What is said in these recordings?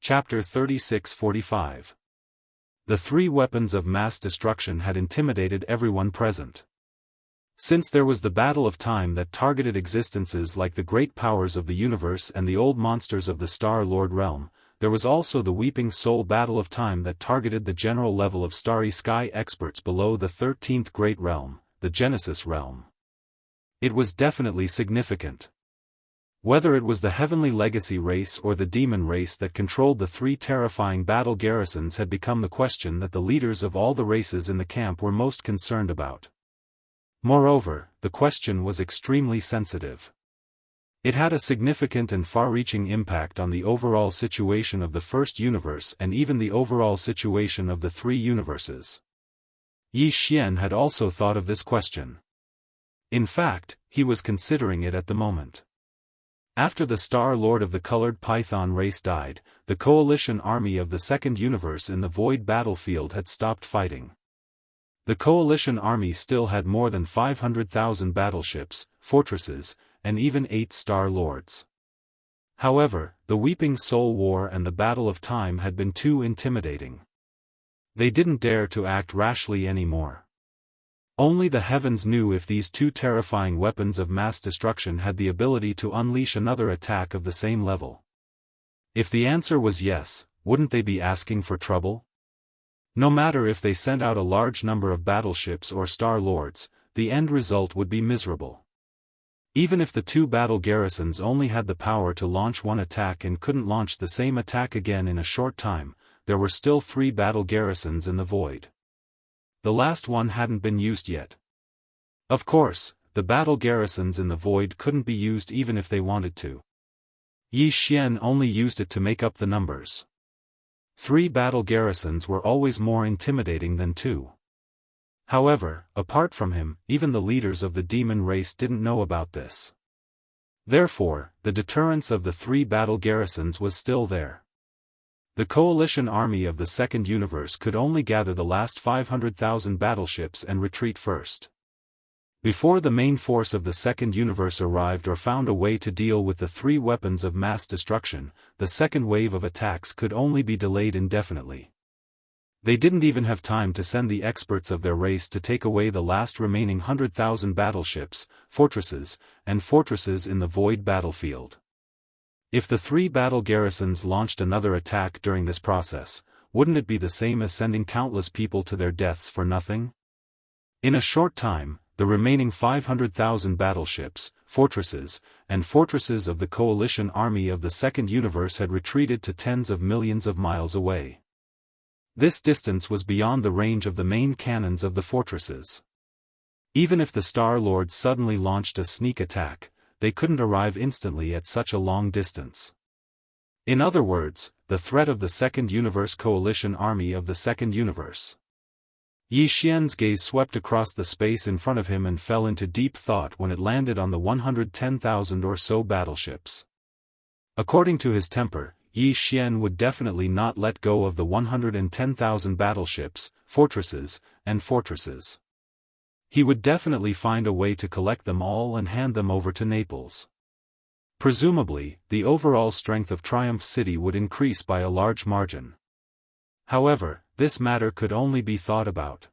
Chapter 36-45. The three weapons of mass destruction had intimidated everyone present. Since there was the battle of time that targeted existences like the great powers of the universe and the old monsters of the Star-Lord realm, there was also the Weeping Soul battle of time that targeted the general level of starry sky experts below the 13th great realm, the Genesis realm. It was definitely significant. Whether it was the heavenly legacy race or the demon race that controlled the three terrifying battle garrisons had become the question that the leaders of all the races in the camp were most concerned about. Moreover, the question was extremely sensitive. It had a significant and far-reaching impact on the overall situation of the first universe and even the overall situation of the three universes. Yi Xian had also thought of this question. In fact, he was considering it at the moment. After the Star-Lord of the Colored Python race died, the coalition army of the Second Universe in the Void battlefield had stopped fighting. The coalition army still had more than 500,000 battleships, fortresses, and even 8 Star-Lords. However, the Weeping Soul War and the Battle of Time had been too intimidating. They didn't dare to act rashly anymore. Only the heavens knew if these two terrifying weapons of mass destruction had the ability to unleash another attack of the same level. If the answer was yes, wouldn't they be asking for trouble? No matter if they sent out a large number of battleships or Star-Lords, the end result would be miserable. Even if the two battle garrisons only had the power to launch one attack and couldn't launch the same attack again in a short time, there were still 3 battle garrisons in the void. The last one hadn't been used yet. Of course, the battle garrisons in the void couldn't be used even if they wanted to. Yi Xian only used it to make up the numbers. 3 battle garrisons were always more intimidating than 2. However, apart from him, even the leaders of the demon race didn't know about this. Therefore, the deterrence of the 3 battle garrisons was still there. The coalition army of the Second Universe could only gather the last 500,000 battleships and retreat first. Before the main force of the Second Universe arrived or found a way to deal with the 3 weapons of mass destruction, the second wave of attacks could only be delayed indefinitely. They didn't even have time to send the experts of their race to take away the last remaining 100,000 battleships, fortresses in the void battlefield. If the 3 battle garrisons launched another attack during this process, wouldn't it be the same as sending countless people to their deaths for nothing? In a short time, the remaining 500,000 battleships, fortresses of the coalition army of the Second Universe had retreated to tens of millions of miles away. This distance was beyond the range of the main cannons of the fortresses. Even if the Star-Lords suddenly launched a sneak attack, they couldn't arrive instantly at such a long distance. In other words, the threat of the Second Universe coalition army of the Second Universe. Yi Xian's gaze swept across the space in front of him and fell into deep thought when it landed on the 110,000 or so battleships. According to his temper, Yi Xian would definitely not let go of the 110,000 battleships, fortresses. He would definitely find a way to collect them all and hand them over to Naples. Presumably, the overall strength of Triumph City would increase by a large margin. However, this matter could only be thought about.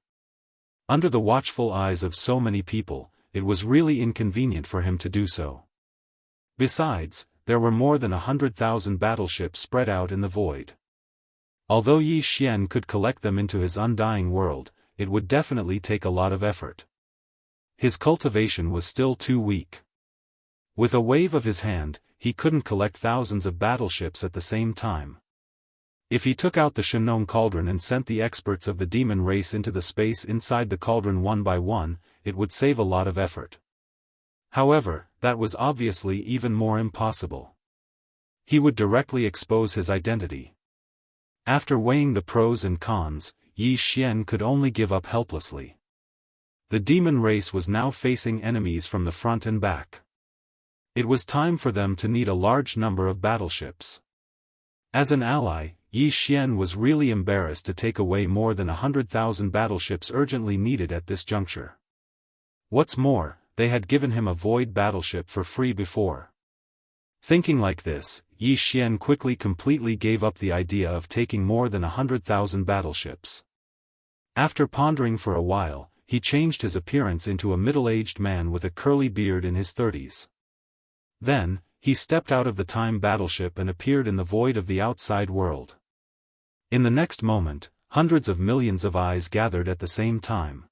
Under the watchful eyes of so many people, it was really inconvenient for him to do so. Besides, there were more than 100,000 battleships spread out in the void. Although Yi Xian could collect them into his undying world, it would definitely take a lot of effort. His cultivation was still too weak. With a wave of his hand, he couldn't collect thousands of battleships at the same time. If he took out the Shenong cauldron and sent the experts of the demon race into the space inside the cauldron one by one, it would save a lot of effort. However, that was obviously even more impossible. He would directly expose his identity. After weighing the pros and cons, Yi Xian could only give up helplessly. The demon race was now facing enemies from the front and back. It was time for them to need a large number of battleships. As an ally, Yi Xian was really embarrassed to take away more than 100,000 battleships urgently needed at this juncture. What's more, they had given him a void battleship for free before. Thinking like this, Yi Xian quickly completely gave up the idea of taking more than 100,000 battleships. After pondering for a while, he changed his appearance into a middle-aged man with a curly beard in his 30s. Then, he stepped out of the time battleship and appeared in the void of the outside world. In the next moment, hundreds of millions of eyes gathered at the same time.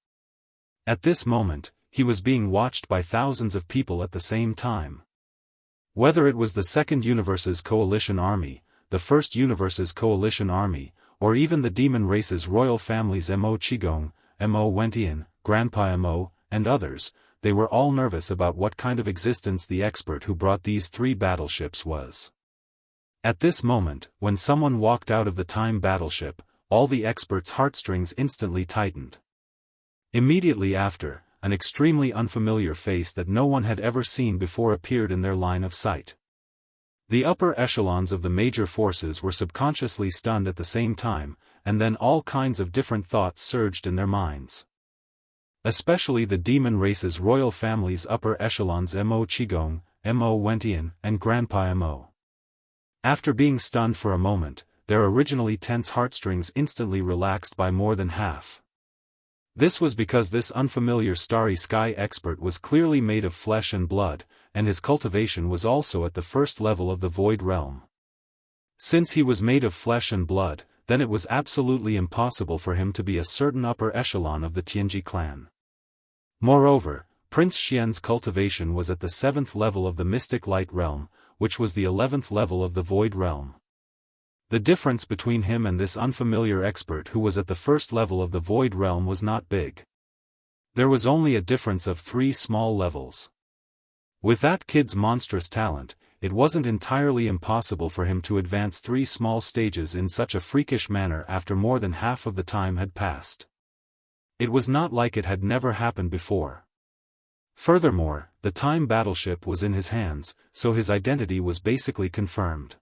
At this moment, he was being watched by thousands of people at the same time. Whether it was the Second Universe's Coalition Army, the First Universe's Coalition Army, or even the demon race's royal families Mo Qigong, Mo Wentian, Grandpa Mo, and others, they were all nervous about what kind of existence the expert who brought these 3 battleships was. At this moment, when someone walked out of the time battleship, all the experts' heartstrings instantly tightened. Immediately after, an extremely unfamiliar face that no one had ever seen before appeared in their line of sight. The upper echelons of the major forces were subconsciously stunned at the same time, and then all kinds of different thoughts surged in their minds. Especially the demon race's royal family's upper echelons Mo Qigong, Mo Wentian, and Grandpa Mo. After being stunned for a moment, their originally tense heartstrings instantly relaxed by more than half. This was because this unfamiliar starry sky expert was clearly made of flesh and blood, and his cultivation was also at the first level of the void realm. Since he was made of flesh and blood, then it was absolutely impossible for him to be a certain upper echelon of the Tianji clan. Moreover, Prince Xian's cultivation was at the 7th level of the mystic light realm, which was the 11th level of the void realm. The difference between him and this unfamiliar expert who was at the first level of the void realm was not big. There was only a difference of 3 small levels. With that kid's monstrous talent, it wasn't entirely impossible for him to advance 3 small stages in such a freakish manner after more than half of the time had passed. It was not like it had never happened before. Furthermore, the time battleship was in his hands, so his identity was basically confirmed.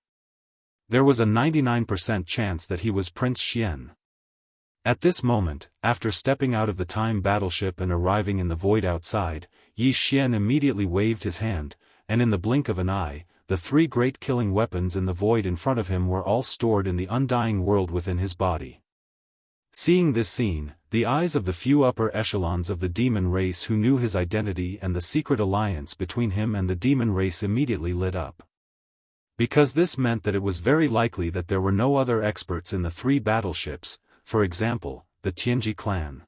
There was a 99% chance that he was Prince Xian. At this moment, after stepping out of the time battleship and arriving in the void outside, Yi Xian immediately waved his hand, and in the blink of an eye, the 3 great killing weapons in the void in front of him were all stored in the undying world within his body. Seeing this scene, the eyes of the few upper echelons of the demon race who knew his identity and the secret alliance between him and the demon race immediately lit up. Because this meant that it was very likely that there were no other experts in the 3 battleships, for example, the Tianji clan.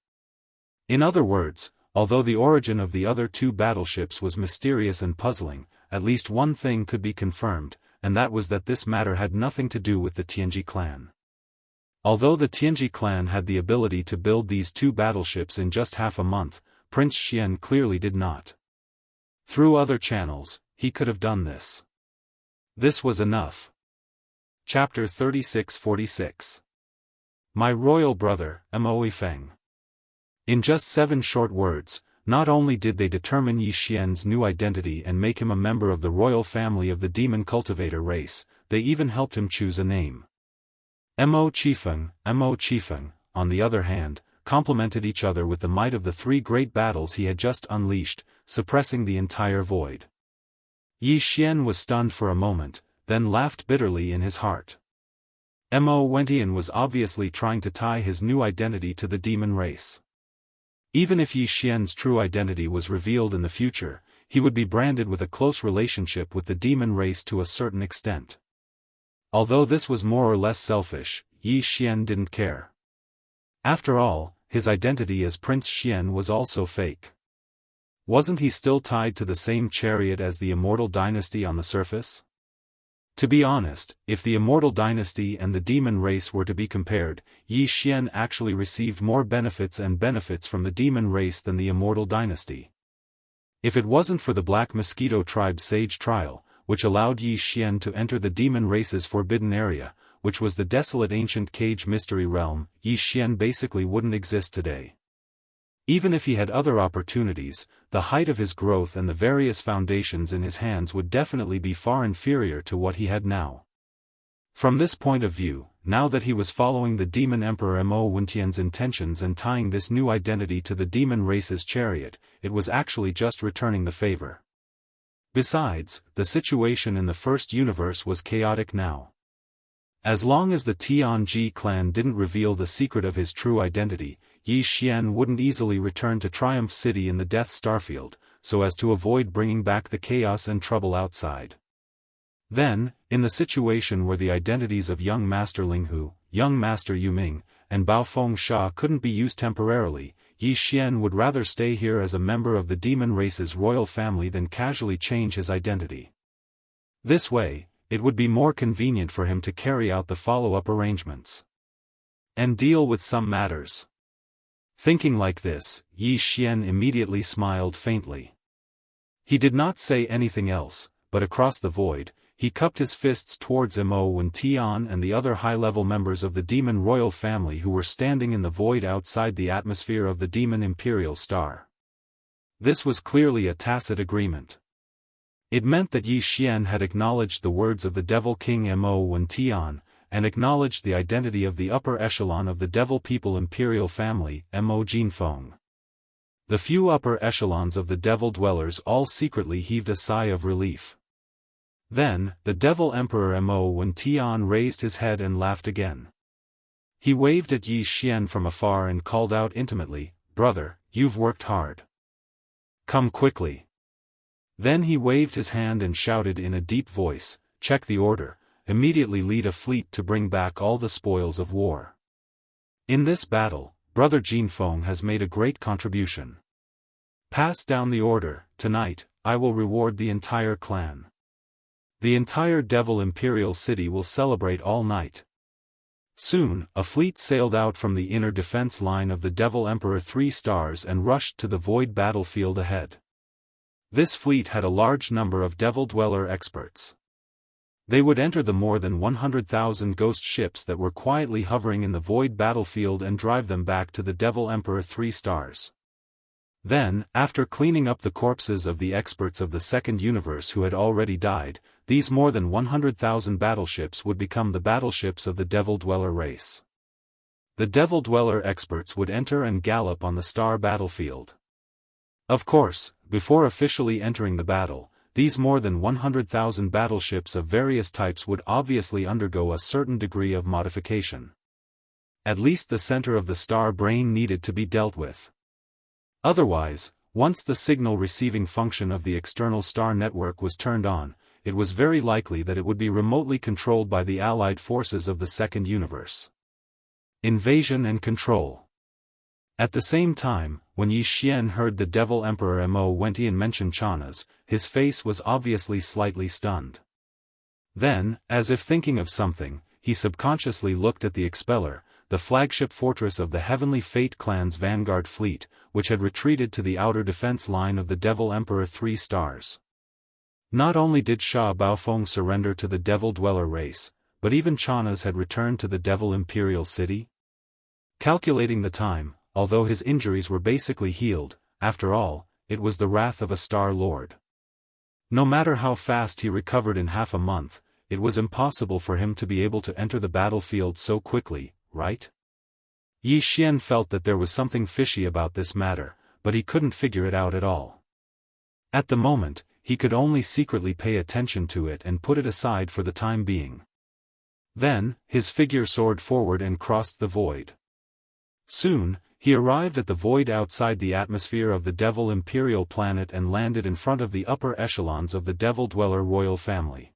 In other words, although the origin of the other 2 battleships was mysterious and puzzling, at least one thing could be confirmed, and that was that this matter had nothing to do with the Tianji clan. Although the Tianji clan had the ability to build these 2 battleships in just half a month, Prince Xian clearly did not. Through other channels, he could have done this. This was enough. Chapter 36-46. My royal brother, Mo Feng. In just 7 short words, not only did they determine Yi Xian's new identity and make him a member of the royal family of the demon cultivator race, they even helped him choose a name. Mo Qifeng, on the other hand, complemented each other with the might of the 3 great battles he had just unleashed, suppressing the entire void. Yi Xian was stunned for a moment, then laughed bitterly in his heart. Mo Wentian was obviously trying to tie his new identity to the demon race. Even if Yi Xian's true identity was revealed in the future, he would be branded with a close relationship with the demon race to a certain extent. Although this was more or less selfish, Yi Xian didn't care. After all, his identity as Prince Xian was also fake. Wasn't he still tied to the same chariot as the Immortal dynasty on the surface? To be honest, if the Immortal dynasty and the demon race were to be compared, Yi Xian actually received more benefits from the demon race than the Immortal dynasty. If it wasn't for the Black Mosquito tribe's sage trial, which allowed Yi Xian to enter the demon race's forbidden area, which was the desolate ancient cage mystery realm, Yi Xian basically wouldn't exist today. Even if he had other opportunities, the height of his growth and the various foundations in his hands would definitely be far inferior to what he had now. From this point of view, now that he was following the demon emperor Mo Wentian's intentions and tying this new identity to the demon race's chariot, it was actually just returning the favor. Besides, the situation in the first universe was chaotic now. As long as the Tianji clan didn't reveal the secret of his true identity, Yi Xian wouldn't easily return to Triumph City in the Death Starfield, so as to avoid bringing back the chaos and trouble outside. Then, in the situation where the identities of young Master Linghu, young Master Yuming, and Baofeng Sha couldn't be used temporarily, Yi Xian would rather stay here as a member of the demon race's royal family than casually change his identity. This way, it would be more convenient for him to carry out the follow-up arrangements and deal with some matters. Thinking like this, Yi Xian immediately smiled faintly. He did not say anything else, but across the void, he cupped his fists towards Mo Wen Tian and the other high-level members of the demon royal family who were standing in the void outside the atmosphere of the demon imperial star. This was clearly a tacit agreement. It meant that Yi Xian had acknowledged the words of the Devil King Mo Wen Tian, and acknowledged the identity of the upper echelon of the Devil People imperial family, Mo Jinfeng. The few upper echelons of the Devil Dwellers all secretly heaved a sigh of relief. Then, the Devil Emperor Mo Wen Tian raised his head and laughed again. He waved at Yi Xian from afar and called out intimately, "Brother, you've worked hard. Come quickly." Then he waved his hand and shouted in a deep voice, "Check the order, immediately lead a fleet to bring back all the spoils of war. In this battle, Brother Jinfeng has made a great contribution. Pass down the order, tonight, I will reward the entire clan. The entire Devil Imperial City will celebrate all night." Soon, a fleet sailed out from the inner defense line of the Devil Emperor 3 stars and rushed to the void battlefield ahead. This fleet had a large number of Devil Dweller experts. They would enter the more than 100,000 ghost ships that were quietly hovering in the void battlefield and drive them back to the Devil Emperor 3 stars. Then, after cleaning up the corpses of the experts of the second universe who had already died, these more than 100,000 battleships would become the battleships of the Devil Dweller race. The Devil Dweller experts would enter and gallop on the star battlefield. Of course, before officially entering the battle, these more than 100,000 battleships of various types would obviously undergo a certain degree of modification. At least the center of the star brain needed to be dealt with. Otherwise, once the signal receiving function of the external star network was turned on, it was very likely that it would be remotely controlled by the allied forces of the second universe. Invasion and control. At the same time, when Yi Xian heard the Devil Emperor Mo Wen Tian mention Chanas, his face was obviously slightly stunned. Then, as if thinking of something, he subconsciously looked at the Expeller, the flagship fortress of the Heavenly Fate clan's vanguard fleet, which had retreated to the outer defense line of the Devil Emperor 3 stars. Not only did Sha Baofeng surrender to the Devil Dweller race, but even Chanas had returned to the Devil Imperial City. Calculating the time, although his injuries were basically healed, after all, it was the wrath of a Star Lord. No matter how fast he recovered in half a month, it was impossible for him to be able to enter the battlefield so quickly, right? Yi Xian felt that there was something fishy about this matter, but he couldn't figure it out at all. At the moment, he could only secretly pay attention to it and put it aside for the time being. Then, his figure soared forward and crossed the void. Soon, he arrived at the void outside the atmosphere of the Devil Imperial planet and landed in front of the upper echelons of the Devil Dweller royal family.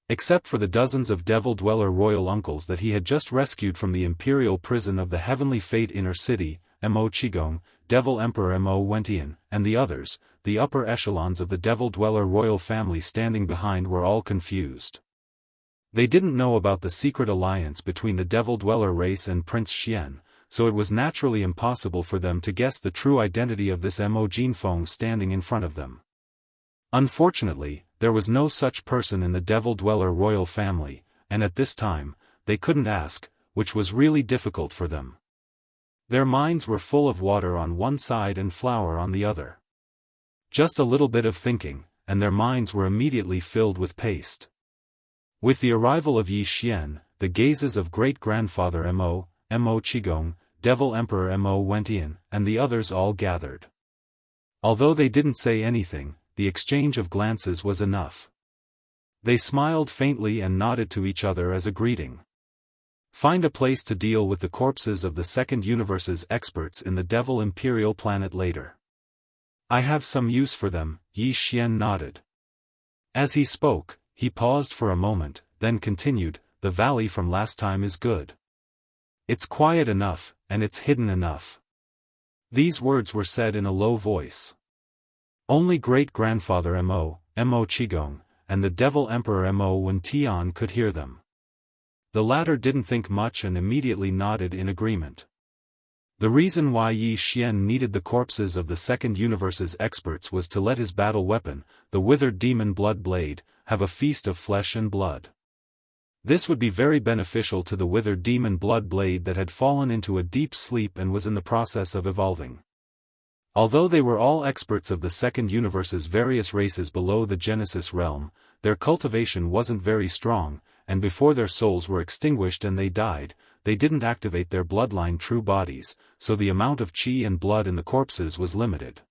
Except for the dozens of Devil Dweller royal uncles that he had just rescued from the imperial prison of the Heavenly Fate Inner City, Mo Qigong, Devil Emperor Mo Wen Tian, and the others, the upper echelons of the Devil Dweller royal family standing behind were all confused. They didn't know about the secret alliance between the Devil Dweller race and Prince Xian, so it was naturally impossible for them to guess the true identity of this Mo Jinfeng standing in front of them. Unfortunately, there was no such person in the Devil Dweller royal family, and at this time, they couldn't ask, which was really difficult for them. Their minds were full of water on one side and flour on the other. Just a little bit of thinking, and their minds were immediately filled with paste. With the arrival of Yi Xian, the gazes of great-grandfather Mo Qigong, Devil Emperor Mo Wen Tian, and the others all gathered. Although they didn't say anything, the exchange of glances was enough. They smiled faintly and nodded to each other as a greeting. Find a place to deal with the corpses of the Second Universe's experts in the Devil Imperial planet later. I have some use for them, Yi Xian nodded. As he spoke, he paused for a moment, then continued, the valley from last time is good. It's quiet enough, and it's hidden enough. These words were said in a low voice. Only great-grandfather Mo Qigong, and the Devil Emperor Mo Wen Tian could hear them. The latter didn't think much and immediately nodded in agreement. The reason why Yi Xian needed the corpses of the Second Universe's experts was to let his battle weapon, the withered demon blood blade, have a feast of flesh and blood. This would be very beneficial to the withered demon blood blade that had fallen into a deep sleep and was in the process of evolving. Although they were all experts of the Second Universe's various races below the Genesis realm, their cultivation wasn't very strong, and before their souls were extinguished and they died, they didn't activate their bloodline true bodies, so the amount of qi and blood in the corpses was limited.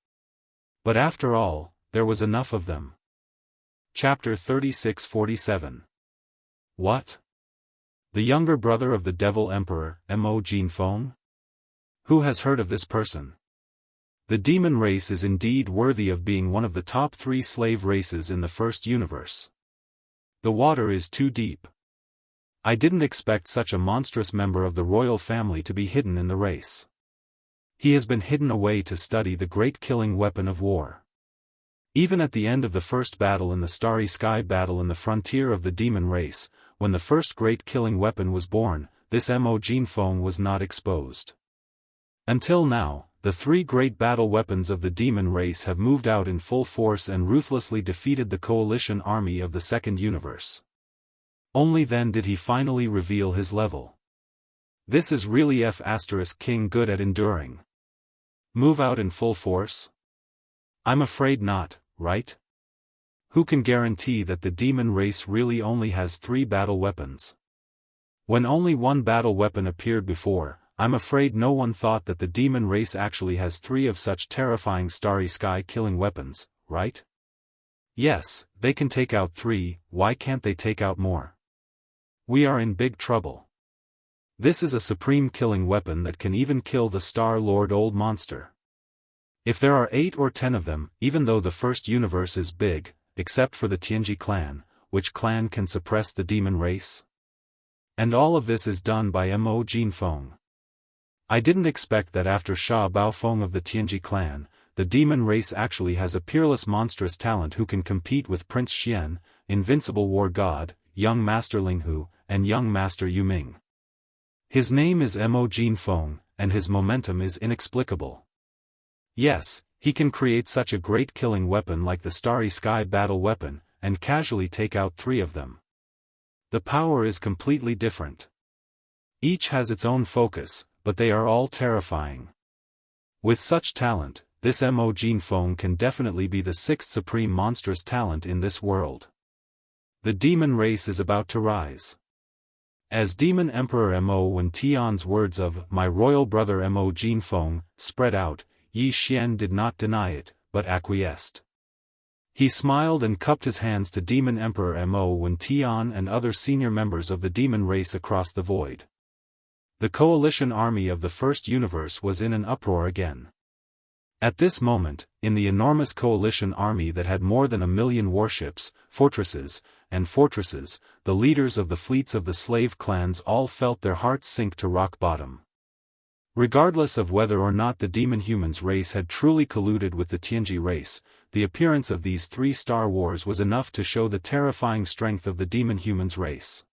But after all, there was enough of them. Chapter 36-47. What? The younger brother of the Devil Emperor, Mo Jinfeng? Who has heard of this person? The demon race is indeed worthy of being one of the top 3 slave races in the first universe. The water is too deep. I didn't expect such a monstrous member of the royal family to be hidden in the race. He has been hidden away to study the great killing weapon of war. Even at the end of the first battle in the Starry Sky battle in the frontier of the demon race, when the first great killing weapon was born, this Mo Jinfeng was not exposed. Until now, the 3 great battle weapons of the demon race have moved out in full force and ruthlessly defeated the coalition army of the Second Universe. Only then did he finally reveal his level. This is really F*King good at enduring. Move out in full force? I'm afraid not, right? Who can guarantee that the demon race really only has 3 battle weapons? When only 1 battle weapon appeared before, I'm afraid no one thought that the demon race actually has 3 of such terrifying Starry Sky killing weapons, right? Yes, they can take out 3, why can't they take out more? We are in big trouble. This is a supreme killing weapon that can even kill the Star Lord Old Monster. If there are 8 or 10 of them, even though the first universe is big, except for the Tianji clan, which clan can suppress the demon race? And all of this is done by Mo Jinfeng. I didn't expect that after Sha Baofeng of the Tianji clan, the demon race actually has a peerless monstrous talent who can compete with Prince Xian, Invincible War God, Young Master Linghu, and Young Master Yuming. His name is Mo Jinfeng, and his momentum is inexplicable. Yes, he can create such a great killing weapon like the Starry Sky battle weapon, and casually take out 3 of them. The power is completely different. Each has its own focus, but they are all terrifying. With such talent, this Mo Jinfeng can definitely be the 6th supreme monstrous talent in this world. The demon race is about to rise. As Demon Emperor Mo Wen Tian's words of "my royal brother Mo Jinfeng" spread out, Yi Xian did not deny it, but acquiesced. He smiled and cupped his hands to Demon Emperor Mo Wen Tian and other senior members of the demon race across the void. The coalition army of the first universe was in an uproar again. At this moment, in the enormous coalition army that had more than 1 million warships, fortresses, the leaders of the fleets of the slave clans all felt their hearts sink to rock bottom. Regardless of whether or not the demon humans race had truly colluded with the Tianji race, the appearance of these 3 Star Wars was enough to show the terrifying strength of the demon humans race.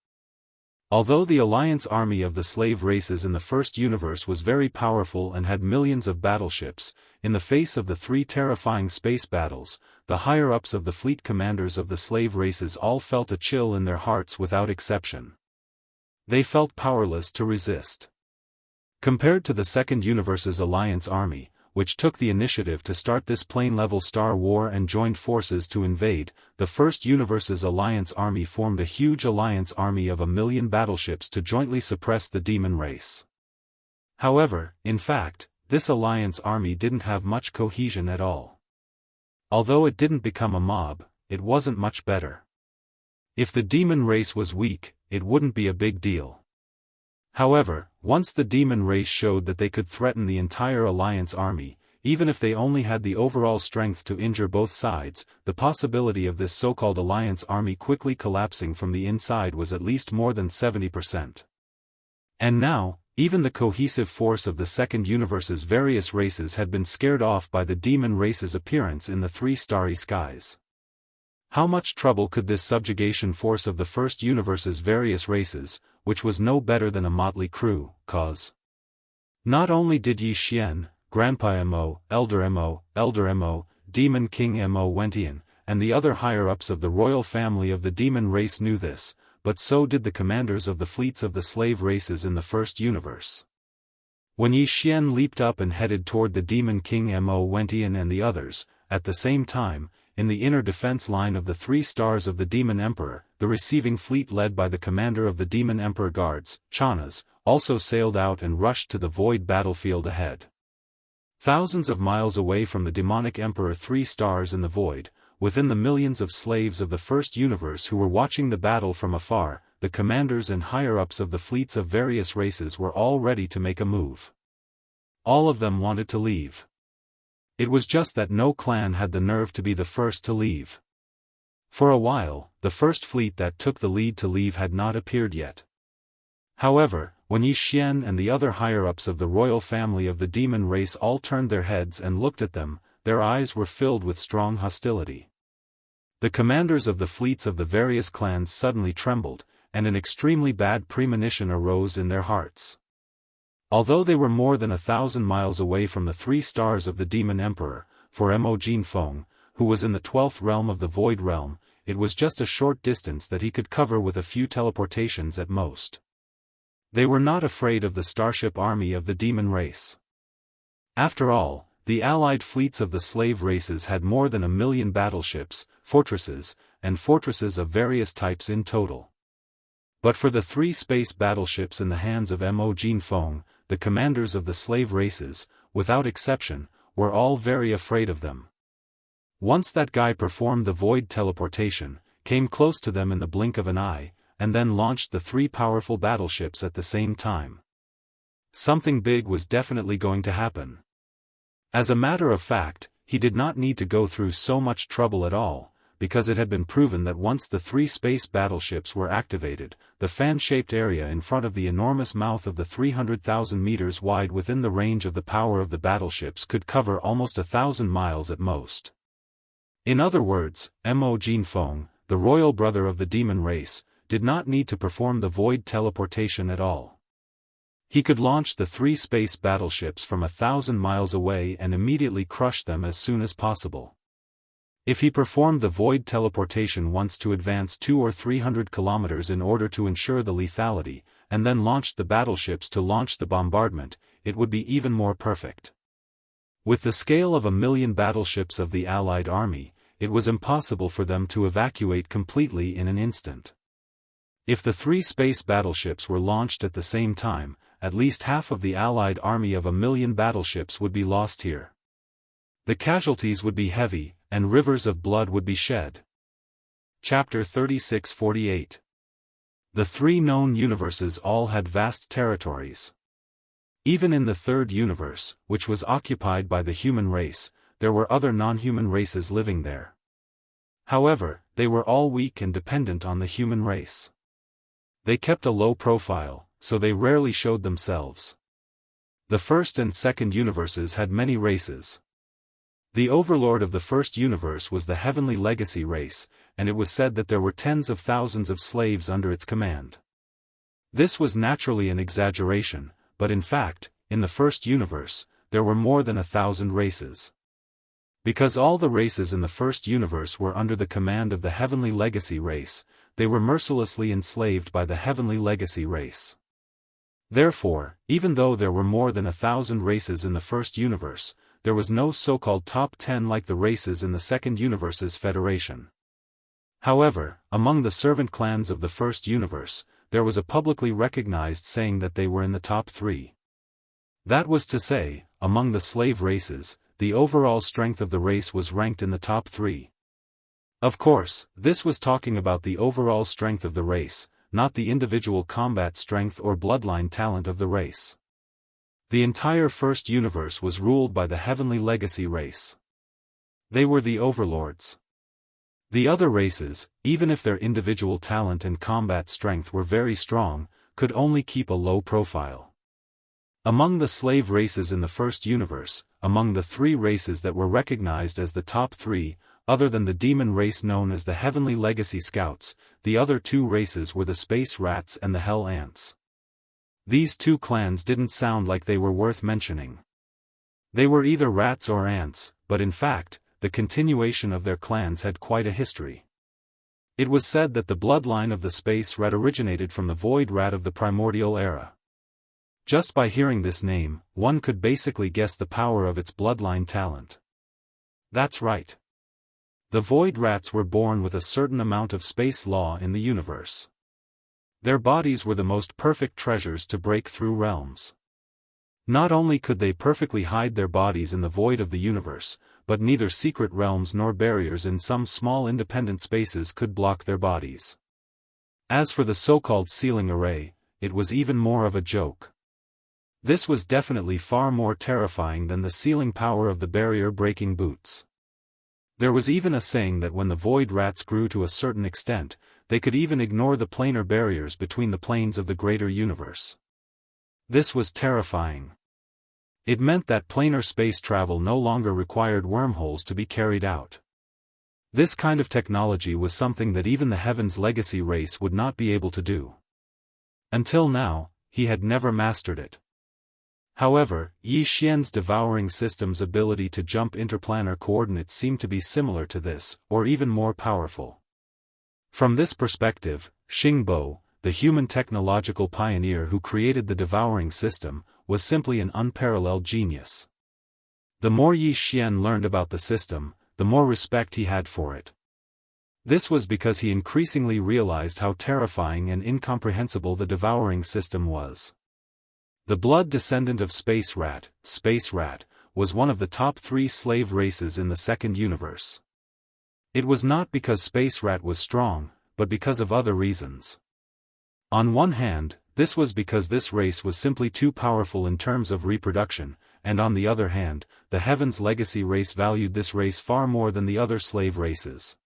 Although the alliance army of the slave races in the first universe was very powerful and had millions of battleships, in the face of the 3 terrifying space battles, the higher-ups of the fleet commanders of the slave races all felt a chill in their hearts without exception. They felt powerless to resist. Compared to the second universe's alliance army, which took the initiative to start this plane-level Star War and joined forces to invade, the first universe's alliance army formed a huge alliance army of 1 million battleships to jointly suppress the demon race. However, in fact, this alliance army didn't have much cohesion at all. although it didn't become a mob, it wasn't much better. If the demon race was weak, it wouldn't be a big deal. However, once the demon race showed that they could threaten the entire alliance army, even if they only had the overall strength to injure both sides, the possibility of this so-called alliance army quickly collapsing from the inside was at least more than 70%. And now, even the cohesive force of the second universe's various races had been scared off by the demon race's appearance in the three starry skies. How much trouble could this subjugation force of the first universe's various races, which was no better than a motley crew, cause? Not only did Yi Xian, Grandpa Mo, Elder Mo, Demon King Mo Wentian, and the other higher-ups of the royal family of the demon race knew this, but so did the commanders of the fleets of the slave races in the first universe. When Yi Xian leaped up and headed toward the Demon King Mo Wentian and the others, at the same time, in the inner defense line of the 3 stars of the Demon Emperor, the receiving fleet led by the commander of the Demon Emperor Guards, Chanas, also sailed out and rushed to the void battlefield ahead. Thousands of miles away from the demonic Emperor 3 stars in the void, within the millions of slaves of the first universe who were watching the battle from afar, the commanders and higher-ups of the fleets of various races were all ready to make a move. All of them wanted to leave. It was just that no clan had the nerve to be the first to leave. For a while, the first fleet that took the lead to leave had not appeared yet. However, when Yi Xian and the other higher-ups of the royal family of the demon race all turned their heads and looked at them, their eyes were filled with strong hostility. The commanders of the fleets of the various clans suddenly trembled, and an extremely bad premonition arose in their hearts. Although they were more than 1,000 miles away from the 3 stars of the Demon Emperor, for Mo Jinfeng, who was in the 12th realm of the Void Realm, it was just a short distance that he could cover with a few teleportations at most. They were not afraid of the starship army of the demon race. After all, the allied fleets of the slave races had more than 1 million battleships, fortresses, and fortresses of various types in total. But for the 3 space battleships in the hands of Mo Jinfeng, the commanders of the slave races, without exception, were all very afraid of them. Once that guy performed the void teleportation, came close to them in the blink of an eye, and then launched the 3 powerful battleships at the same time. Something big was definitely going to happen. As a matter of fact, he did not need to go through so much trouble at all, because it had been proven that once the 3 space battleships were activated, the fan-shaped area in front of the enormous mouth of the 300,000 meters wide within the range of the power of the battleships could cover almost 1,000 miles at most. In other words, Mo Jinfeng, the royal brother of the demon race, did not need to perform the void teleportation at all. He could launch the 3 space battleships from 1,000 miles away and immediately crush them as soon as possible. If he performed the void teleportation once to advance 200 or 300 kilometers in order to ensure the lethality, and then launched the battleships to launch the bombardment, it would be even more perfect. With the scale of 1 million battleships of the Allied army, it was impossible for them to evacuate completely in an instant. If the 3 space battleships were launched at the same time, at least half of the Allied army of 1 million battleships would be lost here. The casualties would be heavy, and rivers of blood would be shed. Chapter 36-48. The 3 known universes all had vast territories. Even in the 3rd universe, which was occupied by the human race, there were other non-human races living there. However, they were all weak and dependent on the human race. They kept a low profile, so they rarely showed themselves. The 1st and 2nd universes had many races. The overlord of the 1st universe was the Heavenly Legacy race, and it was said that there were tens of thousands of slaves under its command. This was naturally an exaggeration, but in fact, in the 1st universe, there were more than 1,000 races. Because all the races in the 1st universe were under the command of the Heavenly Legacy race, they were mercilessly enslaved by the Heavenly Legacy race. Therefore, even though there were more than 1,000 races in the 1st universe, there was no so-called top 10 like the races in the 2nd universe's federation. However, among the servant clans of the 1st universe, there was a publicly recognized saying that they were in the top 3. That was to say, among the slave races, the overall strength of the race was ranked in the top 3. Of course, this was talking about the overall strength of the race, not the individual combat strength or bloodline talent of the race. The entire first universe was ruled by the Heavenly Legacy race. They were the overlords. The other races, even if their individual talent and combat strength were very strong, could only keep a low profile. Among the slave races in the first universe, among the 3 races that were recognized as the top 3, other than the demon race known as the Heavenly Legacy Scouts, the other 2 races were the Space Rats and the Hell Ants. These 2 clans didn't sound like they were worth mentioning. They were either rats or ants, but in fact, the continuation of their clans had quite a history. It was said that the bloodline of the Space Rat originated from the Void Rat of the Primordial Era. Just by hearing this name, one could basically guess the power of its bloodline talent. That's right. The Void Rats were born with a certain amount of space law in the universe. Their bodies were the most perfect treasures to break through realms. Not only could they perfectly hide their bodies in the void of the universe, but neither secret realms nor barriers in some small independent spaces could block their bodies. As for the so-called sealing array, it was even more of a joke. This was definitely far more terrifying than the sealing power of the barrier-breaking boots. There was even a saying that when the Void Rats grew to a certain extent, they could even ignore the planar barriers between the planes of the greater universe. This was terrifying. It meant that planar space travel no longer required wormholes to be carried out. This kind of technology was something that even the Heaven's Legacy race would not be able to do. Until now, he had never mastered it. However, Yi Xian's Devouring system's ability to jump interplanar coordinates seemed to be similar to this, or even more powerful. From this perspective, Xingbo, the human technological pioneer who created the Devouring system, was simply an unparalleled genius. The more Yi Xian learned about the system, the more respect he had for it. This was because he increasingly realized how terrifying and incomprehensible the Devouring system was. The blood descendant of Space Rat, was one of the top 3 slave races in the second universe. It was not because Space Rat was strong, but because of other reasons. On one hand, this was because this race was simply too powerful in terms of reproduction, and on the other hand, the Heaven's Legacy race valued this race far more than the other slave races.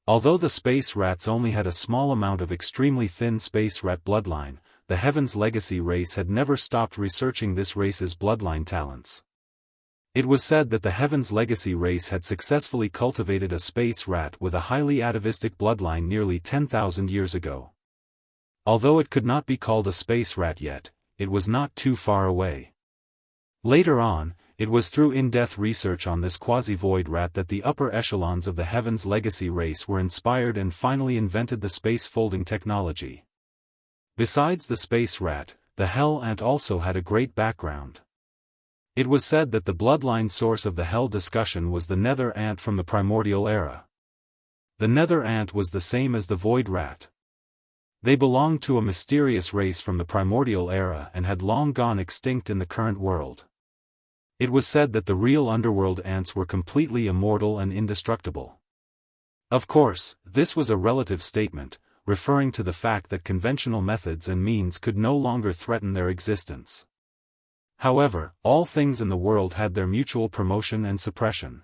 Although the Space Rats only had a small amount of extremely thin Space Rat bloodline, the Heaven's Legacy race had never stopped researching this race's bloodline talents. It was said that the Heaven's Legacy race had successfully cultivated a Space Rat with a highly atavistic bloodline nearly 10,000 years ago. Although it could not be called a Space Rat yet, it was not too far away. Later on, it was through in-depth research on this quasi-void rat that the upper echelons of the Heaven's Legacy race were inspired and finally invented the space folding technology. Besides the Space Rat, the Hell Ant also had a great background. It was said that the bloodline source of the Hell discussion was the Nether Ant from the Primordial Era. The Nether Ant was the same as the Void Rat. They belonged to a mysterious race from the Primordial Era and had long gone extinct in the current world. It was said that the real underworld ants were completely immortal and indestructible. Of course, this was a relative statement, referring to the fact that conventional methods and means could no longer threaten their existence. However, all things in the world had their mutual promotion and suppression.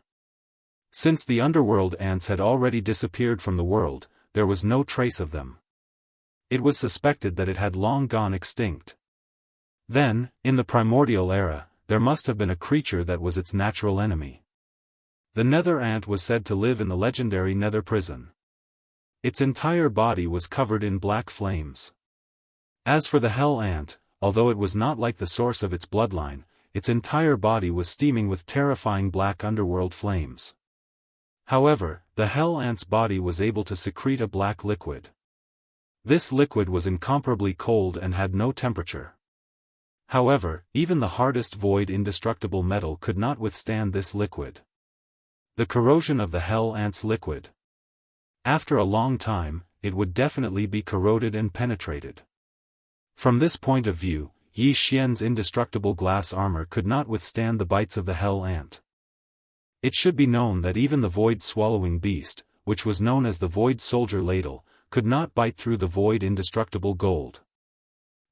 Since the underworld ants had already disappeared from the world, there was no trace of them. It was suspected that it had long gone extinct. Then, in the Primordial Era, there must have been a creature that was its natural enemy. The Nether Ant was said to live in the legendary Nether Prison. Its entire body was covered in black flames. As for the Hell Ant, although it was not like the source of its bloodline, its entire body was steaming with terrifying black underworld flames. However, the Hell Ant's body was able to secrete a black liquid. This liquid was incomparably cold and had no temperature. However, even the hardest void indestructible metal could not withstand this liquid. The corrosion of the Hell Ant's liquid. After a long time, it would definitely be corroded and penetrated. From this point of view, Yi Xian's indestructible glass armor could not withstand the bites of the Hell Ant. It should be known that even the void-swallowing beast, which was known as the Void Soldier Ladle, could not bite through the void indestructible gold.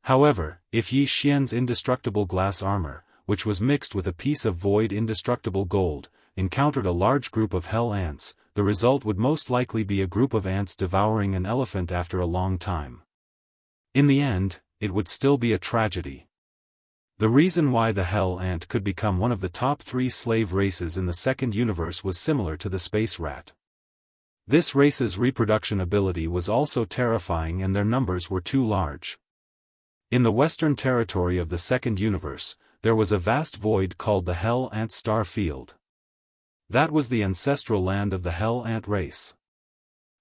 However, if Yi Xian's indestructible glass armor, which was mixed with a piece of void indestructible gold, encountered a large group of hell ants, the result would most likely be a group of ants devouring an elephant after a long time. In the end, it would still be a tragedy. The reason why the hell ant could become one of the top 3 slave races in the second universe was similar to the space rat. This race's reproduction ability was also terrifying and their numbers were too large. In the western territory of the second universe, there was a vast void called the Hell Ant Star Field. That was the ancestral land of the Hell Ant race.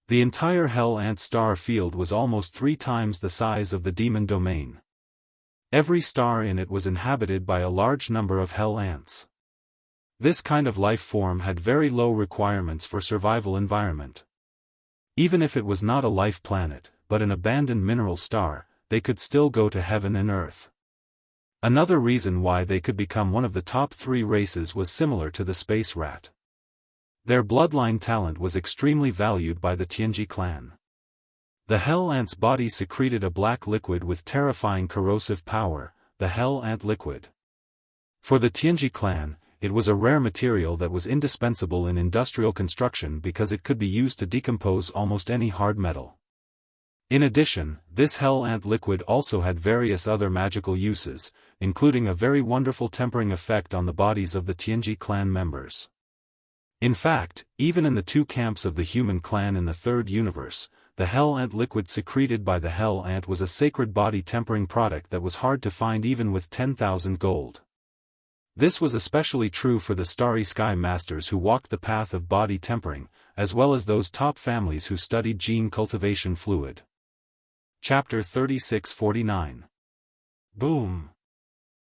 The entire Hell Ant Star Field was almost 3 times the size of the Demon Domain. Every star in it was inhabited by a large number of hell ants. This kind of life form had very low requirements for survival environment. Even if it was not a life planet, but an abandoned mineral star, they could still go to heaven and earth. Another reason why they could become one of the top 3 races was similar to the space rat. Their bloodline talent was extremely valued by the Tianji clan. The hell ant's body secreted a black liquid with terrifying corrosive power, the hell ant liquid. For the Tianji clan, it was a rare material that was indispensable in industrial construction because it could be used to decompose almost any hard metal. In addition, this hell ant liquid also had various other magical uses, including a very wonderful tempering effect on the bodies of the Tianji clan members. In fact, even in the 2 camps of the human clan in the third universe, the hell ant liquid secreted by the hell ant was a sacred body tempering product that was hard to find even with 10,000 gold. This was especially true for the Starry Sky Masters who walked the path of body tempering, as well as those top families who studied gene cultivation fluid. Chapter 3649. Boom!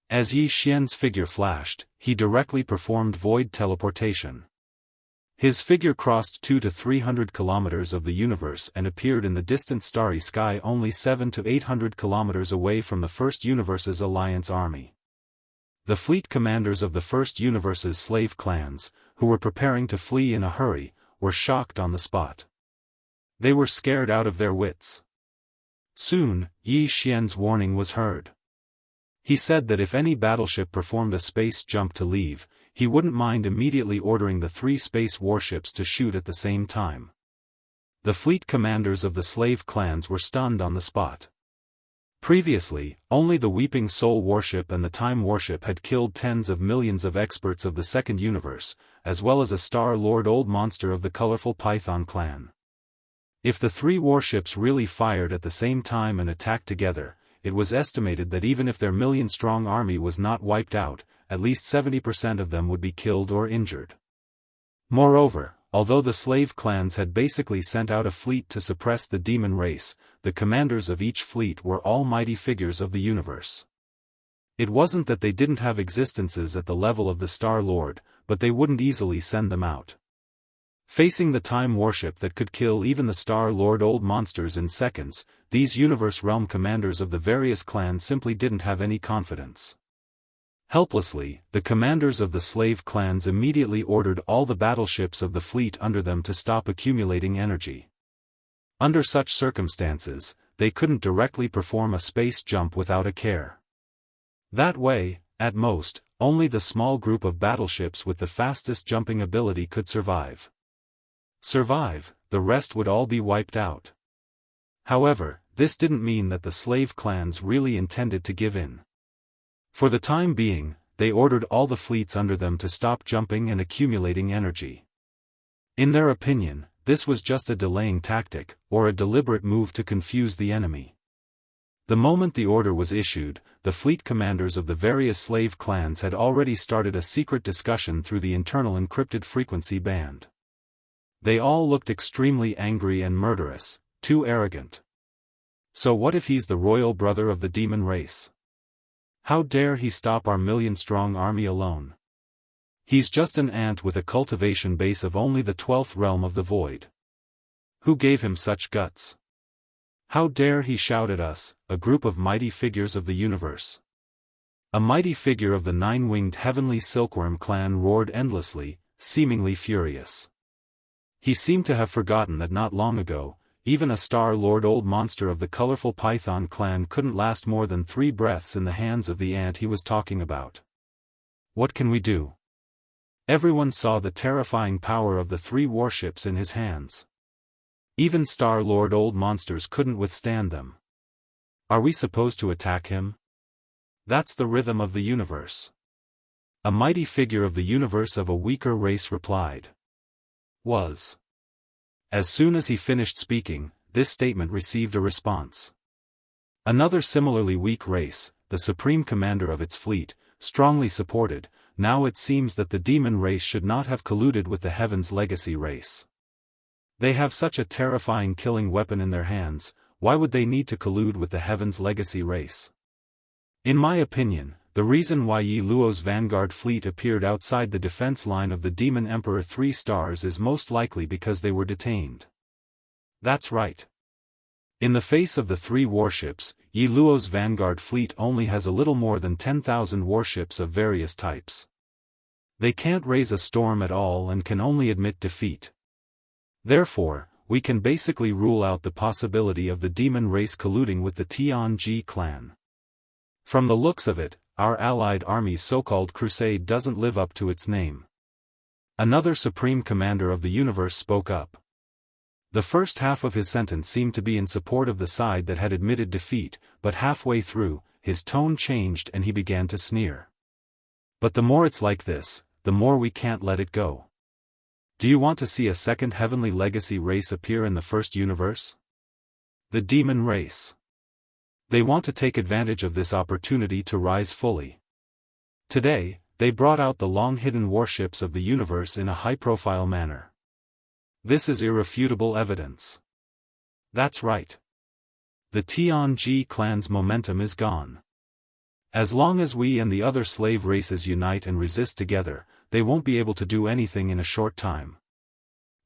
As Yi Xian's figure flashed, he directly performed void teleportation. His figure crossed 200 to 300 kilometers of the universe and appeared in the distant starry sky only 700 to 800 kilometers away from the First Universe's alliance army. The fleet commanders of the First Universe's slave clans, who were preparing to flee in a hurry, were shocked on the spot. They were scared out of their wits. Soon, Yi Xian's warning was heard. He said that if any battleship performed a space jump to leave, he wouldn't mind immediately ordering the 3 space warships to shoot at the same time. The fleet commanders of the slave clans were stunned on the spot. Previously, only the Weeping Soul warship and the Time warship had killed tens of millions of experts of the second universe, as well as a Star-Lord Old Monster of the colorful Python clan. If the 3 warships really fired at the same time and attacked together, it was estimated that even if their million-strong army was not wiped out, at least 70% of them would be killed or injured. Moreover, although the slave clans had basically sent out a fleet to suppress the demon race, the commanders of each fleet were almighty figures of the universe. It wasn't that they didn't have existences at the level of the Star-Lord, but they wouldn't easily send them out. Facing the Time warship that could kill even the Star-Lord Old Monsters in seconds, these universe realm commanders of the various clans simply didn't have any confidence. Helplessly, the commanders of the slave clans immediately ordered all the battleships of the fleet under them to stop accumulating energy. Under such circumstances, they couldn't directly perform a space jump without a care. That way, at most, only the small group of battleships with the fastest jumping ability could survive. The rest would all be wiped out. However, this didn't mean that the slave clans really intended to give in. For the time being, they ordered all the fleets under them to stop jumping and accumulating energy. In their opinion, this was just a delaying tactic, or a deliberate move to confuse the enemy. The moment the order was issued, the fleet commanders of the various slave clans had already started a secret discussion through the internal encrypted frequency band. They all looked extremely angry and murderous, too arrogant. So what if he's the royal brother of the demon race? How dare he stop our million-strong army alone? He's just an ant with a cultivation base of only the 12th realm of the void. Who gave him such guts? How dare he shout at us, a group of mighty figures of the universe? A mighty figure of the 9-winged heavenly silkworm clan roared endlessly, seemingly furious. He seemed to have forgotten that not long ago, even a Star-Lord old monster of the colorful Python clan couldn't last more than 3 breaths in the hands of the ant he was talking about. What can we do? Everyone saw the terrifying power of the 3 warships in his hands. Even Star-Lord old monsters couldn't withstand them. Are we supposed to attack him? That's the rhythm of the universe. A mighty figure of the universe of a weaker race replied. Was. As soon as he finished speaking, this statement received a response. Another similarly weak race, the supreme commander of its fleet, strongly supported. Now it seems that the demon race should not have colluded with the Heaven's legacy race. They have such a terrifying killing weapon in their hands, why would they need to collude with the Heaven's legacy race? In my opinion, the reason why Yi Luo's vanguard fleet appeared outside the defense line of the Demon Emperor 3 stars is most likely because they were detained. That's right. In the face of the 3 warships, Yi Luo's vanguard fleet only has a little more than 10,000 warships of various types. They can't raise a storm at all and can only admit defeat. Therefore, we can basically rule out the possibility of the demon race colluding with the Tianji clan. From the looks of it, our allied army's so-called crusade doesn't live up to its name. Another supreme commander of the universe spoke up. The first half of his sentence seemed to be in support of the side that had admitted defeat, but halfway through, his tone changed and he began to sneer. But the more it's like this, the more we can't let it go. Do you want to see a second heavenly legacy race appear in the first universe? The demon race. They want to take advantage of this opportunity to rise fully. Today, they brought out the long-hidden warships of the universe in a high-profile manner. This is irrefutable evidence. That's right. The Tianji clan's momentum is gone. As long as we and the other slave races unite and resist together, they won't be able to do anything in a short time.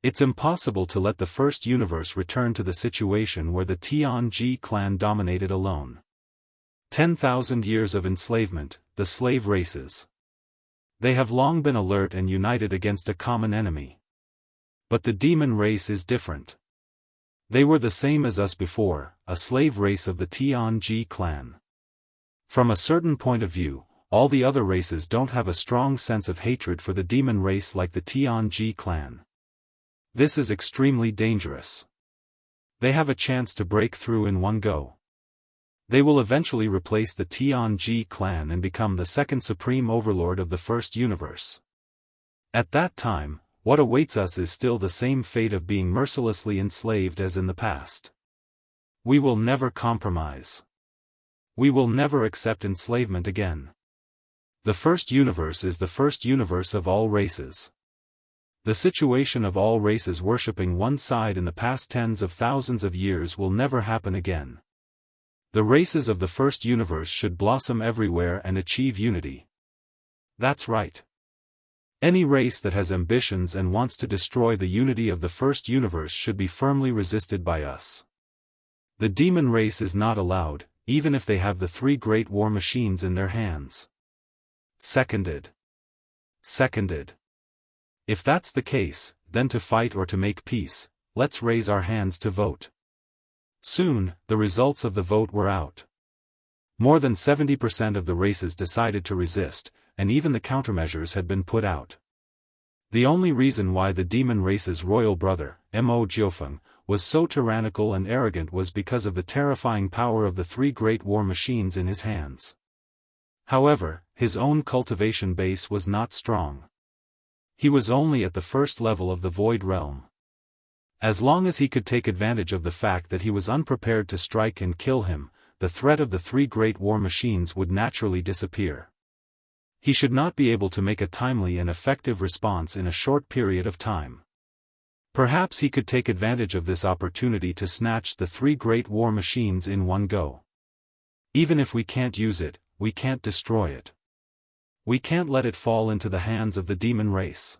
It's impossible to let the first universe return to the situation where the Tianji clan dominated alone. 10,000 years of enslavement, the slave races. They have long been alert and united against a common enemy. But the demon race is different. They were the same as us before, a slave race of the Tianji clan. From a certain point of view, all the other races don't have a strong sense of hatred for the demon race like the Tianji clan. This is extremely dangerous. They have a chance to break through in one go. They will eventually replace the Tianji clan and become the second supreme overlord of the first universe. At that time, what awaits us is still the same fate of being mercilessly enslaved as in the past. We will never compromise. We will never accept enslavement again. The first universe is the first universe of all races. The situation of all races worshipping one side in the past tens of thousands of years will never happen again. The races of the first universe should blossom everywhere and achieve unity. That's right. Any race that has ambitions and wants to destroy the unity of the first universe should be firmly resisted by us. The demon race is not allowed, even if they have the 3 great war machines in their hands. Seconded. Seconded. If that's the case, then to fight or to make peace, let's raise our hands to vote. Soon, the results of the vote were out. More than 70% of the races decided to resist, and even the countermeasures had been put out. The only reason why the demon race's royal brother, Mo Jiufeng, was so tyrannical and arrogant was because of the terrifying power of the 3 great war machines in his hands. However, his own cultivation base was not strong. He was only at the first level of the Void Realm. As long as he could take advantage of the fact that he was unprepared to strike and kill him, the threat of the 3 great war machines would naturally disappear. He should not be able to make a timely and effective response in a short period of time. Perhaps he could take advantage of this opportunity to snatch the 3 great war machines in one go. Even if we can't use it, we can't destroy it. We can't let it fall into the hands of the demon race.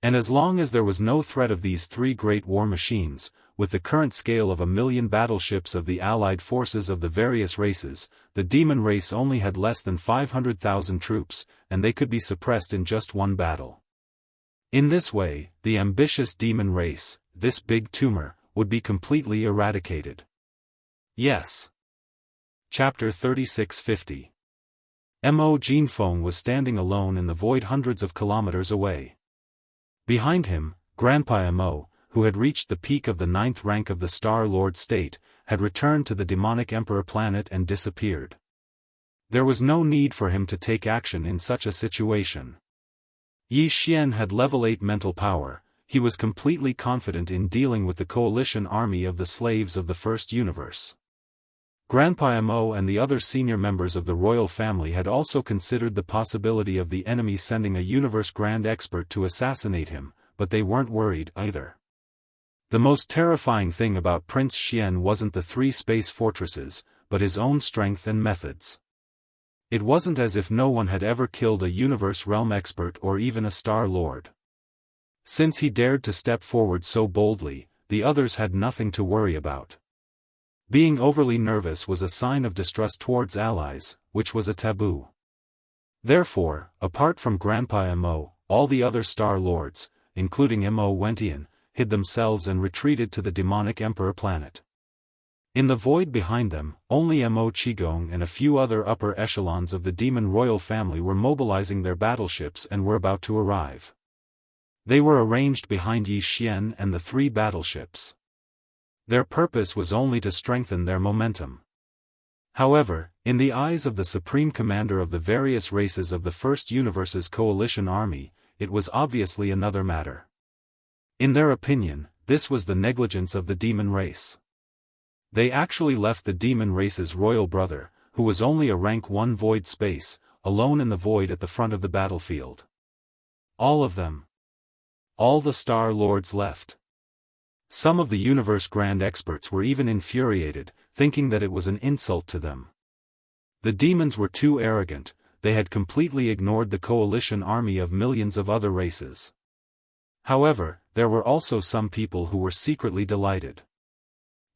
And as long as there was no threat of these 3 great war machines, with the current scale of 1,000,000 battleships of the allied forces of the various races, the demon race only had less than 500,000 troops, and they could be suppressed in just one battle. In this way, the ambitious demon race, this big tumor, would be completely eradicated. Yes. Chapter 3650. Mo Jinfeng was standing alone in the void hundreds of kilometers away. Behind him, Grandpa Mo, who had reached the peak of the 9th rank of the Star Lord state, had returned to the demonic Emperor planet and disappeared. There was no need for him to take action in such a situation. Yi Xian had level 8 mental power. He was completely confident in dealing with the coalition army of the slaves of the First Universe. Grandpa Mo and the other senior members of the royal family had also considered the possibility of the enemy sending a universe grand expert to assassinate him, but they weren't worried either. The most terrifying thing about Prince Xian wasn't the 3 space fortresses, but his own strength and methods. It wasn't as if no one had ever killed a universe realm expert or even a Star Lord. Since he dared to step forward so boldly, the others had nothing to worry about. Being overly nervous was a sign of distrust towards allies, which was a taboo. Therefore, apart from Grandpa Mo, all the other Star Lords, including Mo Wentian, hid themselves and retreated to the demonic Emperor planet. In the void behind them, only Mo Qigong and a few other upper echelons of the demon royal family were mobilizing their battleships and were about to arrive. They were arranged behind Yi Xian and the 3 battleships. Their purpose was only to strengthen their momentum. However, in the eyes of the supreme commander of the various races of the First Universe's coalition army, it was obviously another matter. In their opinion, this was the negligence of the demon race. They actually left the demon race's royal brother, who was only a rank 1 void space, alone in the void at the front of the battlefield. All of them. All the Star Lords left. Some of the universe grand experts were even infuriated, thinking that it was an insult to them. The demons were too arrogant. They had completely ignored the coalition army of millions of other races. However, there were also some people who were secretly delighted.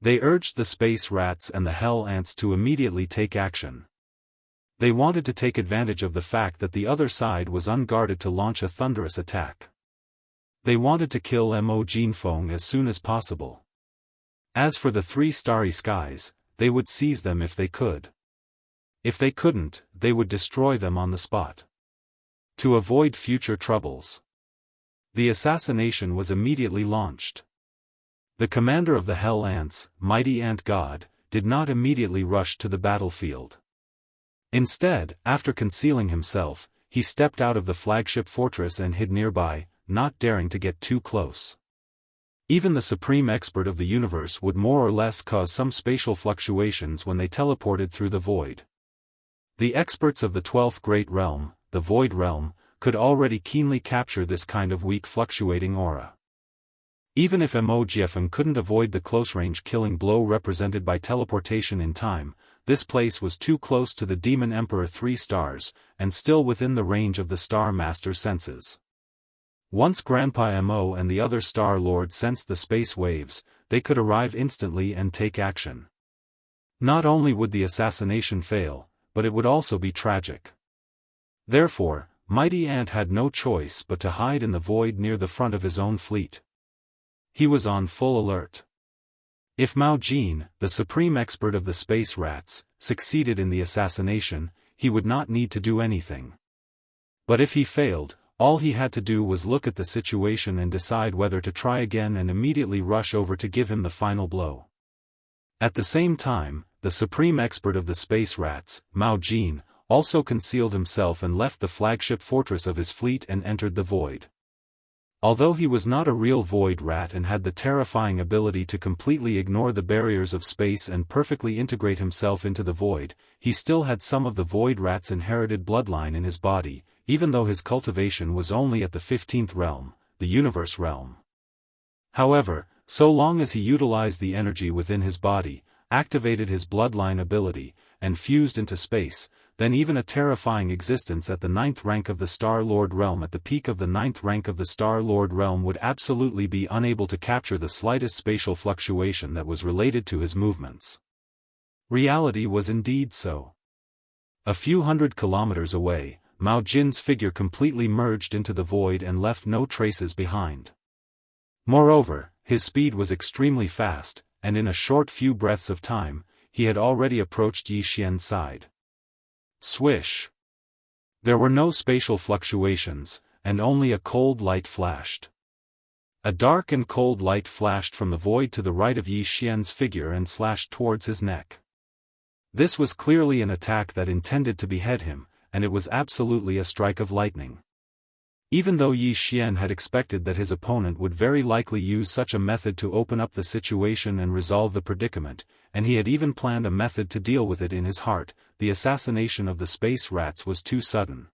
They urged the space rats and the hell ants to immediately take action. They wanted to take advantage of the fact that the other side was unguarded to launch a thunderous attack. They wanted to kill Mo Jinfeng as soon as possible. As for the 3 starry skies, they would seize them if they could. If they couldn't, they would destroy them on the spot. To avoid future troubles, the assassination was immediately launched. The commander of the Hell Ants, Mighty Ant God, did not immediately rush to the battlefield. Instead, after concealing himself, he stepped out of the flagship fortress and hid nearby, not daring to get too close. Even the supreme expert of the universe would more or less cause some spatial fluctuations when they teleported through the void. The experts of the 12th Great Realm, the Void Realm, could already keenly capture this kind of weak fluctuating aura. Even if Mo Jinfeng couldn't avoid the close-range killing blow represented by teleportation in time, this place was too close to the Demon Emperor 3 stars, and still within the range of the Star Master's senses. Once Grandpa Mo and the other Star Lords sensed the space waves, they could arrive instantly and take action. Not only would the assassination fail, but it would also be tragic. Therefore, Mighty Ant had no choice but to hide in the void near the front of his own fleet. He was on full alert. If Mao Jin, the supreme expert of the space rats, succeeded in the assassination, he would not need to do anything. But if he failed, all he had to do was look at the situation and decide whether to try again and immediately rush over to give him the final blow. At the same time, the supreme expert of the space rats, Mao Jin, also concealed himself and left the flagship fortress of his fleet and entered the void. Although he was not a real void rat and had the terrifying ability to completely ignore the barriers of space and perfectly integrate himself into the void, he still had some of the void rat's inherited bloodline in his body, even though his cultivation was only at the 15th realm, the universe realm. However, so long as he utilized the energy within his body, activated his bloodline ability, and fused into space, then even a terrifying existence at the 9th rank of the Star-Lord realm at the peak of the 9th rank of the Star-Lord realm would absolutely be unable to capture the slightest spatial fluctuation that was related to his movements. Reality was indeed so. A few hundred kilometers away, Mao Jin's figure completely merged into the void and left no traces behind. Moreover, his speed was extremely fast, and in a short few breaths of time, he had already approached Yi Xian's side. Swish! There were no spatial fluctuations, and only a cold light flashed. A dark and cold light flashed from the void to the right of Yi Xian's figure and slashed towards his neck. This was clearly an attack that intended to behead him, and it was absolutely a strike of lightning. Even though Yi Xian had expected that his opponent would very likely use such a method to open up the situation and resolve the predicament, and he had even planned a method to deal with it in his heart, the assassination of the space rats was too sudden.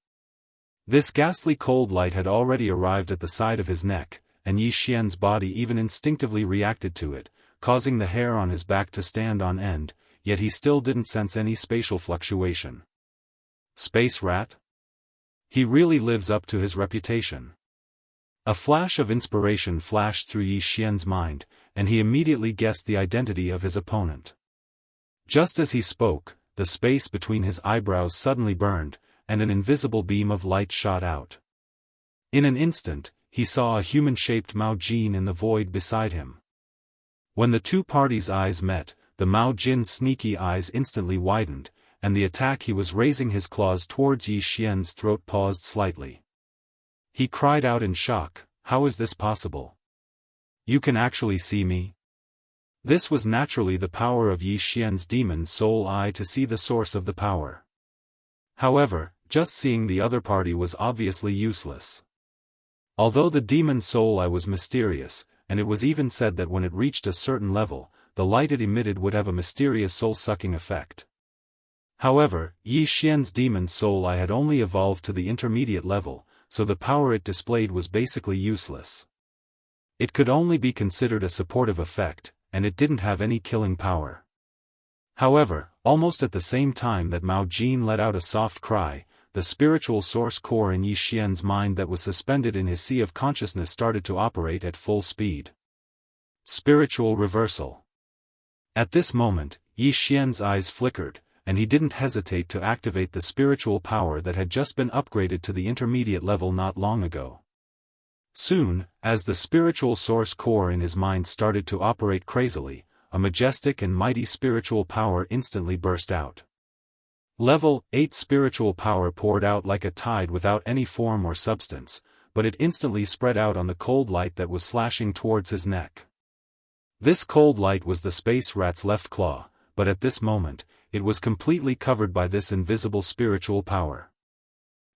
This ghastly cold light had already arrived at the side of his neck, and Yi Xian's body even instinctively reacted to it, causing the hair on his back to stand on end, yet he still didn't sense any spatial fluctuation. Space rat? He really lives up to his reputation. A flash of inspiration flashed through Yi Xian's mind, and he immediately guessed the identity of his opponent. Just as he spoke, the space between his eyebrows suddenly burned, and an invisible beam of light shot out. In an instant, he saw a human-shaped Mao Jin in the void beside him. When the two parties' eyes met, the Mao Jin's sneaky eyes instantly widened, and the attack he was raising his claws towards Yi Xian's throat paused slightly. He cried out in shock, "How is this possible? You can actually see me?" This was naturally the power of Yi Xian's demon soul eye to see the source of the power. However, just seeing the other party was obviously useless. Although the demon soul eye was mysterious, and it was even said that when it reached a certain level, the light it emitted would have a mysterious soul-sucking effect. However, Yi Xian's demon soul eye had only evolved to the intermediate level, so the power it displayed was basically useless. It could only be considered a supportive effect, and it didn't have any killing power. However, almost at the same time that Mao Jin let out a soft cry, the spiritual source core in Yi Xian's mind that was suspended in his sea of consciousness started to operate at full speed. Spiritual reversal. At this moment, Yi Xian's eyes flickered, and he didn't hesitate to activate the spiritual power that had just been upgraded to the intermediate level not long ago. Soon, as the spiritual source core in his mind started to operate crazily, a majestic and mighty spiritual power instantly burst out. Level 8 spiritual power poured out like a tide without any form or substance, but it instantly spread out on the cold light that was slashing towards his neck. This cold light was the space rat's left claw, but at this moment, it was completely covered by this invisible spiritual power.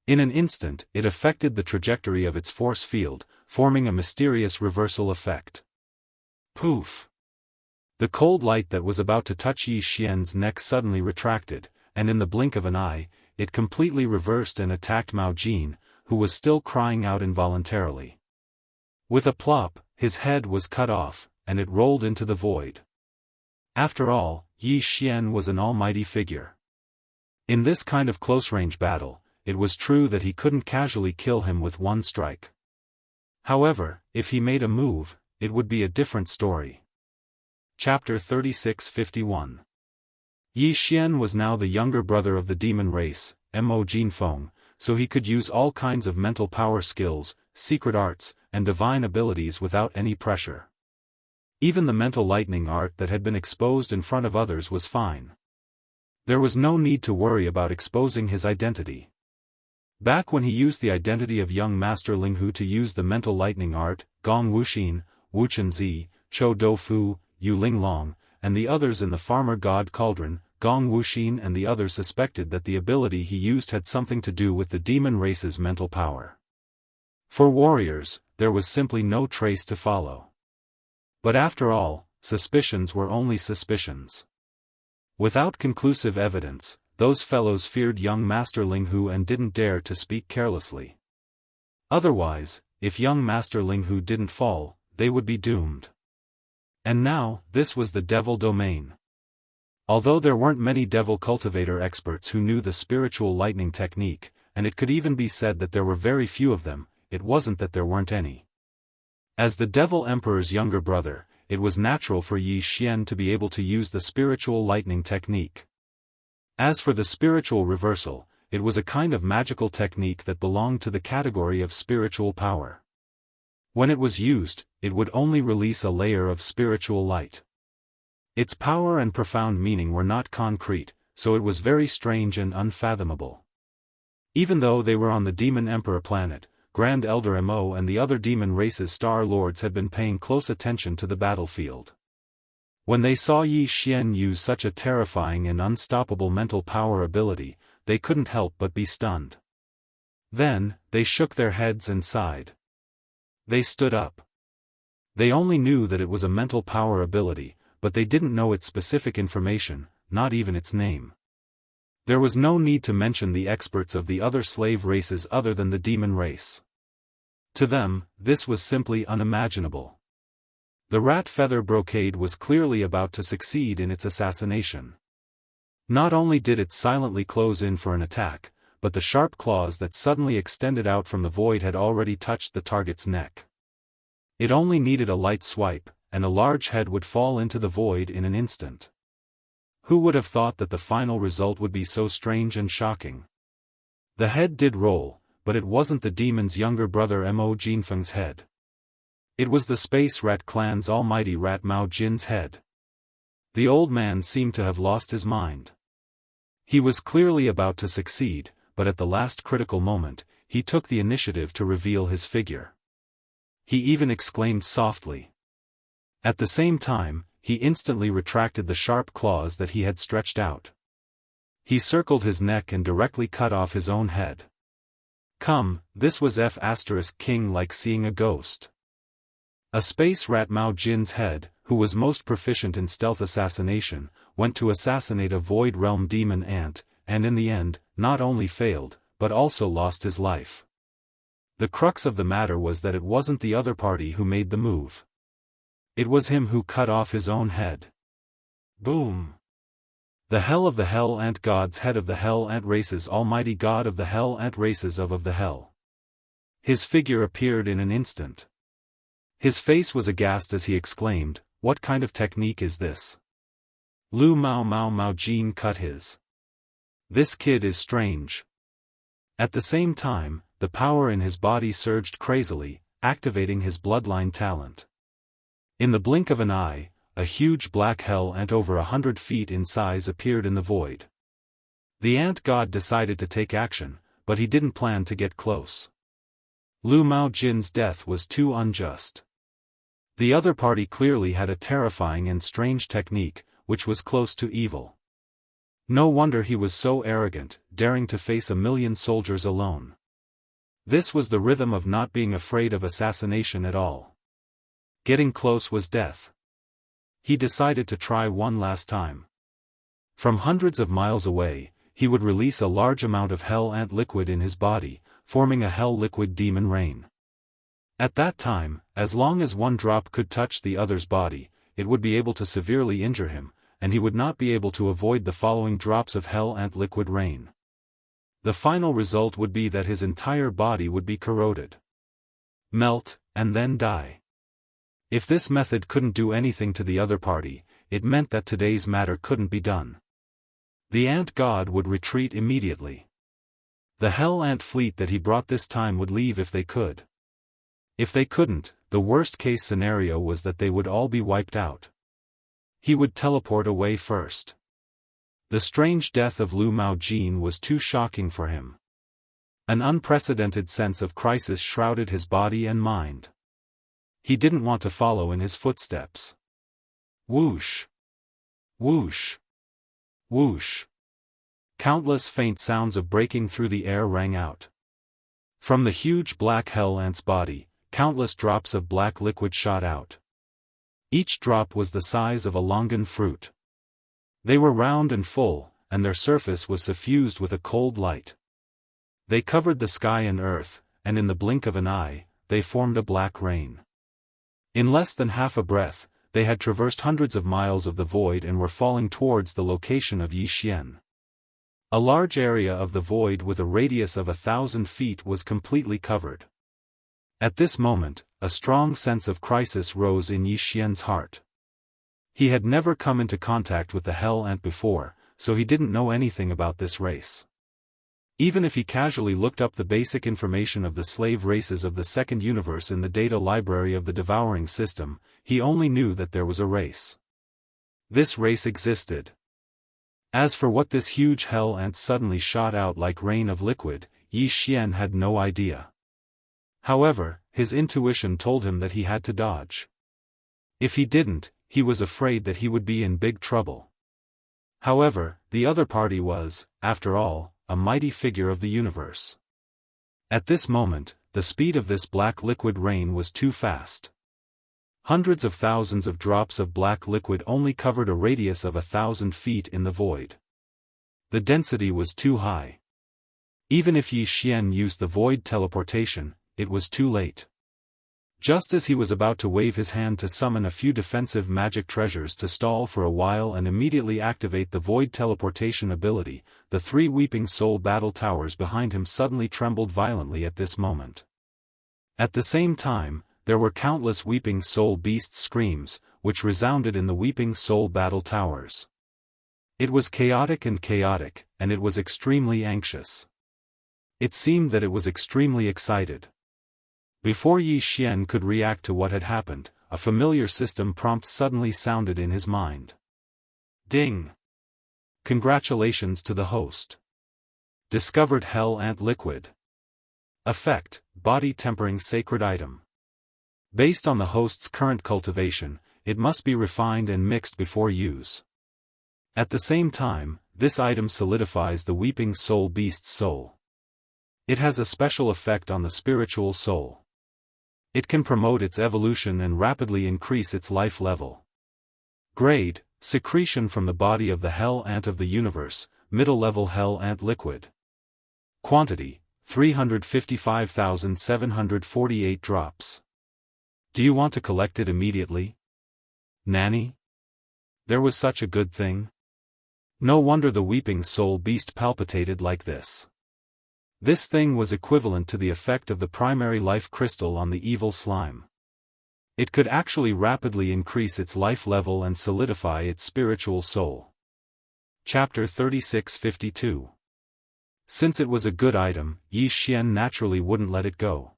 In an instant, it affected the trajectory of its force field, forming a mysterious reversal effect. Poof! The cold light that was about to touch Yi Xian's neck suddenly retracted, and in the blink of an eye, it completely reversed and attacked Mao Jin, who was still crying out involuntarily. With a plop, his head was cut off, and it rolled into the void. After all, Yi Xian was an almighty figure. In this kind of close-range battle, it was true that he couldn't casually kill him with one strike. However, if he made a move, it would be a different story. Chapter 3651. Yi Xian was now the younger brother of the demon race, Mo Jinfeng, so he could use all kinds of mental power skills, secret arts, and divine abilities without any pressure. Even the mental lightning art that had been exposed in front of others was fine. There was no need to worry about exposing his identity. Back when he used the identity of young Master Linghu to use the mental lightning art, Gong Wuxin, Wu Chenzi, Chou Doufu, Yu Linglong, and the others in the farmer god cauldron, Gong Wuxin and the others suspected that the ability he used had something to do with the demon race's mental power. For warriors, there was simply no trace to follow. But after all, suspicions were only suspicions. Without conclusive evidence, those fellows feared young Master Linghu and didn't dare to speak carelessly. Otherwise, if young Master Linghu didn't fall, they would be doomed. And now, this was the devil domain. Although there weren't many devil cultivator experts who knew the spiritual lightning technique, and it could even be said that there were very few of them, it wasn't that there weren't any. As the Devil Emperor's younger brother, it was natural for Yi Xian to be able to use the spiritual lightning technique. As for the spiritual reversal, it was a kind of magical technique that belonged to the category of spiritual power. When it was used, it would only release a layer of spiritual light. Its power and profound meaning were not concrete, so it was very strange and unfathomable. Even though they were on the Demon Emperor planet, Grand Elder Mo and the other demon race's Star Lords had been paying close attention to the battlefield. When they saw Yi Xian use such a terrifying and unstoppable mental power ability, they couldn't help but be stunned. Then, they shook their heads and sighed. They stood up. They only knew that it was a mental power ability, but they didn't know its specific information, not even its name. There was no need to mention the experts of the other slave races other than the demon race. To them, this was simply unimaginable. The rat feather brocade was clearly about to succeed in its assassination. Not only did it silently close in for an attack, but the sharp claws that suddenly extended out from the void had already touched the target's neck. It only needed a light swipe, and a large head would fall into the void in an instant. Who would have thought that the final result would be so strange and shocking? The head did roll, but it wasn't the demon's younger brother Mo Jinfeng's head. It was the Space Rat Clan's almighty Rat Mao Jin's head. The old man seemed to have lost his mind. He was clearly about to succeed, but at the last critical moment, he took the initiative to reveal his figure. He even exclaimed softly. At the same time, he instantly retracted the sharp claws that he had stretched out. He circled his neck and directly cut off his own head. Come, this was King like seeing a ghost. A Space Rat Mao Jin's head, who was most proficient in stealth assassination, went to assassinate a Void Realm demon ant, and in the end, not only failed, but also lost his life. The crux of the matter was that it wasn't the other party who made the move. It was him who cut off his own head. Boom! The Hell of the Hell Ant God's head of the Hell Ant races, almighty God of the Hell Ant races of the Hell. His figure appeared in an instant. His face was aghast as he exclaimed, "What kind of technique is this?" Lu Mao Jin cut his. This kid is strange. At the same time, the power in his body surged crazily, activating his bloodline talent. In the blink of an eye, a huge black hell ant over 100 feet in size appeared in the void. The ant god decided to take action, but he didn't plan to get close. Lu Mao Jin's death was too unjust. The other party clearly had a terrifying and strange technique, which was close to evil. No wonder he was so arrogant, daring to face 1,000,000 soldiers alone. This was the rhythm of not being afraid of assassination at all. Getting close was death. He decided to try one last time. From hundreds of miles away, he would release a large amount of hell ant liquid in his body, forming a hell liquid demon rain. At that time, as long as one drop could touch the other's body, it would be able to severely injure him, and he would not be able to avoid the following drops of hell ant liquid rain. The final result would be that his entire body would be corroded, melt, and then die. If this method couldn't do anything to the other party, it meant that today's matter couldn't be done. The ant god would retreat immediately. The hell ant fleet that he brought this time would leave if they could. If they couldn't, the worst-case scenario was that they would all be wiped out. He would teleport away first. The strange death of Lu Mao Jin was too shocking for him. An unprecedented sense of crisis shrouded his body and mind. He didn't want to follow in his footsteps. Whoosh! Whoosh! Whoosh! Countless faint sounds of breaking through the air rang out. From the huge black hell ant's body, countless drops of black liquid shot out. Each drop was the size of a longan fruit. They were round and full, and their surface was suffused with a cold light. They covered the sky and earth, and in the blink of an eye, they formed a black rain. In less than half a breath, they had traversed hundreds of miles of the void and were falling towards the location of Yi Xian. A large area of the void with a radius of 1,000 feet was completely covered. At this moment, a strong sense of crisis rose in Yi Xian's heart. He had never come into contact with the hell ant before, so he didn't know anything about this race. Even if he casually looked up the basic information of the slave races of the second universe in the data library of the Devouring system, he only knew that there was a race. This race existed. As for what this huge hell ant suddenly shot out like rain of liquid, Yi Xian had no idea. However, his intuition told him that he had to dodge. If he didn't, he was afraid that he would be in big trouble. However, the other party was, after all, a mighty figure of the universe. At this moment, the speed of this black liquid rain was too fast. Hundreds of thousands of drops of black liquid only covered a radius of 1,000 feet in the void. The density was too high. Even if Yi Xian used the void teleportation, it was too late. Just as he was about to wave his hand to summon a few defensive magic treasures to stall for a while and immediately activate the void teleportation ability, the 3 weeping soul battle towers behind him suddenly trembled violently at this moment. At the same time, there were countless weeping soul beasts' screams, which resounded in the weeping soul battle towers. It was chaotic, and it was extremely anxious. It seemed that it was extremely excited. Before Yi Xian could react to what had happened, a familiar system prompt suddenly sounded in his mind. Ding! Congratulations to the host. Discovered Hell Ant Liquid. Effect: Body Tempering Sacred Item. Based on the host's current cultivation, it must be refined and mixed before use. At the same time, this item solidifies the weeping soul beast's soul. It has a special effect on the spiritual soul. It can promote its evolution and rapidly increase its life level. Grade: secretion from the body of the Hell Ant of the universe, middle-level Hell Ant liquid. Quantity: 355,748 drops. Do you want to collect it immediately? Nanny? There was such a good thing? No wonder the weeping soul beast palpitated like this. This thing was equivalent to the effect of the primary life crystal on the evil slime. It could actually rapidly increase its life level and solidify its spiritual soul. Chapter 3652. Since it was a good item, Yi Xian naturally wouldn't let it go.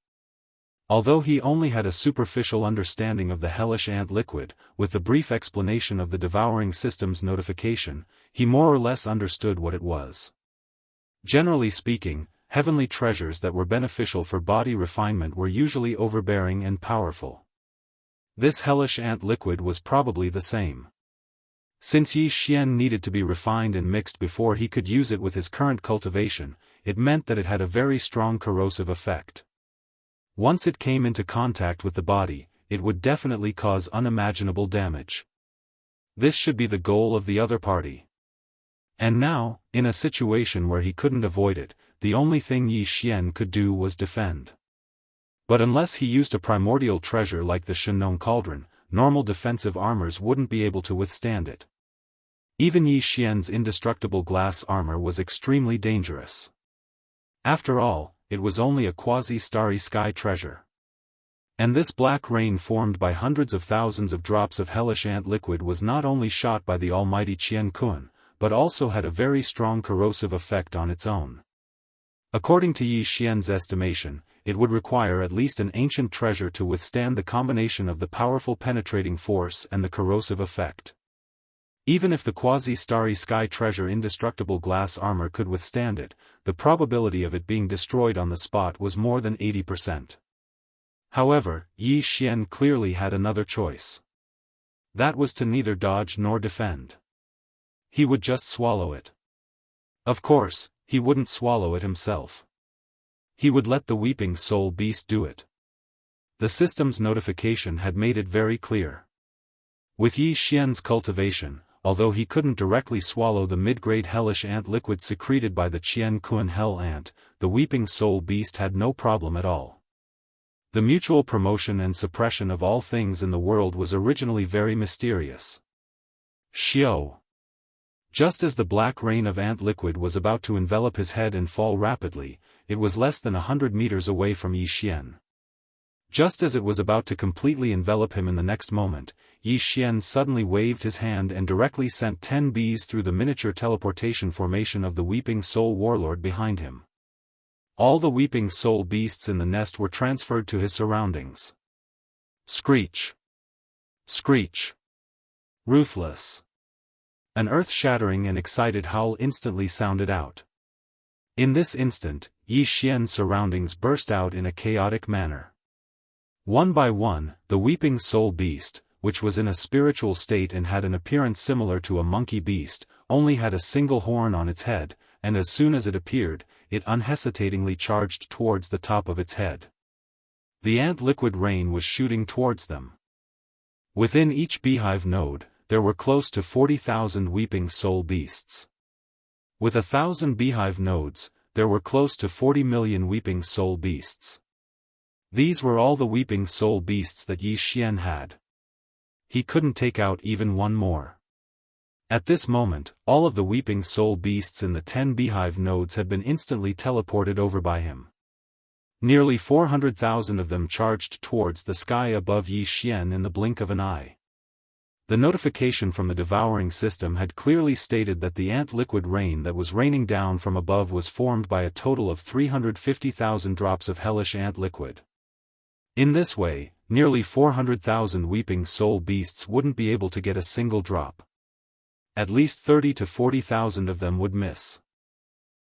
Although he only had a superficial understanding of the hellish ant liquid, with the brief explanation of the Devouring system's notification, he more or less understood what it was. Generally speaking, heavenly treasures that were beneficial for body refinement were usually overbearing and powerful. This hellish ant liquid was probably the same. Since Yi Xian needed to be refined and mixed before he could use it with his current cultivation, it meant that it had a very strong corrosive effect. Once it came into contact with the body, it would definitely cause unimaginable damage. This should be the goal of the other party. And now, in a situation where he couldn't avoid it, the only thing Yi Xian could do was defend. But unless he used a primordial treasure like the Shenong Cauldron, normal defensive armors wouldn't be able to withstand it. Even Yi Xian's indestructible glass armor was extremely dangerous. After all, it was only a quasi-starry sky treasure. And this black rain formed by hundreds of thousands of drops of hellish ant liquid was not only shot by the almighty Qian Kun, but also had a very strong corrosive effect on its own. According to Yi Xian's estimation, it would require at least an ancient treasure to withstand the combination of the powerful penetrating force and the corrosive effect. Even if the quasi-starry sky treasure indestructible glass armor could withstand it, the probability of it being destroyed on the spot was more than 80%. However, Yi Xian clearly had another choice. That was to neither dodge nor defend. He would just swallow it. Of course, he wouldn't swallow it himself. He would let the weeping soul beast do it. The system's notification had made it very clear. With Yi Xian's cultivation, although he couldn't directly swallow the mid-grade hellish ant liquid secreted by the Qian Kun hell ant, the weeping soul beast had no problem at all. The mutual promotion and suppression of all things in the world was originally very mysterious. Xiao. Just as the black rain of ant liquid was about to envelop his head and fall rapidly, it was less than 100 meters away from Yi Xian. Just as it was about to completely envelop him in the next moment, Yi Xian suddenly waved his hand and directly sent 10 bees through the miniature teleportation formation of the Weeping Soul Warlord behind him. all the weeping soul beasts in the nest were transferred to his surroundings. Screech! Screech! Ruthless! An earth-shattering and excited howl instantly sounded out. In this instant, Yi Xian's surroundings burst out in a chaotic manner. One by one, the weeping soul beast, which was in a spiritual state and had an appearance similar to a monkey beast, only had a single horn on its head, and as soon as it appeared, it unhesitatingly charged towards the top of its head. The ant liquid rain was shooting towards them. Within each beehive node, there were close to 40,000 weeping soul beasts. With 1,000 beehive nodes, there were close to 40 million weeping soul beasts. These were all the weeping soul beasts that Yi Xian had. He couldn't take out even one more. At this moment, all of the weeping soul beasts in the 10 beehive nodes had been instantly teleported over by him. Nearly 400,000 of them charged towards the sky above Yi Xian in the blink of an eye. The notification from the Devouring system had clearly stated that the ant liquid rain that was raining down from above was formed by a total of 350,000 drops of hellish ant liquid. In this way, nearly 400,000 weeping soul beasts wouldn't be able to get a single drop. At least 30 to 40,000 of them would miss.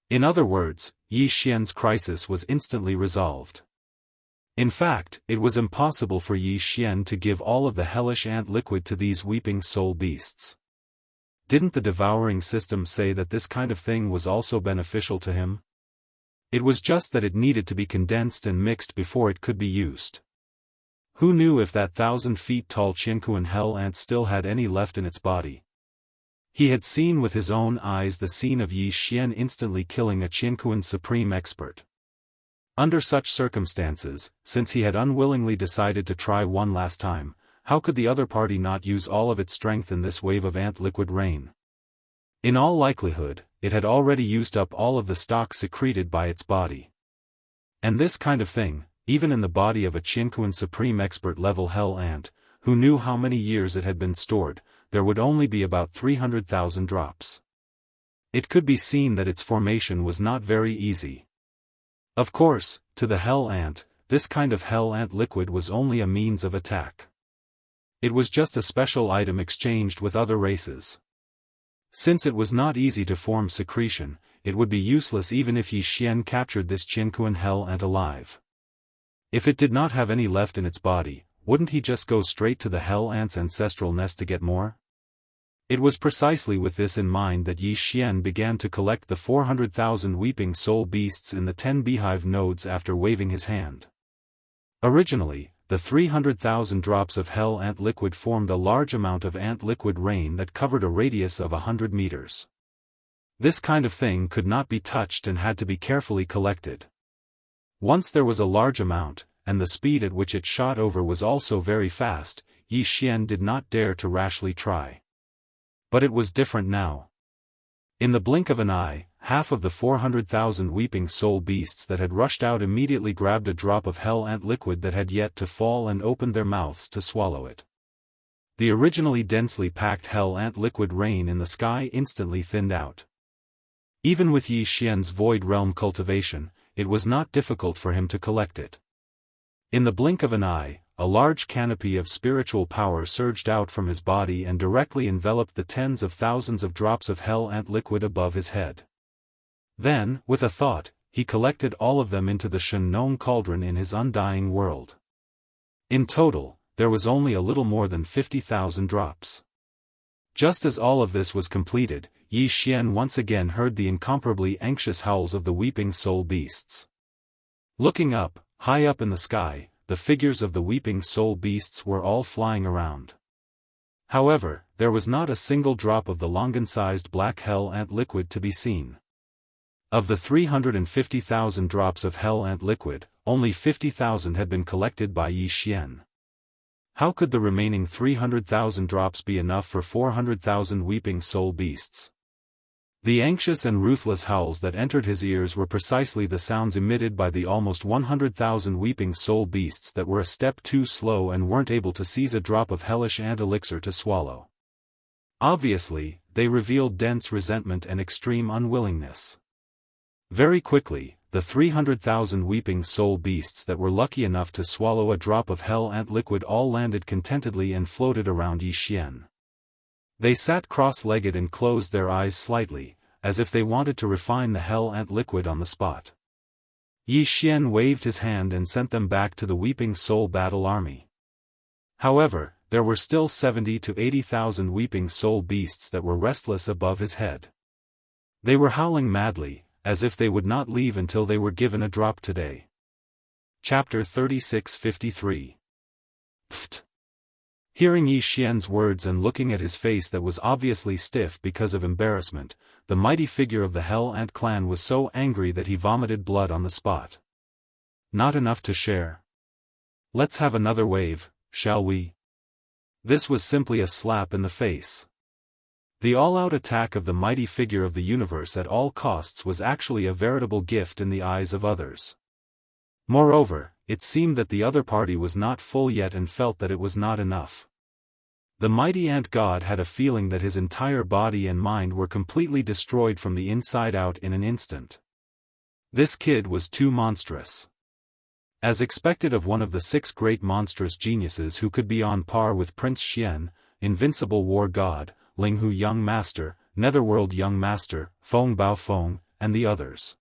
In other words, Yi Xian's crisis was instantly resolved. In fact, it was impossible for Yi Xian to give all of the hellish ant liquid to these weeping soul beasts. Didn't the Devouring system say that this kind of thing was also beneficial to him? It was just that it needed to be condensed and mixed before it could be used. Who knew if that 1,000 feet tall Jianghu hell ant still had any left in its body? He had seen with his own eyes the scene of Yi Xian instantly killing a Jianghu supreme expert. Under such circumstances, since he had unwillingly decided to try one last time, how could the other party not use all of its strength in this wave of ant liquid rain? In all likelihood, it had already used up all of the stock secreted by its body. And this kind of thing, even in the body of a Jianghu supreme expert level hell ant, who knew how many years it had been stored, there would only be about 300,000 drops. It could be seen that its formation was not very easy. Of course, to the hell ant, this kind of hell ant liquid was only a means of attack. It was just a special item exchanged with other races. Since it was not easy to form secretion, it would be useless even if Yi Xian captured this Jianghu hell ant alive. If it did not have any left in its body, wouldn't he just go straight to the hell ant's ancestral nest to get more? It was precisely with this in mind that Yi Xian began to collect the 400,000 weeping soul beasts in the 10 beehive nodes after waving his hand. Originally, the 300,000 drops of hell ant liquid formed a large amount of ant liquid rain that covered a radius of 100 meters. This kind of thing could not be touched and had to be carefully collected. Once there was a large amount, and the speed at which it shot over was also very fast, Yi Xian did not dare to rashly try. But it was different now. In the blink of an eye, half of the 400,000 weeping soul beasts that had rushed out immediately grabbed a drop of hell ant liquid that had yet to fall and opened their mouths to swallow it. The originally densely packed hell ant liquid rain in the sky instantly thinned out. Even with Yi Xian's void realm cultivation, it was not difficult for him to collect it. In the blink of an eye, a large canopy of spiritual power surged out from his body and directly enveloped the tens of thousands of drops of hell ant liquid above his head. Then, with a thought, he collected all of them into the Shen cauldron in his undying world. In total, there was only a little more than 50,000 drops. Just as all of this was completed, Yi Xian once again heard the incomparably anxious howls of the weeping soul beasts. Looking up, high up in the sky, the figures of the weeping soul beasts were all flying around. However, there was not a single drop of the longan-sized black hell ant liquid to be seen. Of the 350,000 drops of hell ant liquid, only 50,000 had been collected by Yi Xian. How could the remaining 300,000 drops be enough for 400,000 weeping soul beasts? The anxious and ruthless howls that entered his ears were precisely the sounds emitted by the almost 100,000 weeping soul beasts that were a step too slow and weren't able to seize a drop of hellish ant elixir to swallow. Obviously, they revealed dense resentment and extreme unwillingness. Very quickly, the 300,000 weeping soul beasts that were lucky enough to swallow a drop of hell ant liquid all landed contentedly and floated around Yi Xian. They sat cross-legged and closed their eyes slightly, as if they wanted to refine the hell ant liquid on the spot. Yi Xian waved his hand and sent them back to the weeping soul battle army. However, there were still 70 to 80,000 weeping soul beasts that were restless above his head. They were howling madly, as if they would not leave until they were given a drop today. Chapter 36:53. Pfft. Hearing Yi Xian's words and looking at his face that was obviously stiff because of embarrassment, the mighty figure of the Hell Ant clan was so angry that he vomited blood on the spot. Not enough to share. Let's have another wave, shall we? This was simply a slap in the face. The all-out attack of the mighty figure of the universe at all costs was actually a veritable gift in the eyes of others. Moreover, it seemed that the other party was not full yet and felt that it was not enough. The mighty ant god had a feeling that his entire body and mind were completely destroyed from the inside out in an instant. This kid was too monstrous. As expected of one of the 6 great monstrous geniuses who could be on par with Prince Xian, Invincible War God, Linghu Young Master, Netherworld Young Master, Feng Bao Feng, and the others.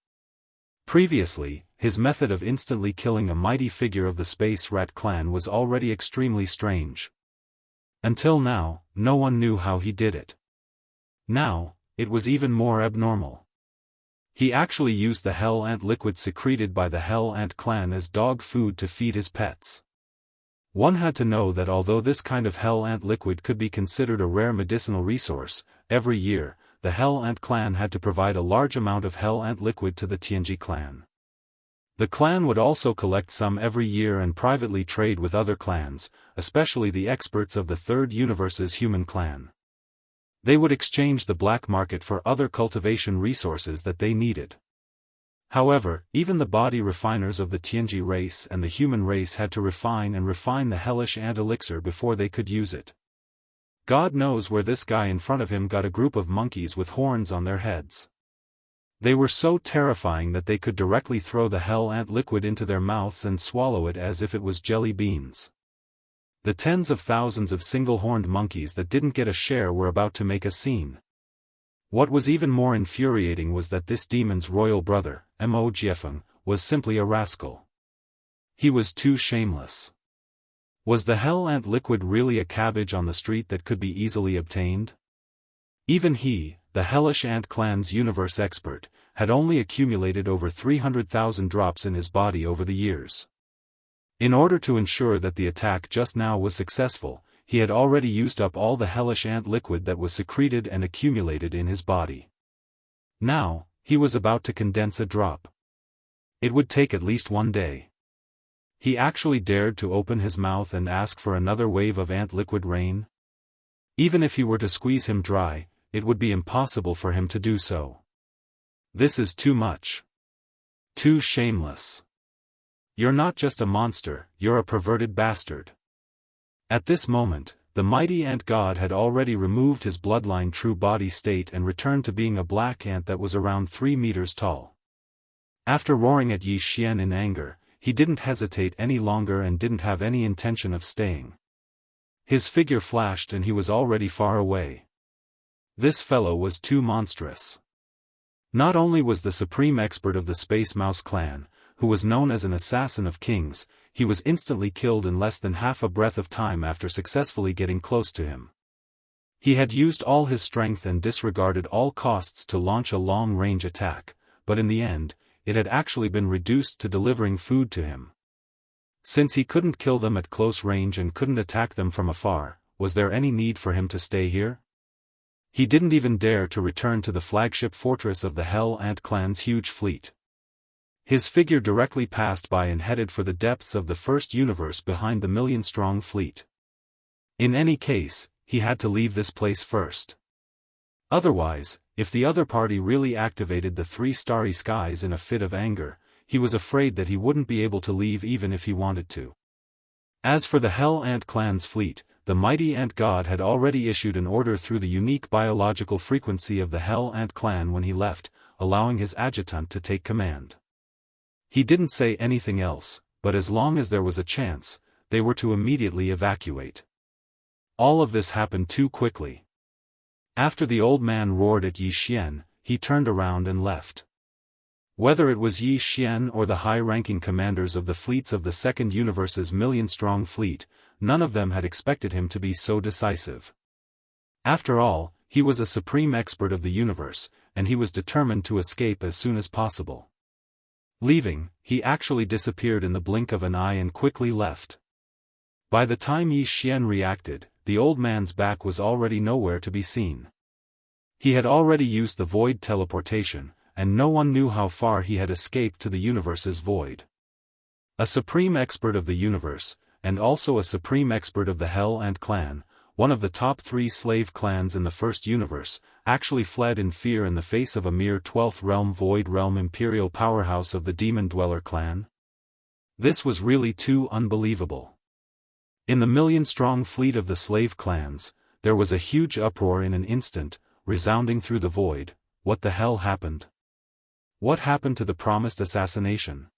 Previously, his method of instantly killing a mighty figure of the Space Rat clan was already extremely strange. Until now, no one knew how he did it. Now, it was even more abnormal. He actually used the Hell Ant liquid secreted by the Hell Ant clan as dog food to feed his pets. One had to know that although this kind of Hell Ant liquid could be considered a rare medicinal resource, every year, the Hell Ant clan had to provide a large amount of Hell Ant liquid to the Tianji clan. The clan would also collect some every year and privately trade with other clans, especially the experts of the Third Universe's human clan. They would exchange the black market for other cultivation resources that they needed. However, even the body refiners of the Tianji race and the human race had to refine the hellish ant elixir before they could use it. God knows where this guy in front of him got a group of monkeys with horns on their heads. They were so terrifying that they could directly throw the Hell Ant liquid into their mouths and swallow it as if it was jelly beans. The tens of thousands of single-horned monkeys that didn't get a share were about to make a scene. What was even more infuriating was that this demon's royal brother, Mo Jiefeng, was simply a rascal. He was too shameless. Was the Hell Ant liquid really a cabbage on the street that could be easily obtained? Even he, the Hellish Ant clan's universe expert, had only accumulated over 300,000 drops in his body over the years. In order to ensure that the attack just now was successful, he had already used up all the Hellish Ant liquid that was secreted and accumulated in his body. Now, he was about to condense a drop. It would take at least 1 day. He actually dared to open his mouth and ask for another wave of ant liquid rain? Even if he were to squeeze him dry, it would be impossible for him to do so. This is too much. Too shameless. You're not just a monster, you're a perverted bastard. At this moment, the mighty ant god had already removed his bloodline true body state and returned to being a black ant that was around 3 meters tall. After roaring at Yi Xian in anger, he didn't hesitate any longer and didn't have any intention of staying. His figure flashed and he was already far away. This fellow was too monstrous. Not only was the supreme expert of the Space Mouse clan, who was known as an assassin of kings, he was instantly killed in less than half a breath of time after successfully getting close to him. He had used all his strength and disregarded all costs to launch a long-range attack, but in the end, it had actually been reduced to delivering food to him. Since he couldn't kill them at close range and couldn't attack them from afar, was there any need for him to stay here? He didn't even dare to return to the flagship fortress of the Hell Ant clan's huge fleet. His figure directly passed by and headed for the depths of the first universe behind the million-strong fleet. In any case, he had to leave this place first. Otherwise, if the other party really activated the 3 starry skies in a fit of anger, he was afraid that he wouldn't be able to leave even if he wanted to. As for the Hell Ant clan's fleet, the mighty ant god had already issued an order through the unique biological frequency of the Hell Ant clan when he left, allowing his adjutant to take command. He didn't say anything else, but as long as there was a chance, they were to immediately evacuate. All of this happened too quickly. After the old man roared at Yi Xian, he turned around and left. Whether it was Yi Xian or the high-ranking commanders of the fleets of the Second Universe's million-strong fleet, none of them had expected him to be so decisive. After all, he was a supreme expert of the universe, and he was determined to escape as soon as possible. Leaving, he actually disappeared in the blink of an eye and quickly left. By the time Yi Xian reacted, the old man's back was already nowhere to be seen. He had already used the void teleportation, and no one knew how far he had escaped to the universe's void. A supreme expert of the universe, and also a supreme expert of the Hell Ant clan, one of the top 3 slave clans in the first universe, actually fled in fear in the face of a mere 12th realm void realm imperial powerhouse of the Demon Dweller clan? This was really too unbelievable. In the million-strong fleet of the slave clans, there was a huge uproar in an instant, resounding through the void. What the hell happened? What happened to the promised assassination?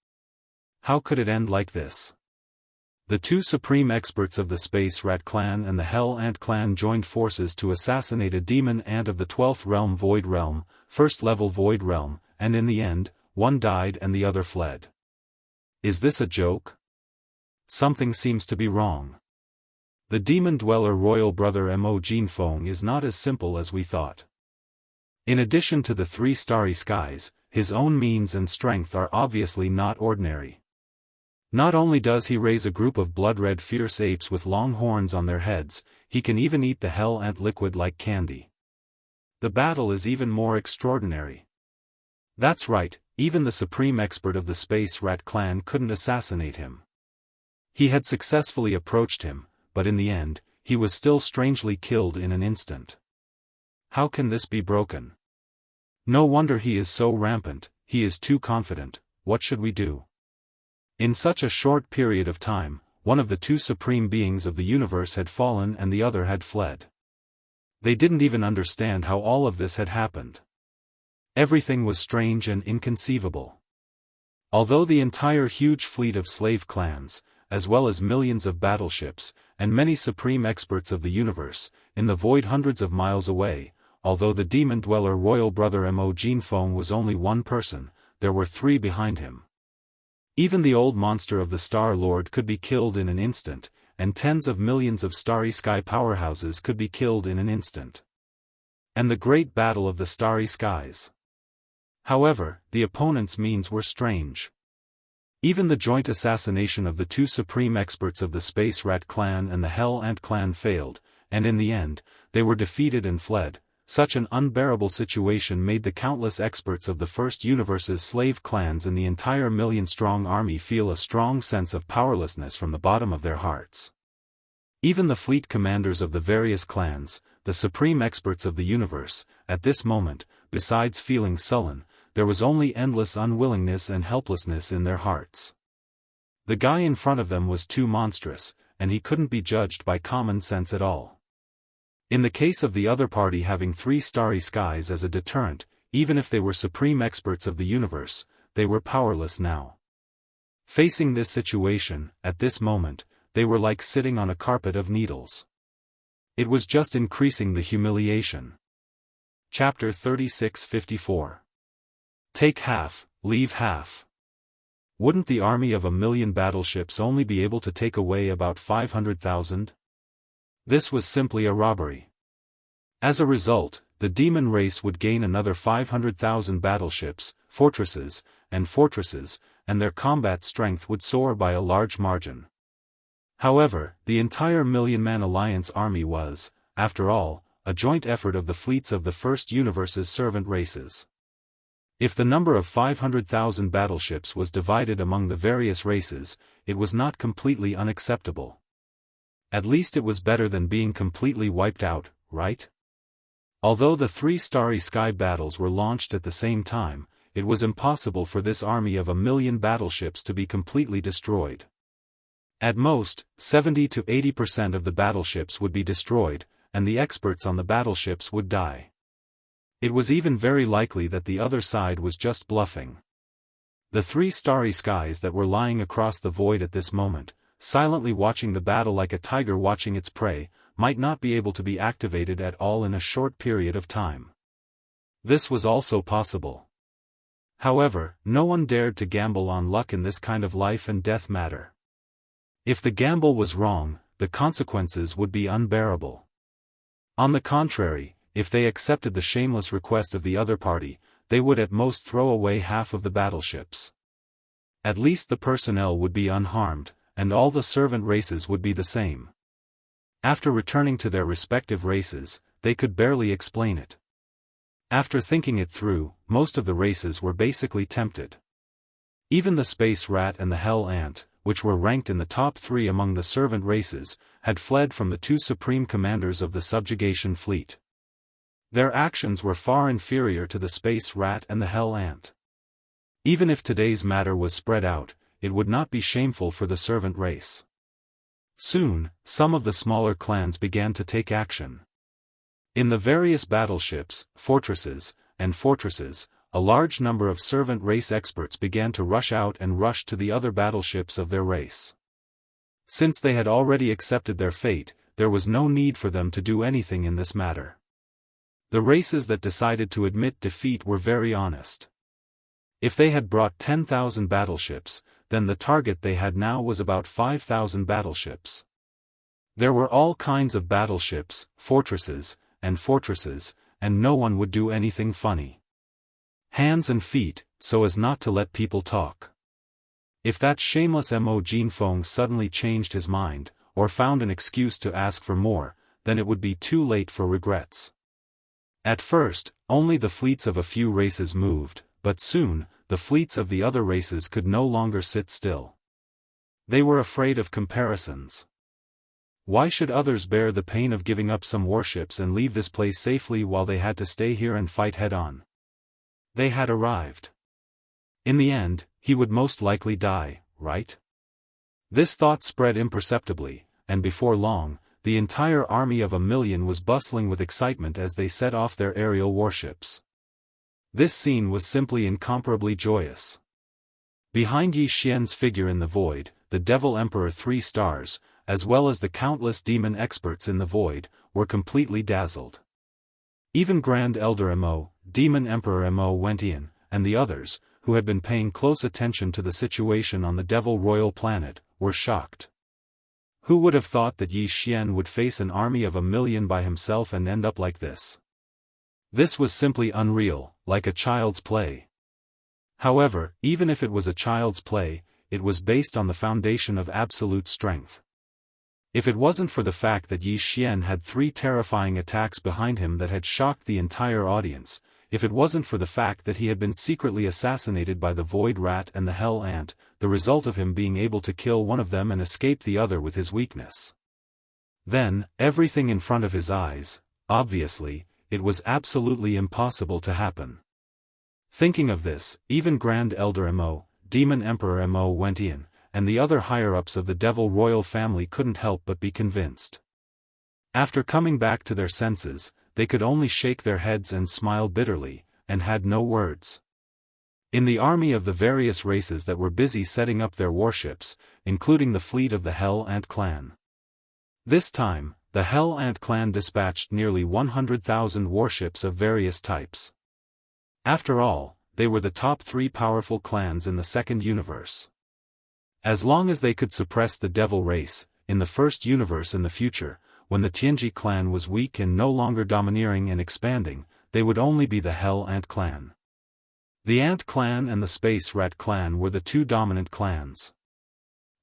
How could it end like this? The 2 supreme experts of the Space Rat clan and the Hell Ant clan joined forces to assassinate a demon ant of the 12th realm void realm, first level void realm, and in the end, one died and the other fled. Is this a joke? Something seems to be wrong. The Demon Dweller royal brother Mo Jinfeng is not as simple as we thought. In addition to the 3 starry skies, his own means and strength are obviously not ordinary. Not only does he raise a group of blood-red fierce apes with long horns on their heads, he can even eat the Hell Ant liquid like candy. The battle is even more extraordinary. That's right, even the supreme expert of the Space Rat clan couldn't assassinate him. He had successfully approached him, but in the end, he was still strangely killed in an instant. How can this be broken? No wonder he is so rampant, he is too confident. What should we do? In such a short period of time, one of the 2 supreme beings of the universe had fallen and the other had fled. They didn't even understand how all of this had happened. Everything was strange and inconceivable. Although the entire huge fleet of slave clans, as well as millions of battleships, and many supreme experts of the universe, in the void hundreds of miles away, although the Demon Dweller royal brother Mo Jinfeng was only one person, there were 3 behind him. Even the old monster of the Star Lord could be killed in an instant, and tens of millions of starry sky powerhouses could be killed in an instant. And the great battle of the starry skies. However, the opponent's means were strange. Even the joint assassination of the 2 supreme experts of the Space Rat clan and the Hell Ant clan failed, and in the end, they were defeated and fled. Such an unbearable situation made the countless experts of the first universe's slave clans and the entire million-strong army feel a strong sense of powerlessness from the bottom of their hearts. Even the fleet commanders of the various clans, the supreme experts of the universe, at this moment, besides feeling sullen, there was only endless unwillingness and helplessness in their hearts. The guy in front of them was too monstrous, and he couldn't be judged by common sense at all. In the case of the other party having 3 starry skies as a deterrent, even if they were supreme experts of the universe, they were powerless now. Facing this situation, at this moment, they were like sitting on a carpet of needles. It was just increasing the humiliation. Chapter 36-54. Take half, leave half. Wouldn't the army of 1,000,000 battleships only be able to take away about 500,000? This was simply a robbery. As a result, the demon race would gain another 500,000 battleships, fortresses, and their combat strength would soar by a large margin. However, the entire Million-Man Alliance army was, after all, a joint effort of the fleets of the first universe's servant races. If the number of 500,000 battleships was divided among the various races, it was not completely unacceptable. At least it was better than being completely wiped out, right? Although the 3 starry sky battles were launched at the same time, it was impossible for this army of 1,000,000 battleships to be completely destroyed. At most, 70 to 80% of the battleships would be destroyed, and the experts on the battleships would die. It was even very likely that the other side was just bluffing. The 3 starry skies that were lying across the void at this moment, silently watching the battle like a tiger watching its prey, might not be able to be activated at all in a short period of time. This was also possible. However, no one dared to gamble on luck in this kind of life and death matter. If the gamble was wrong, the consequences would be unbearable. On the contrary, if they accepted the shameless request of the other party, they would at most throw away half of the battleships. At least the personnel would be unharmed, and all the servant races would be the same. After returning to their respective races, they could barely explain it. After thinking it through, most of the races were basically tempted. Even the space rat and the hell ant, which were ranked in the top 3 among the servant races, had fled from the 2 supreme commanders of the subjugation fleet. Their actions were far inferior to the space rat and the hell ant. Even if today's matter was spread out, it would not be shameful for the servant race. Soon, some of the smaller clans began to take action. In the various battleships, fortresses, a large number of servant race experts began to rush out and rush to the other battleships of their race. Since they had already accepted their fate, there was no need for them to do anything in this matter. The races that decided to admit defeat were very honest. If they had brought 10,000 battleships, then the target they had now was about 5,000 battleships. There were all kinds of battleships, fortresses, and no one would do anything funny. Hands and feet, so as not to let people talk. If that shameless Mo Jinfeng suddenly changed his mind, or found an excuse to ask for more, then it would be too late for regrets. At first, only the fleets of a few races moved, but soon, the fleets of the other races could no longer sit still. They were afraid of comparisons. Why should others bear the pain of giving up some warships and leave this place safely while they had to stay here and fight head-on? They had arrived. In the end, he would most likely die, right? This thought spread imperceptibly, and before long, the entire army of 1,000,000 was bustling with excitement as they set off their aerial warships. This scene was simply incomparably joyous. Behind Yi Xian's figure in the void, the Devil Emperor 3 stars, as well as the countless demon experts in the void, were completely dazzled. Even Grand Elder Mo, Demon Emperor Mo Wentian, and the others, who had been paying close attention to the situation on the Devil Royal planet, were shocked. Who would have thought that Yi Xian would face an army of 1,000,000 by himself and end up like this? This was simply unreal, like a child's play. However, even if it was a child's play, it was based on the foundation of absolute strength. If it wasn't for the fact that Yi Xian had 3 terrifying attacks behind him that had shocked the entire audience, if it wasn't for the fact that he had been secretly assassinated by the Void Rat and the Hell Ant, the result of him being able to kill one of them and escape the other with his weakness. Then, everything in front of his eyes, obviously, it was absolutely impossible to happen. Thinking of this, even Grand Elder Mo, Demon Emperor Mo Wentian, and the other higher-ups of the Devil Royal family couldn't help but be convinced. After coming back to their senses, they could only shake their heads and smile bitterly, and had no words. In the army of the various races that were busy setting up their warships, including the fleet of the Hell Ant clan. This time, the Hell Ant clan dispatched nearly 100,000 warships of various types. After all, they were the top 3 powerful clans in the second universe. As long as they could suppress the Devil race, in the first universe in the future, when the Tianji clan was weak and no longer domineering and expanding, they would only be the Hell Ant clan. The Ant clan and the Space Rat clan were the 2 dominant clans.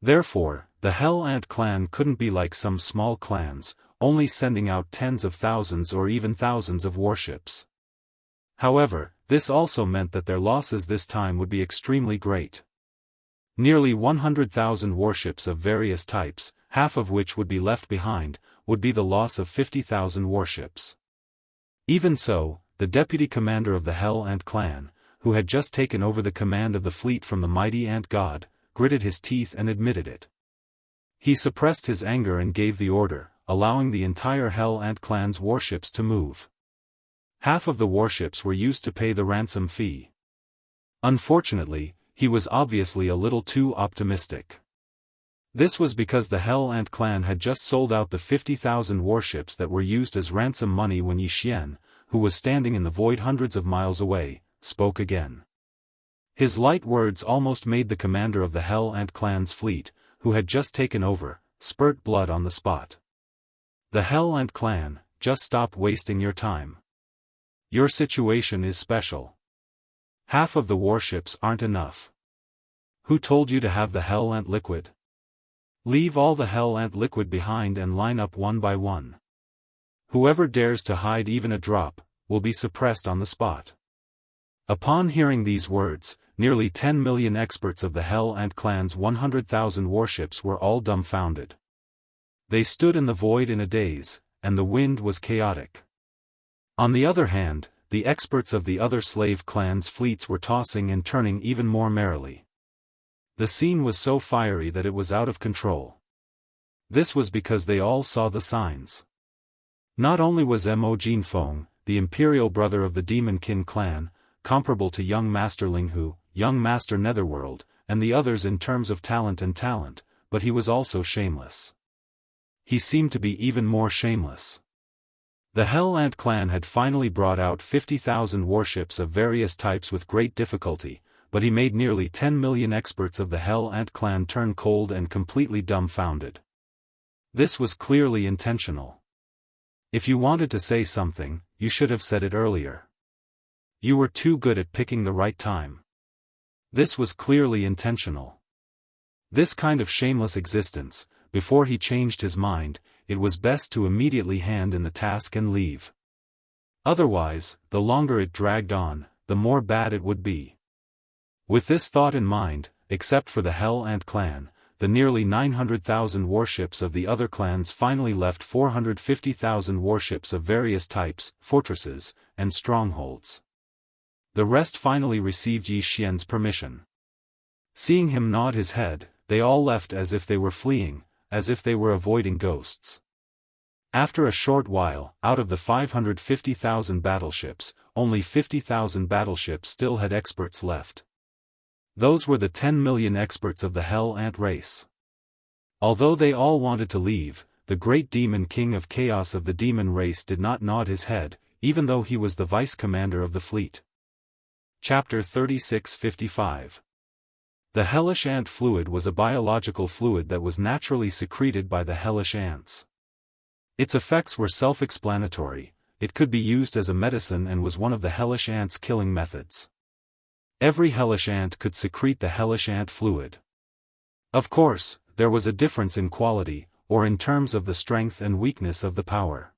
Therefore, the Hell Ant clan couldn't be like some small clans, only sending out tens of thousands or even thousands of warships. However, this also meant that their losses this time would be extremely great. Nearly 100,000 warships of various types, half of which would be left behind, would be the loss of 50,000 warships. Even so, the deputy commander of the Hell Ant clan, who had just taken over the command of the fleet from the mighty Ant God, gritted his teeth and admitted it. He suppressed his anger and gave the order, allowing the entire Hell Ant clan's warships to move. Half of the warships were used to pay the ransom fee. Unfortunately, he was obviously a little too optimistic. This was because the Hell Ant clan had just sold out the 50,000 warships that were used as ransom money when Yi Xian, who was standing in the void hundreds of miles away, spoke again. His light words almost made the commander of the Hell Ant clan's fleet, who had just taken over, spurt blood on the spot. The Hell Ant clan, just stop wasting your time. Your situation is special. Half of the warships aren't enough. Who told you to have the Hell Ant liquid? Leave all the Hell Ant liquid behind and line up one by one. Whoever dares to hide even a drop, will be suppressed on the spot. Upon hearing these words, nearly 10 million experts of the Hell Ant clan's 100,000 warships were all dumbfounded. They stood in the void in a daze, and the wind was chaotic. On the other hand, the experts of the other slave clans' fleets were tossing and turning even more merrily. The scene was so fiery that it was out of control. This was because they all saw the signs. Not only was Mo Jinfeng, the imperial brother of the Demon Qin clan, comparable to young Master Linghu, young Master Netherworld, and the others in terms of talent, but he was also shameless. He seemed to be even more shameless. The Hell Ant clan had finally brought out 50,000 warships of various types with great difficulty, but he made nearly 10 million experts of the Hell Ant clan turn cold and completely dumbfounded. This was clearly intentional. If you wanted to say something, you should have said it earlier. You were too good at picking the right time. This was clearly intentional. This kind of shameless existence, before he changed his mind, it was best to immediately hand in the task and leave. Otherwise, the longer it dragged on, the more bad it would be. With this thought in mind, except for the Hell Ant clan, the nearly 900,000 warships of the other clans finally left 450,000 warships of various types, fortresses, and strongholds. The rest finally received Yi Xian's permission. Seeing him nod his head, they all left as if they were fleeing, as if they were avoiding ghosts. After a short while, out of the 550,000 battleships, only 50,000 battleships still had experts left. Those were the 10 million experts of the Hell Ant race. Although they all wanted to leave, the great demon king of chaos of the demon race did not nod his head, even though he was the vice commander of the fleet. Chapter 36:55. The hellish ant fluid was a biological fluid that was naturally secreted by the hellish ants. Its effects were self-explanatory, it could be used as a medicine and was one of the hellish ants' killing methods. Every hellish ant could secrete the hellish ant fluid. Of course, there was a difference in quality, or in terms of the strength and weakness of the power.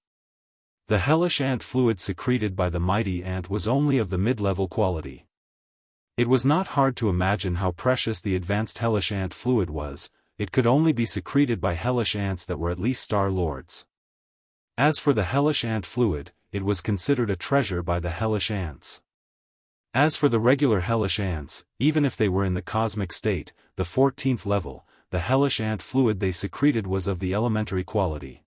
The hellish ant fluid secreted by the mighty ant was only of the mid-level quality. It was not hard to imagine how precious the advanced hellish ant fluid was, it could only be secreted by hellish ants that were at least star lords. As for the hellish ant fluid, it was considered a treasure by the hellish ants. As for the regular hellish ants, even if they were in the cosmic state, the 14th level, the hellish ant fluid they secreted was of the elementary quality.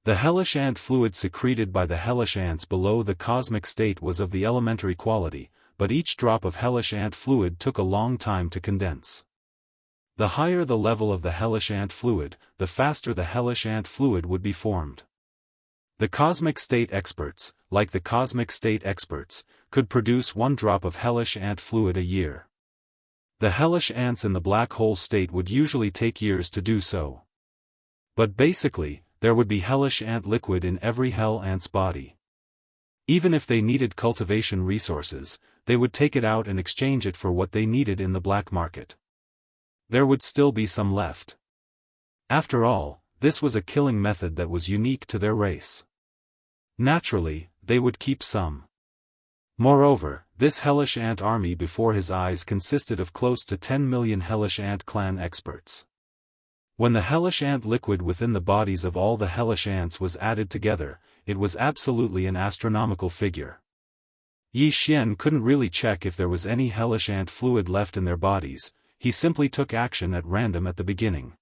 The hellish ant fluid secreted by the hellish ants below the cosmic state was of the elementary quality, but each drop of hellish ant fluid took a long time to condense. The higher the level of the hellish ant fluid, the faster the hellish ant fluid would be formed. The cosmic state experts, like the cosmic state experts, could produce 1 drop of hellish ant fluid a year. The hellish ants in the black hole state would usually take years to do so. But basically, there would be hellish ant liquid in every hell ant's body. Even if they needed cultivation resources, they would take it out and exchange it for what they needed in the black market. There would still be some left. After all, this was a killing method that was unique to their race. Naturally, they would keep some. Moreover, this hellish ant army before his eyes consisted of close to 10 million hellish ant clan experts. When the hellish ant liquid within the bodies of all the hellish ants was added together, it was absolutely an astronomical figure. Yi Xian couldn't really check if there was any hellish ant fluid left in their bodies, he simply took action at random at the beginning.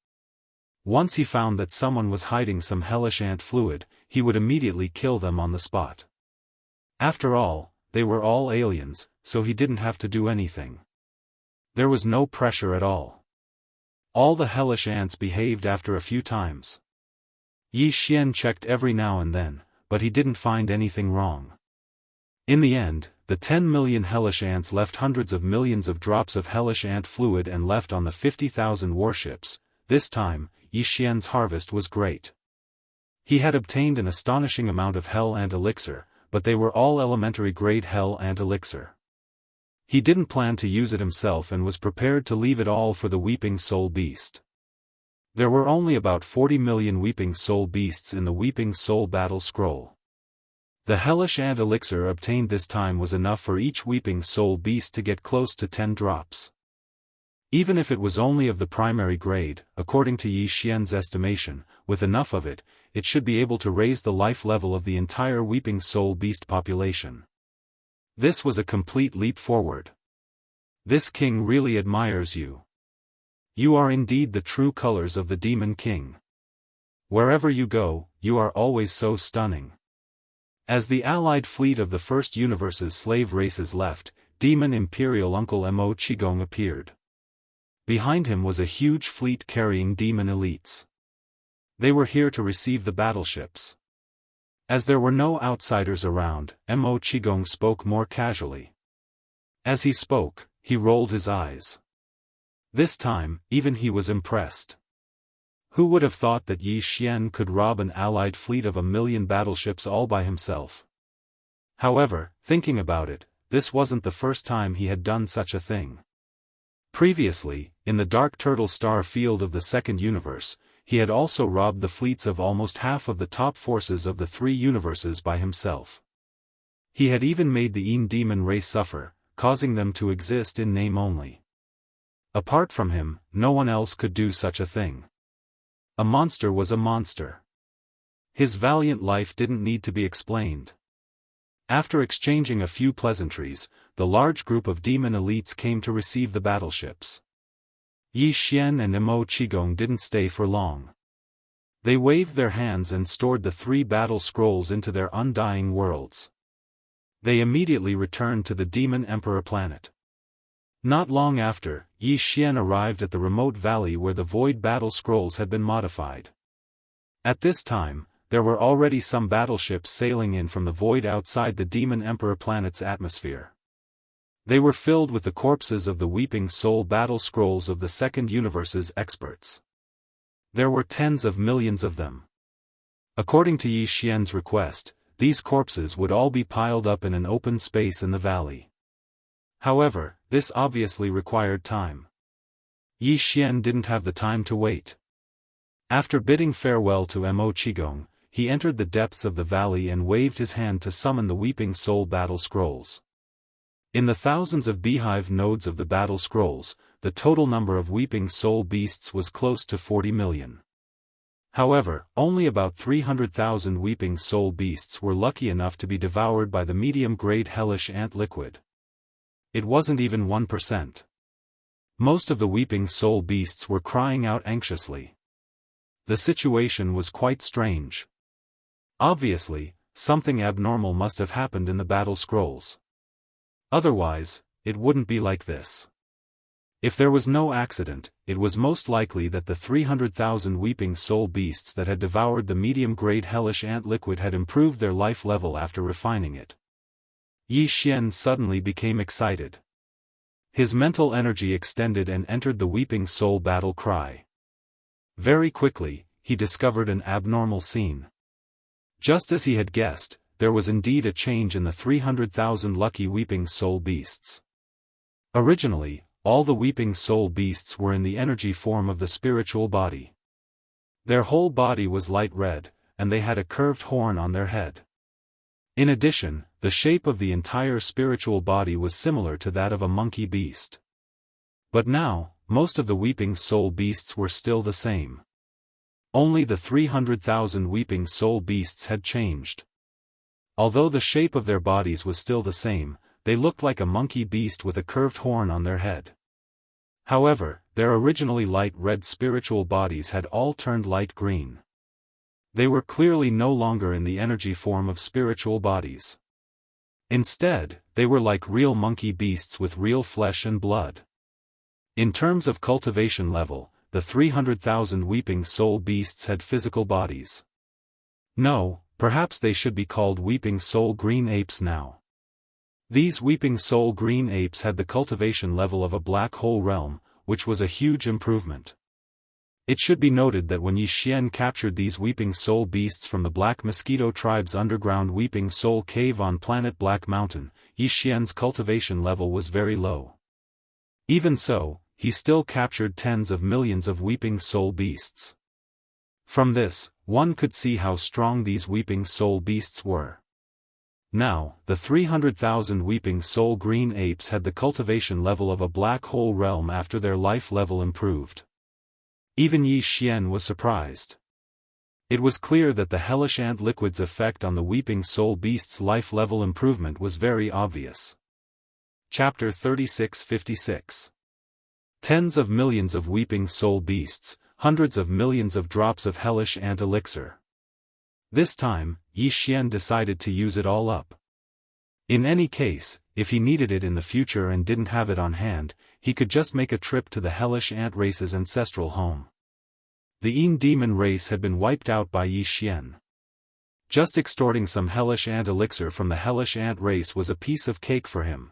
Once he found that someone was hiding some hellish ant fluid, he would immediately kill them on the spot. After all, they were all aliens, so he didn't have to do anything. There was no pressure at all. All the hellish ants behaved after a few times. Yi Xian checked every now and then, but he didn't find anything wrong. In the end, the 10 million hellish ants left hundreds of millions of drops of hellish ant fluid and left on the 50,000 warships. This time, Yi Xian's harvest was great. He had obtained an astonishing amount of hell ant elixir, but they were all elementary grade hell ant elixir. He didn't plan to use it himself and was prepared to leave it all for the Weeping Soul Beast. There were only about 40 million Weeping Soul Beasts in the Weeping Soul Battle Scroll. The hellish ant elixir obtained this time was enough for each Weeping Soul Beast to get close to 10 drops. Even if it was only of the primary grade, according to Yi Xian's estimation, with enough of it, it should be able to raise the life level of the entire Weeping Soul Beast population. This was a complete leap forward. This king really admires you. You are indeed the true colors of the Demon King. Wherever you go, you are always so stunning. As the allied fleet of the First Universe's slave races left, Demon Imperial Uncle Mo Qigong appeared. Behind him was a huge fleet carrying demon elites. They were here to receive the battleships. As there were no outsiders around, Mo Qigong spoke more casually. As he spoke, he rolled his eyes. This time, even he was impressed. Who would have thought that Yi Xian could rob an allied fleet of 1 million battleships all by himself? However, thinking about it, this wasn't the first time he had done such a thing. Previously, in the Dark Turtle Star field of the Second Universe, he had also robbed the fleets of almost half of the top forces of the 3 universes by himself. He had even made the Yin demon race suffer, causing them to exist in name only. Apart from him, no one else could do such a thing. A monster was a monster. His valiant life didn't need to be explained. After exchanging a few pleasantries, the large group of demon elites came to receive the battleships. Yi Xian and Mo Qigong didn't stay for long. They waved their hands and stored the 3 battle scrolls into their undying worlds. They immediately returned to the Demon Emperor planet. Not long after, Yi Xian arrived at the remote valley where the Void Battle Scrolls had been modified. At this time, there were already some battleships sailing in from the void outside the Demon Emperor planet's atmosphere. They were filled with the corpses of the Weeping Soul Battle Scrolls of the Second Universe's experts. There were tens of millions of them. According to Yi Xian's request, these corpses would all be piled up in an open space in the valley. However, this obviously required time. Yi Xian didn't have the time to wait. After bidding farewell to Mo Qigong, he entered the depths of the valley and waved his hand to summon the Weeping Soul Battle Scrolls. In the thousands of beehive nodes of the Battle Scrolls, the total number of Weeping Soul Beasts was close to 40 million. However, only about 300,000 Weeping Soul Beasts were lucky enough to be devoured by the medium-grade hellish ant liquid. It wasn't even 1%. Most of the Weeping Soul Beasts were crying out anxiously. The situation was quite strange. Obviously, something abnormal must have happened in the Battle Scrolls. Otherwise, it wouldn't be like this. If there was no accident, it was most likely that the 300,000 Weeping Soul Beasts that had devoured the medium-grade hellish ant liquid had improved their life level after refining it. Yi Xian suddenly became excited. His mental energy extended and entered the Weeping Soul battle cry. Very quickly, he discovered an abnormal scene. Just as he had guessed, there was indeed a change in the 300,000 lucky Weeping Soul Beasts. Originally, all the Weeping Soul Beasts were in the energy form of the spiritual body. Their whole body was light red, and they had a curved horn on their head. In addition, the shape of the entire spiritual body was similar to that of a monkey beast. But now, most of the Weeping Soul Beasts were still the same. Only the 300,000 Weeping Soul Beasts had changed. Although the shape of their bodies was still the same, they looked like a monkey beast with a curved horn on their head. However, their originally light red spiritual bodies had all turned light green. They were clearly no longer in the energy form of spiritual bodies. Instead, they were like real monkey beasts with real flesh and blood. In terms of cultivation level, the 300,000 weeping soul beasts had physical bodies. No, perhaps they should be called weeping soul green apes now. These weeping soul green apes had the cultivation level of a black hole realm, which was a huge improvement. It should be noted that when Yi Xian captured these weeping soul beasts from the Black Mosquito tribe's underground weeping soul cave on planet Black Mountain, Yi Xian's cultivation level was very low. Even so, he still captured tens of millions of weeping soul beasts. From this, one could see how strong these weeping soul beasts were. Now, the 300,000 weeping soul green apes had the cultivation level of a black hole realm after their life level improved. Even Yi Xian was surprised. It was clear that the hellish ant liquid's effect on the weeping soul beast's life level improvement was very obvious. Chapter 3656. Tens of millions of weeping soul beasts, hundreds of millions of drops of hellish ant elixir. This time, Yi Xian decided to use it all up. In any case, if he needed it in the future and didn't have it on hand, he could just make a trip to the hellish ant race's ancestral home. The Yin demon race had been wiped out by Yi Xian. Just extorting some hellish ant elixir from the hellish ant race was a piece of cake for him.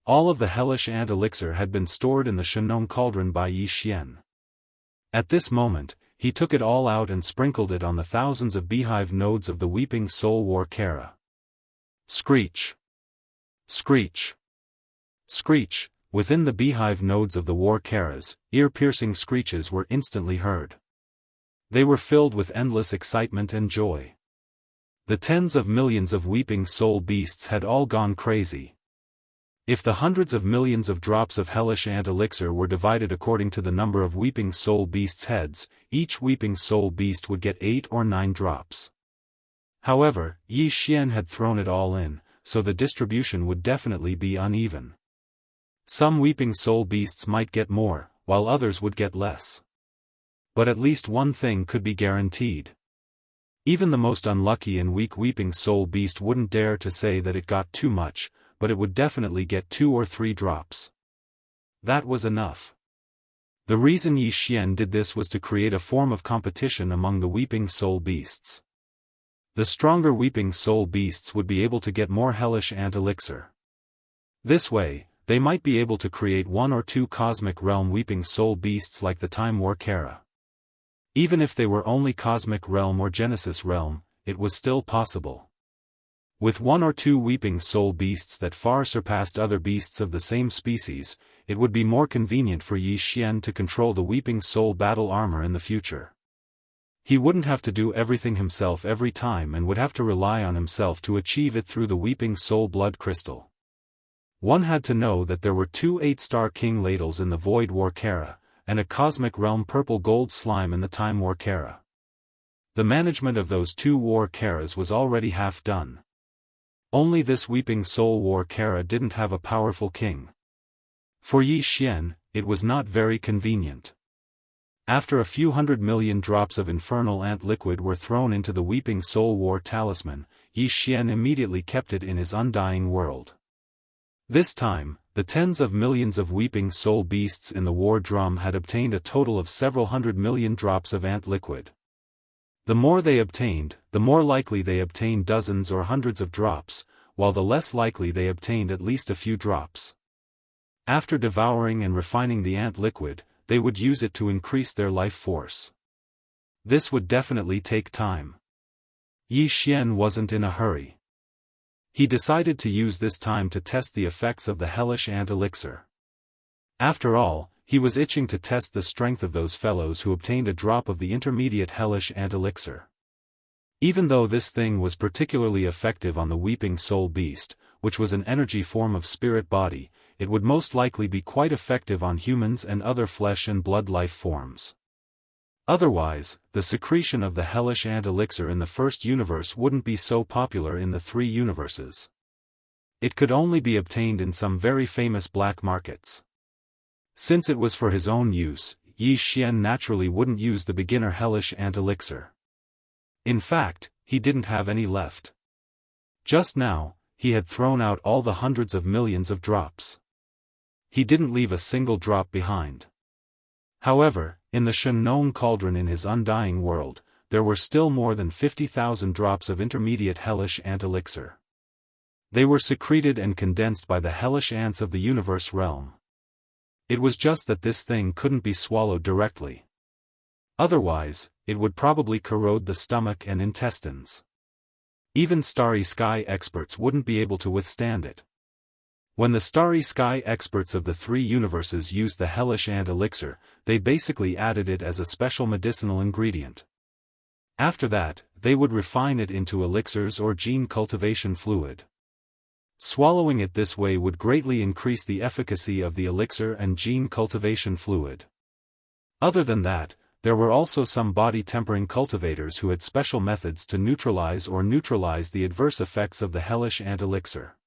All of the hellish ant elixir had been stored in the Shenong cauldron by Yi Xian. At this moment, he took it all out and sprinkled it on the thousands of beehive nodes of the weeping soul war Kara. Screech! Screech! Screech! Within the beehive nodes of the war Karas, ear-piercing screeches were instantly heard. They were filled with endless excitement and joy. The tens of millions of weeping soul beasts had all gone crazy. If the hundreds of millions of drops of hellish ant elixir were divided according to the number of weeping soul beasts' heads, each weeping soul beast would get 8 or 9 drops. However, Yi Xian had thrown it all in, so the distribution would definitely be uneven. Some weeping soul beasts might get more, while others would get less. But at least one thing could be guaranteed. Even the most unlucky and weak weeping soul beast wouldn't dare to say that it got too much, but it would definitely get 2 or 3 drops. That was enough. The reason Yi Xian did this was to create a form of competition among the weeping soul beasts. The stronger weeping soul beasts would be able to get more hellish ant elixir. This way, they might be able to create 1 or 2 cosmic realm weeping soul beasts like the Time War Kara. Even if they were only cosmic realm or Genesis realm, it was still possible. With 1 or 2 weeping soul beasts that far surpassed other beasts of the same species, it would be more convenient for Yi Xian to control the weeping soul battle armor in the future. He wouldn't have to do everything himself every time and would have to rely on himself to achieve it through the weeping soul blood crystal. One had to know that there were 2 8-star king ladles in the Void War Kara, and a cosmic realm purple gold slime in the Time War Kara. The management of those 2 war Karas was already half done. Only this weeping soul war Kara didn't have a powerful king. For Yi Xian, it was not very convenient. After a few 100 million drops of infernal ant liquid were thrown into the weeping soul war talisman, Yi Xian immediately kept it in his undying world. This time, the tens of millions of weeping soul beasts in the war drum had obtained a total of several 100 million drops of ant liquid. The more they obtained, the more likely they obtained dozens or hundreds of drops, while the less likely they obtained at least a few drops. After devouring and refining the ant liquid, they would use it to increase their life force. This would definitely take time. Yi Xian wasn't in a hurry. He decided to use this time to test the effects of the hellish ant elixir. After all, he was itching to test the strength of those fellows who obtained a drop of the intermediate hellish ant elixir. Even though this thing was particularly effective on the weeping soul beast, which was an energy form of spirit body, it would most likely be quite effective on humans and other flesh and blood life forms. Otherwise, the secretion of the hellish ant elixir in the first universe wouldn't be so popular in the 3 universes. It could only be obtained in some very famous black markets. Since it was for his own use, Yi Xian naturally wouldn't use the beginner hellish ant elixir. In fact, he didn't have any left. Just now, he had thrown out all the hundreds of millions of drops. he didn't leave a single drop behind. However, in the Shenong cauldron in his undying world, there were still more than 50,000 drops of intermediate hellish ant elixir. They were secreted and condensed by the hellish ants of the universe realm. It was just that this thing couldn't be swallowed directly. Otherwise, it would probably corrode the stomach and intestines. Even Starry Sky experts wouldn't be able to withstand it. When the Starry Sky experts of the three universes used the hellish ant elixir, they basically added it as a special medicinal ingredient. After that, they would refine it into elixirs or gene cultivation fluid. Swallowing it this way would greatly increase the efficacy of the elixir and gene cultivation fluid. Other than that, there were also some body-tempering cultivators who had special methods to neutralize the adverse effects of the hellish ant elixir.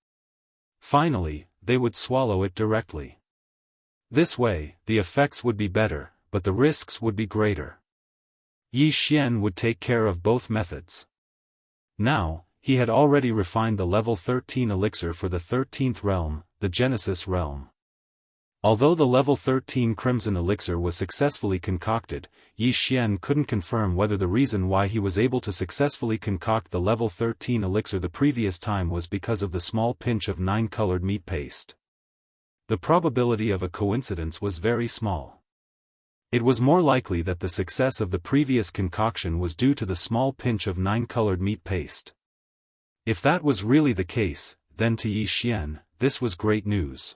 Finally, they would swallow it directly. This way, the effects would be better, but the risks would be greater. Yi Xian would take care of both methods. Now, he had already refined the level 13 elixir for the 13th realm, the Genesis realm. Although the level 13 Crimson elixir was successfully concocted, Yi Xian couldn't confirm whether the reason why he was able to successfully concoct the level 13 elixir the previous time was because of the small pinch of 9-colored meat paste. The probability of a coincidence was very small. It was more likely that the success of the previous concoction was due to the small pinch of 9-colored meat paste. If that was really the case, then to Yi Xian, this was great news.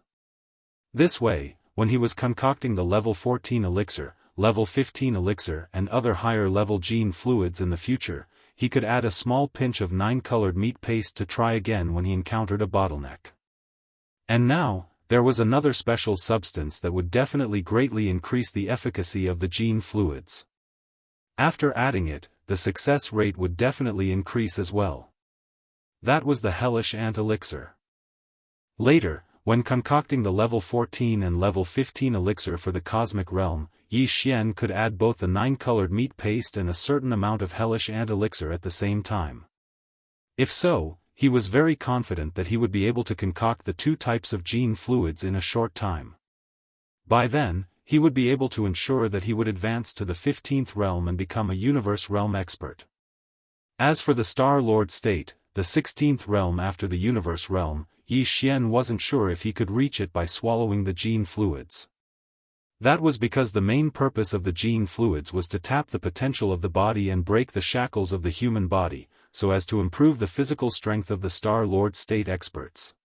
This way, when he was concocting the level 14 elixir, level 15 elixir and other higher-level gene fluids in the future, he could add a small pinch of 9-colored meat paste to try again when he encountered a bottleneck. And now, there was another special substance that would definitely greatly increase the efficacy of the gene fluids. After adding it, the success rate would definitely increase as well. That was the hellish ant elixir. Later, when concocting the level 14 and level 15 elixir for the cosmic realm, Yi Xian could add both the 9-colored meat paste and a certain amount of hellish ant elixir at the same time. If so, he was very confident that he would be able to concoct the two types of gene fluids in a short time. By then, he would be able to ensure that he would advance to the 15th realm and become a universe realm expert. As for the Star Lord state, the 16th realm after the universe realm, Yi Xian wasn't sure if he could reach it by swallowing the gene fluids. That was because the main purpose of the gene fluids was to tap the potential of the body and break the shackles of the human body, so as to improve the physical strength of the Star Lord state experts.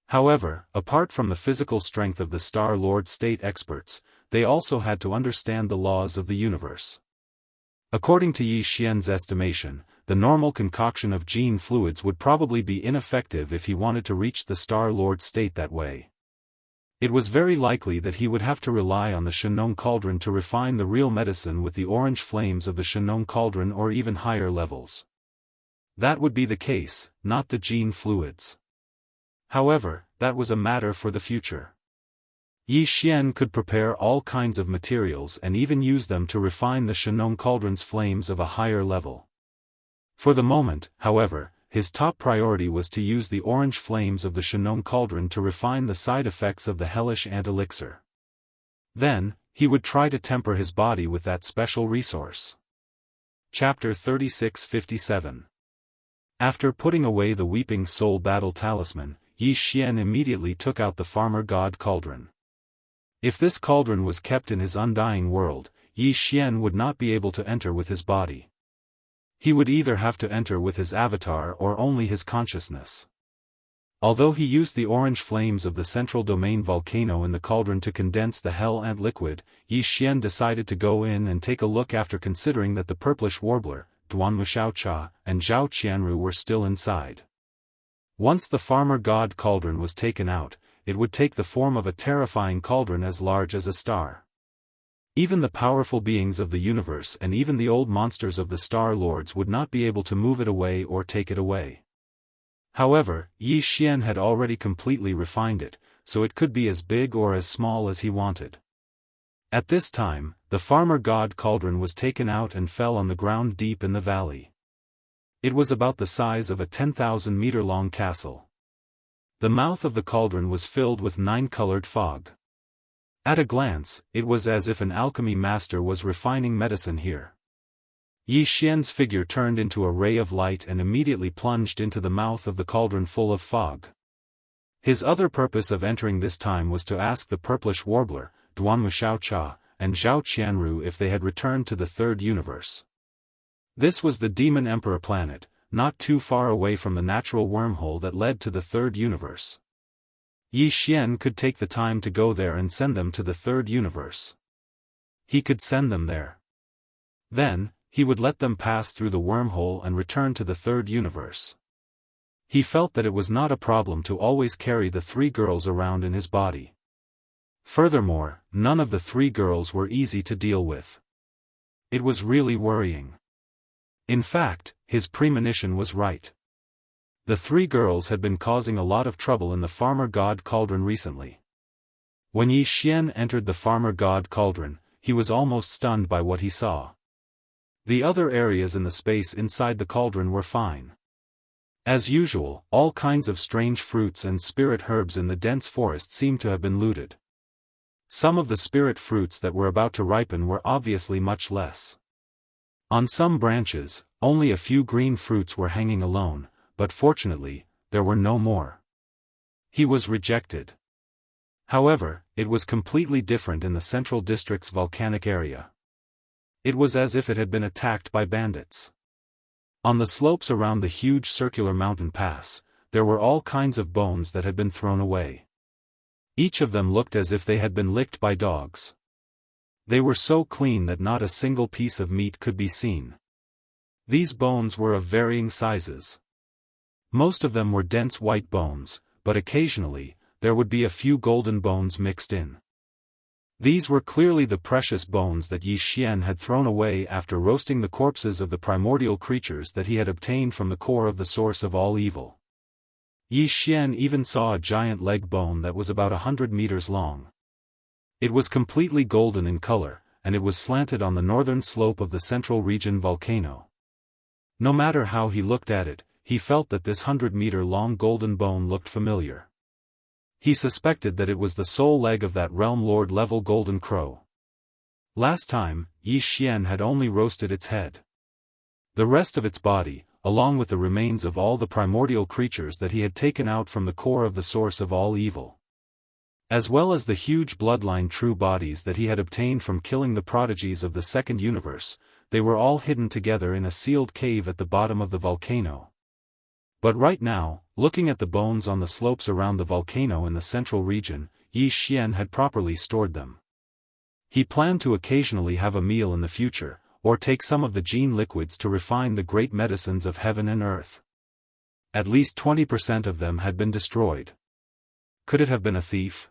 However, apart from the physical strength of the Star Lord state experts, they also had to understand the laws of the universe. According to Yi Xian's estimation, the normal concoction of gene fluids would probably be ineffective if he wanted to reach the Star Lord state that way. It was very likely that he would have to rely on the Shenong cauldron to refine the real medicine with the orange flames of the Shenong cauldron or even higher levels. That would be the case, not the gene fluids. However, that was a matter for the future. Yi Xian could prepare all kinds of materials and even use them to refine the Shenong cauldron's flames of a higher level. For the moment, however, his top priority was to use the orange flames of the Shenong cauldron to refine the side effects of the hellish ant elixir. Then, he would try to temper his body with that special resource. Chapter 3657. After putting away the Weeping Soul Battle Talisman, Yi Xian immediately took out the Farmer God Cauldron. If this cauldron was kept in his undying world, Yi Xian would not be able to enter with his body. He would either have to enter with his avatar or only his consciousness. Although he used the orange flames of the central domain volcano in the cauldron to condense the hell ant liquid, Yi Xian decided to go in and take a look after considering that the purplish warbler, Duanmu Xiaocha, and Zhao Qianru were still inside. Once the Farmer God Cauldron was taken out, it would take the form of a terrifying cauldron as large as a star. Even the powerful beings of the universe and even the old monsters of the Star Lords would not be able to move it away or take it away. However, Yi Xian had already completely refined it, so it could be as big or as small as he wanted. At this time, the Farmer God Cauldron was taken out and fell on the ground deep in the valley. It was about the size of a 10,000-meter-long castle. The mouth of the cauldron was filled with 9-colored fog. At a glance, it was as if an alchemy master was refining medicine here. Yi Xian's figure turned into a ray of light and immediately plunged into the mouth of the cauldron full of fog. His other purpose of entering this time was to ask the purplish warbler, Wuxia Xianxia, and Zhao Qianru if they had returned to the third universe. This was the Demon Emperor planet, not too far away from the natural wormhole that led to the third universe. Yi Xian could take the time to go there and send them to the third universe. He could send them there. Then, he would let them pass through the wormhole and return to the third universe. He felt that it was not a problem to always carry the 3 girls around in his body. Furthermore, none of the 3 girls were easy to deal with. It was really worrying. In fact, his premonition was right. The 3 girls had been causing a lot of trouble in the Farmer God Cauldron recently. When Yi Xian entered the Farmer God Cauldron, he was almost stunned by what he saw. The other areas in the space inside the cauldron were fine. As usual, all kinds of strange fruits and spirit herbs in the dense forest seemed to have been looted. Some of the spirit fruits that were about to ripen were obviously much less. On some branches, only a few green fruits were hanging alone, but fortunately, there were no more. He was rejected. However, it was completely different in the central district's volcanic area. It was as if it had been attacked by bandits. On the slopes around the huge circular mountain pass, there were all kinds of bones that had been thrown away. Each of them looked as if they had been licked by dogs. They were so clean that not a single piece of meat could be seen. These bones were of varying sizes. Most of them were dense white bones, but occasionally, there would be a few golden bones mixed in. These were clearly the precious bones that Yi Xian had thrown away after roasting the corpses of the primordial creatures that he had obtained from the core of the source of all evil. Yi Xian even saw a giant leg bone that was about 100 meters long. It was completely golden in color, and it was slanted on the northern slope of the central region volcano. No matter how he looked at it, he felt that this 100-meter-long golden bone looked familiar. He suspected that it was the sole leg of that realm lord-level golden crow. Last time, Yi Xian had only roasted its head. The rest of its body, along with the remains of all the primordial creatures that he had taken out from the core of the source of all evil, as well as the huge bloodline true bodies that he had obtained from killing the prodigies of the second universe, they were all hidden together in a sealed cave at the bottom of the volcano. But right now, looking at the bones on the slopes around the volcano in the central region, Yi Xian had properly stored them. He planned to occasionally have a meal in the future, or take some of the gene liquids to refine the great medicines of heaven and earth. At least 20% of them had been destroyed. Could it have been a thief?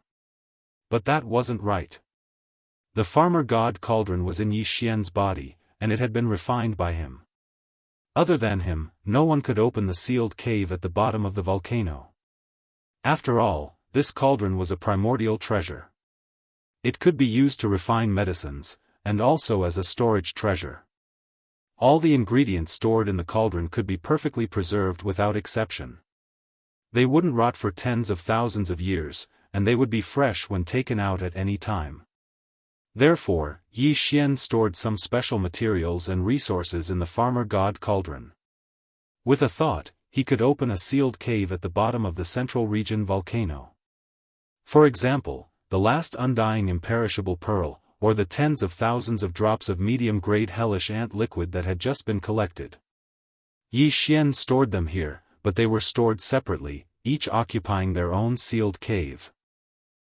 But that wasn't right. The Farmer God Cauldron was in Yi Xian's body, and it had been refined by him. Other than him, no one could open the sealed cave at the bottom of the volcano. After all, this cauldron was a primordial treasure. It could be used to refine medicines, and also as a storage treasure. All the ingredients stored in the cauldron could be perfectly preserved without exception. They wouldn't rot for tens of thousands of years, and they would be fresh when taken out at any time. Therefore, Yi Xian stored some special materials and resources in the Farmer God Cauldron. With a thought, he could open a sealed cave at the bottom of the central region volcano. For example, the last undying imperishable pearl, or the tens of thousands of drops of medium-grade hellish ant liquid that had just been collected. Yi Xian stored them here, but they were stored separately, each occupying their own sealed cave.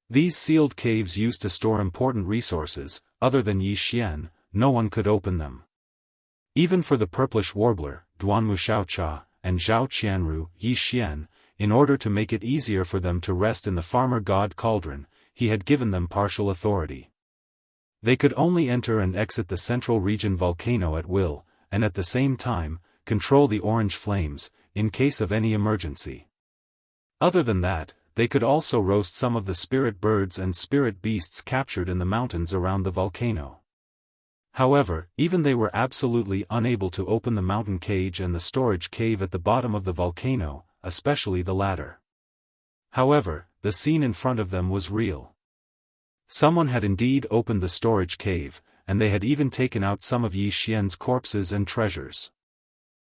These sealed caves used to store important resources. Other than Yi Xian, no one could open them. Even for the purplish warbler, Wuxia Xianxia, and Zhao Qianru, Yi Xian, in order to make it easier for them to rest in the Farmer God Cauldron, he had given them partial authority. They could only enter and exit the central region volcano at will, and at the same time, control the orange flames, in case of any emergency. Other than that, they could also roast some of the spirit birds and spirit beasts captured in the mountains around the volcano. However, even they were absolutely unable to open the mountain cage and the storage cave at the bottom of the volcano, especially the latter. However, the scene in front of them was real. Someone had indeed opened the storage cave, and they had even taken out some of Yi Xian's corpses and treasures.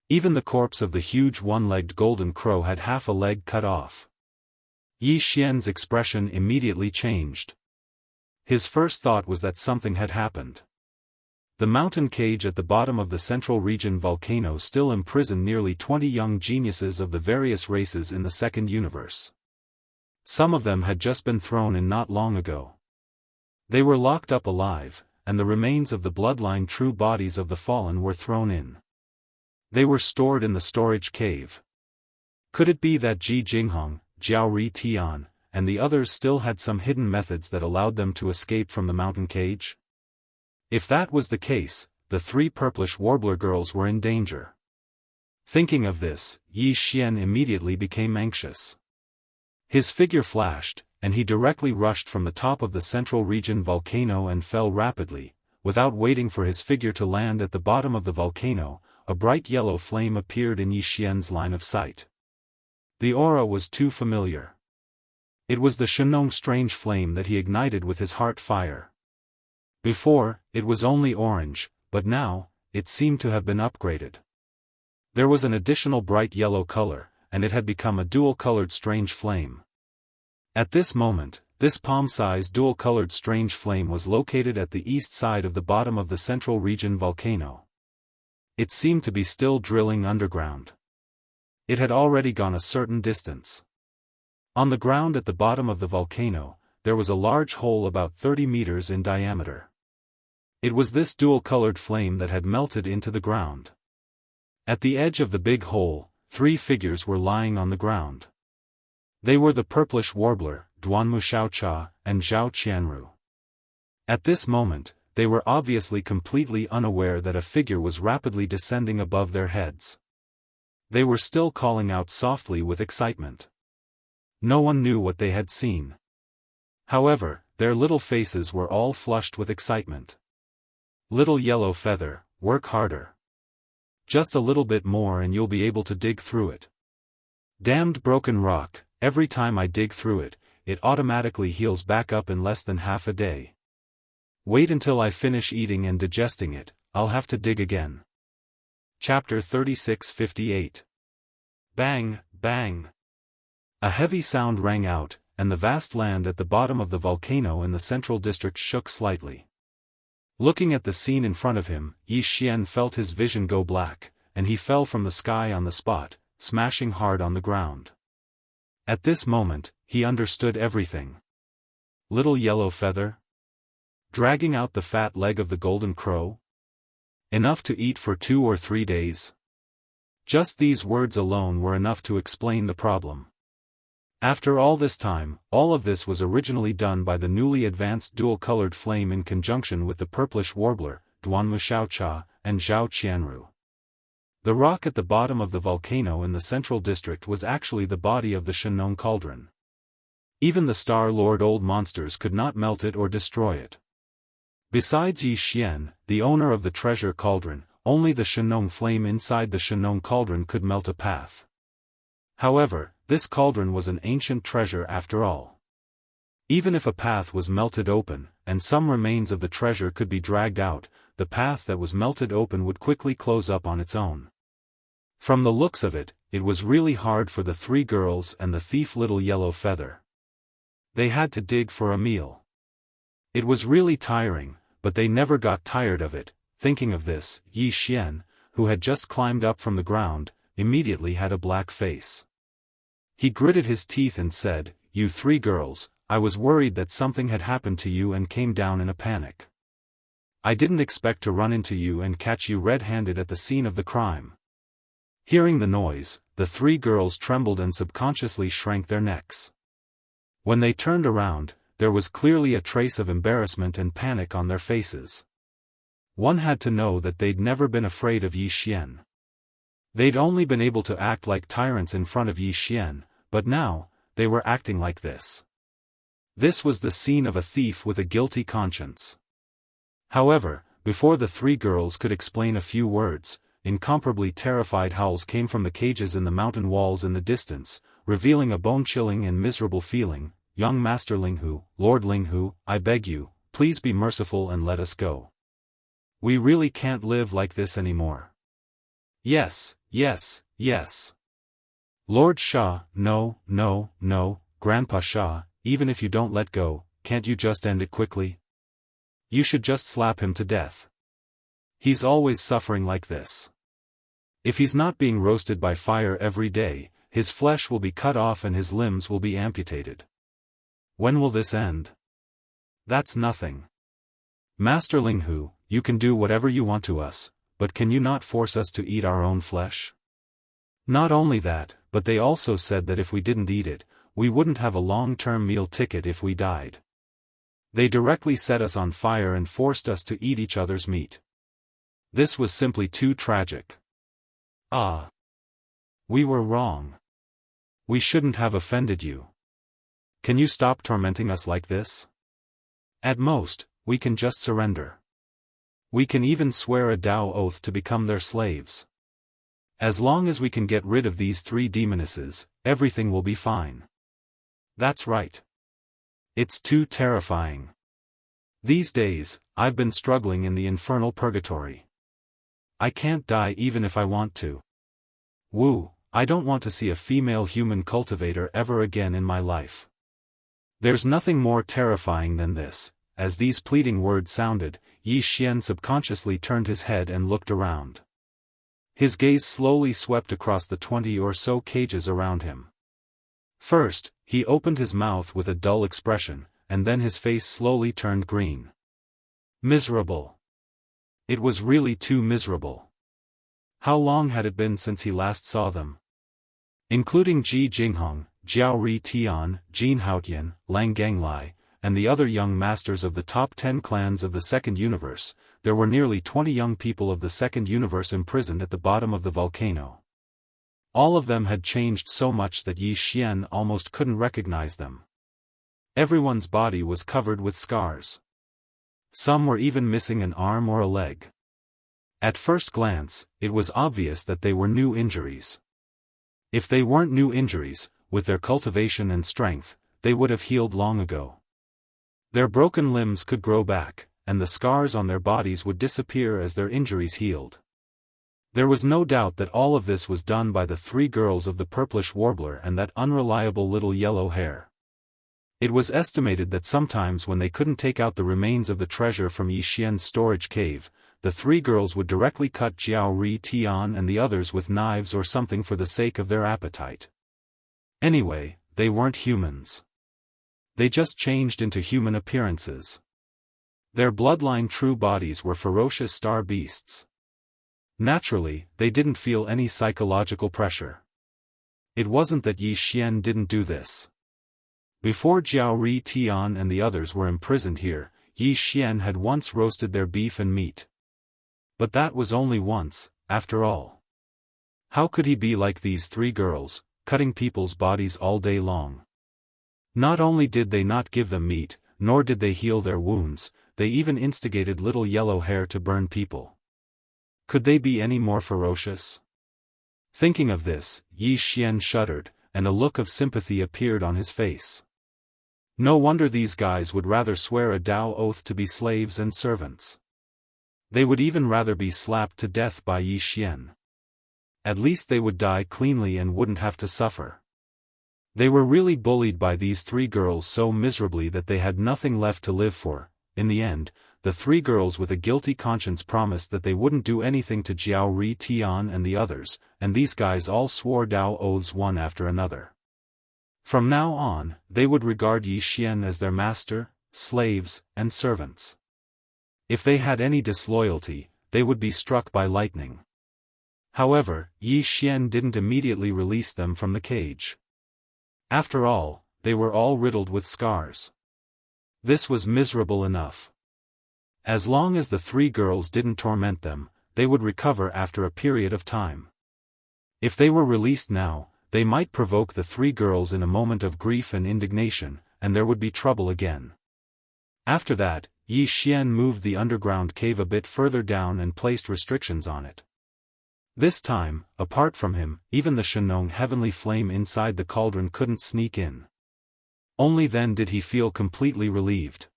Even the corpse of the huge one-legged golden crow had half a leg cut off. Yi Xian's expression immediately changed. His first thought was that something had happened. The mountain cage at the bottom of the central region volcano still imprisoned nearly 20 young geniuses of the various races in the second universe. Some of them had just been thrown in not long ago. They were locked up alive, and the remains of the bloodline true bodies of the fallen were thrown in. They were stored in the storage cave. Could it be that Ji Jinghong, Jiao Ri Tian, and the others still had some hidden methods that allowed them to escape from the mountain cage? If that was the case, the three purplish warbler girls were in danger. Thinking of this, Yi Xian immediately became anxious. His figure flashed, and he directly rushed from the top of the central region volcano and fell rapidly. Without waiting for his figure to land at the bottom of the volcano, a bright yellow flame appeared in Yi Xian's line of sight. The aura was too familiar. It was the Shenong strange flame that he ignited with his heart fire. Before, it was only orange, but now, it seemed to have been upgraded. There was an additional bright yellow color, and it had become a dual-colored strange flame. At this moment, this palm-sized dual-colored strange flame was located at the east side of the bottom of the central region volcano. It seemed to be still drilling underground. It had already gone a certain distance. On the ground at the bottom of the volcano, there was a large hole about 30 meters in diameter. It was this dual-colored flame that had melted into the ground. At the edge of the big hole, three figures were lying on the ground. They were the purplish warbler, Duanmu Xiaocha, and Zhao Qianru. At this moment, they were obviously completely unaware that a figure was rapidly descending above their heads. They were still calling out softly with excitement. No one knew what they had seen. However, their little faces were all flushed with excitement. Little yellow feather, work harder. Just a little bit more and you'll be able to dig through it. Damned broken rock, every time I dig through it, it automatically heals back up in less than half a day. Wait until I finish eating and digesting it, I'll have to dig again. Chapter 3658. Bang, bang. A heavy sound rang out, and the vast land at the bottom of the volcano in the central district shook slightly. Looking at the scene in front of him, Yi Xian felt his vision go black, and he fell from the sky on the spot, smashing hard on the ground. At this moment, he understood everything. Little yellow feather? Dragging out the fat leg of the golden crow? Enough to eat for 2 or 3 days? Just these words alone were enough to explain the problem. After all this time, all of this was originally done by the newly advanced dual-colored flame in conjunction with the purplish warbler, Duanmu Xiaocha, and Zhao Qianru. The rock at the bottom of the volcano in the central district was actually the body of the Shenong cauldron. Even the Star-Lord old monsters could not melt it or destroy it. Besides Yi Xian, the owner of the treasure cauldron, only the Shenong flame inside the Shenong cauldron could melt a path. However, this cauldron was an ancient treasure after all. Even if a path was melted open, and some remains of the treasure could be dragged out, the path that was melted open would quickly close up on its own. From the looks of it, it was really hard for the three girls and the thief Little Yellow Feather. They had to dig for a meal. It was really tiring, but they never got tired of it. Thinking of this, Yi Xian, who had just climbed up from the ground, immediately had a black face. He gritted his teeth and said, "You three girls, I was worried that something had happened to you and came down in a panic. I didn't expect to run into you and catch you red-handed at the scene of the crime." Hearing the noise, the three girls trembled and subconsciously shrank their necks. When they turned around, there was clearly a trace of embarrassment and panic on their faces. One had to know that they'd never been afraid of Yi Xian. They'd only been able to act like tyrants in front of Yi Xian, but now, they were acting like this. This was the scene of a thief with a guilty conscience. However, before the three girls could explain a few words, incomparably terrified howls came from the cages in the mountain walls in the distance, revealing a bone-chilling and miserable feeling. "Young Master Linghu, Lord Linghu, I beg you, please be merciful and let us go. We really can't live like this anymore." "Yes, yes, yes. Lord Shah, no, no, no, Grandpa Shah, even if you don't let go, can't you just end it quickly? You should just slap him to death. He's always suffering like this. If he's not being roasted by fire every day, his flesh will be cut off and his limbs will be amputated. When will this end?" "That's nothing. Master Linghu, you can do whatever you want to us, but can you not force us to eat our own flesh?" "Not only that, but they also said that if we didn't eat it, we wouldn't have a long-term meal ticket if we died. They directly set us on fire and forced us to eat each other's meat. This was simply too tragic. Ah. We were wrong. We shouldn't have offended you. Can you stop tormenting us like this? At most, we can just surrender. We can even swear a Tao oath to become their slaves. As long as we can get rid of these 3 demonesses, everything will be fine." "That's right. It's too terrifying. These days, I've been struggling in the infernal purgatory. I can't die even if I want to. Wu, I don't want to see a female human cultivator ever again in my life." There's nothing more terrifying than this. As these pleading words sounded, Yi Xian subconsciously turned his head and looked around. His gaze slowly swept across the 20 or so cages around him. First, he opened his mouth with a dull expression, and then his face slowly turned green. Miserable. It was really too miserable. How long had it been since he last saw them? Including Ji Jinghong, Jiao Ri Tian, Jin Haotian, Lang Ganglai, and the other young masters of the top 10 clans of the Second Universe, there were nearly 20 young people of the Second Universe imprisoned at the bottom of the volcano. All of them had changed so much that Yi Xian almost couldn't recognize them. Everyone's body was covered with scars. Some were even missing an arm or a leg. At first glance, it was obvious that they were new injuries. If they weren't new injuries, with their cultivation and strength, they would have healed long ago. Their broken limbs could grow back, and the scars on their bodies would disappear as their injuries healed. There was no doubt that all of this was done by the 3 girls of the purplish warbler and that unreliable little yellow hair. It was estimated that sometimes when they couldn't take out the remains of the treasure from Yi Xian's storage cave, the 3 girls would directly cut Jiao Ri Tian and the others with knives or something for the sake of their appetite. Anyway, they weren't humans. They just changed into human appearances. Their bloodline true bodies were ferocious star beasts. Naturally, they didn't feel any psychological pressure. It wasn't that Yi Xian didn't do this. Before Jiao Ri Tian and the others were imprisoned here, Yi Xian had once roasted their beef and meat. But that was only once, after all. How could he be like these 3 girls, cutting people's bodies all day long? Not only did they not give them meat, nor did they heal their wounds, they even instigated little yellow hair to burn people. Could they be any more ferocious? Thinking of this, Yi Xian shuddered, and a look of sympathy appeared on his face. No wonder these guys would rather swear a Tao oath to be slaves and servants. They would even rather be slapped to death by Yi Xian. At least they would die cleanly and wouldn't have to suffer. They were really bullied by these 3 girls so miserably that they had nothing left to live for. In the end, the 3 girls with a guilty conscience promised that they wouldn't do anything to Jiao Ri Tian and the others, and these guys all swore Tao oaths one after another. From now on, they would regard Yi Xian as their master, slaves, and servants. If they had any disloyalty, they would be struck by lightning. However, Yi Xian didn't immediately release them from the cage. After all, they were all riddled with scars. This was miserable enough. As long as the 3 girls didn't torment them, they would recover after a period of time. If they were released now, they might provoke the 3 girls in a moment of grief and indignation, and there would be trouble again. After that, Yi Xian moved the underground cave a bit further down and placed restrictions on it. This time, apart from him, even the Shenong heavenly flame inside the cauldron couldn't sneak in. Only then did he feel completely relieved.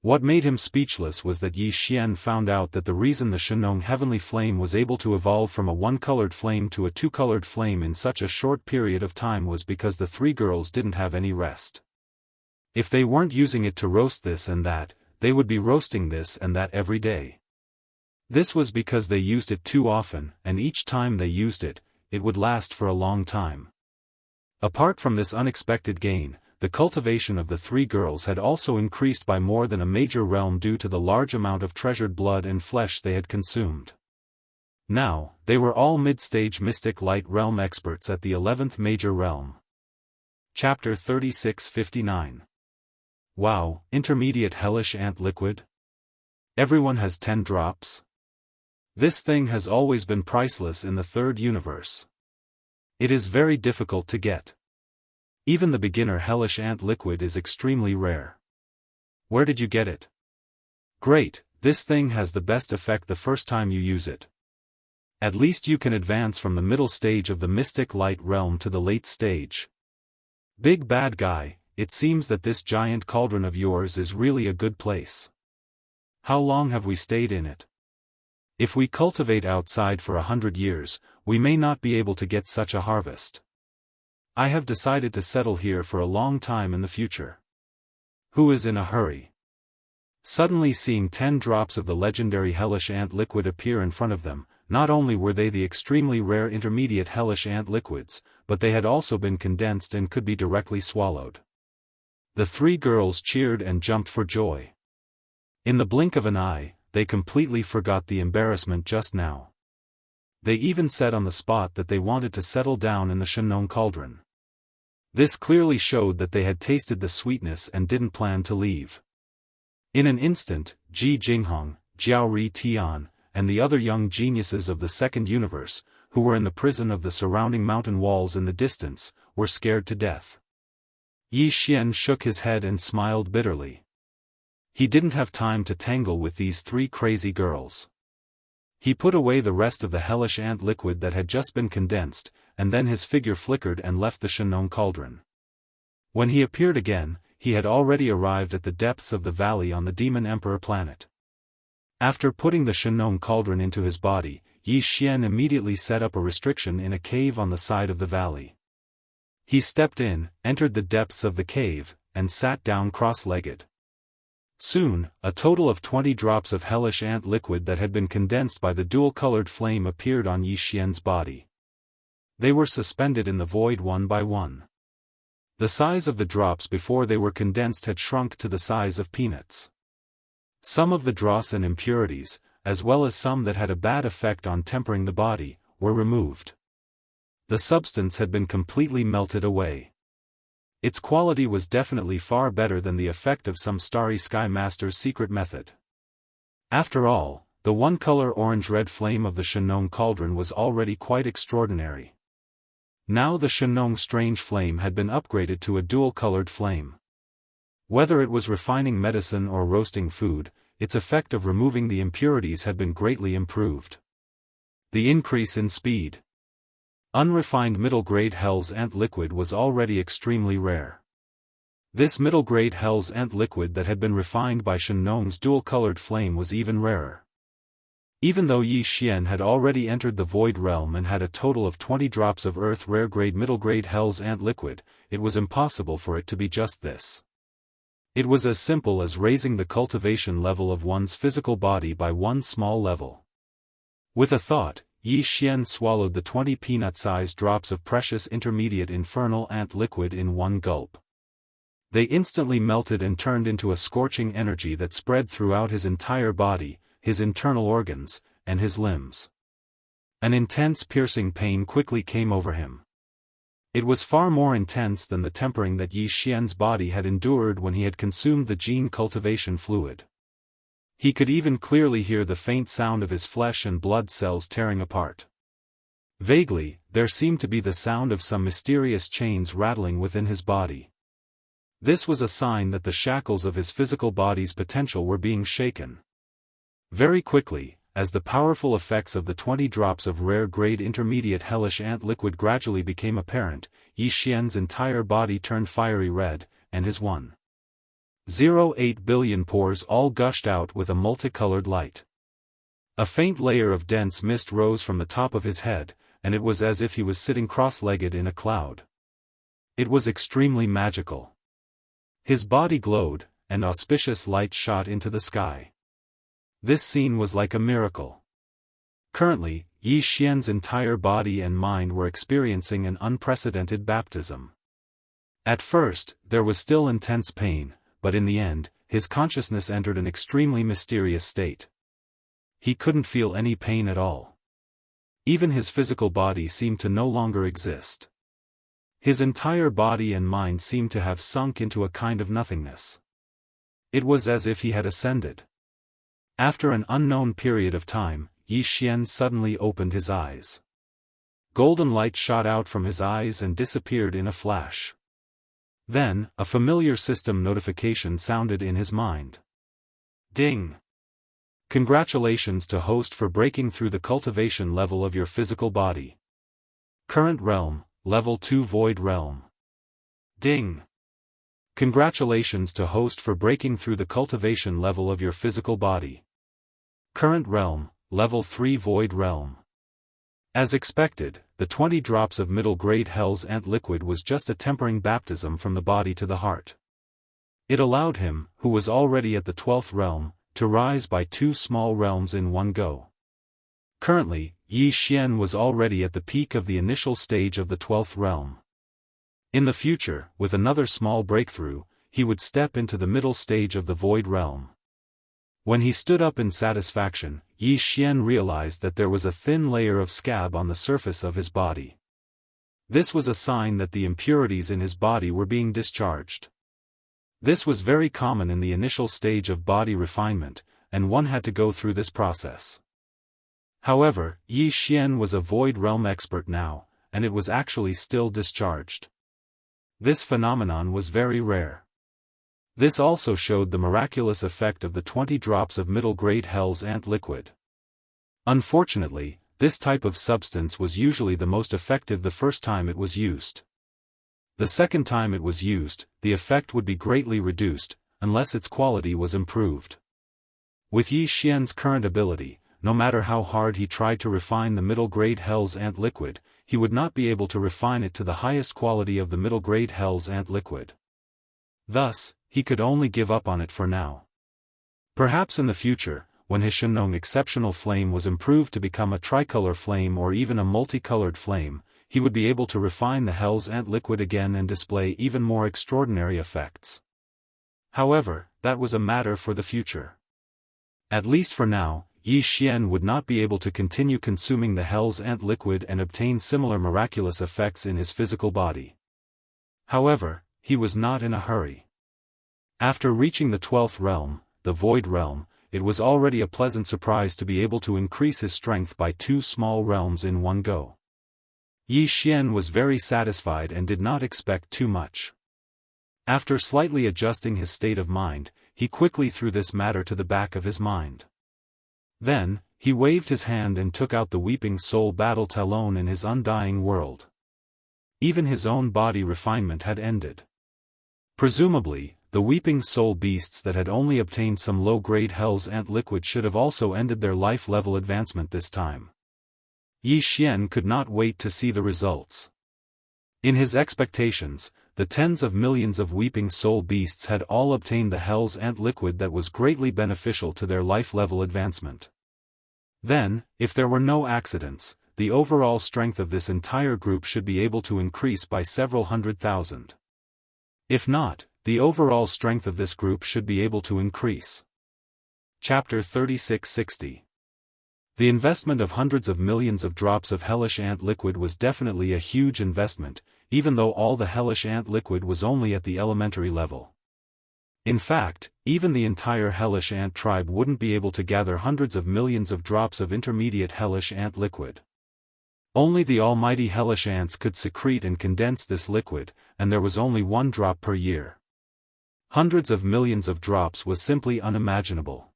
What made him speechless was that Yi Xian found out that the reason the Shenong heavenly flame was able to evolve from a one-colored flame to a two-colored flame in such a short period of time was because the three girls didn't have any rest. If they weren't using it to roast this and that, they would be roasting this and that every day. This was because they used it too often, and each time they used it, it would last for a long time. Apart from this unexpected gain, the cultivation of the three girls had also increased by more than a major realm due to the large amount of treasured blood and flesh they had consumed. Now, they were all mid-stage mystic light realm experts at the 11th major realm. Chapter 3659. Wow, intermediate hellish ant liquid? Everyone has 10 drops? This thing has always been priceless in the third universe. It is very difficult to get. Even the beginner hellish ant liquid is extremely rare. Where did you get it? Great, this thing has the best effect the first time you use it. At least you can advance from the middle stage of the mystic light realm to the late stage. Big bad guy, it seems that this giant cauldron of yours is really a good place. How long have we stayed in it? If we cultivate outside for 100 years, we may not be able to get such a harvest. I have decided to settle here for a long time in the future. Who is in a hurry? Suddenly seeing 10 drops of the legendary hellish ant liquid appear in front of them, not only were they the extremely rare intermediate hellish ant liquids, but they had also been condensed and could be directly swallowed. The three girls cheered and jumped for joy. In the blink of an eye, they completely forgot the embarrassment just now. They even said on the spot that they wanted to settle down in the Shenong cauldron. This clearly showed that they had tasted the sweetness and didn't plan to leave. In an instant, Ji Jinghong, Jiao Ri Tian, and the other young geniuses of the second universe, who were in the prison of the surrounding mountain walls in the distance, were scared to death. Yi Xian shook his head and smiled bitterly. He didn't have time to tangle with these three crazy girls. He put away the rest of the hellish ant liquid that had just been condensed, and then his figure flickered and left the Shenong cauldron. When he appeared again, he had already arrived at the depths of the valley on the Demon Emperor planet. After putting the Shenong cauldron into his body, Yi Xian immediately set up a restriction in a cave on the side of the valley. He stepped in, entered the depths of the cave, and sat down cross-legged. Soon, a total of 20 drops of hellish ant liquid that had been condensed by the dual-colored flame appeared on Yi Xian's body. They were suspended in the void one by one. The size of the drops before they were condensed had shrunk to the size of peanuts. Some of the dross and impurities, as well as some that had a bad effect on tempering the body, were removed. The substance had been completely melted away. Its quality was definitely far better than the effect of some Starry Sky Master's secret method. After all, the one-color orange-red flame of the Shenong cauldron was already quite extraordinary. Now the Shenong strange flame had been upgraded to a dual-colored flame. Whether it was refining medicine or roasting food, its effect of removing the impurities had been greatly improved. The increase in speed. Unrefined middle-grade Hell's Ant liquid was already extremely rare. This middle-grade Hell's Ant liquid that had been refined by Shenong's dual-colored flame was even rarer. Even though Yi Xian had already entered the Void Realm and had a total of 20 drops of Earth rare-grade middle-grade Hell's Ant liquid, it was impossible for it to be just this. It was as simple as raising the cultivation level of one's physical body by one small level. With a thought, Yi Xian swallowed the 20 peanut-sized drops of precious intermediate infernal ant liquid in one gulp. They instantly melted and turned into a scorching energy that spread throughout his entire body, his internal organs, and his limbs. An intense piercing pain quickly came over him. It was far more intense than the tempering that Yi Xian's body had endured when he had consumed the gene cultivation fluid. He could even clearly hear the faint sound of his flesh and blood cells tearing apart. Vaguely, there seemed to be the sound of some mysterious chains rattling within his body. This was a sign that the shackles of his physical body's potential were being shaken. Very quickly, as the powerful effects of the 20 drops of rare-grade intermediate hellish ant liquid gradually became apparent, Yi Xian's entire body turned fiery red, and his 1.08 billion pores all gushed out with a multicolored light. A faint layer of dense mist rose from the top of his head, and it was as if he was sitting cross-legged in a cloud. It was extremely magical. His body glowed, and auspicious light shot into the sky. This scene was like a miracle. Currently, Yi Xian's entire body and mind were experiencing an unprecedented baptism. At first, there was still intense pain, but in the end, his consciousness entered an extremely mysterious state. He couldn't feel any pain at all. Even his physical body seemed to no longer exist. His entire body and mind seemed to have sunk into a kind of nothingness. It was as if he had ascended. After an unknown period of time, Yi Xian suddenly opened his eyes. Golden light shot out from his eyes and disappeared in a flash. Then, a familiar system notification sounded in his mind. Ding! Congratulations to host for breaking through the cultivation level of your physical body. Current realm, Level 2 Void Realm. Ding! Congratulations to host for breaking through the cultivation level of your physical body. Current realm, Level 3 Void Realm. As expected, the 20 drops of middle-grade Hell's Ant liquid was just a tempering baptism from the body to the heart. It allowed him, who was already at the 12th realm, to rise by 2 small realms in one go. Currently, Yi Xian was already at the peak of the initial stage of the 12th realm. In the future, with another small breakthrough, he would step into the middle stage of the Void Realm. When he stood up in satisfaction, Yi Xian realized that there was a thin layer of scab on the surface of his body. This was a sign that the impurities in his body were being discharged. This was very common in the initial stage of body refinement, and one had to go through this process. However, Yi Xian was a Void Realm expert now, and it was actually still discharged. This phenomenon was very rare. This also showed the miraculous effect of the 20 drops of middle-grade Hell's Ant liquid. Unfortunately, this type of substance was usually the most effective the first time it was used. The second time it was used, the effect would be greatly reduced, unless its quality was improved. With Yi Xian's current ability, no matter how hard he tried to refine the middle-grade Hell's Ant liquid, he would not be able to refine it to the highest quality of the middle-grade Hell's Ant liquid. Thus, he could only give up on it for now. Perhaps in the future, when his Shenong exceptional flame was improved to become a tricolor flame or even a multicolored flame, he would be able to refine the Hell's Ant liquid again and display even more extraordinary effects. However, that was a matter for the future. At least for now, Yi Xian would not be able to continue consuming the Hell's Ant liquid and obtain similar miraculous effects in his physical body. However, he was not in a hurry. After reaching the 12th realm, the Void Realm, it was already a pleasant surprise to be able to increase his strength by 2 small realms in one go. Yi Xian was very satisfied and did not expect too much. After slightly adjusting his state of mind, he quickly threw this matter to the back of his mind. Then, he waved his hand and took out the Weeping Soul Battle Talon in his undying world. Even his own body refinement had ended. Presumably, the Weeping Soul beasts that had only obtained some low-grade Hell's Ant liquid should have also ended their life level advancement this time. Yi Xian could not wait to see the results. In his expectations, the tens of millions of Weeping Soul beasts had all obtained the Hell's Ant liquid that was greatly beneficial to their life level advancement. Then, if there were no accidents, the overall strength of this entire group should be able to increase by several 100,000. If not, the overall strength of this group should be able to increase. Chapter 3660. The investment of hundreds of millions of drops of hellish ant liquid was definitely a huge investment, even though all the hellish ant liquid was only at the elementary level. In fact, even the entire hellish ant tribe wouldn't be able to gather hundreds of millions of drops of intermediate hellish ant liquid. Only the almighty hellish ants could secrete and condense this liquid, and there was only 1 drop per year. Hundreds of millions of drops was simply unimaginable.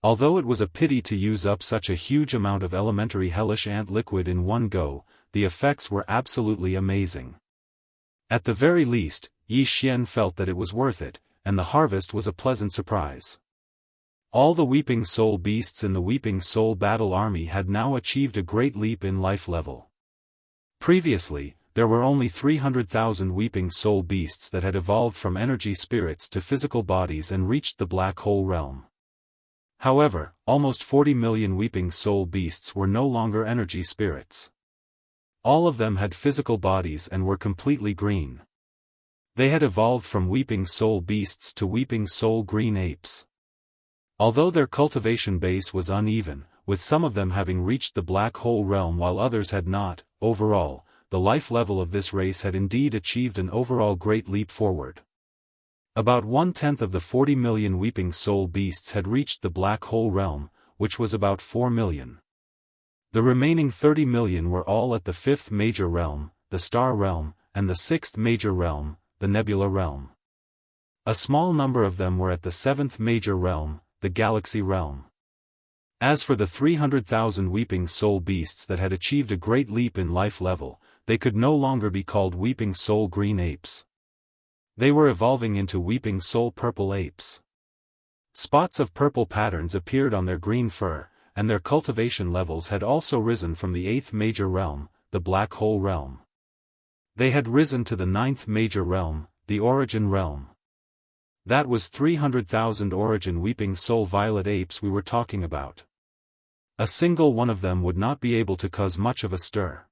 Although it was a pity to use up such a huge amount of elementary hellish ant liquid in one go, the effects were absolutely amazing. At the very least, Yi Xian felt that it was worth it, and the harvest was a pleasant surprise. All the Weeping Soul beasts in the Weeping Soul battle army had now achieved a great leap in life level. Previously, there were only 300,000 Weeping Soul beasts that had evolved from energy spirits to physical bodies and reached the Black Hole realm. However, almost 40 million Weeping Soul beasts were no longer energy spirits. All of them had physical bodies and were completely green. They had evolved from Weeping Soul beasts to Weeping Soul green apes. Although their cultivation base was uneven, with some of them having reached the Black Hole realm while others had not, overall, the life level of this race had indeed achieved an overall great leap forward. About 1/10 of the 40 million Weeping Soul beasts had reached the Black Hole realm, which was about 4 million. The remaining 30 million were all at the 5th major realm, the Star realm, and the 6th major realm, the Nebula realm. A small number of them were at the 7th major realm, the Galaxy realm. As for the 300,000 Weeping Soul beasts that had achieved a great leap in life level, they could no longer be called Weeping Soul green apes. They were evolving into Weeping Soul purple apes. Spots of purple patterns appeared on their green fur, and their cultivation levels had also risen from the 8th major realm, the Black Hole realm. They had risen to the 9th major realm, the Origin realm. That was 300,000 Origin Weeping Soul violet apes we were talking about. A single one of them would not be able to cause much of a stir.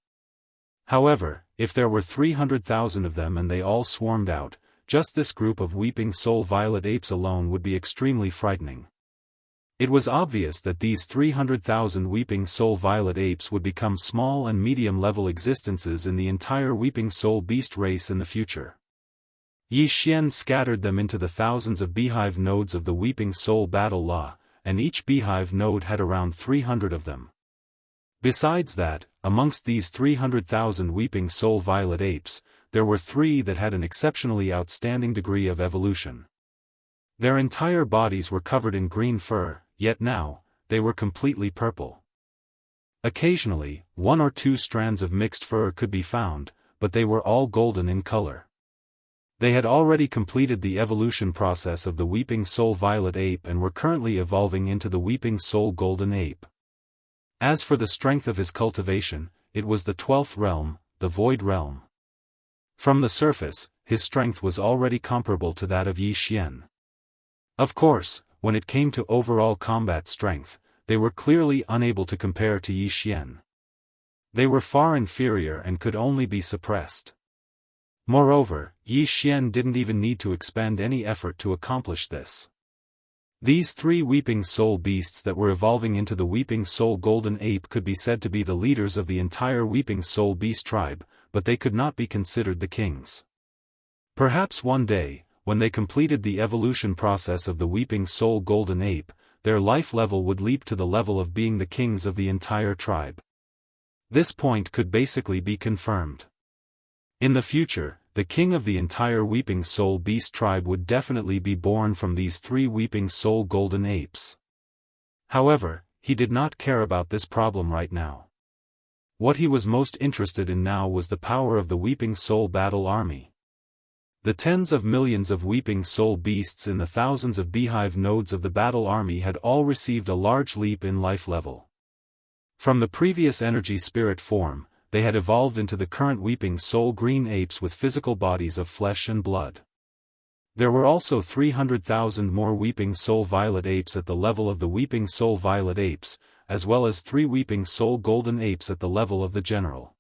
However, if there were 300,000 of them and they all swarmed out, just this group of Weeping Soul violet apes alone would be extremely frightening. It was obvious that these 300,000 Weeping Soul violet apes would become small and medium-level existences in the entire Weeping Soul beast race in the future. Yi Xian scattered them into the thousands of beehive nodes of the Weeping Soul battle law, and each beehive node had around 300 of them. Besides that, amongst these 300,000 Weeping Soul violet apes, there were 3 that had an exceptionally outstanding degree of evolution. Their entire bodies were covered in green fur, yet now, they were completely purple. Occasionally, 1 or 2 strands of mixed fur could be found, but they were all golden in color. They had already completed the evolution process of the Weeping Soul violet ape and were currently evolving into the Weeping Soul golden ape. As for the strength of his cultivation, it was the 12th realm, the Void realm. From the surface, his strength was already comparable to that of Yi Xian. Of course, when it came to overall combat strength, they were clearly unable to compare to Yi Xian. They were far inferior and could only be suppressed. Moreover, Yi Xian didn't even need to expend any effort to accomplish this. These 3 Weeping Soul beasts that were evolving into the Weeping Soul golden ape could be said to be the leaders of the entire Weeping Soul beast tribe, but they could not be considered the kings. Perhaps one day, when they completed the evolution process of the Weeping Soul golden ape, their life level would leap to the level of being the kings of the entire tribe. This point could basically be confirmed. In the future, the king of the entire Weeping Soul beast tribe would definitely be born from these 3 Weeping Soul golden apes. However, he did not care about this problem right now. What he was most interested in now was the power of the Weeping Soul battle army. The tens of millions of Weeping Soul beasts in the thousands of beehive nodes of the battle army had all received a large leap in life level. From the previous energy spirit form, they had evolved into the current Weeping Soul green apes with physical bodies of flesh and blood. There were also 300,000 more Weeping Soul violet apes at the level of the Weeping Soul violet apes, as well as 3 Weeping Soul golden apes at the level of the general.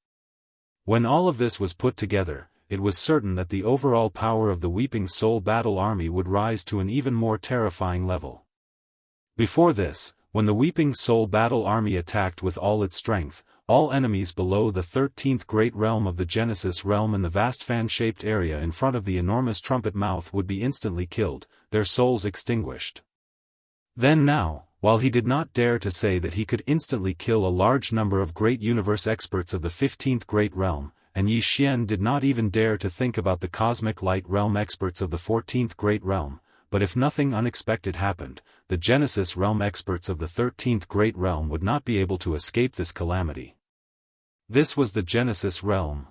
When all of this was put together, it was certain that the overall power of the Weeping Soul battle army would rise to an even more terrifying level. Before this, when the Weeping Soul battle army attacked with all its strength, all enemies below the 13th great realm of the Genesis realm in the vast fan-shaped area in front of the enormous trumpet mouth would be instantly killed, their souls extinguished. Then now, while he did not dare to say that he could instantly kill a large number of great universe experts of the 15th great realm, and Yi Xian did not even dare to think about the cosmic light realm experts of the 14th great realm, but if nothing unexpected happened, the Genesis Realm experts of the 13th Great Realm would not be able to escape this calamity. This was the Genesis Realm.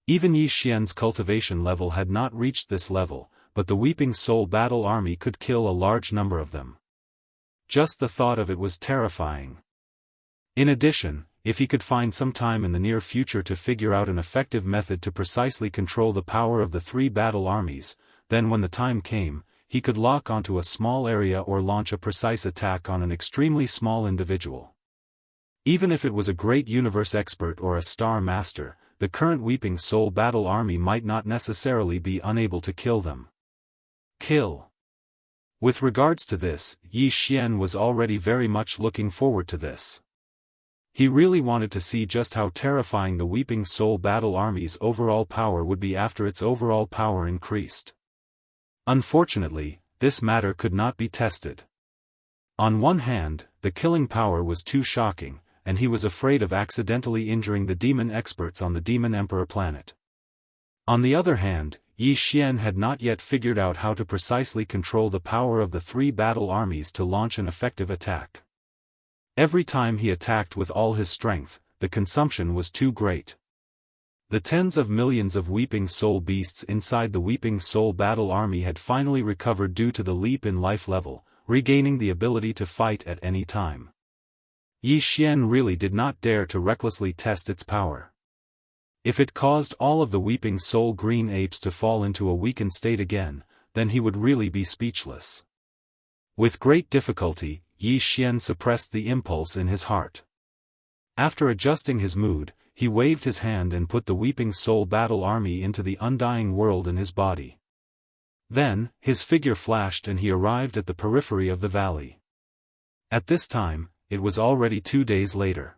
Even Yi Xian's cultivation level had not reached this level, but the Weeping Soul battle army could kill a large number of them. Just the thought of it was terrifying. In addition, if he could find some time in the near future to figure out an effective method to precisely control the power of the three battle armies, then when the time came, he could lock onto a small area or launch a precise attack on an extremely small individual. Even if it was a great universe expert or a star master, the current Weeping Soul battle army might not necessarily be unable to kill them. Kill. With regards to this, Yi Xian was already very much looking forward to this. He really wanted to see just how terrifying the Weeping Soul battle army's overall power would be after its overall power increased. Unfortunately, this matter could not be tested. On one hand, the killing power was too shocking, and he was afraid of accidentally injuring the demon experts on the Demon Emperor planet. On the other hand, Yi Xian had not yet figured out how to precisely control the power of the three battle armies to launch an effective attack. Every time he attacked with all his strength, the consumption was too great. The tens of millions of Weeping Soul beasts inside the Weeping Soul battle army had finally recovered due to the leap in life level, regaining the ability to fight at any time. Yi Xian really did not dare to recklessly test its power. If it caused all of the Weeping Soul green apes to fall into a weakened state again, then he would really be speechless. With great difficulty, Yi Xian suppressed the impulse in his heart. After adjusting his mood, he waved his hand and put the Weeping Soul battle army into the undying world in his body. Then, his figure flashed and he arrived at the periphery of the valley. At this time, it was already 2 days later.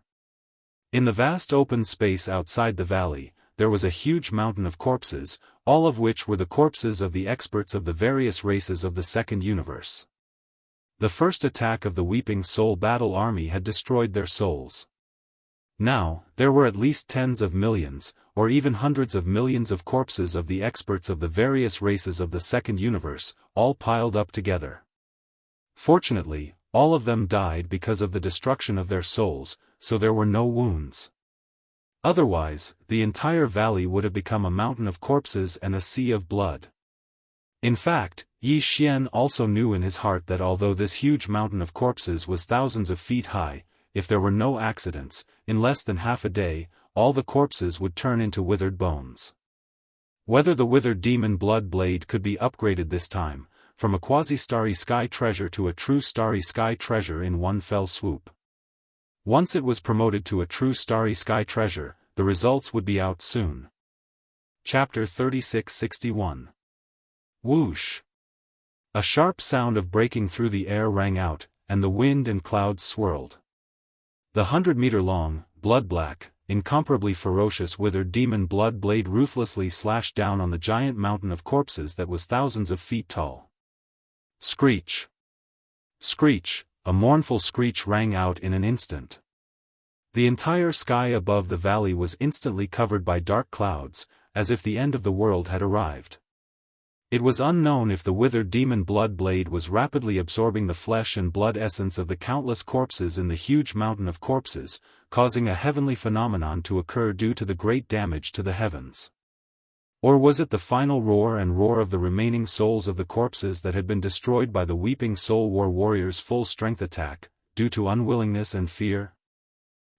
In the vast open space outside the valley, there was a huge mountain of corpses, all of which were the corpses of the experts of the various races of the second universe. The first attack of the Weeping Soul battle army had destroyed their souls. Now, there were at least tens of millions, or even hundreds of millions of corpses of the experts of the various races of the second universe, all piled up together. Fortunately, all of them died because of the destruction of their souls, so there were no wounds. Otherwise, the entire valley would have become a mountain of corpses and a sea of blood. In fact, Yi Xian also knew in his heart that although this huge mountain of corpses was thousands of feet high, if there were no accidents, in less than half a day, all the corpses would turn into withered bones. Whether the withered demon blood blade could be upgraded this time, from a quasi-starry sky treasure to a true starry sky treasure in one fell swoop. Once it was promoted to a true starry sky treasure, the results would be out soon. Chapter 3661. Whoosh! A sharp sound of breaking through the air rang out, and the wind and clouds swirled. The 100-meter-long, blood-black, incomparably ferocious withered demon blood blade ruthlessly slashed down on the giant mountain of corpses that was thousands of feet tall. Screech! Screech! A mournful screech rang out in an instant. The entire sky above the valley was instantly covered by dark clouds, as if the end of the world had arrived. It was unknown if the withered demon blood blade was rapidly absorbing the flesh and blood essence of the countless corpses in the huge mountain of corpses, causing a heavenly phenomenon to occur due to the great damage to the heavens. Or was it the final roar of the remaining souls of the corpses that had been destroyed by the Weeping Soul War Warrior's full-strength attack, due to unwillingness and fear?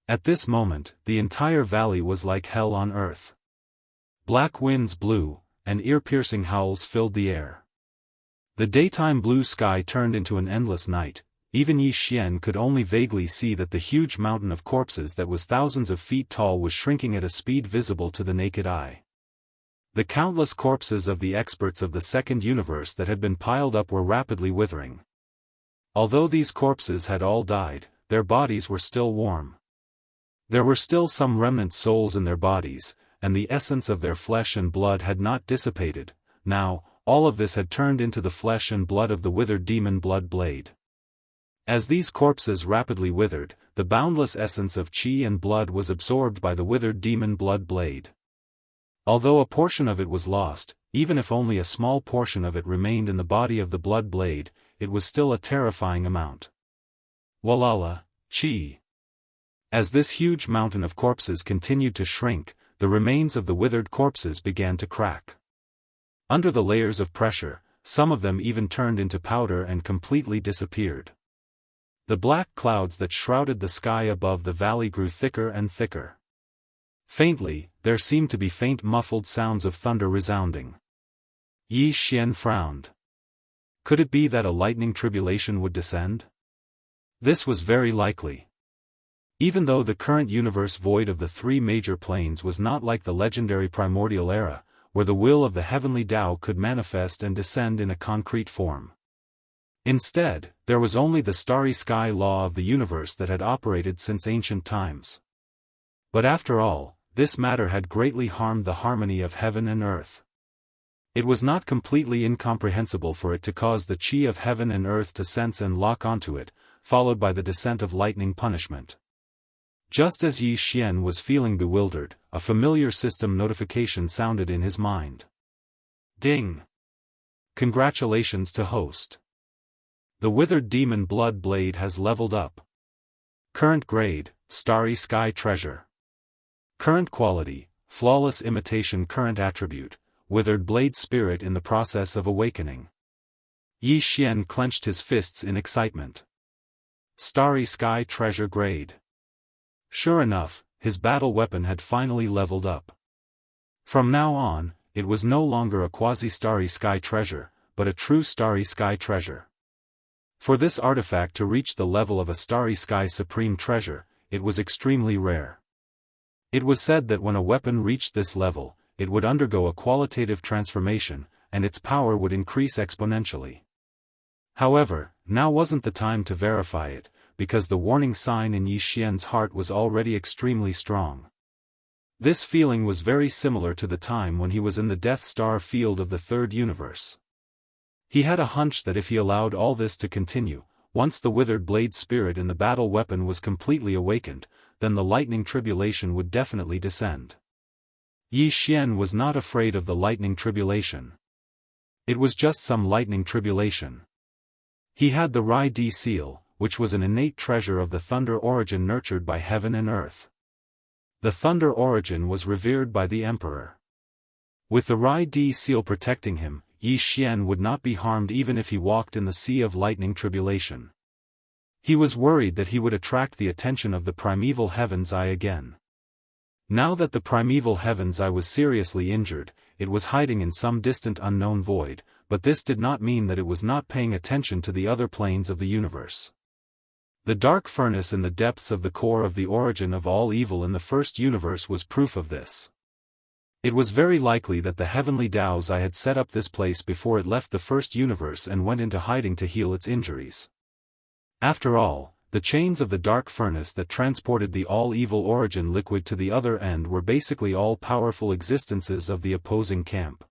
At this moment, the entire valley was like hell on earth. Black winds blew, and ear-piercing howls filled the air. The daytime blue sky turned into an endless night. Even Yi Xian could only vaguely see that the huge mountain of corpses that was thousands of feet tall was shrinking at a speed visible to the naked eye. The countless corpses of the experts of the second universe that had been piled up were rapidly withering. Although these corpses had all died, their bodies were still warm. There were still some remnant souls in their bodies, and the essence of their flesh and blood had not dissipated. Now, all of this had turned into the flesh and blood of the withered demon blood blade. As these corpses rapidly withered, the boundless essence of chi and blood was absorbed by the withered demon blood blade. Although a portion of it was lost, even if only a small portion of it remained in the body of the blood blade, it was still a terrifying amount. Walala, chi. As this huge mountain of corpses continued to shrink, the remains of the withered corpses began to crack. Under the layers of pressure, some of them even turned into powder and completely disappeared. The black clouds that shrouded the sky above the valley grew thicker and thicker. Faintly, there seemed to be faint muffled sounds of thunder resounding. Yi Xian frowned. Could it be that a lightning tribulation would descend? This was very likely. Even though the current universe void of the three major planes was not like the legendary primordial era, where the will of the heavenly Tao could manifest and descend in a concrete form. Instead, there was only the starry sky law of the universe that had operated since ancient times. But after all, this matter had greatly harmed the harmony of heaven and earth. It was not completely incomprehensible for it to cause the chi of heaven and earth to sense and lock onto it, followed by the descent of lightning punishment. Just as Yi Xian was feeling bewildered, a familiar system notification sounded in his mind. Ding! Congratulations to host. The withered demon blood blade has leveled up. Current grade, starry sky treasure. Current quality, flawless imitation. Current attribute, withered blade spirit in the process of awakening. Yi Xian clenched his fists in excitement. Starry sky treasure grade. Sure enough, his battle weapon had finally leveled up. From now on, it was no longer a quasi-starry sky treasure, but a true starry sky treasure. For this artifact to reach the level of a starry sky supreme treasure, it was extremely rare. It was said that when a weapon reached this level, it would undergo a qualitative transformation, and its power would increase exponentially. However, now wasn't the time to verify it, because the warning sign in Yi Xian's heart was already extremely strong. This feeling was very similar to the time when he was in the Death Star field of the Third Universe. He had a hunch that if he allowed all this to continue, once the withered blade spirit in the battle weapon was completely awakened, then the lightning tribulation would definitely descend. Yi Xian was not afraid of the lightning tribulation. It was just some lightning tribulation. He had the Rai Di seal, which was an innate treasure of the thunder origin nurtured by heaven and earth. The thunder origin was revered by the emperor. With the Rai Di seal protecting him, Yi Xian would not be harmed even if he walked in the sea of lightning tribulation. He was worried that he would attract the attention of the primeval heaven's eye again. Now that the primeval heaven's eye was seriously injured, it was hiding in some distant unknown void, but this did not mean that it was not paying attention to the other planes of the universe. The dark furnace in the depths of the core of the origin of all evil in the first universe was proof of this. It was very likely that the heavenly Tao's eye had set up this place before it left the first universe and went into hiding to heal its injuries. After all, the chains of the dark furnace that transported the all-evil origin liquid to the other end were basically all powerful existences of the opposing camp.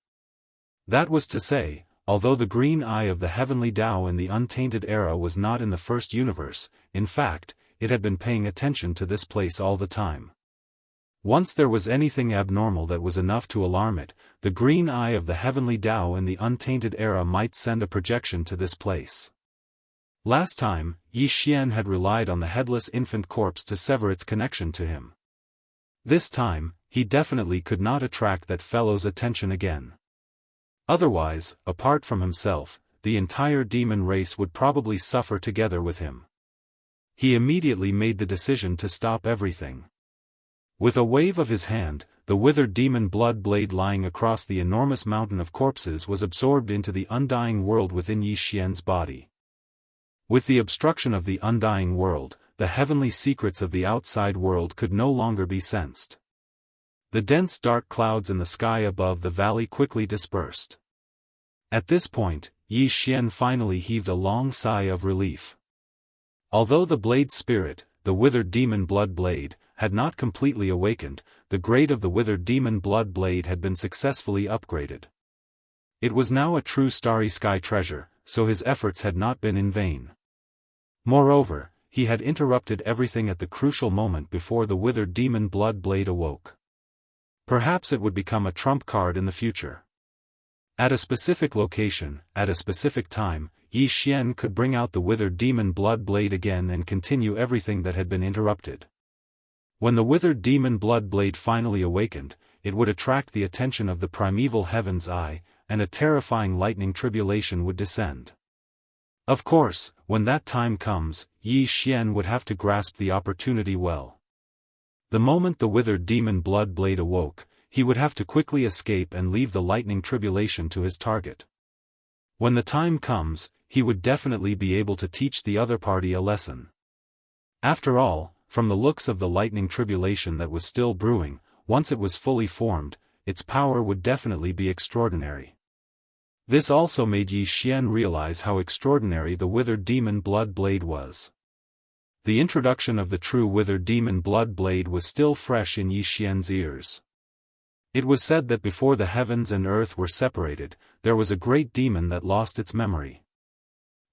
That was to say, although the green eye of the heavenly Tao in the untainted era was not in the first universe, in fact, it had been paying attention to this place all the time. Once there was anything abnormal that was enough to alarm it, the green eye of the heavenly Tao in the untainted era might send a projection to this place. Last time, Yi Xian had relied on the headless infant corpse to sever its connection to him. This time, he definitely could not attract that fellow's attention again. Otherwise, apart from himself, the entire demon race would probably suffer together with him. He immediately made the decision to stop everything. With a wave of his hand, the withered demon blood blade lying across the enormous mountain of corpses was absorbed into the undying world within Yi Xian's body. With the obstruction of the undying world, the heavenly secrets of the outside world could no longer be sensed. The dense dark clouds in the sky above the valley quickly dispersed. At this point, Yi Xian finally heaved a long sigh of relief. Although the blade spirit, the withered demon blood blade, had not completely awakened, the grade of the withered demon blood blade had been successfully upgraded. It was now a true starry sky treasure, so his efforts had not been in vain. Moreover, he had interrupted everything at the crucial moment before the withered demon blood blade awoke. Perhaps it would become a trump card in the future. At a specific location, at a specific time, Yi Xian could bring out the withered demon blood blade again and continue everything that had been interrupted. When the withered demon blood blade finally awakened, it would attract the attention of the primeval heaven's eye, and a terrifying lightning tribulation would descend. Of course, when that time comes, Yi Xian would have to grasp the opportunity well. The moment the withered demon blood blade awoke, he would have to quickly escape and leave the lightning tribulation to his target. When the time comes, he would definitely be able to teach the other party a lesson. After all, from the looks of the lightning tribulation that was still brewing, once it was fully formed, its power would definitely be extraordinary. This also made Yi Xian realize how extraordinary the withered demon blood blade was. The introduction of the true withered demon blood blade was still fresh in Yi Xian's ears. It was said that before the heavens and earth were separated, there was a great demon that lost its memory.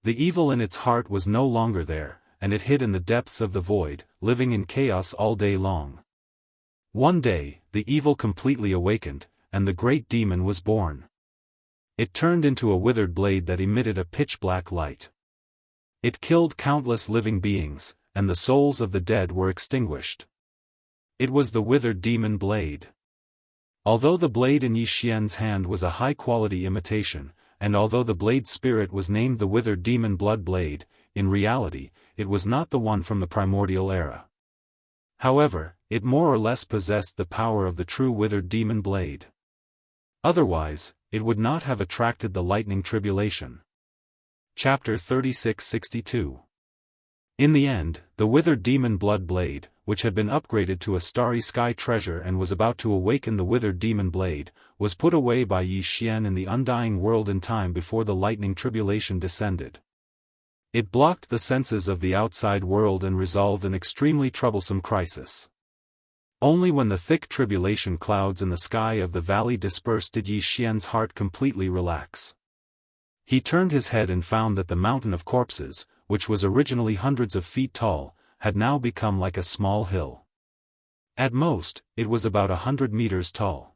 The evil in its heart was no longer there, and it hid in the depths of the void, living in chaos all day long. One day, the evil completely awakened, and the great demon was born. It turned into a withered blade that emitted a pitch-black light. It killed countless living beings, and the souls of the dead were extinguished. It was the withered demon blade. Although the blade in Yi Xian's hand was a high-quality imitation, and although the blade's spirit was named the withered demon blood blade, in reality, it was not the one from the primordial era. However, it more or less possessed the power of the true withered demon blade. Otherwise, it would not have attracted the lightning tribulation. Chapter 3662. In the end, the withered demon blood blade, which had been upgraded to a starry sky treasure and was about to awaken the withered demon blade, was put away by Yi Xian in the undying world in time before the lightning tribulation descended. It blocked the senses of the outside world and resolved an extremely troublesome crisis. Only when the thick tribulation clouds in the sky of the valley dispersed did Yi Xian's heart completely relax. He turned his head and found that the mountain of corpses, which was originally hundreds of feet tall, had now become like a small hill. At most, it was about 100 meters tall.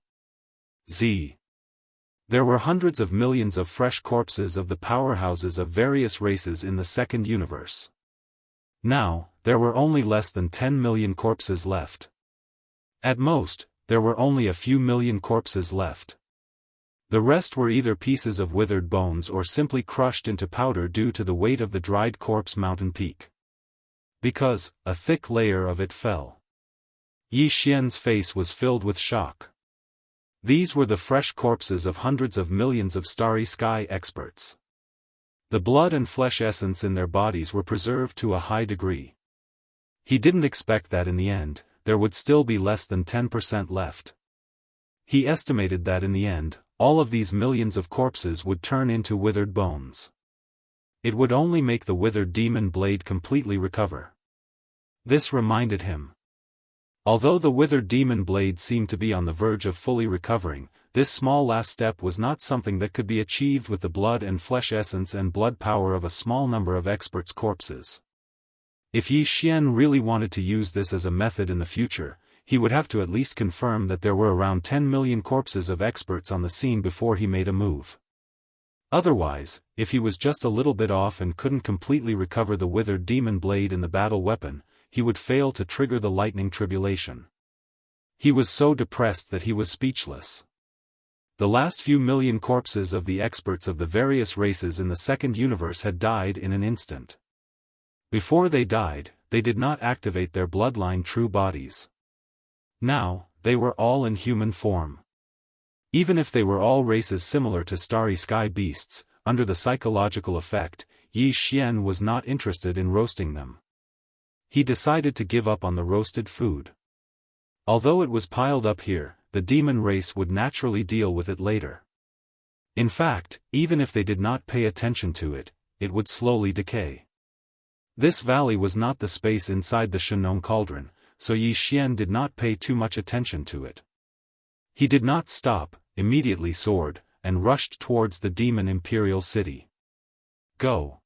There were hundreds of millions of fresh corpses of the powerhouses of various races in the second universe. Now, there were only less than 10 million corpses left. At most, there were only a few million corpses left. The rest were either pieces of withered bones or simply crushed into powder due to the weight of the dried corpse mountain peak. Because, a thick layer of it fell. Yi Xian's face was filled with shock. These were the fresh corpses of hundreds of millions of starry sky experts. The blood and flesh essence in their bodies were preserved to a high degree. He didn't expect that in the end, there would still be less than 10% left. He estimated that in the end, all of these millions of corpses would turn into withered bones. It would only make the withered demon blade completely recover. This reminded him. Although the withered demon blade seemed to be on the verge of fully recovering, this small last step was not something that could be achieved with the blood and flesh essence and blood power of a small number of experts' corpses. If Yi Xian really wanted to use this as a method in the future, he would have to at least confirm that there were around 10 million corpses of experts on the scene before he made a move. Otherwise, if he was just a little bit off and couldn't completely recover the withered demon blade in the battle weapon, he would fail to trigger the lightning tribulation. He was so depressed that he was speechless. The last few million corpses of the experts of the various races in the second universe had died in an instant. Before they died, they did not activate their bloodline true bodies. Now, they were all in human form. Even if they were all races similar to starry sky beasts, under the psychological effect, Yi Xian was not interested in roasting them. He decided to give up on the roasted food. Although it was piled up here, the demon race would naturally deal with it later. In fact, even if they did not pay attention to it, it would slowly decay. This valley was not the space inside the Shenong cauldron, so Yi Xian did not pay too much attention to it. He did not stop, immediately soared, and rushed towards the demon imperial city. Go!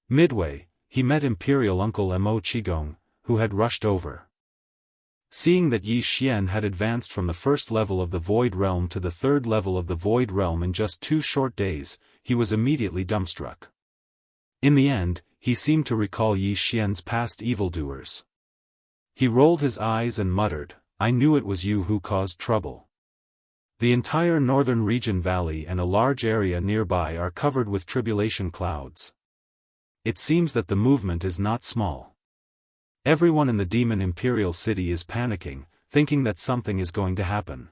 Midway, he met Imperial Uncle Mo Qigong, who had rushed over. Seeing that Yi Xian had advanced from the first level of the Void Realm to the third level of the Void Realm in just 2 short days, he was immediately dumbstruck. In the end, he seemed to recall Yi Xian's past evildoers. He rolled his eyes and muttered, "I knew it was you who caused trouble." The entire northern region valley and a large area nearby are covered with tribulation clouds. It seems that the movement is not small. Everyone in the Demon Imperial City is panicking, thinking that something is going to happen.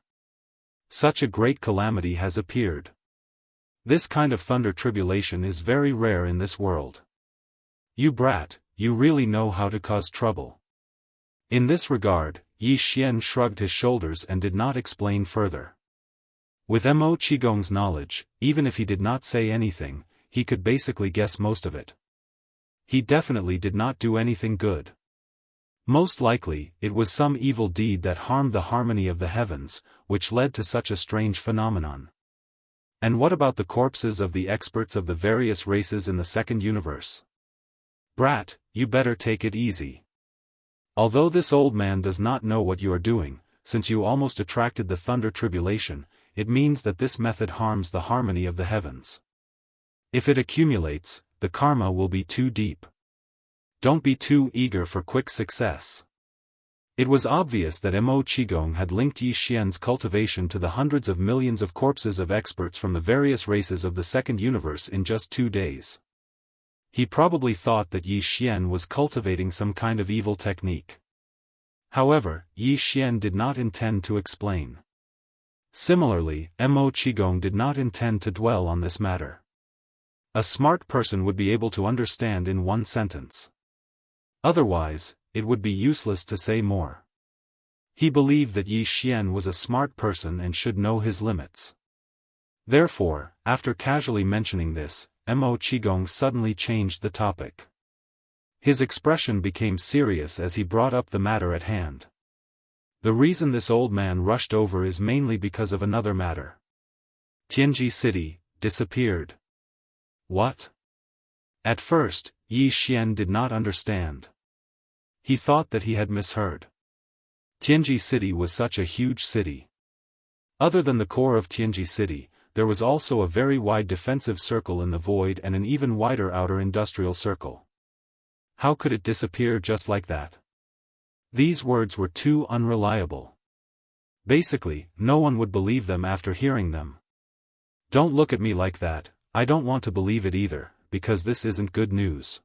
Such a great calamity has appeared. This kind of thunder tribulation is very rare in this world. You brat, you really know how to cause trouble. In this regard, Yi Xian shrugged his shoulders and did not explain further. With Mo Qigong's knowledge, even if he did not say anything, he could basically guess most of it. He definitely did not do anything good. Most likely, it was some evil deed that harmed the harmony of the heavens, which led to such a strange phenomenon. And what about the corpses of the experts of the various races in the second universe? Brat, you better take it easy. Although this old man does not know what you are doing, since you almost attracted the thunder tribulation, it means that this method harms the harmony of the heavens. If it accumulates, the karma will be too deep. Don't be too eager for quick success. It was obvious that Mo Qigong had linked Yi Xian's cultivation to the hundreds of millions of corpses of experts from the various races of the second universe in just 2 days. He probably thought that Yi Xian was cultivating some kind of evil technique. However, Yi Xian did not intend to explain. Similarly, Mo Qigong did not intend to dwell on this matter. A smart person would be able to understand in 1 sentence. Otherwise, it would be useless to say more. He believed that Yi Xian was a smart person and should know his limits. Therefore, after casually mentioning this, Mo Qigong suddenly changed the topic. His expression became serious as he brought up the matter at hand. The reason this old man rushed over is mainly because of another matter. Tianji City disappeared. What? At first, Yi Xian did not understand. He thought that he had misheard. Tianji City was such a huge city. Other than the core of Tianji City, there was also a very wide defensive circle in the void and an even wider outer industrial circle. How could it disappear just like that? These words were too unreliable. Basically, no one would believe them after hearing them. Don't look at me like that, I don't want to believe it either, because this isn't good news.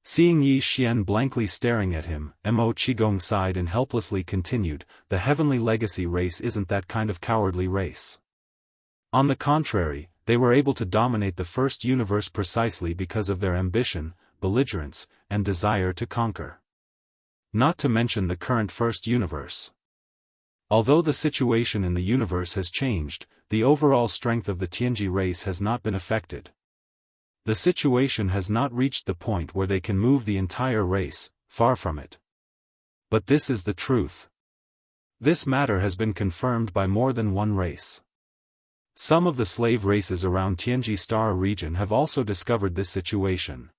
Seeing Yi Xian blankly staring at him, Mo Qigong sighed and helplessly continued, the heavenly legacy race isn't that kind of cowardly race. On the contrary, they were able to dominate the first universe precisely because of their ambition, belligerence, and desire to conquer. Not to mention the current first universe. Although the situation in the universe has changed, the overall strength of the Tianji race has not been affected. The situation has not reached the point where they can move the entire race, far from it. But this is the truth. This matter has been confirmed by more than one race. Some of the slave races around Tianji Star region have also discovered this situation.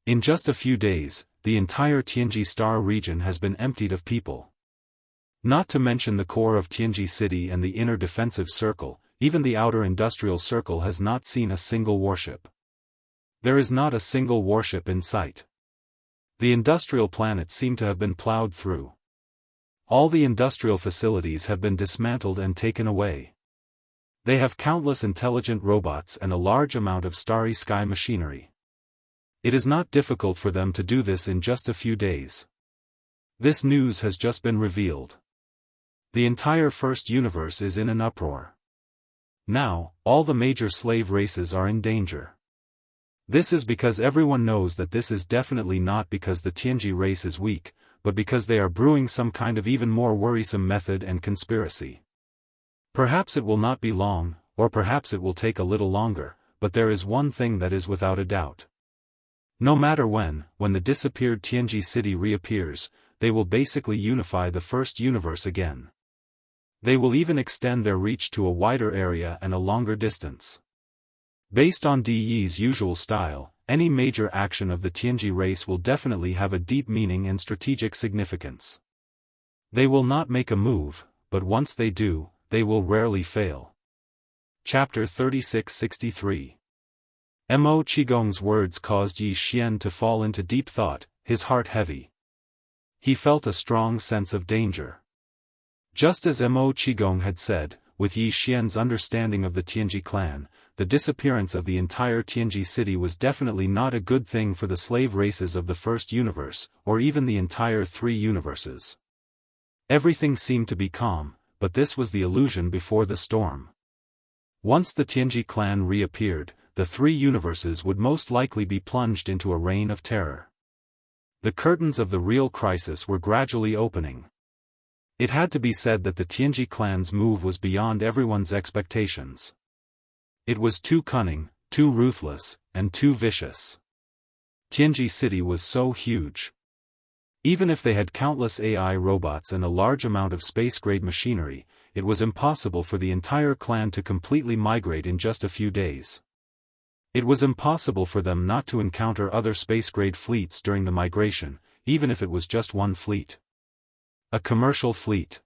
In just a few days, the entire Tianji Star region has been emptied of people. Not to mention the core of Tianji City and the inner defensive circle, even the outer industrial circle has not seen a single warship. There is not a single warship in sight. The industrial planets seem to have been plowed through. All the industrial facilities have been dismantled and taken away. They have countless intelligent robots and a large amount of starry sky machinery. It is not difficult for them to do this in just a few days. This news has just been revealed. The entire first universe is in an uproar. Now, all the major slave races are in danger. This is because everyone knows that this is definitely not because the Tianji race is weak, but because they are brewing some kind of even more worrisome method and conspiracy. Perhaps it will not be long, or perhaps it will take a little longer, but there is one thing that is without a doubt. No matter when the disappeared Tianji city reappears, they will basically unify the first universe again. They will even extend their reach to a wider area and a longer distance. Based on Di's usual style, any major action of the Tianji race will definitely have a deep meaning and strategic significance. They will not make a move, but once they do, they will rarely fail. Chapter 3663. Mo Qigong's words caused Yi Xian to fall into deep thought, his heart heavy. He felt a strong sense of danger. Just as Mo Qigong had said, with Yi Xian's understanding of the Tianji clan, the disappearance of the entire Tianji city was definitely not a good thing for the slave races of the first universe, or even the entire three universes. Everything seemed to be calm, but this was the illusion before the storm. Once the Tianji clan reappeared, the three universes would most likely be plunged into a reign of terror. The curtains of the real crisis were gradually opening. It had to be said that the Tianji clan's move was beyond everyone's expectations. It was too cunning, too ruthless, and too vicious. Tianji city was so huge. Even if they had countless AI robots and a large amount of space-grade machinery, it was impossible for the entire clan to completely migrate in just a few days. It was impossible for them not to encounter other space-grade fleets during the migration, even if it was just one fleet. A commercial fleet.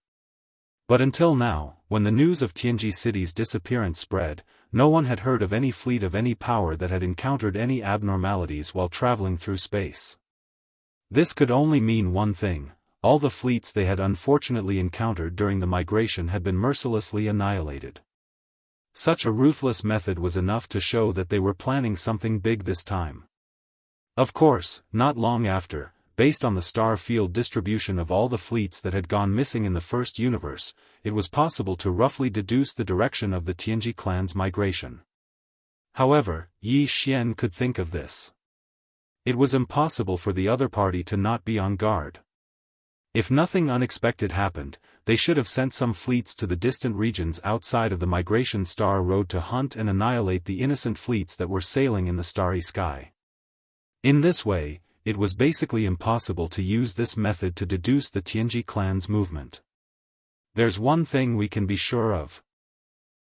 But until now, when the news of Tianji city's disappearance spread, no one had heard of any fleet of any power that had encountered any abnormalities while traveling through space. This could only mean one thing: all the fleets they had unfortunately encountered during the migration had been mercilessly annihilated. Such a ruthless method was enough to show that they were planning something big this time. Of course, not long after, based on the star field distribution of all the fleets that had gone missing in the first universe, it was possible to roughly deduce the direction of the Tianji clan's migration. However, Yi Xian could think of this. It was impossible for the other party to not be on guard. If nothing unexpected happened, they should have sent some fleets to the distant regions outside of the migration star road to hunt and annihilate the innocent fleets that were sailing in the starry sky. In this way, it was basically impossible to use this method to deduce the Tianji clan's movement. There's one thing we can be sure of.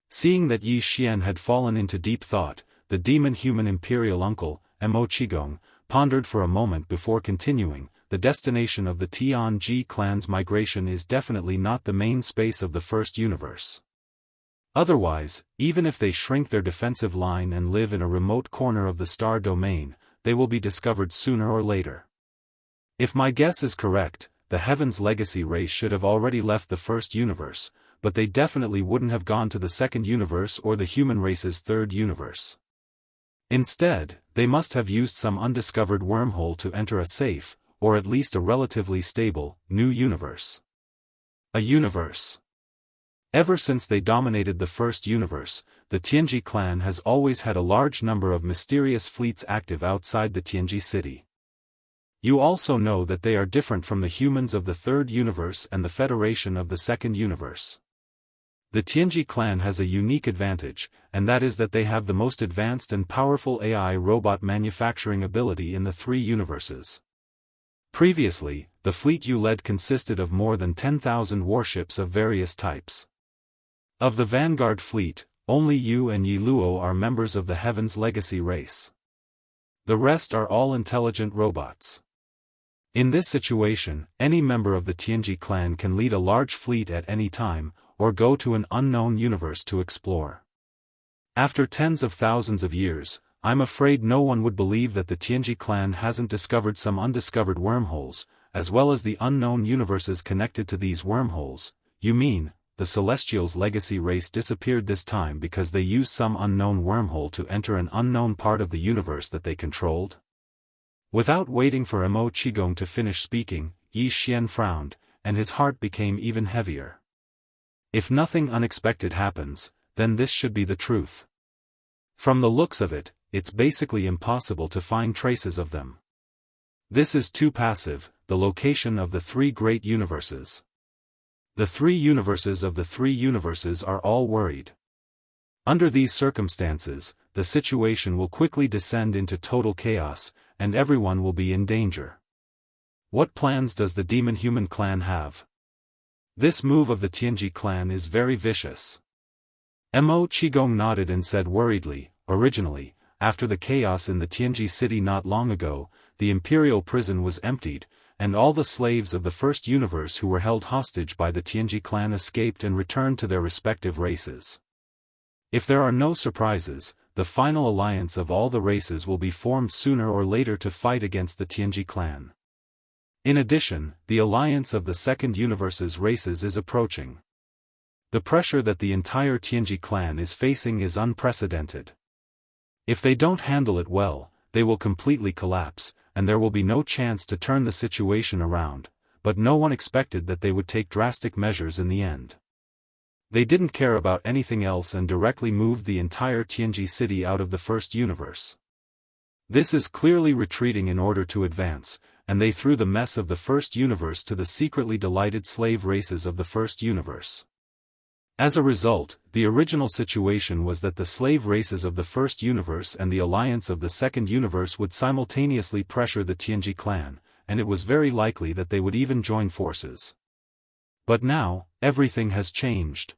Seeing that Yi Xian had fallen into deep thought, the demon-human imperial uncle, Mo Qigong, pondered for a moment before continuing. The destination of the Tianji clan's migration is definitely not the main space of the first universe. Otherwise, even if they shrink their defensive line and live in a remote corner of the star domain, they will be discovered sooner or later. If my guess is correct, the Heaven's Legacy race should have already left the first universe, but they definitely wouldn't have gone to the second universe or the human race's third universe. Instead, they must have used some undiscovered wormhole to enter a safe, or at least a relatively stable, new universe. A universe. Ever since they dominated the first universe, the Tianji clan has always had a large number of mysterious fleets active outside the Tianji city. You also know that they are different from the humans of the third universe and the Federation of the second universe. The Tianji clan has a unique advantage, and that is that they have the most advanced and powerful AI robot manufacturing ability in the three universes. Previously, the fleet you led consisted of more than 10,000 warships of various types. Of the Vanguard fleet, only you and Yi Luo are members of the Heaven's Legacy race. The rest are all intelligent robots. In this situation, any member of the Tianji clan can lead a large fleet at any time, or go to an unknown universe to explore. After tens of thousands of years, I'm afraid no one would believe that the Tianji clan hasn't discovered some undiscovered wormholes, as well as the unknown universes connected to these wormholes. You mean, the Celestials' legacy race disappeared this time because they used some unknown wormhole to enter an unknown part of the universe that they controlled? Without waiting for Mo Qigong to finish speaking, Yi Xian frowned, and his heart became even heavier. If nothing unexpected happens, then this should be the truth. From the looks of it, it's basically impossible to find traces of them. This is too passive, the location of the three great universes. The three universes of the three universes are all worried. Under these circumstances, the situation will quickly descend into total chaos, and everyone will be in danger. What plans does the demon-human clan have? This move of the Tianji clan is very vicious. Mo Qigong nodded and said worriedly, originally, after the chaos in the Tianji city not long ago, the imperial prison was emptied, and all the slaves of the first universe who were held hostage by the Tianji clan escaped and returned to their respective races. If there are no surprises, the final alliance of all the races will be formed sooner or later to fight against the Tianji clan. In addition, the alliance of the second universe's races is approaching. The pressure that the entire Tianji clan is facing is unprecedented. If they don't handle it well, they will completely collapse, and there will be no chance to turn the situation around, but no one expected that they would take drastic measures in the end. They didn't care about anything else and directly moved the entire Tianji city out of the first universe. This is clearly retreating in order to advance, and they threw the mess of the first universe to the secretly delighted slave races of the first universe. As a result, the original situation was that the slave races of the first universe and the alliance of the second universe would simultaneously pressure the Tianji clan, and it was very likely that they would even join forces. But now, everything has changed.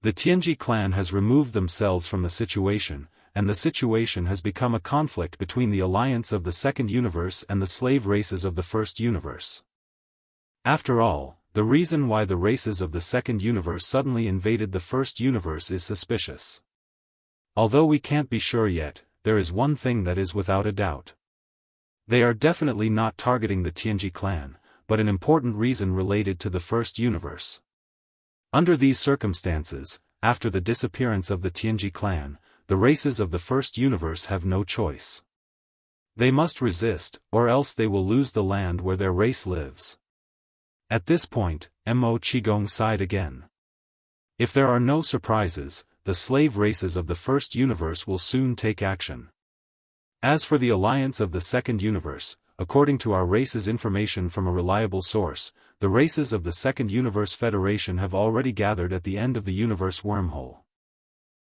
The Tianji clan has removed themselves from the situation, and the situation has become a conflict between the alliance of the second universe and the slave races of the first universe. After all, the reason why the races of the second universe suddenly invaded the first universe is suspicious. Although we can't be sure yet, there is one thing that is without a doubt. They are definitely not targeting the Tianji clan, but an important reason related to the first universe. Under these circumstances, after the disappearance of the Tianji clan, the races of the first universe have no choice. They must resist, or else they will lose the land where their race lives. At this point, Mo Qigong sighed again. If there are no surprises, the slave races of the first universe will soon take action. As for the alliance of the second universe, according to our race's information from a reliable source, the races of the second universe federation have already gathered at the end of the universe wormhole.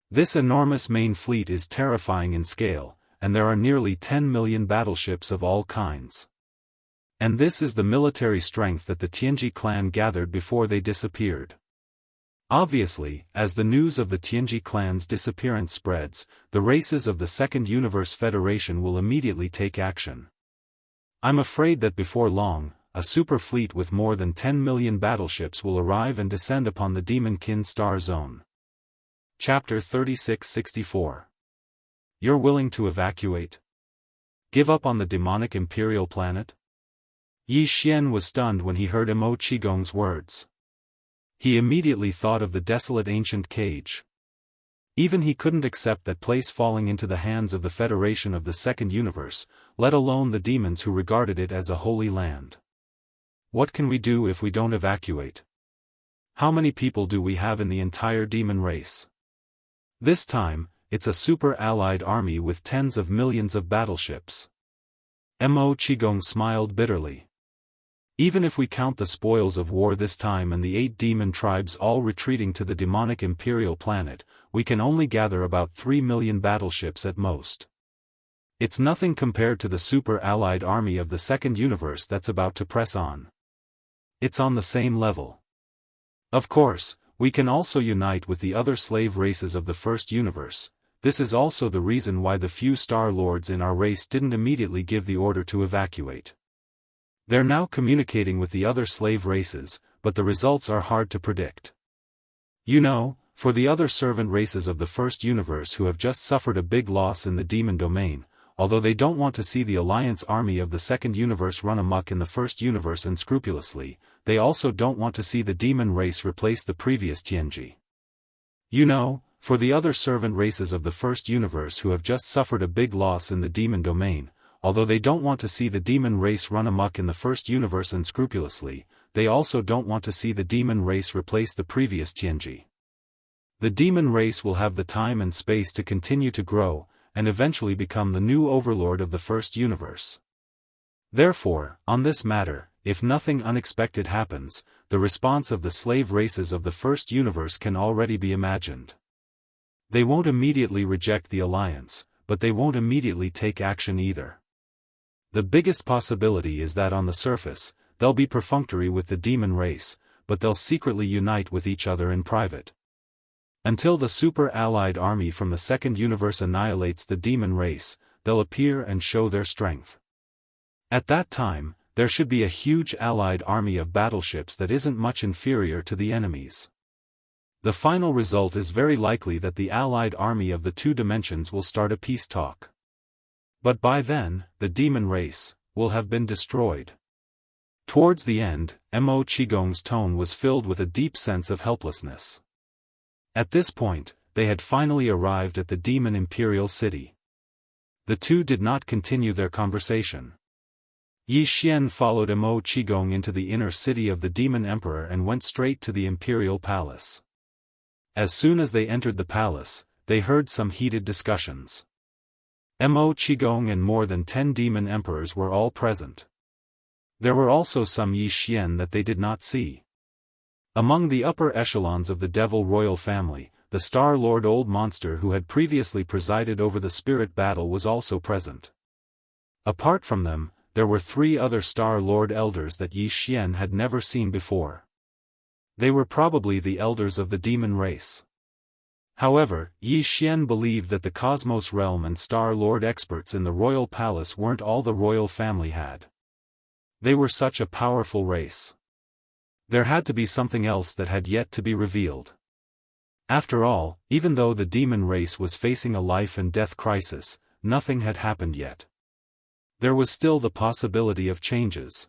This enormous main fleet is terrifying in scale, and there are nearly 10 million battleships of all kinds. And this is the military strength that the Tianji clan gathered before they disappeared. Obviously, as the news of the Tianji clan's disappearance spreads, the races of the Second Universe Federation will immediately take action. I'm afraid that before long, a super fleet with more than 10 million battleships will arrive and descend upon the Demon-kin star zone. Chapter 3664. You're willing to evacuate? Give up on the demonic imperial planet? Yi Xian was stunned when he heard Mo Qigong's words. He immediately thought of the desolate ancient cage. Even he couldn't accept that place falling into the hands of the Federation of the Second Universe, let alone the demons who regarded it as a holy land. What can we do if we don't evacuate? How many people do we have in the entire demon race? This time, it's a super-allied army with tens of millions of battleships. Mo Qigong smiled bitterly. Even if we count the spoils of war this time and the 8 demon tribes all retreating to the demonic imperial planet, we can only gather about 3 million battleships at most. It's nothing compared to the super-allied army of the Second Universe that's about to press on. It's on the same level. Of course, we can also unite with the other slave races of the First Universe. This is also the reason why the few Star Lords in our race didn't immediately give the order to evacuate. They're now communicating with the other slave races, but the results are hard to predict. You know, for the other servant races of the First Universe who have just suffered a big loss in the demon domain, although they don't want to see the Alliance army of the Second Universe run amok in the First Universe unscrupulously, they also don't want to see the demon race replace the previous Tianji. You know, for the other servant races of the First Universe who have just suffered a big loss in the demon domain, although they don't want to see the demon race run amok in the First Universe unscrupulously, they also don't want to see the demon race replace the previous Tianji. The demon race will have the time and space to continue to grow, and eventually become the new overlord of the First Universe. Therefore, on this matter, if nothing unexpected happens, the response of the slave races of the First Universe can already be imagined. They won't immediately reject the alliance, but they won't immediately take action either. The biggest possibility is that on the surface, they'll be perfunctory with the demon race, but they'll secretly unite with each other in private. Until the super-allied army from the Second Universe annihilates the demon race, they'll appear and show their strength. At that time, there should be a huge allied army of battleships that isn't much inferior to the enemy's. The final result is very likely that the allied army of the two dimensions will start a peace talk. But by then, the demon race will have been destroyed. Towards the end, Mo Qigong's tone was filled with a deep sense of helplessness. At this point, they had finally arrived at the demon imperial city. The two did not continue their conversation. Yi Xian followed Mo Qigong into the inner city of the demon emperor and went straight to the imperial palace. As soon as they entered the palace, they heard some heated discussions. Mo Qigong and more than 10 demon emperors were all present. There were also some Yi Xian that they did not see. Among the upper echelons of the Devil royal family, the Star Lord Old Monster who had previously presided over the spirit battle was also present. Apart from them, there were 3 other Star Lord elders that Yi Xian had never seen before. They were probably the elders of the demon race. However, Yi Xian believed that the Cosmos Realm and Star Lord experts in the royal palace weren't all the royal family had. They were such a powerful race. There had to be something else that had yet to be revealed. After all, even though the demon race was facing a life and death crisis, nothing had happened yet. There was still the possibility of changes.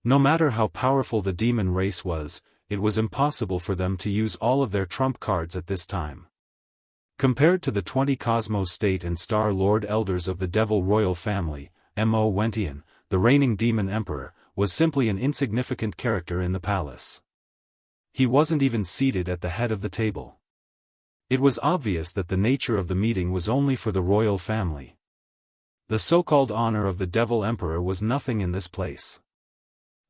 No matter how powerful the demon race was, it was impossible for them to use all of their trump cards at this time. Compared to the 20 Cosmos State and Star Lord elders of the Devil royal family, Mo Wentian, the reigning demon emperor, was simply an insignificant character in the palace. He wasn't even seated at the head of the table. It was obvious that the nature of the meeting was only for the royal family. The so-called honor of the Devil Emperor was nothing in this place.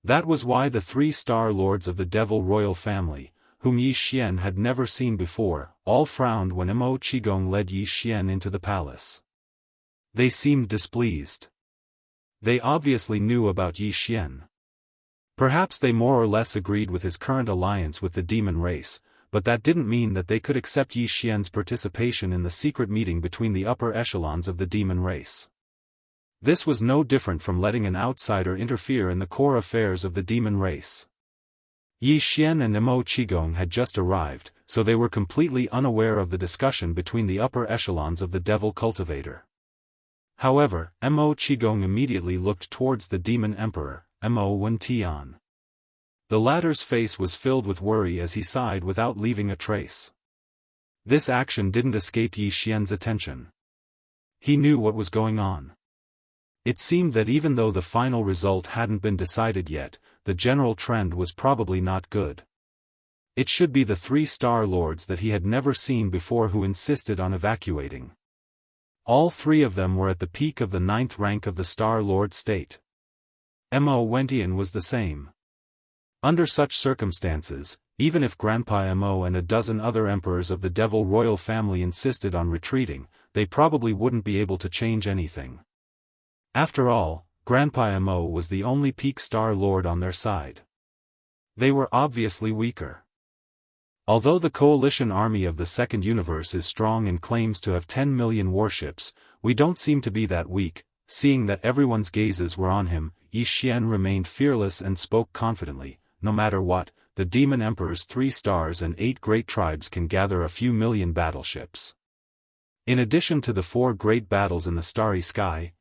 That was why the 3 Star Lords of the Devil royal family, whom Yi Xian had never seen before, all frowned when Mo Qigong led Yi Xian into the palace. They seemed displeased. They obviously knew about Yi Xian. Perhaps they more or less agreed with his current alliance with the demon race, but that didn't mean that they could accept Yi Xian's participation in the secret meeting between the upper echelons of the demon race. This was no different from letting an outsider interfere in the core affairs of the demon race. Yi Xian and Mo Qigong had just arrived, so they were completely unaware of the discussion between the upper echelons of the Devil Cultivator. However, Mo Qigong immediately looked towards the demon emperor, Mo Wentian. The latter's face was filled with worry as he sighed without leaving a trace. This action didn't escape Yi Xian's attention. He knew what was going on. It seemed that even though the final result hadn't been decided yet, the general trend was probably not good. It should be the 3 Star Lords that he had never seen before who insisted on evacuating. All 3 of them were at the peak of the 9th rank of the Star Lord state. Mo Wentian was the same. Under such circumstances, even if Grandpa Mo and a dozen other emperors of the Devil royal family insisted on retreating, they probably wouldn't be able to change anything. After all, Grandpa Mo was the only peak Star Lord on their side. They were obviously weaker. Although the coalition army of the Second Universe is strong and claims to have 10 million warships, we don't seem to be that weak. Seeing that everyone's gazes were on him, Yi Xian remained fearless and spoke confidently. No matter what, the Demon Emperor's 3 stars and 8 great tribes can gather a few million battleships. In addition to the 4 great battles in the starry sky,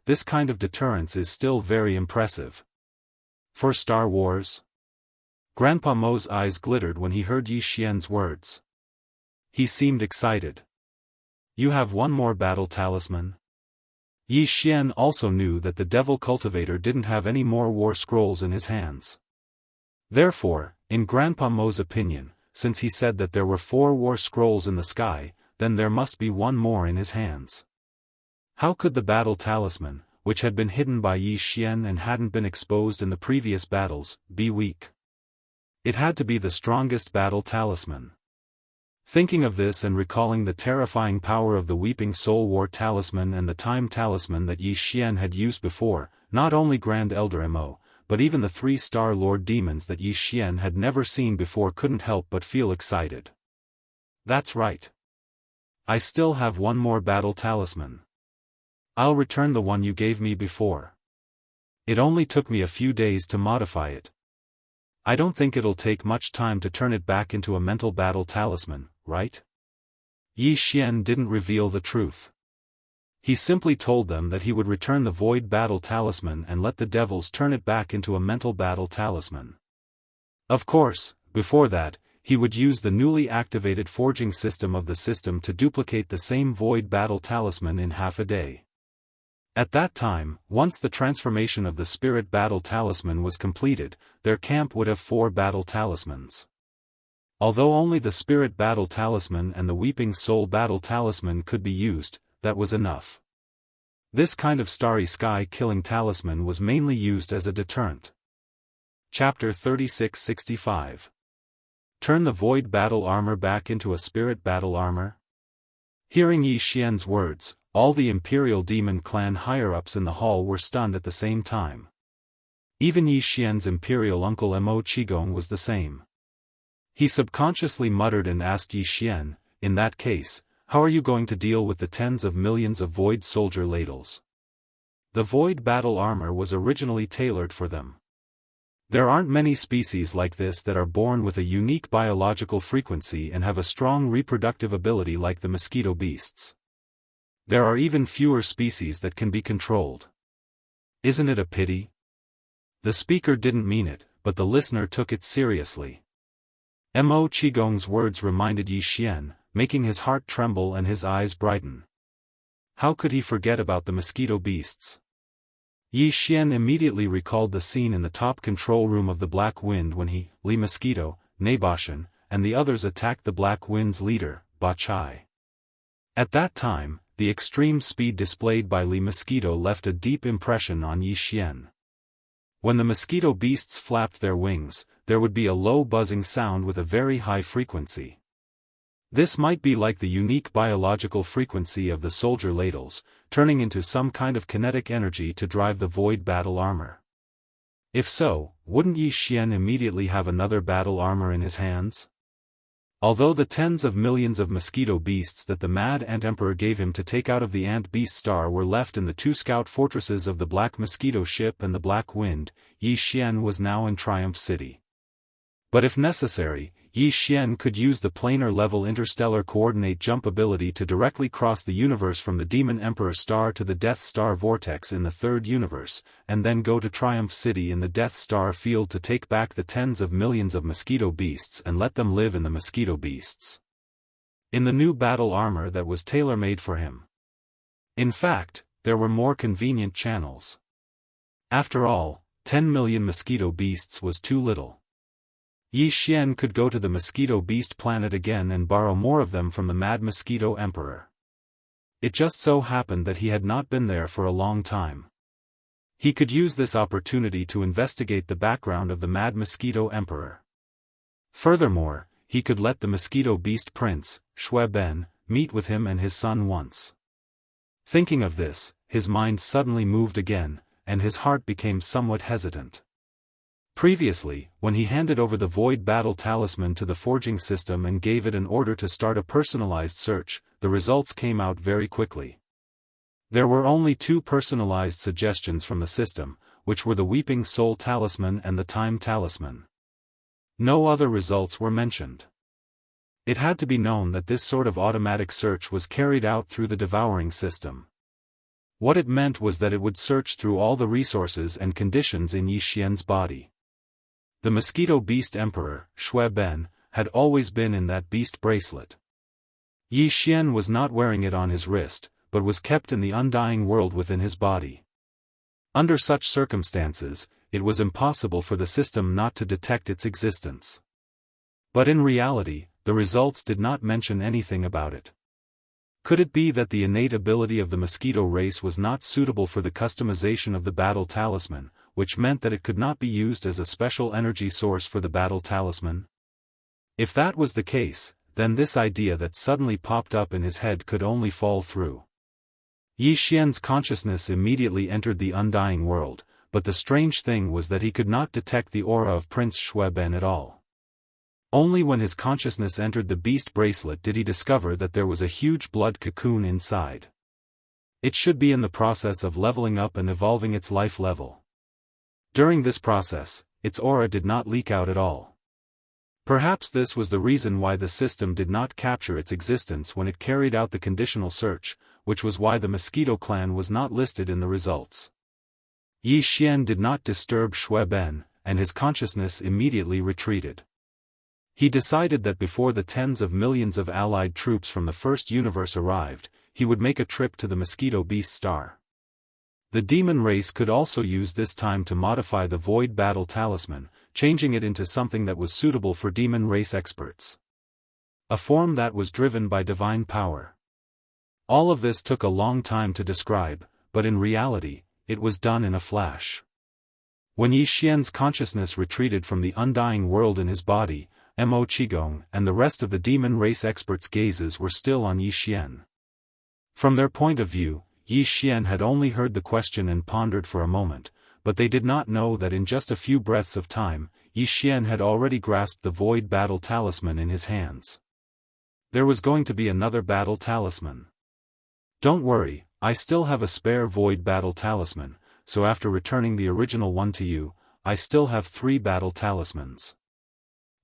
this kind of deterrence is still very impressive. For Star Wars? Grandpa Mo's eyes glittered when he heard Yi Xian's words. He seemed excited. You have one more battle talisman? Yi Xian also knew that the Devil Cultivator didn't have any more war scrolls in his hands. Therefore, in Grandpa Mo's opinion, since he said that there were 4 war scrolls in the sky, then there must be one more in his hands. How could the battle talisman, which had been hidden by Yi Xian and hadn't been exposed in the previous battles, be weak? It had to be the strongest battle talisman. Thinking of this and recalling the terrifying power of the Weeping Soul War Talisman and the Time Talisman that Yi Xian had used before, not only Grand Elder Mo, but even the 3 Star Lord demons that Yi Xian had never seen before couldn't help but feel excited. That's right. I still have one more battle talisman. I'll return the one you gave me before. It only took me a few days to modify it. I don't think it'll take much time to turn it back into a mental battle talisman, right? Yi Xian didn't reveal the truth. He simply told them that he would return the void battle talisman and let the devils turn it back into a mental battle talisman. Of course, before that, he would use the newly activated forging system of the system to duplicate the same void battle talisman in half a day. At that time, once the transformation of the spirit battle talisman was completed, their camp would have 4 battle talismans. Although only the spirit battle talisman and the weeping soul battle talisman could be used, that was enough. This kind of starry sky killing talisman was mainly used as a deterrent. Chapter 3665. Turn the void battle armor back into a spirit battle armor? Hearing Yi Xian's words, all the Imperial Demon Clan higher-ups in the hall were stunned at the same time. Even Yi Xian's Imperial uncle Mo Qigong was the same. He subconsciously muttered and asked Yi Xian, in that case, how are you going to deal with the tens of millions of void soldier ladles? The void battle armor was originally tailored for them. There aren't many species like this that are born with a unique biological frequency and have a strong reproductive ability like the mosquito beasts. There are even fewer species that can be controlled. Isn't it a pity? The speaker didn't mean it, but the listener took it seriously. Mo Qigong's words reminded Yi Xian, making his heart tremble and his eyes brighten. How could he forget about the mosquito beasts? Yi Xian immediately recalled the scene in the top control room of the Black Wind when he, Li Mosquito, Naboshan, and the others attacked the Black Wind's leader, Ba Chai. At that time, the extreme speed displayed by Li Mosquito left a deep impression on Yi Xian. When the mosquito beasts flapped their wings, there would be a low buzzing sound with a very high frequency. This might be like the unique biological frequency of the soldier ladles, turning into some kind of kinetic energy to drive the void battle armor. If so, wouldn't Yi Xian immediately have another battle armor in his hands? Although the tens of millions of mosquito beasts that the Mad Ant Emperor gave him to take out of the Ant Beast Star were left in the 2 scout fortresses of the Black Mosquito Ship and the Black Wind, Yi Xian was now in Triumph City. But if necessary, Yi Xian could use the planar-level interstellar coordinate jump ability to directly cross the universe from the Demon Emperor Star to the Death Star Vortex in the 3rd universe, and then go to Triumph City in the Death Star field to take back the tens of millions of mosquito beasts and let them live in the mosquito beasts. In the new battle armor that was tailor-made for him. In fact, there were more convenient channels. After all, 10 million mosquito beasts was too little. Yi Xian could go to the Mosquito Beast planet again and borrow more of them from the Mad Mosquito Emperor. It just so happened that he had not been there for a long time. He could use this opportunity to investigate the background of the Mad Mosquito Emperor. Furthermore, he could let the Mosquito Beast Prince, Shui Ben, meet with him and his son once. Thinking of this, his mind suddenly moved again, and his heart became somewhat hesitant. Previously, when he handed over the Void Battle Talisman to the forging system and gave it an order to start a personalized search, the results came out very quickly. There were only 2 personalized suggestions from the system, which were the Weeping Soul Talisman and the Time Talisman. No other results were mentioned. It had to be known that this sort of automatic search was carried out through the Devouring system. What it meant was that it would search through all the resources and conditions in Yi Xian's body. The Mosquito Beast Emperor, Shui Ben, had always been in that beast bracelet. Yi Xian was not wearing it on his wrist, but was kept in the undying world within his body. Under such circumstances, it was impossible for the system not to detect its existence. But in reality, the results did not mention anything about it. Could it be that the innate ability of the mosquito race was not suitable for the customization of the battle talisman, which meant that it could not be used as a special energy source for the battle talisman? If that was the case, then this idea that suddenly popped up in his head could only fall through. Yi Xian's consciousness immediately entered the undying world, but the strange thing was that he could not detect the aura of Prince Shui Ben at all. Only when his consciousness entered the beast bracelet did he discover that there was a huge blood cocoon inside. It should be in the process of leveling up and evolving its life level. During this process, its aura did not leak out at all. Perhaps this was the reason why the system did not capture its existence when it carried out the conditional search, which was why the Mosquito clan was not listed in the results. Yi Xian did not disturb Xue Ben, and his consciousness immediately retreated. He decided that before the tens of millions of allied troops from the first universe arrived, he would make a trip to the Mosquito Beast Star. The demon race could also use this time to modify the Void Battle Talisman, changing it into something that was suitable for demon race experts. A form that was driven by divine power. All of this took a long time to describe, but in reality, it was done in a flash. When Yi Xian's consciousness retreated from the undying world in his body, Mo Qigong and the rest of the demon race experts' gazes were still on Yi Xian. From their point of view, Yi Xian had only heard the question and pondered for a moment, but they did not know that in just a few breaths of time, Yi Xian had already grasped the Void Battle Talisman in his hands. There was going to be another Battle Talisman. Don't worry, I still have a spare Void Battle Talisman, so after returning the original one to you, I still have 3 Battle Talismans.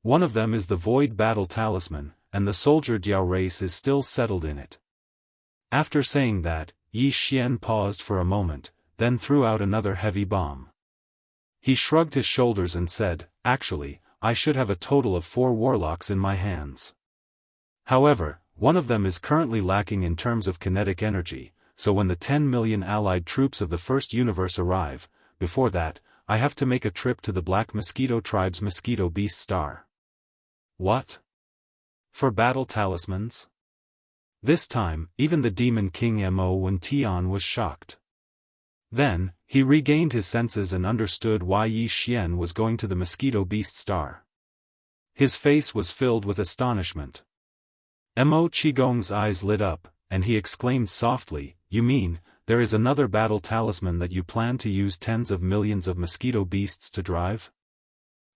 One of them is the Void Battle Talisman, and the Soldier Diao race is still settled in it. After saying that, Yi Xian paused for a moment, then threw out another heavy bomb. He shrugged his shoulders and said, "Actually, I should have a total of 4 warlocks in my hands. However, one of them is currently lacking in terms of kinetic energy, so when the 10 million allied troops of the first universe arrive, before that, I have to make a trip to the Black Mosquito tribe's Mosquito Beast Star." What? For battle talismans? This time, even the Demon King Mo Wen Tian was shocked. Then, he regained his senses and understood why Yi Xian was going to the Mosquito Beast Star. His face was filled with astonishment. Mo Qigong's eyes lit up, and he exclaimed softly, "You mean, there is another battle talisman that you plan to use tens of millions of mosquito beasts to drive?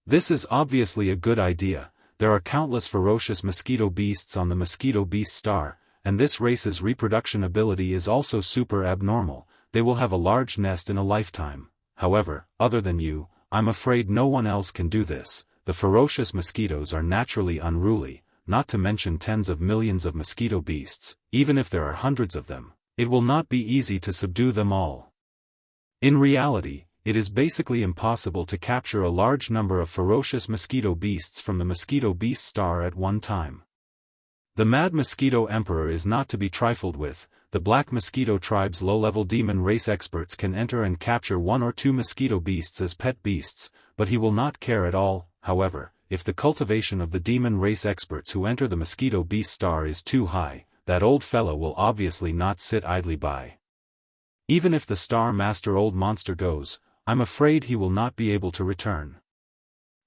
This is obviously a good idea. There are countless ferocious mosquito beasts on the Mosquito Beast Star, and this race's reproduction ability is also super abnormal. They will have a large nest in a lifetime. However, other than you, I'm afraid no one else can do this. The ferocious mosquitoes are naturally unruly, not to mention tens of millions of mosquito beasts. Even if there are hundreds of them, it will not be easy to subdue them all. In reality, it is basically impossible to capture a large number of ferocious mosquito beasts from the Mosquito Beast Star at one time. The Mad Mosquito Emperor is not to be trifled with. The Black Mosquito tribe's low-level demon race experts can enter and capture 1 or 2 mosquito beasts as pet beasts, but he will not care at all. However, if the cultivation of the demon race experts who enter the Mosquito Beast Star is too high, that old fellow will obviously not sit idly by. Even if the Star Master Old Monster goes, I'm afraid he will not be able to return.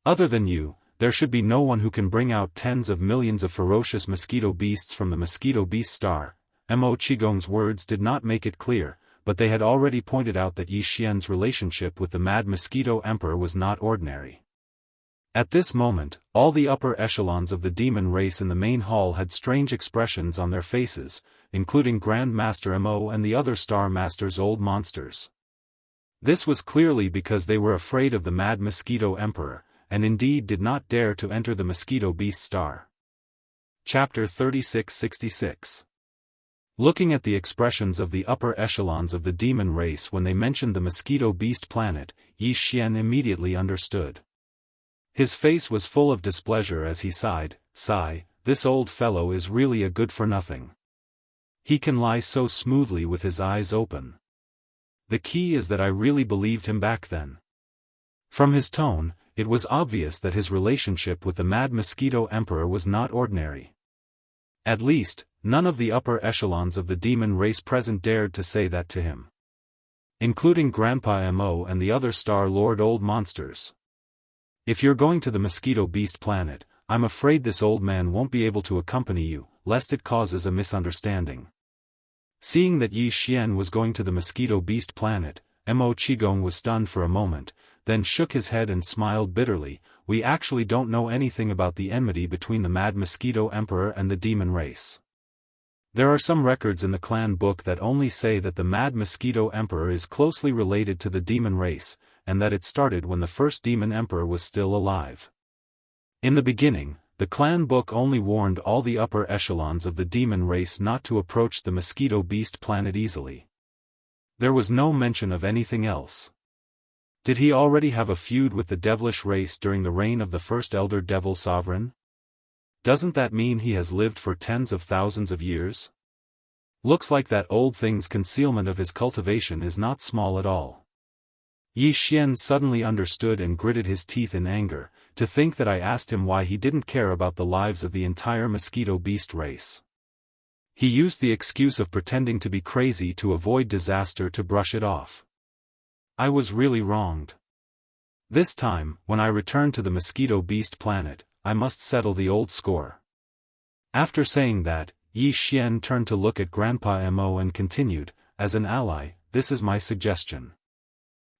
Other than you, there should be no one who can bring out tens of millions of ferocious mosquito beasts from the Mosquito Beast Star. Mo Qigong's words did not make it clear, but they had already pointed out that Yi Xian's relationship with the Mad Mosquito Emperor was not ordinary. At this moment, all the upper echelons of the demon race in the main hall had strange expressions on their faces, including Grand Master Mo and the other Star Master's old monsters. This was clearly because they were afraid of the Mad Mosquito Emperor, and indeed did not dare to enter the Mosquito Beast Star. Chapter 3666. Looking at the expressions of the upper echelons of the demon race when they mentioned the Mosquito Beast planet, Yi Xian immediately understood. His face was full of displeasure as he sighed, "This old fellow is really a good-for-nothing. He can lie so smoothly with his eyes open. The key is that I really believed him back then." From his tone, it was obvious that his relationship with the Mad Mosquito Emperor was not ordinary. At least, none of the upper echelons of the demon race present dared to say that to him. Including Grandpa Mo and the other Star Lord old monsters. "If you're going to the Mosquito Beast planet, I'm afraid this old man won't be able to accompany you, lest it causes a misunderstanding." Seeing that Yi Xian was going to the Mosquito Beast planet, Mo Qigong was stunned for a moment, then shook his head and smiled bitterly. "We actually don't know anything about the enmity between the Mad Mosquito Emperor and the demon race. There are some records in the clan book that only say that the Mad Mosquito Emperor is closely related to the demon race, and that it started when the first demon emperor was still alive. In the beginning, the clan book only warned all the upper echelons of the demon race not to approach the mosquito beast planet easily. There was no mention of anything else. Did he already have a feud with the devilish race during the reign of the first elder devil sovereign? Doesn't that mean he has lived for tens of thousands of years? Looks like that old thing's concealment of his cultivation is not small at all. Yi Xian suddenly understood and gritted his teeth in anger, to think that I asked him why he didn't care about the lives of the entire mosquito beast race. He used the excuse of pretending to be crazy to avoid disaster to brush it off. I was really wronged. This time, when I return to the mosquito beast planet, I must settle the old score. After saying that, Yi Xian turned to look at Grandpa Mo and continued, as an ally, this is my suggestion.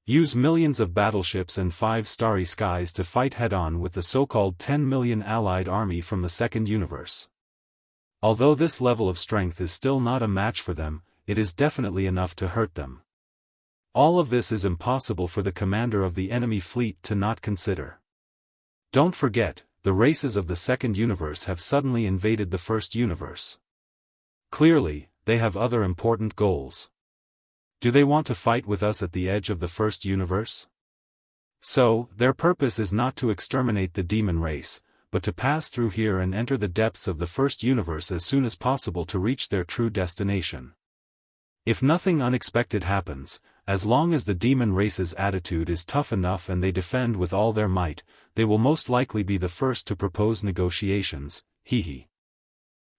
Use millions of battleships and 5 starry skies to fight head-on with the so-called 10 million allied army from the second universe. Although this level of strength is still not a match for them, it is definitely enough to hurt them. All of this is impossible for the commander of the enemy fleet to not consider. Don't forget, the races of the second universe have suddenly invaded the first universe. Clearly, they have other important goals. Do they want to fight with us at the edge of the first universe? So, their purpose is not to exterminate the demon race, but to pass through here and enter the depths of the first universe as soon as possible to reach their true destination. If nothing unexpected happens, as long as the demon race's attitude is tough enough and they defend with all their might, they will most likely be the first to propose negotiations, hee.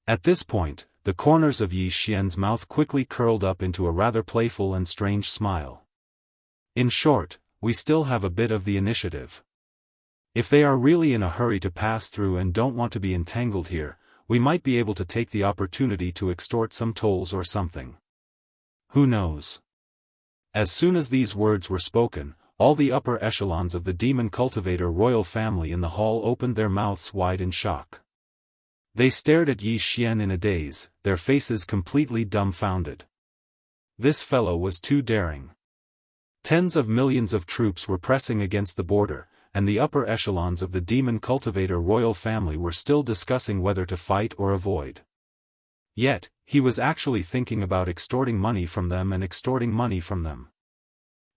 At this point, the corners of Yi Xian's mouth quickly curled up into a rather playful and strange smile. In short, we still have a bit of the initiative. If they are really in a hurry to pass through and don't want to be entangled here, we might be able to take the opportunity to extort some tolls or something. Who knows? As soon as these words were spoken, all the upper echelons of the demon cultivator royal family in the hall opened their mouths wide in shock. They stared at Yi Xian in a daze, their faces completely dumbfounded. This fellow was too daring. Tens of millions of troops were pressing against the border, and the upper echelons of the demon cultivator royal family were still discussing whether to fight or avoid. Yet, he was actually thinking about extorting money from them and extorting money from them.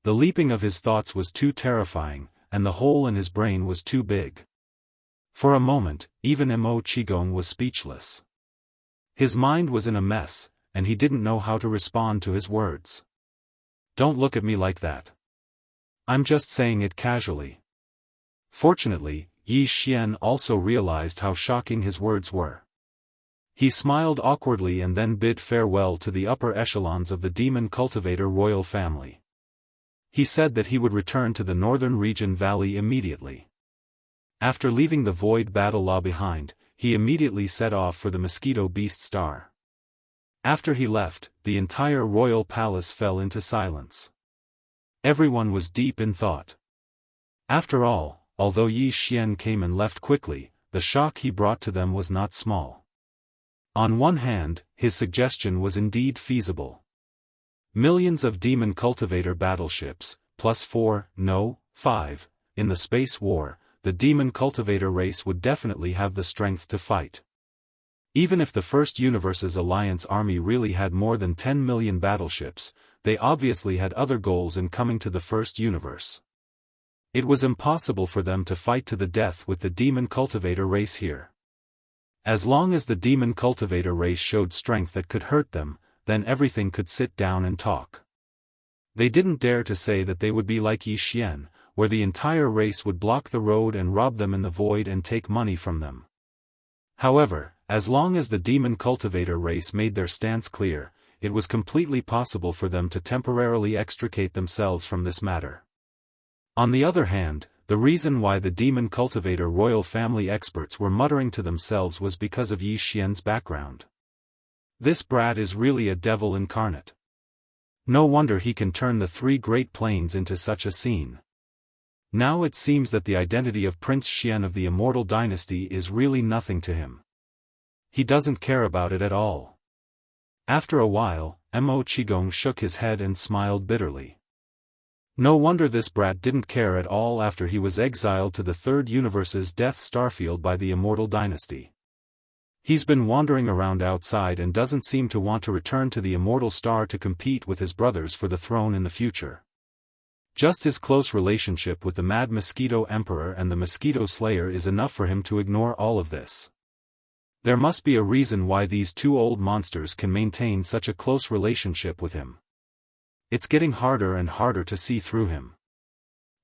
The leaping of his thoughts was too terrifying, and the hole in his brain was too big. For a moment, even Mo Qigong was speechless. His mind was in a mess, and he didn't know how to respond to his words. Don't look at me like that. I'm just saying it casually. Fortunately, Yi Xian also realized how shocking his words were. He smiled awkwardly and then bid farewell to the upper echelons of the demon cultivator royal family. He said that he would return to the northern region valley immediately. After leaving the void battle law behind, he immediately set off for the mosquito beast star. After he left, the entire royal palace fell into silence. Everyone was deep in thought. After all, although Yi Xian came and left quickly, the shock he brought to them was not small. On one hand, his suggestion was indeed feasible. Millions of demon cultivator battleships, plus 4, no, 5, in the space war, the demon cultivator race would definitely have the strength to fight. Even if the first universe's alliance army really had more than 10 million battleships, they obviously had other goals in coming to the first universe. It was impossible for them to fight to the death with the demon cultivator race here. As long as the demon cultivator race showed strength that could hurt them, then everything could sit down and talk. They didn't dare to say that they would be like Yi Xian, where the entire race would block the road and rob them in the void and take money from them. However, as long as the demon cultivator race made their stance clear, it was completely possible for them to temporarily extricate themselves from this matter. On the other hand, the reason why the demon cultivator royal family experts were muttering to themselves was because of Yi Xian's background. This brat is really a devil incarnate. No wonder he can turn the 3 great plains into such a scene. Now it seems that the identity of Prince Xian of the Immortal dynasty is really nothing to him. He doesn't care about it at all. After a while, Mo Qigong shook his head and smiled bitterly. No wonder this brat didn't care at all after he was exiled to the third universe's Death Starfield by the Immortal dynasty. He's been wandering around outside and doesn't seem to want to return to the Immortal Star to compete with his brothers for the throne in the future. Just his close relationship with the Mad Mosquito Emperor and the Mosquito Slayer is enough for him to ignore all of this. There must be a reason why these two old monsters can maintain such a close relationship with him. It's getting harder and harder to see through him.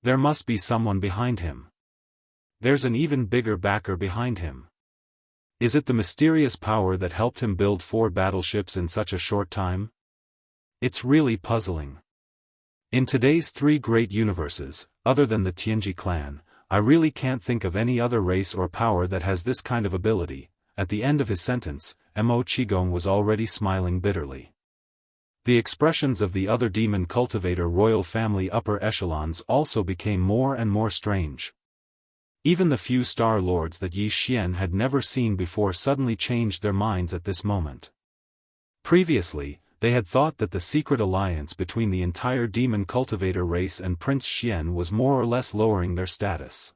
There must be someone behind him. There's an even bigger backer behind him. Is it the mysterious power that helped him build 4 battleships in such a short time? It's really puzzling. In today's 3 great universes, other than the Tianji clan, I really can't think of any other race or power that has this kind of ability. At the end of his sentence, Mo Qigong was already smiling bitterly. The expressions of the other demon cultivator royal family upper echelons also became more and more strange. Even the few star lords that Yi Xian had never seen before suddenly changed their minds at this moment. Previously, they had thought that the secret alliance between the entire demon cultivator race and Prince Xian was more or less lowering their status.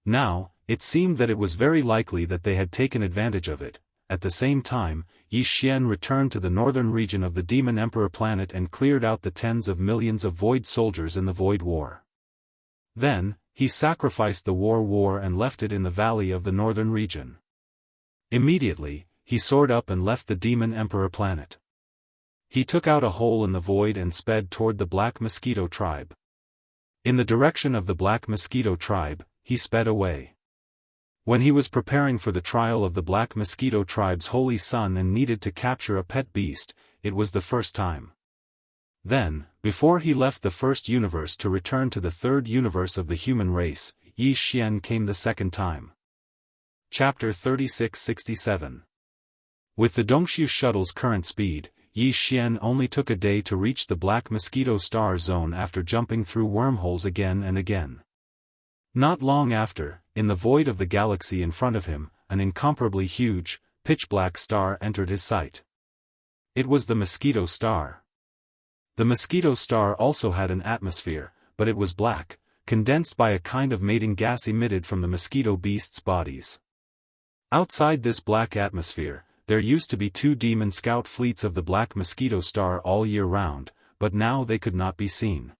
Now, it seemed that it was very likely that they had taken advantage of it. At the same time, Yi Xian returned to the northern region of the Demon Emperor planet and cleared out the tens of millions of Void soldiers in the Void War. Then, he sacrificed the war and left it in the valley of the northern region. Immediately, he soared up and left the Demon Emperor planet. He took out a hole in the void and sped toward the Black Mosquito tribe. In the direction of the Black Mosquito tribe, he sped away. When he was preparing for the trial of the Black Mosquito tribe's holy son and needed to capture a pet beast, it was the first time. Then, before he left the first universe to return to the third universe of the human race, Yi Xian came the second time. Chapter 3667. With the Dongshu shuttle's current speed, Yi Xian only took a day to reach the Black Mosquito star zone after jumping through wormholes again and again. Not long after, in the void of the galaxy in front of him, an incomparably huge, pitch-black star entered his sight. It was the Mosquito Star. The Mosquito Star also had an atmosphere, but it was black, condensed by a kind of mating gas emitted from the mosquito beasts' bodies. Outside this black atmosphere, there used to be 2 demon scout fleets of the Black Mosquito Star all year round, but now they could not be seen.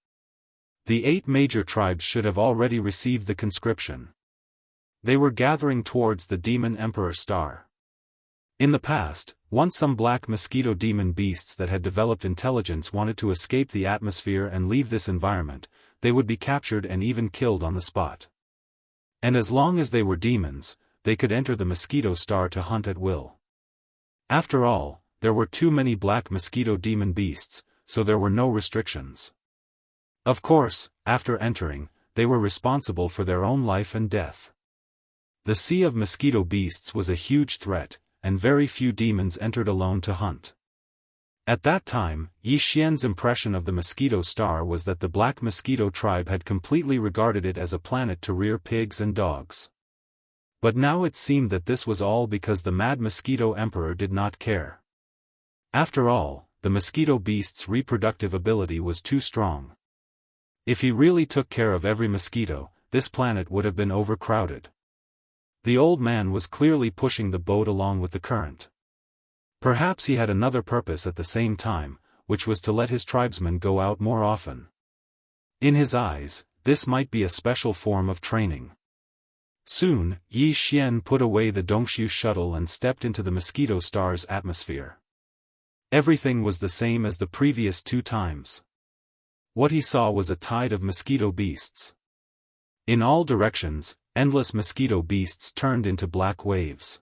The 8 major tribes should have already received the conscription. They were gathering towards the Demon Emperor Star. In the past, once some black mosquito demon beasts that had developed intelligence wanted to escape the atmosphere and leave this environment, they would be captured and even killed on the spot. And as long as they were demons, they could enter the Mosquito Star to hunt at will. After all, there were too many black mosquito demon beasts, so there were no restrictions. Of course, after entering, they were responsible for their own life and death. The sea of mosquito beasts was a huge threat, and very few demons entered alone to hunt. At that time, Yi Xian's impression of the Mosquito Star was that the Black Mosquito tribe had completely regarded it as a planet to rear pigs and dogs. But now it seemed that this was all because the Mad Mosquito Emperor did not care. After all, the mosquito beast's reproductive ability was too strong. If he really took care of every mosquito, this planet would have been overcrowded. The old man was clearly pushing the boat along with the current. Perhaps he had another purpose at the same time, which was to let his tribesmen go out more often. In his eyes, this might be a special form of training. Soon, Yi Xian put away the Dongshu shuttle and stepped into the Mosquito Star's atmosphere. Everything was the same as the previous 2 times. What he saw was a tide of mosquito beasts. In all directions, endless mosquito beasts turned into black waves.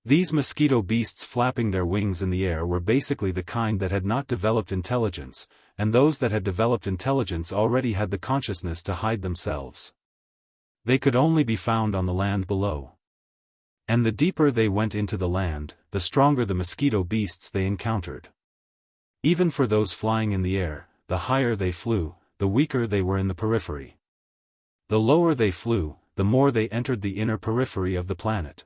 These mosquito beasts flapping their wings in the air were basically the kind that had not developed intelligence, and those that had developed intelligence already had the consciousness to hide themselves. They could only be found on the land below. And the deeper they went into the land, the stronger the mosquito beasts they encountered. Even for those flying in the air, the higher they flew, the weaker they were in the periphery. The lower they flew, the more they entered the inner periphery of the planet.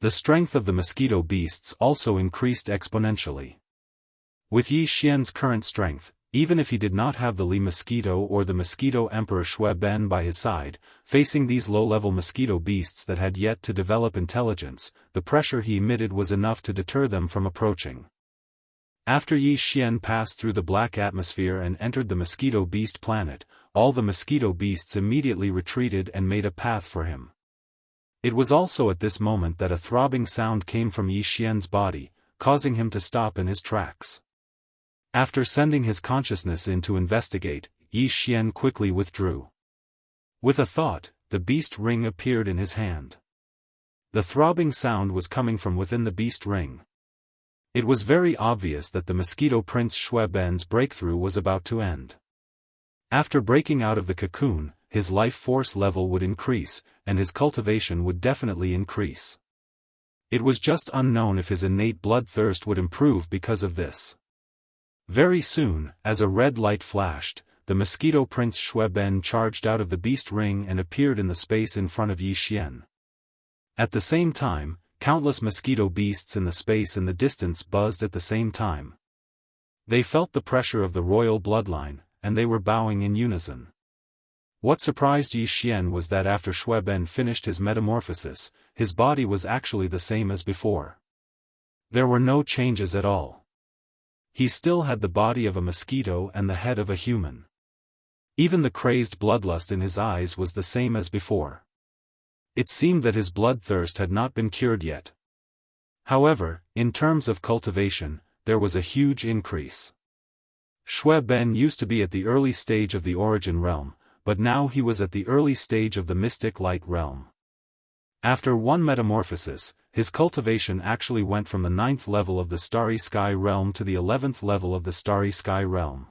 The strength of the mosquito beasts also increased exponentially. With Yi Xian's current strength, even if he did not have the Li Mosquito or the Mosquito Emperor Shui Ben by his side, facing these low-level mosquito beasts that had yet to develop intelligence, the pressure he emitted was enough to deter them from approaching. After Yi Xian passed through the black atmosphere and entered the mosquito beast planet, all the mosquito beasts immediately retreated and made a path for him. It was also at this moment that a throbbing sound came from Yi Xian's body, causing him to stop in his tracks. After sending his consciousness in to investigate, Yi Xian quickly withdrew. With a thought, the beast ring appeared in his hand. The throbbing sound was coming from within the beast ring. It was very obvious that the Mosquito Prince Shui Ben's breakthrough was about to end. After breaking out of the cocoon, his life force level would increase, and his cultivation would definitely increase. It was just unknown if his innate bloodthirst would improve because of this. Very soon, as a red light flashed, the Mosquito Prince Shui Ben charged out of the beast ring and appeared in the space in front of Yi Xian. At the same time, countless mosquito beasts in the space in the distance buzzed at the same time. They felt the pressure of the royal bloodline, and they were bowing in unison. What surprised Yi Xian was that after Shui Ben finished his metamorphosis, his body was actually the same as before. There were no changes at all. He still had the body of a mosquito and the head of a human. Even the crazed bloodlust in his eyes was the same as before. It seemed that his bloodthirst had not been cured yet. However, in terms of cultivation, there was a huge increase. Shui Ben used to be at the early stage of the origin realm, but now he was at the early stage of the mystic light realm. After one metamorphosis, his cultivation actually went from the 9th level of the starry sky realm to the 11th level of the starry sky realm.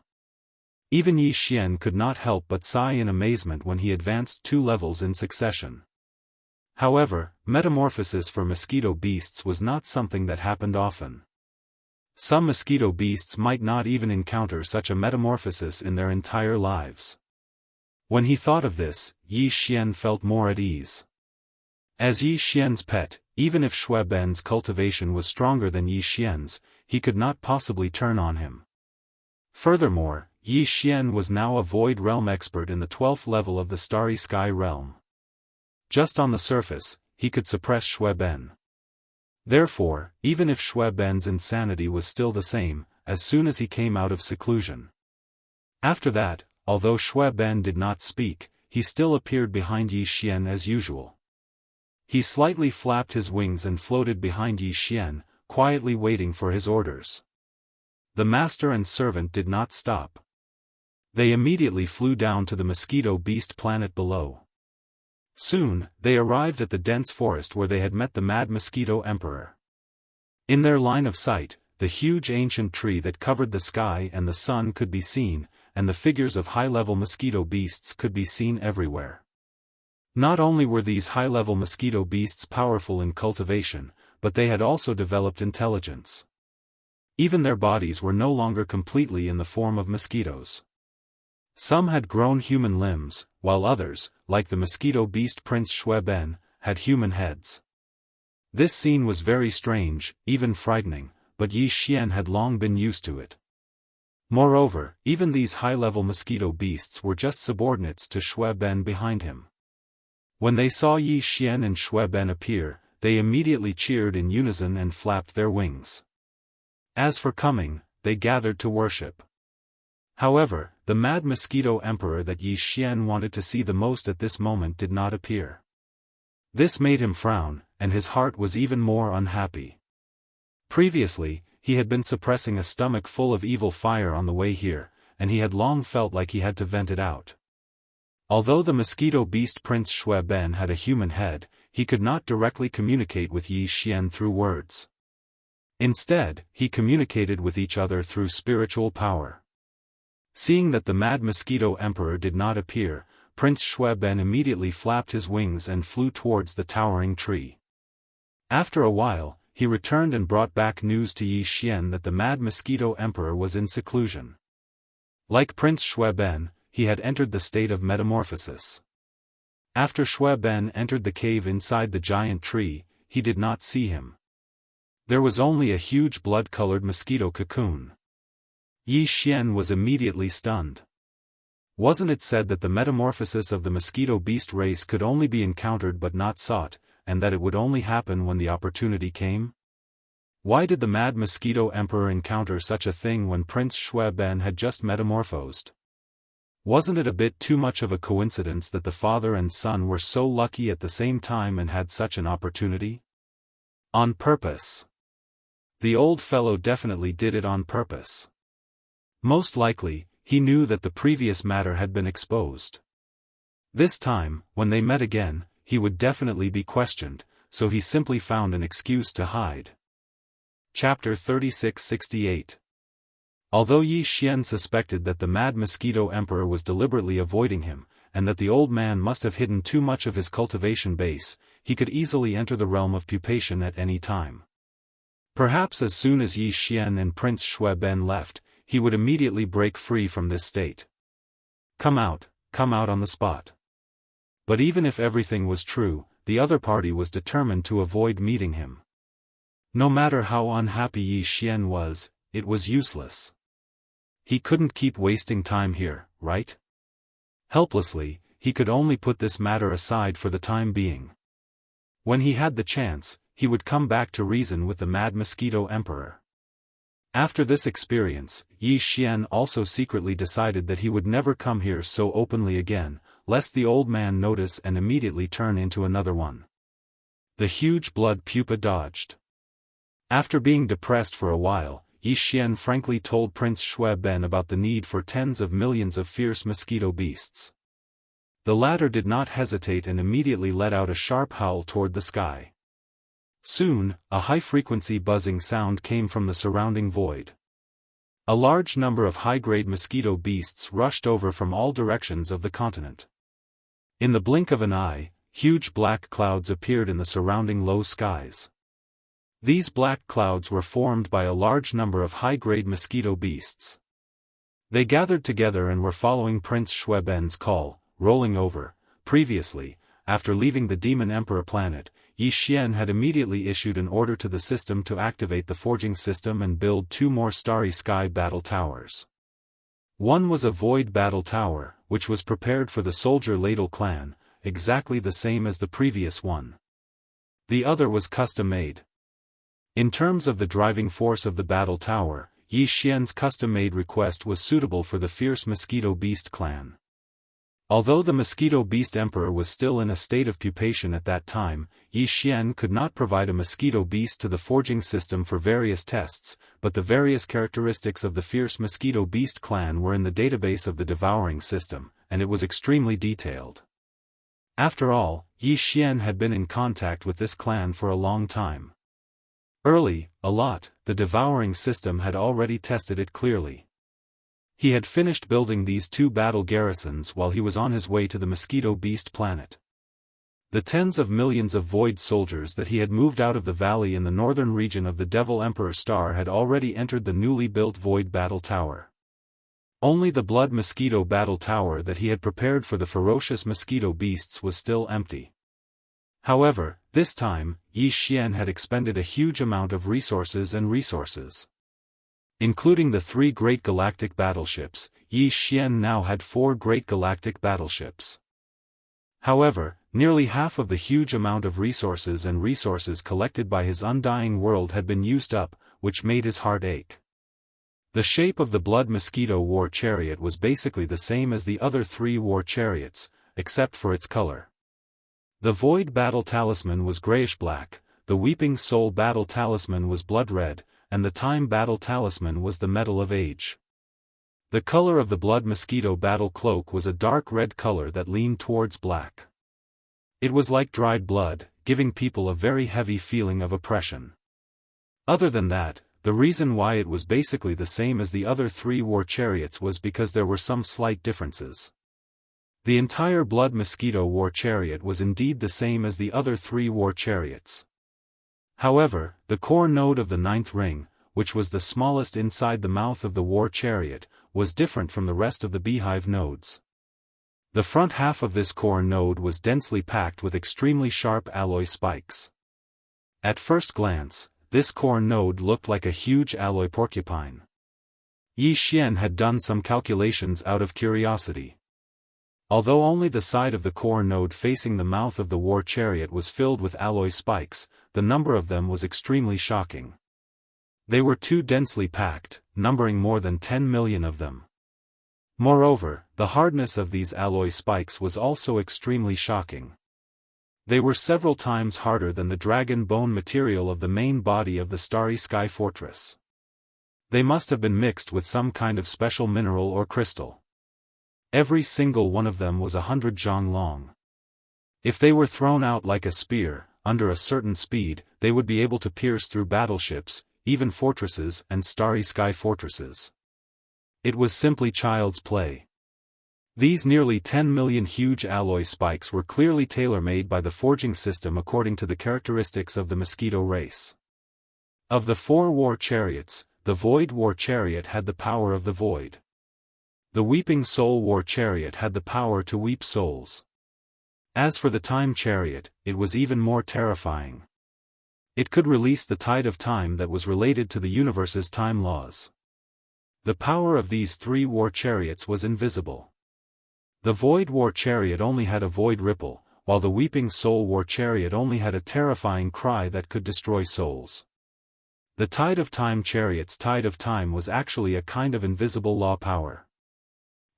Even Yi Xian could not help but sigh in amazement when he advanced 2 levels in succession. However, metamorphosis for mosquito beasts was not something that happened often. Some mosquito beasts might not even encounter such a metamorphosis in their entire lives. When he thought of this, Yi Xian felt more at ease. As Yi Xian's pet, even if Shui Ben's cultivation was stronger than Yi Xian's, he could not possibly turn on him. Furthermore, Yi Xian was now a void realm expert in the 12th level of the starry sky realm. Just on the surface, he could suppress Shui Ben. Therefore, even if Shui Ben's insanity was still the same, as soon as he came out of seclusion. After that, although Shui Ben did not speak, he still appeared behind Yi Xian as usual. He slightly flapped his wings and floated behind Yi Xian, quietly waiting for his orders. The master and servant did not stop. They immediately flew down to the mosquito beast planet below. Soon, they arrived at the dense forest where they had met the mad mosquito emperor. In their line of sight, the huge ancient tree that covered the sky and the sun could be seen, and the figures of high-level mosquito beasts could be seen everywhere. Not only were these high-level mosquito beasts powerful in cultivation, but they had also developed intelligence. Even their bodies were no longer completely in the form of mosquitoes. Some had grown human limbs, while others, like the mosquito beast Prince Shui Ben, had human heads. This scene was very strange, even frightening, but Yi Xian had long been used to it. Moreover, even these high-level mosquito beasts were just subordinates to Shui Ben behind him. When they saw Yi Xian and Shui Ben appear, they immediately cheered in unison and flapped their wings. As for coming, they gathered to worship. However, the mad mosquito emperor that Yi Xian wanted to see the most at this moment did not appear. This made him frown, and his heart was even more unhappy. Previously, he had been suppressing a stomach full of evil fire on the way here, and he had long felt like he had to vent it out. Although the mosquito beast Prince Shui Ben had a human head, he could not directly communicate with Yi Xian through words. Instead, he communicated with each other through spiritual power. Seeing that the mad mosquito emperor did not appear, Prince Shui Ben immediately flapped his wings and flew towards the towering tree. After a while, he returned and brought back news to Yi Xian that the mad mosquito emperor was in seclusion. Like Prince Shui Ben, he had entered the state of metamorphosis. After Shui Ben entered the cave inside the giant tree, he did not see him. There was only a huge blood-colored mosquito cocoon. Yi Xian was immediately stunned. Wasn't it said that the metamorphosis of the mosquito beast race could only be encountered but not sought, and that it would only happen when the opportunity came? Why did the Mad Mosquito Emperor encounter such a thing when Prince Shui had just metamorphosed? Wasn't it a bit too much of a coincidence that the father and son were so lucky at the same time and had such an opportunity? On purpose. The old fellow definitely did it on purpose. Most likely, he knew that the previous matter had been exposed. This time, when they met again, he would definitely be questioned, so he simply found an excuse to hide. Chapter 3668. Although Yi Xian suspected that the Mad Mosquito Emperor was deliberately avoiding him, and that the old man must have hidden too much of his cultivation base, he could easily enter the realm of pupation at any time. Perhaps as soon as Yi Xian and Prince Shui left, he would immediately break free from this state. Come out on the spot. But even if everything was true, the other party was determined to avoid meeting him. No matter how unhappy Yi Xian was, it was useless. He couldn't keep wasting time here, right? Helplessly, he could only put this matter aside for the time being. When he had the chance, he would come back to reason with the Mad Mosquito Emperor. After this experience, Yi Xian also secretly decided that he would never come here so openly again, lest the old man notice and immediately turn into another one. The huge blood pupa dodged. After being depressed for a while, Yi Xian frankly told Prince Shui about the need for tens of millions of fierce mosquito beasts. The latter did not hesitate and immediately let out a sharp howl toward the sky. Soon, a high-frequency buzzing sound came from the surrounding void. A large number of high-grade mosquito beasts rushed over from all directions of the continent. In the blink of an eye, huge black clouds appeared in the surrounding low skies. These black clouds were formed by a large number of high-grade mosquito beasts. They gathered together and were following Prince Shui call, rolling over. Previously, after leaving the Demon Emperor planet, Yi Xian had immediately issued an order to the system to activate the forging system and build 2 more Starry Sky Battle Towers. One was a Void Battle Tower, which was prepared for the Soldier Ladle clan, exactly the same as the previous one. The other was custom-made. In terms of the driving force of the Battle Tower, Yi Xian's custom-made request was suitable for the fierce Mosquito Beast clan. Although the Mosquito Beast Emperor was still in a state of pupation at that time, Yi Xian could not provide a mosquito beast to the forging system for various tests, but the various characteristics of the fierce Mosquito Beast clan were in the database of the Devouring system, and it was extremely detailed. After all, Yi Xian had been in contact with this clan for a long time. The Devouring system had already tested it clearly. He had finished building these 2 battle garrisons while he was on his way to the Mosquito Beast planet. The tens of millions of Void soldiers that he had moved out of the valley in the northern region of the Devil Emperor Star had already entered the newly built Void Battle Tower. Only the Blood Mosquito Battle Tower that he had prepared for the ferocious mosquito beasts was still empty. However, this time, Yi Xian had expended a huge amount of resources. Including the 3 great galactic battleships, Yi Xian now had 4 great galactic battleships. However, nearly half of the huge amount of resources collected by his undying world had been used up, which made his heart ache. The shape of the Blood Mosquito War Chariot was basically the same as the other 3 war chariots, except for its color. The Void Battle Talisman was grayish-black, the Weeping Soul Battle Talisman was blood-red, and the Time Battle Talisman was the Metal of Age. The color of the Blood Mosquito Battle Cloak was a dark red color that leaned towards black. It was like dried blood, giving people a very heavy feeling of oppression. Other than that, the reason why it was basically the same as the other 3 war chariots was because there were some slight differences. The entire Blood Mosquito War Chariot was indeed the same as the other 3 war chariots. However, the core node of the 9th ring, which was the smallest inside the mouth of the war chariot, was different from the rest of the beehive nodes. The front half of this core node was densely packed with extremely sharp alloy spikes. At first glance, this core node looked like a huge alloy porcupine. Yi Xian had done some calculations out of curiosity. Although only the side of the core node facing the mouth of the war chariot was filled with alloy spikes, the number of them was extremely shocking. They were too densely packed, numbering more than 10 million of them. Moreover, the hardness of these alloy spikes was also extremely shocking. They were several times harder than the dragon bone material of the main body of the Starry Sky Fortress. They must have been mixed with some kind of special mineral or crystal. Every single one of them was 100 zhang long. If they were thrown out like a spear, under a certain speed, they would be able to pierce through battleships, even fortresses and Starry Sky Fortresses. It was simply child's play. These nearly 10 million huge alloy spikes were clearly tailor-made by the forging system according to the characteristics of the mosquito race. Of the 4 war chariots, the Void War Chariot had the power of the void. The Weeping Soul War Chariot had the power to weep souls. As for the Time Chariot, it was even more terrifying. It could release the tide of time that was related to the universe's time laws. The power of these 3 war chariots was invisible. The Void War Chariot only had a void ripple, while the Weeping Soul War Chariot only had a terrifying cry that could destroy souls. The Tide of Time Chariot's tide of time was actually a kind of invisible law power.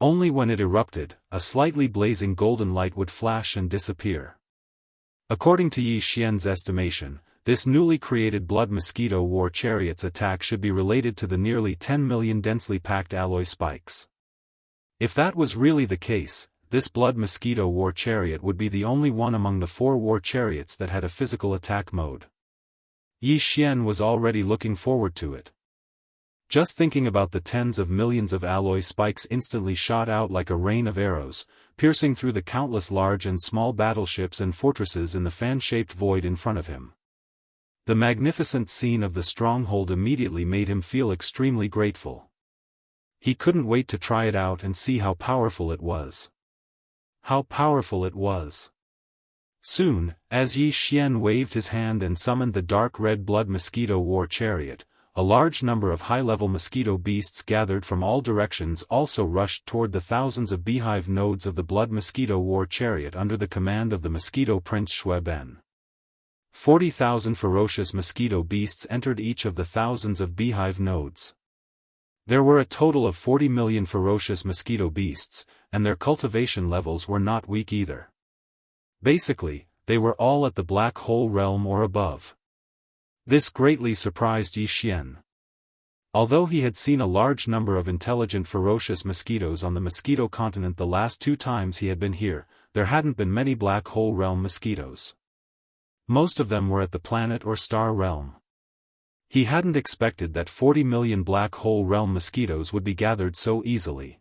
Only when it erupted, a slightly blazing golden light would flash and disappear. According to Yi Xian's estimation, this newly created Blood Mosquito War Chariot's attack should be related to the nearly 10 million densely packed alloy spikes. If that was really the case, this Blood Mosquito War Chariot would be the only one among the 4 war chariots that had a physical attack mode. Yi Xian was already looking forward to it. Just thinking about the tens of millions of alloy spikes instantly shot out like a rain of arrows, piercing through the countless large and small battleships and fortresses in the fan-shaped void in front of him. The magnificent scene of the stronghold immediately made him feel extremely grateful. He couldn't wait to try it out and see how powerful it was. How powerful it was. Soon, as Yi Xian waved his hand and summoned the dark red Blood Mosquito War Chariot, a large number of high-level mosquito beasts gathered from all directions also rushed toward the thousands of beehive nodes of the Blood Mosquito War Chariot under the command of the Mosquito Prince Xue Ben. 40,000 ferocious mosquito beasts entered each of the thousands of beehive nodes. There were a total of 40 million ferocious mosquito beasts, and their cultivation levels were not weak either. Basically, they were all at the Black Hole realm or above. This greatly surprised Yi Xian. Although he had seen a large number of intelligent ferocious mosquitoes on the mosquito continent the last 2 times he had been here, there hadn't been many Black Hole realm mosquitoes. Most of them were at the planet or star realm. He hadn't expected that 40 million Black Hole realm mosquitoes would be gathered so easily.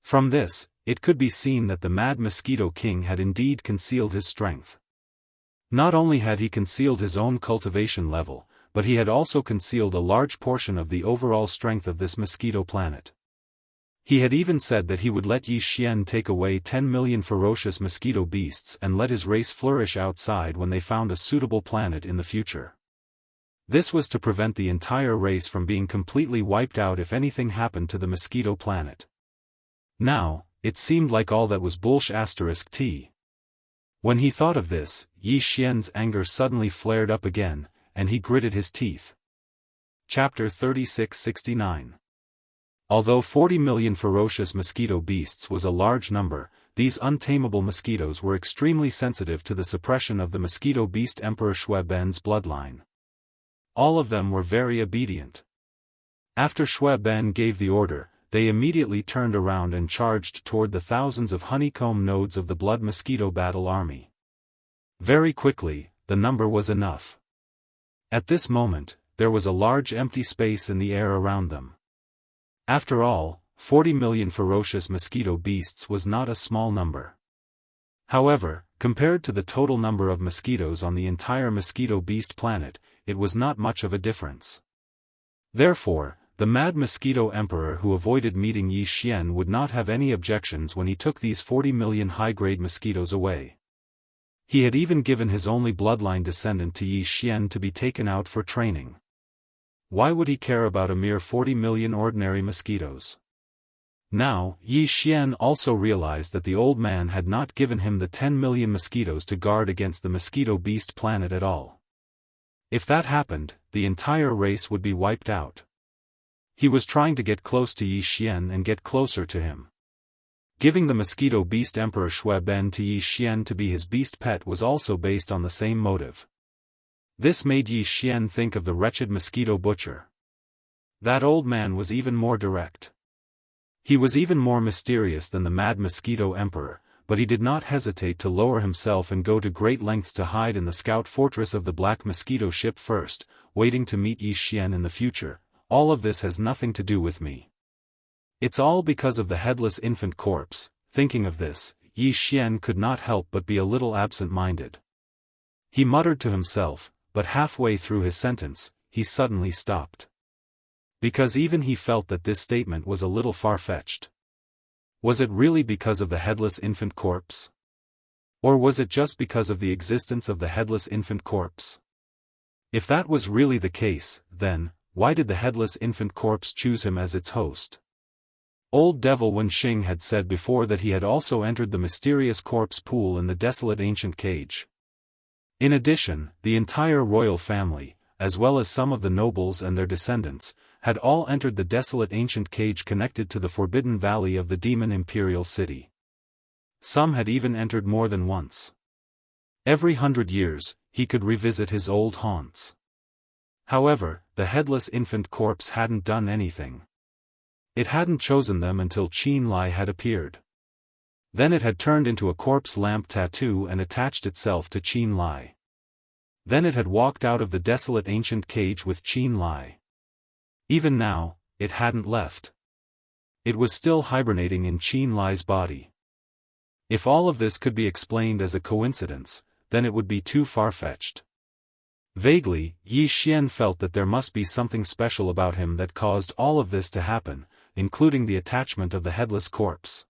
From this, it could be seen that the Mad Mosquito King had indeed concealed his strength. Not only had he concealed his own cultivation level, but he had also concealed a large portion of the overall strength of this mosquito planet. He had even said that he would let Yi Xian take away 10 million ferocious mosquito beasts and let his race flourish outside when they found a suitable planet in the future. This was to prevent the entire race from being completely wiped out if anything happened to the mosquito planet. Now, it seemed like all that was bullshit. When he thought of this, Yi Xian's anger suddenly flared up again, and he gritted his teeth. Chapter 3669. Although 40 million ferocious mosquito beasts was a large number, these untamable mosquitoes were extremely sensitive to the suppression of the mosquito beast Emperor Xue Ben's bloodline. All of them were very obedient. After Xue Ben gave the order, they immediately turned around and charged toward the thousands of honeycomb nodes of the Blood Mosquito Battle Army. Very quickly, the number was enough. At this moment, there was a large empty space in the air around them. After all, 40 million ferocious mosquito beasts was not a small number. However, compared to the total number of mosquitoes on the entire mosquito beast planet, it was not much of a difference. Therefore, the Mad Mosquito Emperor who avoided meeting Yi Xian would not have any objections when he took these 40 million high-grade mosquitoes away. He had even given his only bloodline descendant to Yi Xian to be taken out for training. Why would he care about a mere 40 million ordinary mosquitoes? Now, Yi Xian also realized that the old man had not given him the 10 million mosquitoes to guard against the mosquito beast planet at all. If that happened, the entire race would be wiped out. He was trying to get close to Yi Xian and get closer to him. Giving the mosquito beast Emperor Shui Ben to Yi Xian to be his beast pet was also based on the same motive. This made Yi Xian think of the wretched mosquito butcher. That old man was even more direct. He was even more mysterious than the mad mosquito emperor, but he did not hesitate to lower himself and go to great lengths to hide in the scout fortress of the black mosquito ship first, waiting to meet Yi Xian in the future. All of this has nothing to do with me. It's all because of the headless infant corpse. Thinking of this, Yi Xian could not help but be a little absent-minded. He muttered to himself, but halfway through his sentence, he suddenly stopped. Because even he felt that this statement was a little far-fetched. Was it really because of the headless infant corpse? Or was it just because of the existence of the headless infant corpse? If that was really the case, then, why did the headless infant corpse choose him as its host? Old Devil Wenxing had said before that he had also entered the mysterious corpse pool in the desolate ancient cage. In addition, the entire royal family, as well as some of the nobles and their descendants, had all entered the desolate ancient cage connected to the forbidden valley of the demon imperial city. Some had even entered more than once. Every 100 years, he could revisit his old haunts. However, the headless infant corpse hadn't done anything. It hadn't chosen them until Qin Lai had appeared. Then it had turned into a corpse lamp tattoo and attached itself to Qin Lai. Then it had walked out of the desolate ancient cage with Qin Lai. Even now, it hadn't left. It was still hibernating in Qin Lai's body. If all of this could be explained as a coincidence, then it would be too far-fetched. Vaguely, Yi Xian felt that there must be something special about him that caused all of this to happen, including the attachment of the headless corpse.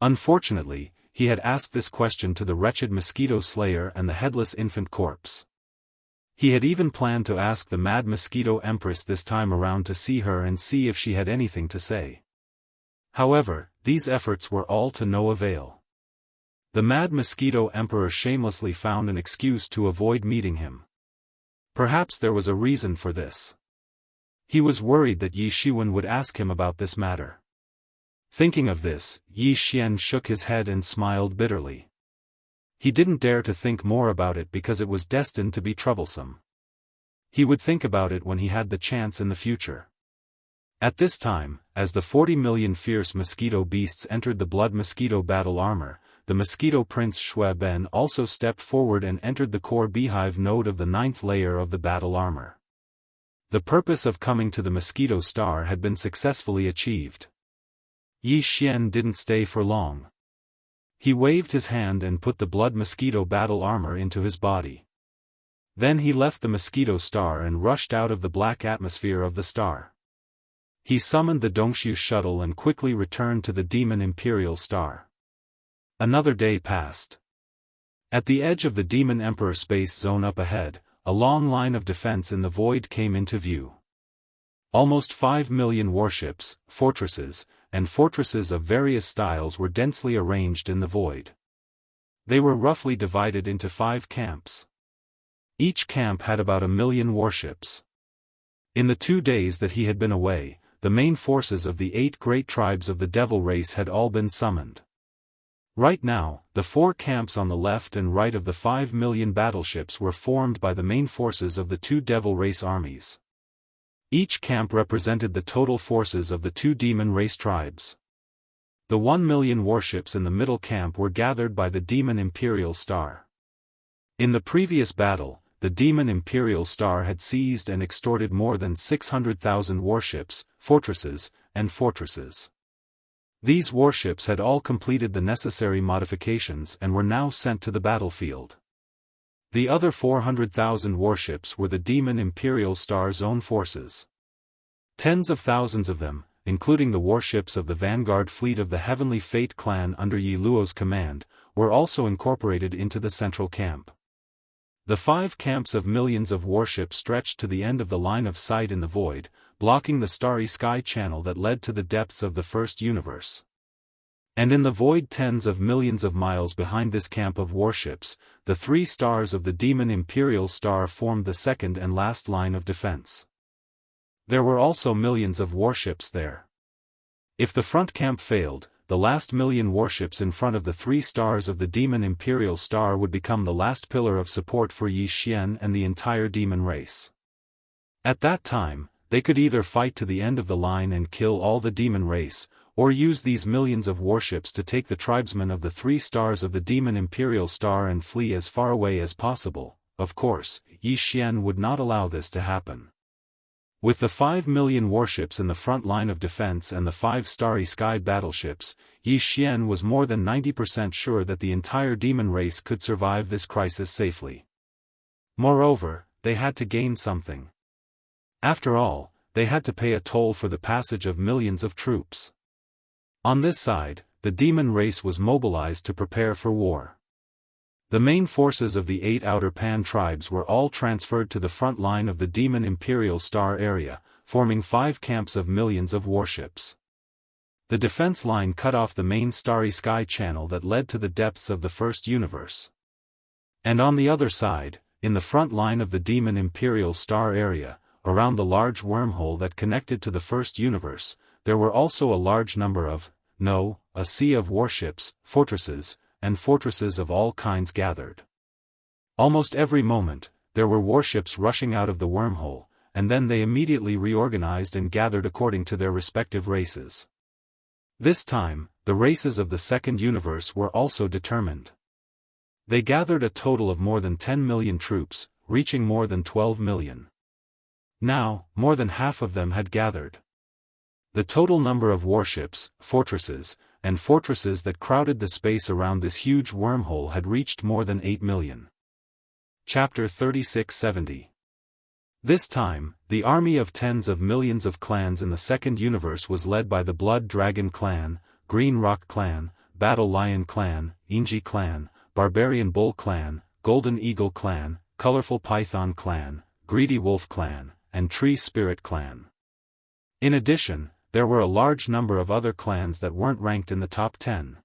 Unfortunately, he had asked this question to the wretched mosquito slayer and the headless infant corpse. He had even planned to ask the mad mosquito empress this time around to see her and see if she had anything to say. However, these efforts were all to no avail. The mad mosquito emperor shamelessly found an excuse to avoid meeting him. Perhaps there was a reason for this. He was worried that Yi Shiwen would ask him about this matter. Thinking of this, Yi Xian shook his head and smiled bitterly. He didn't dare to think more about it because it was destined to be troublesome. He would think about it when he had the chance in the future. At this time, as the 40 million fierce mosquito beasts entered the blood mosquito battle armor, the mosquito prince Shui Ben also stepped forward and entered the core beehive node of the 9th layer of the battle armor. The purpose of coming to the mosquito star had been successfully achieved. Yi Xian didn't stay for long. He waved his hand and put the blood mosquito battle armor into his body. Then he left the mosquito star and rushed out of the black atmosphere of the star. He summoned the Dongxiu shuttle and quickly returned to the demon imperial star. Another day passed. At the edge of the demon emperor space zone up ahead, a long line of defense in the void came into view. Almost 5 million warships, fortresses, and fortresses of various styles were densely arranged in the void. They were roughly divided into 5 camps. Each camp had about 1 million warships. In the 2 days that he had been away, the main forces of the 8 great tribes of the devil race had all been summoned. Right now, the 4 camps on the left and right of the 5 million battleships were formed by the main forces of the 2 devil race armies. Each camp represented the total forces of the 2 demon race tribes. The 1 million warships in the middle camp were gathered by the demon imperial star. In the previous battle, the demon imperial star had seized and extorted more than 600,000 warships, fortresses, and fortresses. These warships had all completed the necessary modifications and were now sent to the battlefield. The other 400,000 warships were the demon imperial star's own forces. Tens of thousands of them, including the warships of the vanguard fleet of the Heavenly Fate clan under Yi Luo's command, were also incorporated into the central camp. The 5 camps of millions of warships stretched to the end of the line of sight in the void, blocking the starry sky channel that led to the depths of the first universe. And in the void tens of millions of miles behind this camp of warships, the 3 stars of the demon Imperial Star formed the second and last line of defense. There were also millions of warships there. If the front camp failed, the last million warships in front of the 3 stars of the demon Imperial Star would become the last pillar of support for Yi Xian and the entire demon race. At that time, they could either fight to the end of the line and kill all the demon race, or use these millions of warships to take the tribesmen of the 3 stars of the demon Imperial Star and flee as far away as possible. Of course, Yi Xian would not allow this to happen. With the 5 million warships in the front line of defense and the 5 starry sky battleships, Yi Xian was more than 90% sure that the entire demon race could survive this crisis safely. Moreover, they had to gain something. After all, they had to pay a toll for the passage of millions of troops. On this side, the demon race was mobilized to prepare for war. The main forces of the 8 Outer Pan tribes were all transferred to the front line of the demon Imperial Star area, forming 5 camps of millions of warships. The defense line cut off the main starry sky channel that led to the depths of the first universe. And on the other side, in the front line of the demon Imperial Star area, around the large wormhole that connected to the first universe, there were also a large number of, a sea of warships, fortresses, and fortresses of all kinds gathered. Almost every moment, there were warships rushing out of the wormhole, and then they immediately reorganized and gathered according to their respective races. This time, the races of the second universe were also determined. They gathered a total of more than 10 million troops, reaching more than 12 million. Now, more than half of them had gathered. The total number of warships, fortresses, and fortresses that crowded the space around this huge wormhole had reached more than 8 million. Chapter 3670. This time, the army of tens of millions of clans in the second universe was led by the Blood Dragon Clan, Green Rock Clan, Battle Lion Clan, Inji Clan, Barbarian Bull Clan, Golden Eagle Clan, Colorful Python Clan, Greedy Wolf Clan, and Tree Spirit Clan. In addition, there were a large number of other clans that weren't ranked in the top 10.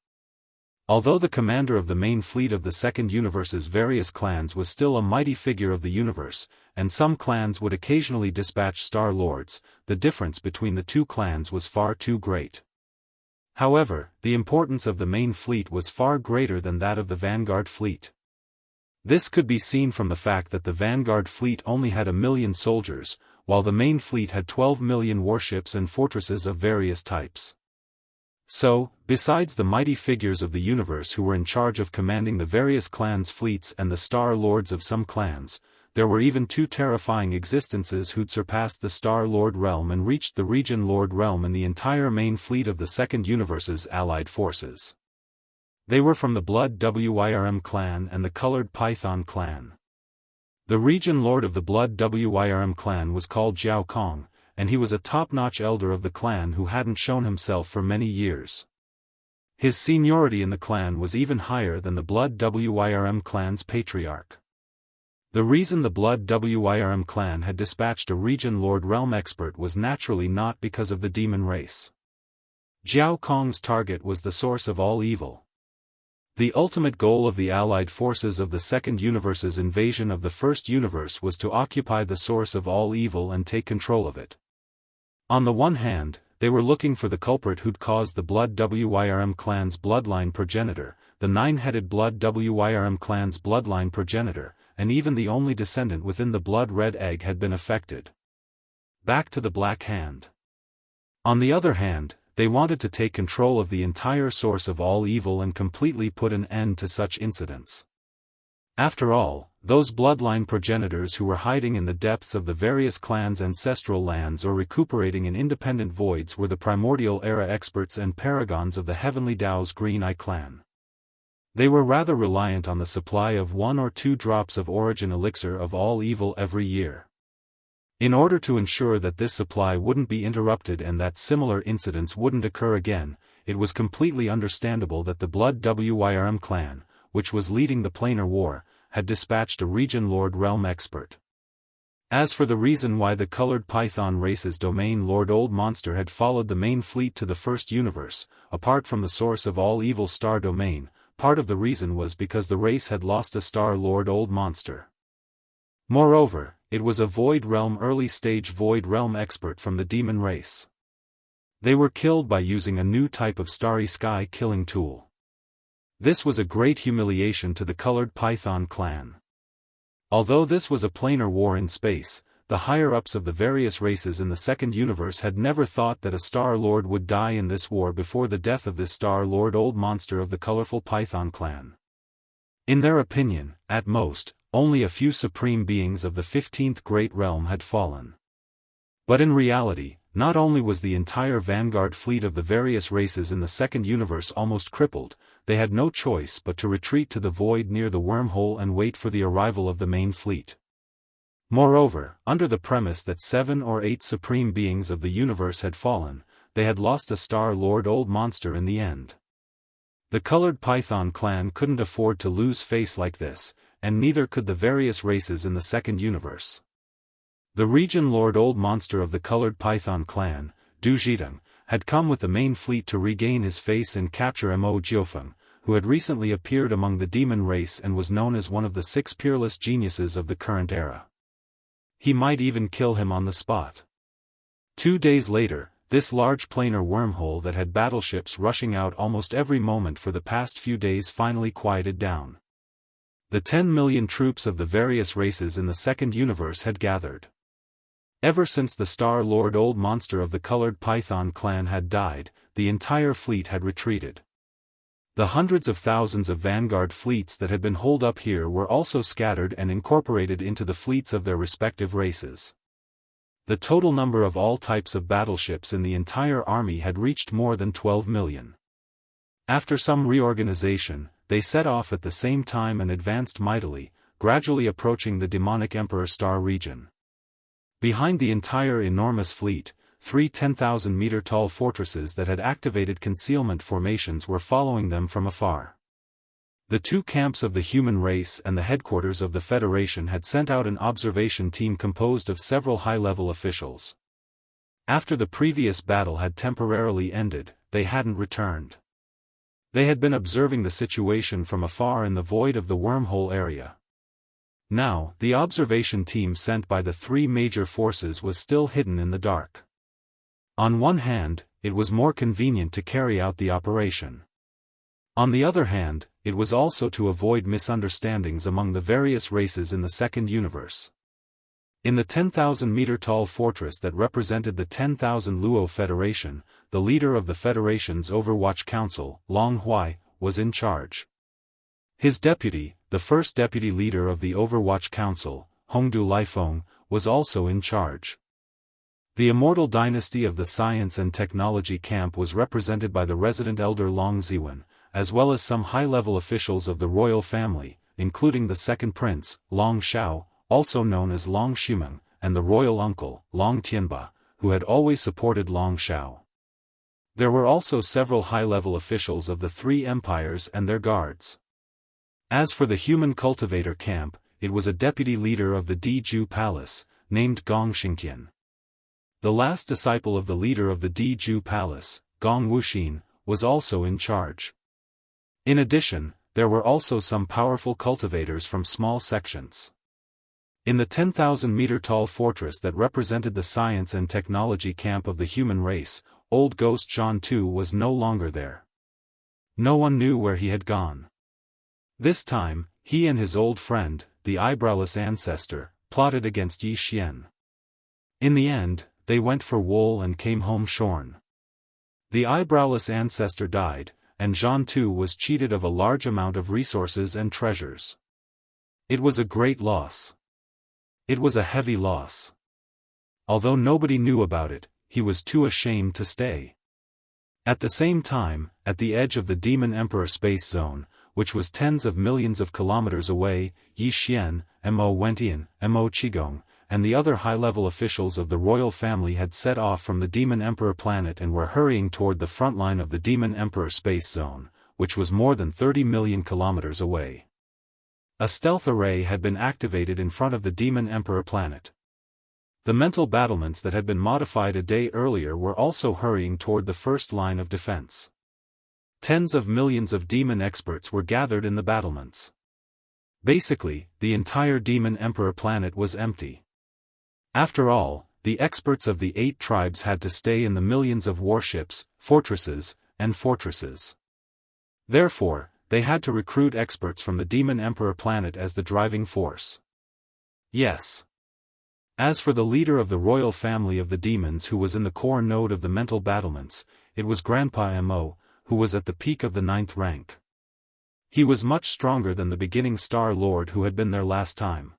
Although the commander of the main fleet of the second universe's various clans was still a mighty figure of the universe, and some clans would occasionally dispatch Star Lords, the difference between the 2 clans was far too great. However, the importance of the main fleet was far greater than that of the Vanguard fleet. This could be seen from the fact that the Vanguard fleet only had 1 million soldiers, while the main fleet had 12 million warships and fortresses of various types. So, besides the mighty figures of the universe who were in charge of commanding the various clans' fleets and the Star Lords of some clans, there were even 2 terrifying existences who'd surpassed the Star Lord realm and reached the Region Lord realm in the entire main fleet of the second universe's allied forces. They were from the Blood Wyrm clan and the Colored Python clan. The Region Lord of the Blood Wyrm clan was called Jiao Kong, and he was a top-notch elder of the clan who hadn't shown himself for many years. His seniority in the clan was even higher than the Blood Wyrm clan's patriarch. The reason the Blood Wyrm clan had dispatched a Region Lord realm expert was naturally not because of the demon race. Jiao Kong's target was the source of all evil. The ultimate goal of the allied forces of the second universe's invasion of the first universe was to occupy the source of all evil and take control of it. On the one hand, they were looking for the culprit who'd caused the Blood Wyrm clan's bloodline progenitor, the 9-headed Blood Wyrm clan's bloodline progenitor, and even the only descendant within the Blood Red Egg had been affected. Back to the Black Hand. On the other hand, they wanted to take control of the entire source of all evil and completely put an end to such incidents. After all, those bloodline progenitors who were hiding in the depths of the various clans' ancestral lands or recuperating in independent voids were the primordial era experts and paragons of the Heavenly Dao's Green Eye clan. They were rather reliant on the supply of 1 or 2 drops of origin elixir of all evil every year. In order to ensure that this supply wouldn't be interrupted and that similar incidents wouldn't occur again, it was completely understandable that the Blood Wyrm clan, which was leading the planar war, had dispatched a Region Lord Realm expert. As for the reason why the colored python race's domain Lord Old Monster had followed the main fleet to the first universe, apart from the source of all evil Star Domain, part of the reason was because the race had lost a Star Lord Old Monster. Moreover, it was a Void Realm early-stage Void Realm expert from the demon race. They were killed by using a new type of Starry Sky killing tool. This was a great humiliation to the colored python clan. Although this was a planar war in space, the higher-ups of the various races in the second universe had never thought that a Star Lord would die in this war before the death of this Star Lord Old Monster of the colorful Python clan. In their opinion, at most, only a few supreme beings of the 15th Great Realm had fallen. But in reality, not only was the entire vanguard fleet of the various races in the second universe almost crippled, they had no choice but to retreat to the void near the wormhole and wait for the arrival of the main fleet. Moreover, under the premise that 7 or 8 supreme beings of the universe had fallen, they had lost a Star Lord Old Monster in the end. The colored Python clan couldn't afford to lose face like this, and neither could the various races in the second universe. The Region Lord Old Monster of the colored Python clan, Du Zhidong, had come with the main fleet to regain his face and capture Mo Jiufeng, who had recently appeared among the demon race and was known as one of the 6 peerless geniuses of the current era. He might even kill him on the spot. 2 days later, this large planar wormhole that had battleships rushing out almost every moment for the past few days finally quieted down. The 10 million troops of the various races in the second universe had gathered. Ever since the Star Lord Old Monster of the colored Python clan had died, the entire fleet had retreated. The hundreds of thousands of vanguard fleets that had been holed up here were also scattered and incorporated into the fleets of their respective races. The total number of all types of battleships in the entire army had reached more than 12 million. After some reorganization, they set off at the same time and advanced mightily, gradually approaching the demonic Emperor Star region. Behind the entire enormous fleet, 3 10,000-meter-tall fortresses that had activated concealment formations were following them from afar. The 2 camps of the human race and the headquarters of the Federation had sent out an observation team composed of several high-level officials. After the previous battle had temporarily ended, they hadn't returned. They had been observing the situation from afar in the void of the wormhole area. Now, the observation team sent by the 3 major forces was still hidden in the dark. On one hand, it was more convenient to carry out the operation. On the other hand, it was also to avoid misunderstandings among the various races in the second universe. In the 10,000-meter-tall fortress that represented the 10,000 Luo Federation, the leader of the Federation's Overwatch Council, Long Huai, was in charge. His deputy, the first deputy leader of the Overwatch Council, Hongdu Liefeng, was also in charge. The Immortal dynasty of the Science and Technology camp was represented by the resident elder Long Ziwen, as well as some high-level officials of the royal family, including the second prince, Long Xiao, also known as Long Shimeng, and the royal uncle, Long Tianba, who had always supported Long Xiao. There were also several high-level officials of the 3 empires and their guards. As for the human cultivator camp, it was a deputy leader of the Diju Palace, named Gong Xingtian. The last disciple of the leader of the Diju Palace, Gong Wuxin, was also in charge. In addition, there were also some powerful cultivators from small sections. In the 10,000-meter-tall fortress that represented the science and technology camp of the human race, old ghost Zhan Tu was no longer there. No one knew where he had gone. This time, he and his old friend, the eyebrowless ancestor, plotted against Yi Xian. In the end, they went for wool and came home shorn. The eyebrowless ancestor died, and Zhan Tu was cheated of a large amount of resources and treasures. It was a great loss. It was a heavy loss. Although nobody knew about it, he was too ashamed to stay. At the same time, at the edge of the Demon Emperor space zone, which was tens of millions of kilometers away, Yi Xian, Mo Wentian, Mo Qigong, and the other high-level officials of the royal family had set off from the Demon Emperor planet and were hurrying toward the front line of the Demon Emperor space zone, which was more than 30 million kilometers away. A stealth array had been activated in front of the Demon Emperor planet. The mental battlements that had been modified a day earlier were also hurrying toward the first line of defense. Tens of millions of demon experts were gathered in the battlements. Basically, the entire Demon Emperor planet was empty. After all, the experts of the 8 tribes had to stay in the millions of warships, fortresses, and fortresses. Therefore, they had to recruit experts from the Demon Emperor planet as the driving force. Yes. As for the leader of the royal family of the demons who was in the core node of the mental battlements, it was Grandpa Mo, who was at the peak of the 9th rank. He was much stronger than the beginning Star Lord who had been there last time.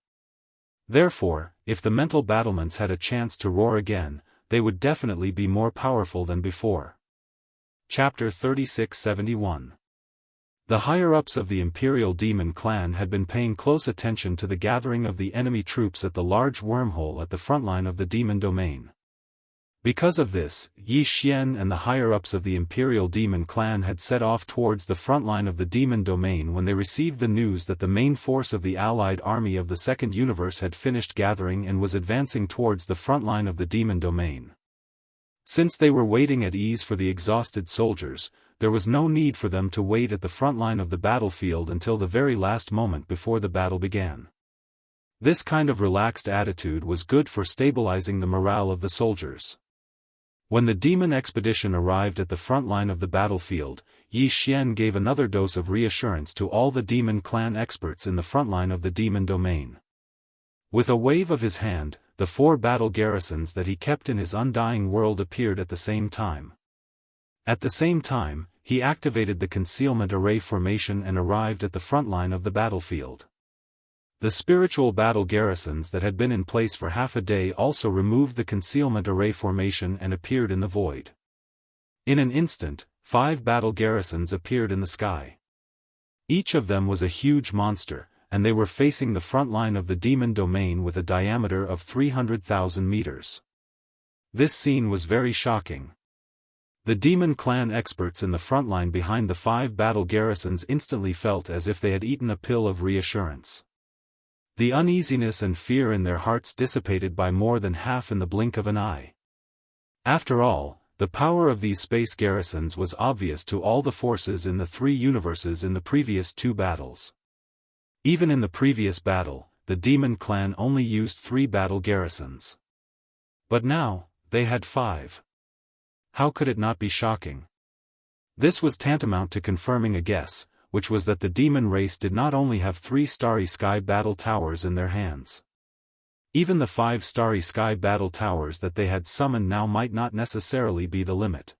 Therefore, if the mental battlements had a chance to roar again, they would definitely be more powerful than before. Chapter 3671. The higher-ups of the Imperial Demon Clan had been paying close attention to the gathering of the enemy troops at the large wormhole at the frontline of the demon domain. Because of this, Yi Xian and the higher-ups of the Imperial Demon Clan had set off towards the frontline of the demon domain when they received the news that the main force of the allied army of the Second Universe had finished gathering and was advancing towards the frontline of the demon domain. Since they were waiting at ease for the exhausted soldiers, there was no need for them to wait at the front line of the battlefield until the very last moment before the battle began. This kind of relaxed attitude was good for stabilizing the morale of the soldiers. When the demon expedition arrived at the front line of the battlefield, Yi Xian gave another dose of reassurance to all the demon clan experts in the front line of the demon domain. With a wave of his hand, the 4 battle garrisons that he kept in his undying world appeared at the same time. At the same time, he activated the concealment array formation and arrived at the front line of the battlefield. The spiritual battle garrisons that had been in place for half a day also removed the concealment array formation and appeared in the void. In an instant, 5 battle garrisons appeared in the sky. Each of them was a huge monster, and they were facing the front line of the demon domain with a diameter of 300,000 meters. This scene was very shocking. The demon clan experts in the front line behind the 5 battle garrisons instantly felt as if they had eaten a pill of reassurance. The uneasiness and fear in their hearts dissipated by more than half in the blink of an eye. After all, the power of these space garrisons was obvious to all the forces in the 3 universes in the previous 2 battles. Even in the previous battle, the demon clan only used 3 battle garrisons. But now, they had 5. How could it not be shocking? This was tantamount to confirming a guess, which was that the demon race did not only have 3 starry sky battle towers in their hands. Even the 5 starry sky battle towers that they had summoned now might not necessarily be the limit.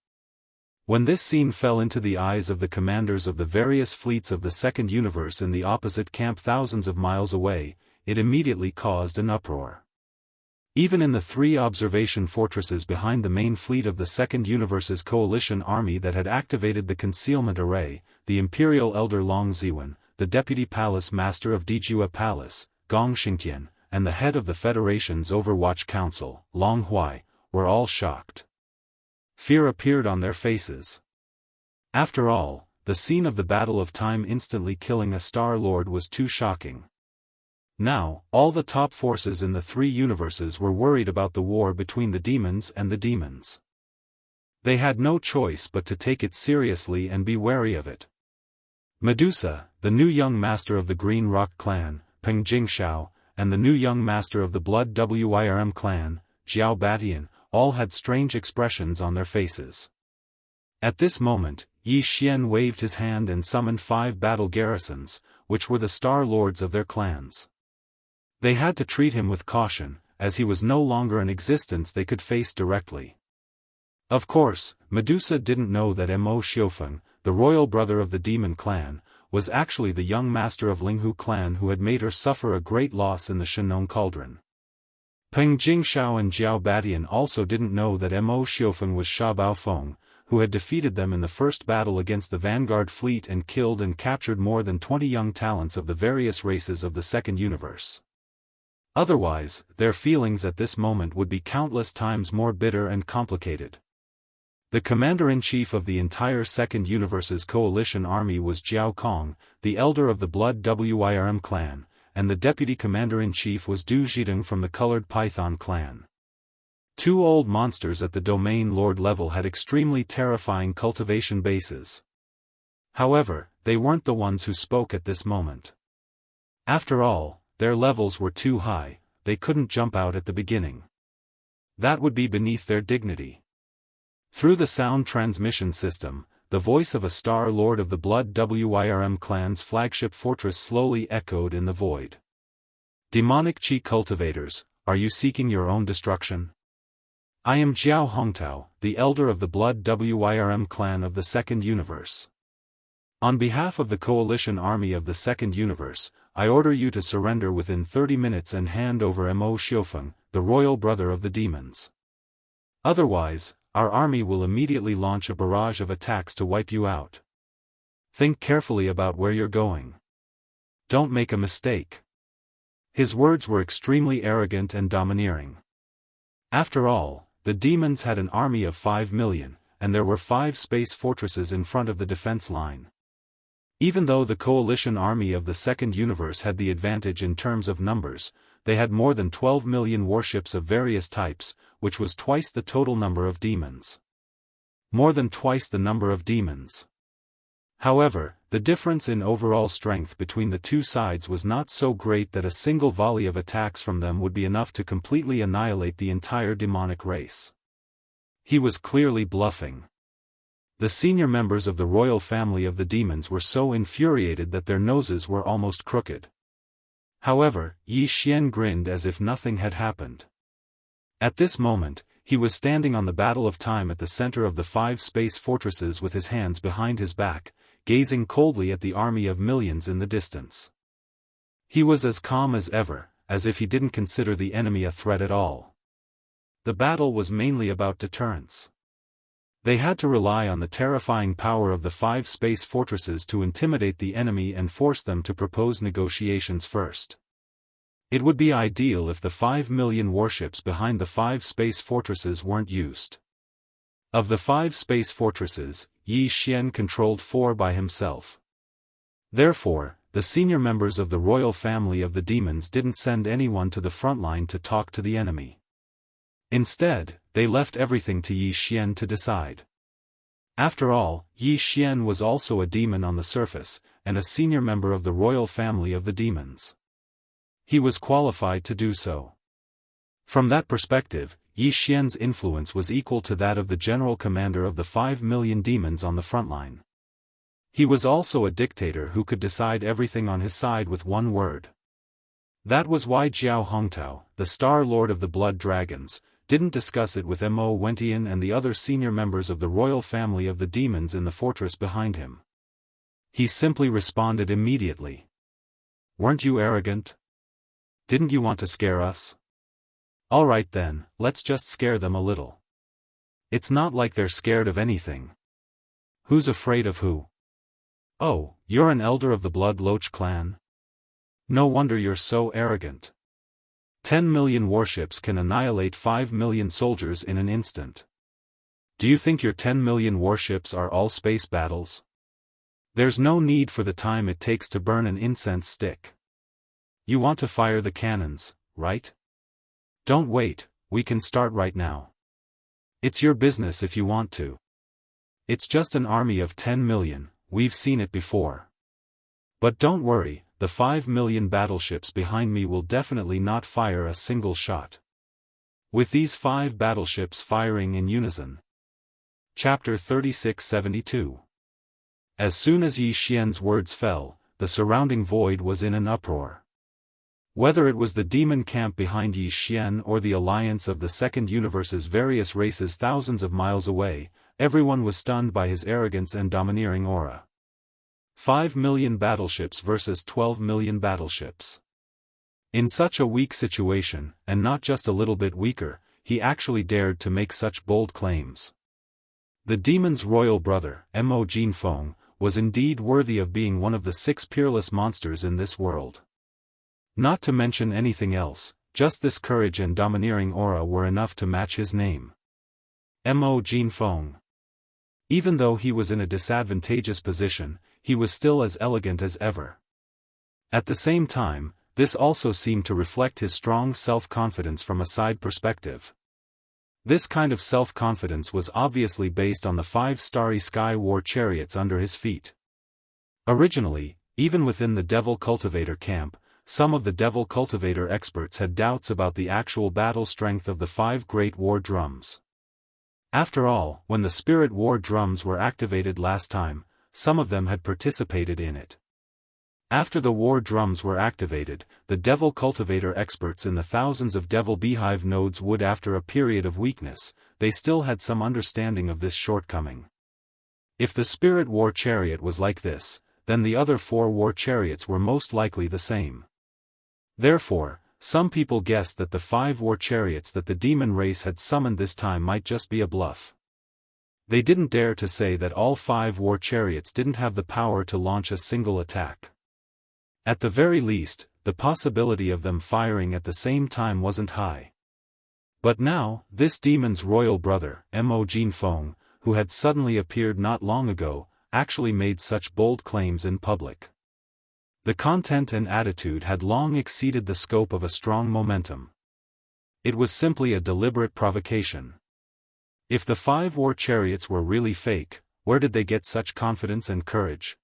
When this scene fell into the eyes of the commanders of the various fleets of the Second Universe in the opposite camp thousands of miles away, it immediately caused an uproar. Even in the 3 observation fortresses behind the main fleet of the Second Universe's coalition army that had activated the concealment array, the Imperial Elder Long Ziwen, the Deputy Palace Master of Dijua Palace, Gong Xingtian, and the head of the Federation's Overwatch Council, Long Huai, were all shocked. Fear appeared on their faces. After all, the scene of the Battle of Time instantly killing a Star Lord was too shocking. Now, all the top forces in the 3 universes were worried about the war between the demons and the demons. They had no choice but to take it seriously and be wary of it. Medusa, the new young master of the Green Rock clan, Peng Jingxiao, and the new young master of the Blood Wirm clan, Jiao Batian, all had strange expressions on their faces. At this moment, Yi Xian waved his hand and summoned 5 battle garrisons, which were the Star Lords of their clans. They had to treat him with caution, as he was no longer an existence they could face directly. Of course, Medusa didn't know that Mo Xiufeng, the royal brother of the demon clan, was actually the young master of Linghu clan who had made her suffer a great loss in the Shenong Cauldron. Peng Jingxiao and Jiao Batian also didn't know that Mo Xiufeng was Sha Baofeng, who had defeated them in the first battle against the Vanguard fleet and killed and captured more than 20 young talents of the various races of the Second Universe. Otherwise, their feelings at this moment would be countless times more bitter and complicated. The commander-in-chief of the entire Second Universe's coalition army was Jiao Kong, the elder of the Blood Wirm clan, and the deputy commander-in-chief was Du Zhidong from the Colored Python clan. Two old monsters at the domain lord level had extremely terrifying cultivation bases. However, they weren't the ones who spoke at this moment. After all, their levels were too high, they couldn't jump out at the beginning. That would be beneath their dignity. Through the sound transmission system, the voice of a Star Lord of the Blood Wirm clan's flagship fortress slowly echoed in the void. Demonic Qi cultivators, are you seeking your own destruction? I am Jiao Hongtao, the elder of the Blood Wirm clan of the Second Universe. On behalf of the coalition army of the Second Universe, I order you to surrender within 30 minutes and hand over Mo Xiufeng, the royal brother of the demons. Otherwise, our army will immediately launch a barrage of attacks to wipe you out. Think carefully about where you're going. Don't make a mistake. His words were extremely arrogant and domineering. After all, the demons had an army of 5 million, and there were 5 space fortresses in front of the defense line. Even though the coalition army of the Second Universe had the advantage in terms of numbers, they had more than 12 million warships of various types, which was twice the total number of demons. More than twice the number of demons. However, the difference in overall strength between the two sides was not so great that a single volley of attacks from them would be enough to completely annihilate the entire demonic race. He was clearly bluffing. The senior members of the royal family of the demons were so infuriated that their noses were almost crooked. However, Yi Xian grinned as if nothing had happened. At this moment, he was standing on the Battle of Time at the center of the 5 space fortresses with his hands behind his back, gazing coldly at the army of millions in the distance. He was as calm as ever, as if he didn't consider the enemy a threat at all. The battle was mainly about deterrence. They had to rely on the terrifying power of the 5 space fortresses to intimidate the enemy and force them to propose negotiations first. It would be ideal if the 5 million warships behind the 5 space fortresses weren't used. Of the 5 space fortresses, Yi Xian controlled 4 by himself. Therefore, the senior members of the royal family of the demons didn't send anyone to the front line to talk to the enemy. Instead, they left everything to Yi Xian to decide. After all, Yi Xian was also a demon on the surface, and a senior member of the royal family of the demons. He was qualified to do so. From that perspective, Yi Xian's influence was equal to that of the general commander of the 5 million demons on the front line. He was also a dictator who could decide everything on his side with one word. That was why Jiao Hongtao, the Star Lord of the Blood Dragons, didn't discuss it with Mo Wentian and the other senior members of the royal family of the demons in the fortress behind him. He simply responded immediately. Weren't you arrogant? Didn't you want to scare us? Alright then, let's just scare them a little. It's not like they're scared of anything. Who's afraid of who? Oh, you're an elder of the Blood Loach clan? No wonder you're so arrogant. 10 million warships can annihilate 5 million soldiers in an instant. Do you think your 10 million warships are all space battles? There's no need for the time it takes to burn an incense stick. You want to fire the cannons, right? Don't wait, we can start right now. It's your business if you want to. It's just an army of 10 million, we've seen it before. But don't worry, the 5 million battleships behind me will definitely not fire a single shot. With these 5 battleships firing in unison. Chapter 3672. As soon as Yi Xian's words fell, the surrounding void was in an uproar. Whether it was the demon camp behind Yi Xian or the alliance of the Second Universe's various races thousands of miles away, everyone was stunned by his arrogance and domineering aura. 5 million battleships versus 12 million battleships. In such a weak situation, and not just a little bit weaker, he actually dared to make such bold claims. The demon's royal brother, Mo Jinfeng, was indeed worthy of being one of the 6 peerless monsters in this world. Not to mention anything else, just this courage and domineering aura were enough to match his name. Mo Jinfeng. Even though he was in a disadvantageous position, he was still as elegant as ever. At the same time, this also seemed to reflect his strong self-confidence from a side perspective. This kind of self-confidence was obviously based on the 5 starry sky war chariots under his feet. Originally, even within the Devil Cultivator camp, some of the Devil Cultivator experts had doubts about the actual battle strength of the 5 great war drums. After all, when the spirit war drums were activated last time, some of them had participated in it. After the war drums were activated, the Devil Cultivator experts in the thousands of Devil Beehive nodes would, after a period of weakness, they still had some understanding of this shortcoming. If the Spirit War Chariot was like this, then the other 4 war chariots were most likely the same. Therefore, some people guessed that the 5 war chariots that the demon race had summoned this time might just be a bluff. They didn't dare to say that all 5 war chariots didn't have the power to launch a single attack. At the very least, the possibility of them firing at the same time wasn't high. But now, this demon's royal brother, Mo Jinfeng, who had suddenly appeared not long ago, actually made such bold claims in public. The content and attitude had long exceeded the scope of a strong momentum. It was simply a deliberate provocation. If the 5 war chariots were really fake, where did they get such confidence and courage?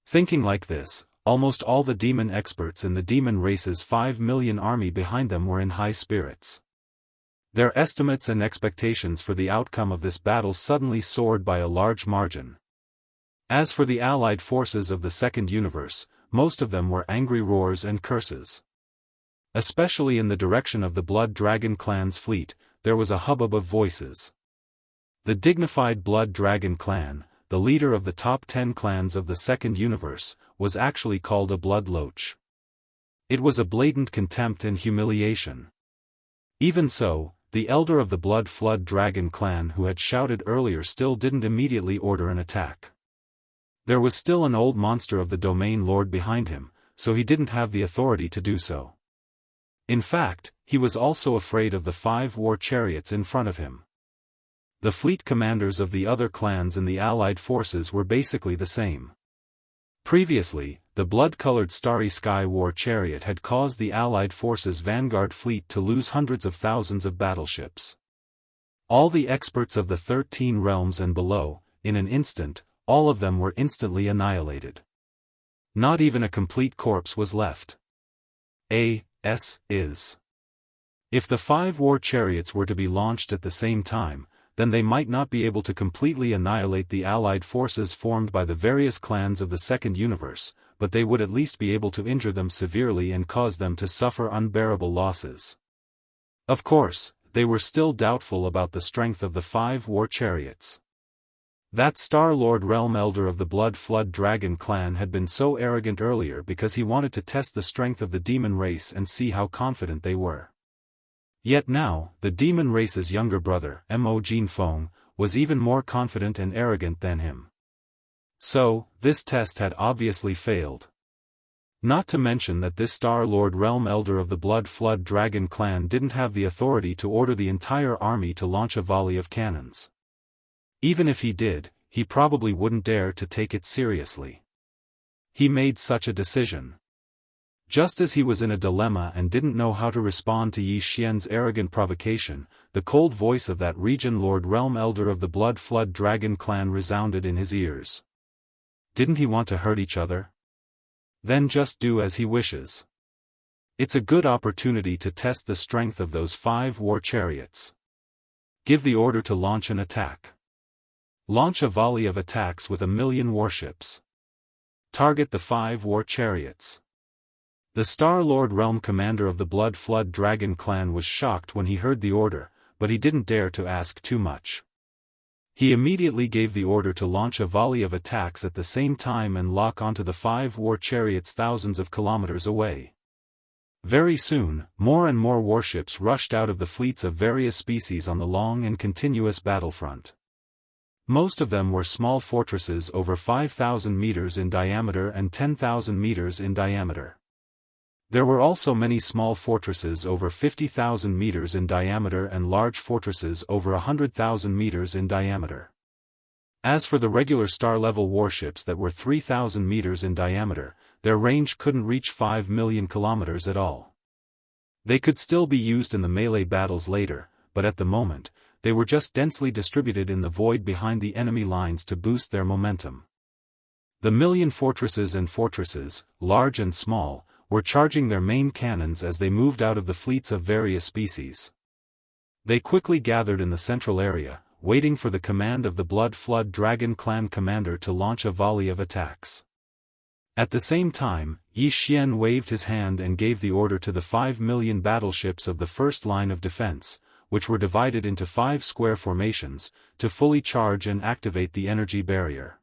Thinking like this, almost all the demon experts in the demon race's 5 million army behind them were in high spirits. Their estimates and expectations for the outcome of this battle suddenly soared by a large margin. As for the allied forces of the Second Universe, most of them were angry roars and curses. Especially in the direction of the Blood Dragon clan's fleet, there was a hubbub of voices. The dignified Blood Dragon clan, the leader of the top 10 clans of the Second Universe, was actually called a blood loach. It was a blatant contempt and humiliation. Even so, the elder of the Blood Flood Dragon clan who had shouted earlier still didn't immediately order an attack. There was still an old monster of the Domain Lord behind him, so he didn't have the authority to do so. In fact, he was also afraid of the 5 war chariots in front of him. The fleet commanders of the other clans in the allied forces were basically the same. Previously, the blood-colored Starry Sky War Chariot had caused the allied forces' vanguard fleet to lose hundreds of thousands of battleships. All the experts of the 13 realms and below, in an instant, all of them were instantly annihilated. Not even a complete corpse was left. If the 5 war chariots were to be launched at the same time, then they might not be able to completely annihilate the allied forces formed by the various clans of the Second Universe, but they would at least be able to injure them severely and cause them to suffer unbearable losses. Of course, they were still doubtful about the strength of the 5 war chariots. That Star-Lord Realm Elder of the Blood Flood Dragon clan had been so arrogant earlier because he wanted to test the strength of the demon race and see how confident they were. Yet now, the demon race's younger brother, Mo Jinfeng, was even more confident and arrogant than him. So, this test had obviously failed. Not to mention that this Star-Lord Realm Elder of the Blood Flood Dragon clan didn't have the authority to order the entire army to launch a volley of cannons. Even if he did, he probably wouldn't dare to take it seriously. He made such a decision. Just as he was in a dilemma and didn't know how to respond to Yi Xian's arrogant provocation, the cold voice of that region Lord Realm Elder of the Blood Flood Dragon clan resounded in his ears. Didn't he want to hurt each other? Then just do as he wishes. It's a good opportunity to test the strength of those 5 war chariots. Give the order to launch an attack. Launch a volley of attacks with 1,000,000 warships. Target the 5 war chariots. The Star-Lord Realm Commander of the Blood Flood Dragon clan was shocked when he heard the order, but he didn't dare to ask too much. He immediately gave the order to launch a volley of attacks at the same time and lock onto the 5 war chariots thousands of kilometers away. Very soon, more and more warships rushed out of the fleets of various species on the long and continuous battlefront. Most of them were small fortresses over 5,000 meters in diameter and 10,000 meters in diameter. There were also many small fortresses over 50,000 meters in diameter and large fortresses over 100,000 meters in diameter. As for the regular star-level warships that were 3,000 meters in diameter, their range couldn't reach 5 million kilometers at all. They could still be used in the melee battles later, but at the moment, they were just densely distributed in the void behind the enemy lines to boost their momentum. The million fortresses, large and small, were charging their main cannons as they moved out of the fleets of various species. They quickly gathered in the central area, waiting for the command of the Blood Flood Dragon Clan commander to launch a volley of attacks. At the same time, Yi Xian waved his hand and gave the order to the 5 million battleships of the first line of defense, which were divided into 5 square formations, to fully charge and activate the energy barrier.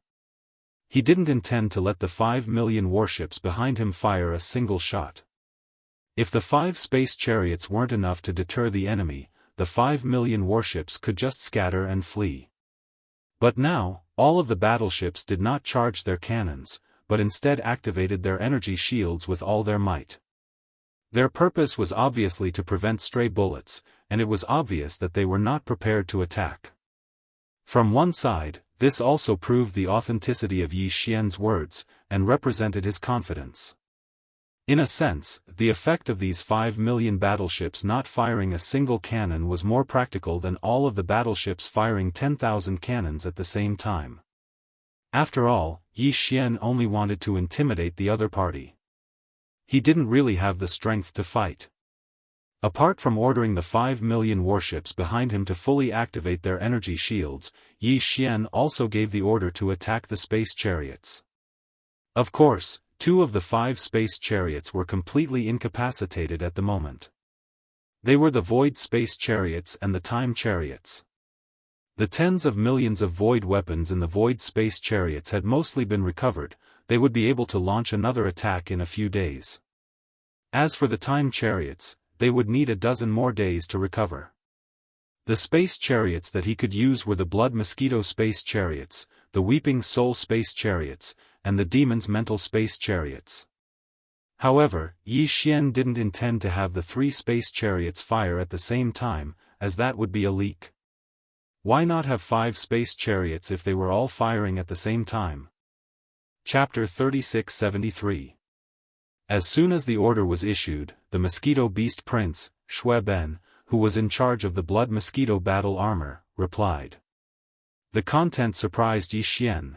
He didn't intend to let the 5 million warships behind him fire a single shot. If the 5 space chariots weren't enough to deter the enemy, the 5 million warships could just scatter and flee. But now, all of the battleships did not charge their cannons, but instead activated their energy shields with all their might. Their purpose was obviously to prevent stray bullets, and it was obvious that they were not prepared to attack. From one side, this also proved the authenticity of Yi Xian's words, and represented his confidence. In a sense, the effect of these 5 million battleships not firing a single cannon was more practical than all of the battleships firing 10,000 cannons at the same time. After all, Yi Xian only wanted to intimidate the other party. He didn't really have the strength to fight. Apart from ordering the 5 million warships behind him to fully activate their energy shields, Yi Xian also gave the order to attack the space chariots. Of course, 2 of the 5 space chariots were completely incapacitated at the moment. They were the Void Space Chariots and the Time Chariots. The tens of millions of void weapons in the Void Space Chariots had mostly been recovered, they would be able to launch another attack in a few days. As for the Time Chariots, they would need a dozen more days to recover. The space chariots that he could use were the Blood Mosquito Space Chariots, the Weeping Soul Space Chariots, and the Demon's Mental Space Chariots. However, Yi Xian didn't intend to have the 3 space chariots fire at the same time, as that would be a leak. Why not have 5 space chariots if they were all firing at the same time? Chapter 3673. As soon as the order was issued, the Mosquito Beast Prince, Xue Ben, who was in charge of the Blood Mosquito battle armor, replied. The content surprised Yi Xian.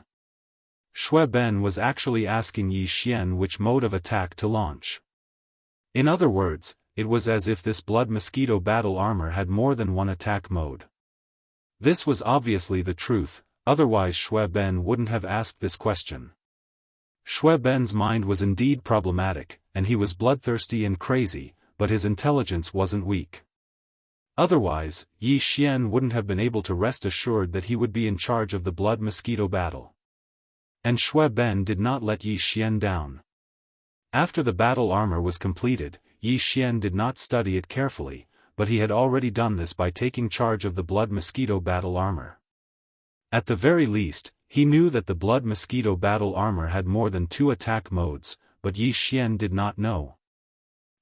Xue Ben was actually asking Yi Xian which mode of attack to launch. In other words, it was as if this Blood Mosquito battle armor had more than one attack mode. This was obviously the truth, otherwise Xue Ben wouldn't have asked this question. Xue Ben's mind was indeed problematic, and he was bloodthirsty and crazy, but his intelligence wasn't weak. Otherwise, Yi Xian wouldn't have been able to rest assured that he would be in charge of the Blood Mosquito battle. And Xue Ben did not let Yi Xian down. After the battle armor was completed, Yi Xian did not study it carefully, but he had already done this by taking charge of the Blood Mosquito battle armor. At the very least, he knew that the Blood Mosquito battle armor had more than 2 attack modes, but Yi Xian did not know.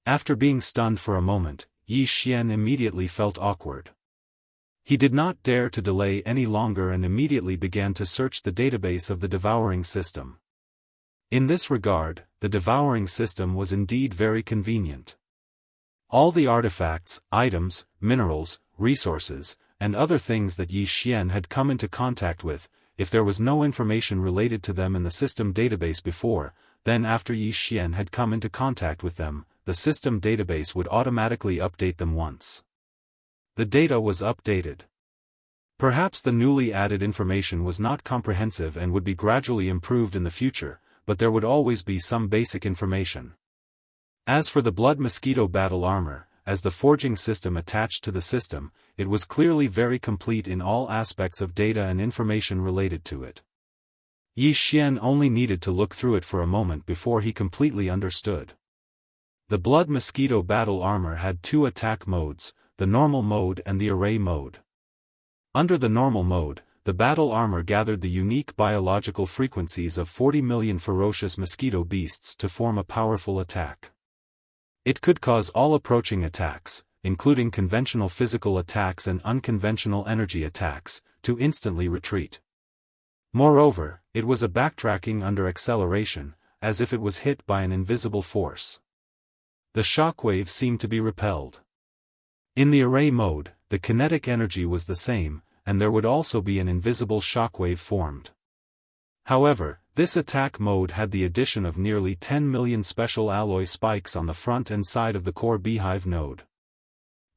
After being stunned for a moment, Yi Xian immediately felt awkward. He did not dare to delay any longer and immediately began to search the database of the Devouring system. In this regard, the Devouring system was indeed very convenient. All the artifacts, items, minerals, resources, and other things that Yi Xian had come into contact with, if there was no information related to them in the system database before, then after Yi Xian had come into contact with them, the system database would automatically update them once. The data was updated. Perhaps the newly added information was not comprehensive and would be gradually improved in the future, but there would always be some basic information. As for the Blood Mosquito battle armor, as the forging system attached to the system, it was clearly very complete in all aspects of data and information related to it. Yi Xian only needed to look through it for a moment before he completely understood. The Blood Mosquito battle armor had 2 attack modes, the normal mode and the array mode. Under the normal mode, the battle armor gathered the unique biological frequencies of 40 million ferocious mosquito beasts to form a powerful attack. It could cause all approaching attacks, including conventional physical attacks and unconventional energy attacks, to instantly retreat. Moreover, it was a backtracking under acceleration, as if it was hit by an invisible force. The shockwave seemed to be repelled. In the array mode, the kinetic energy was the same, and there would also be an invisible shockwave formed. However, this attack mode had the addition of nearly 10 million special alloy spikes on the front and side of the core beehive node.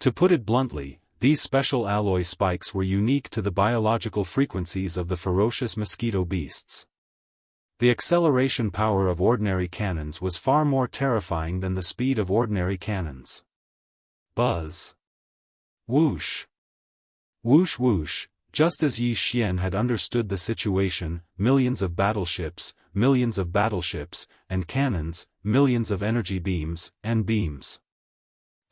To put it bluntly, these special alloy spikes were unique to the biological frequencies of the ferocious mosquito beasts. The acceleration power of ordinary cannons was far more terrifying than the speed of ordinary cannons. Buzz. Whoosh. Whoosh whoosh. Just as Yi Xian had understood the situation, millions of battleships, and cannons, millions of energy beams, and beams.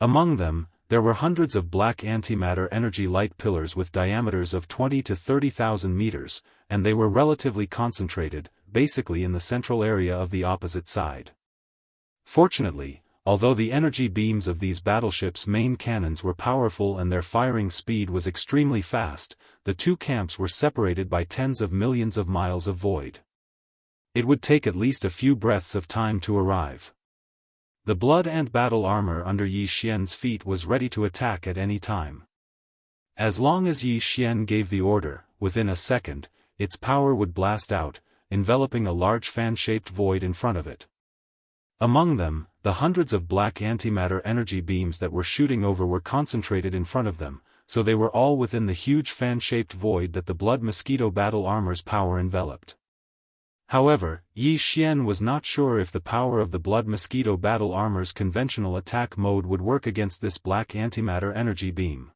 Among them, there were hundreds of black antimatter energy light pillars with diameters of 20 to 30,000 meters, and they were relatively concentrated, basically in the central area of the opposite side. Fortunately, although the energy beams of these battleships' main cannons were powerful and their firing speed was extremely fast, the two camps were separated by tens of millions of miles of void. It would take at least a few breaths of time to arrive. The blood and battle armor under Yi Xian's feet was ready to attack at any time. As long as Yi Xian gave the order, within a second, its power would blast out, enveloping a large fan-shaped void in front of it. Among them, the hundreds of black antimatter energy beams that were shooting over were concentrated in front of them, so they were all within the huge fan-shaped void that the blood mosquito battle armor's power enveloped. However, Yi Xian was not sure if the power of the blood mosquito battle armor's conventional attack mode would work against this black antimatter energy beam.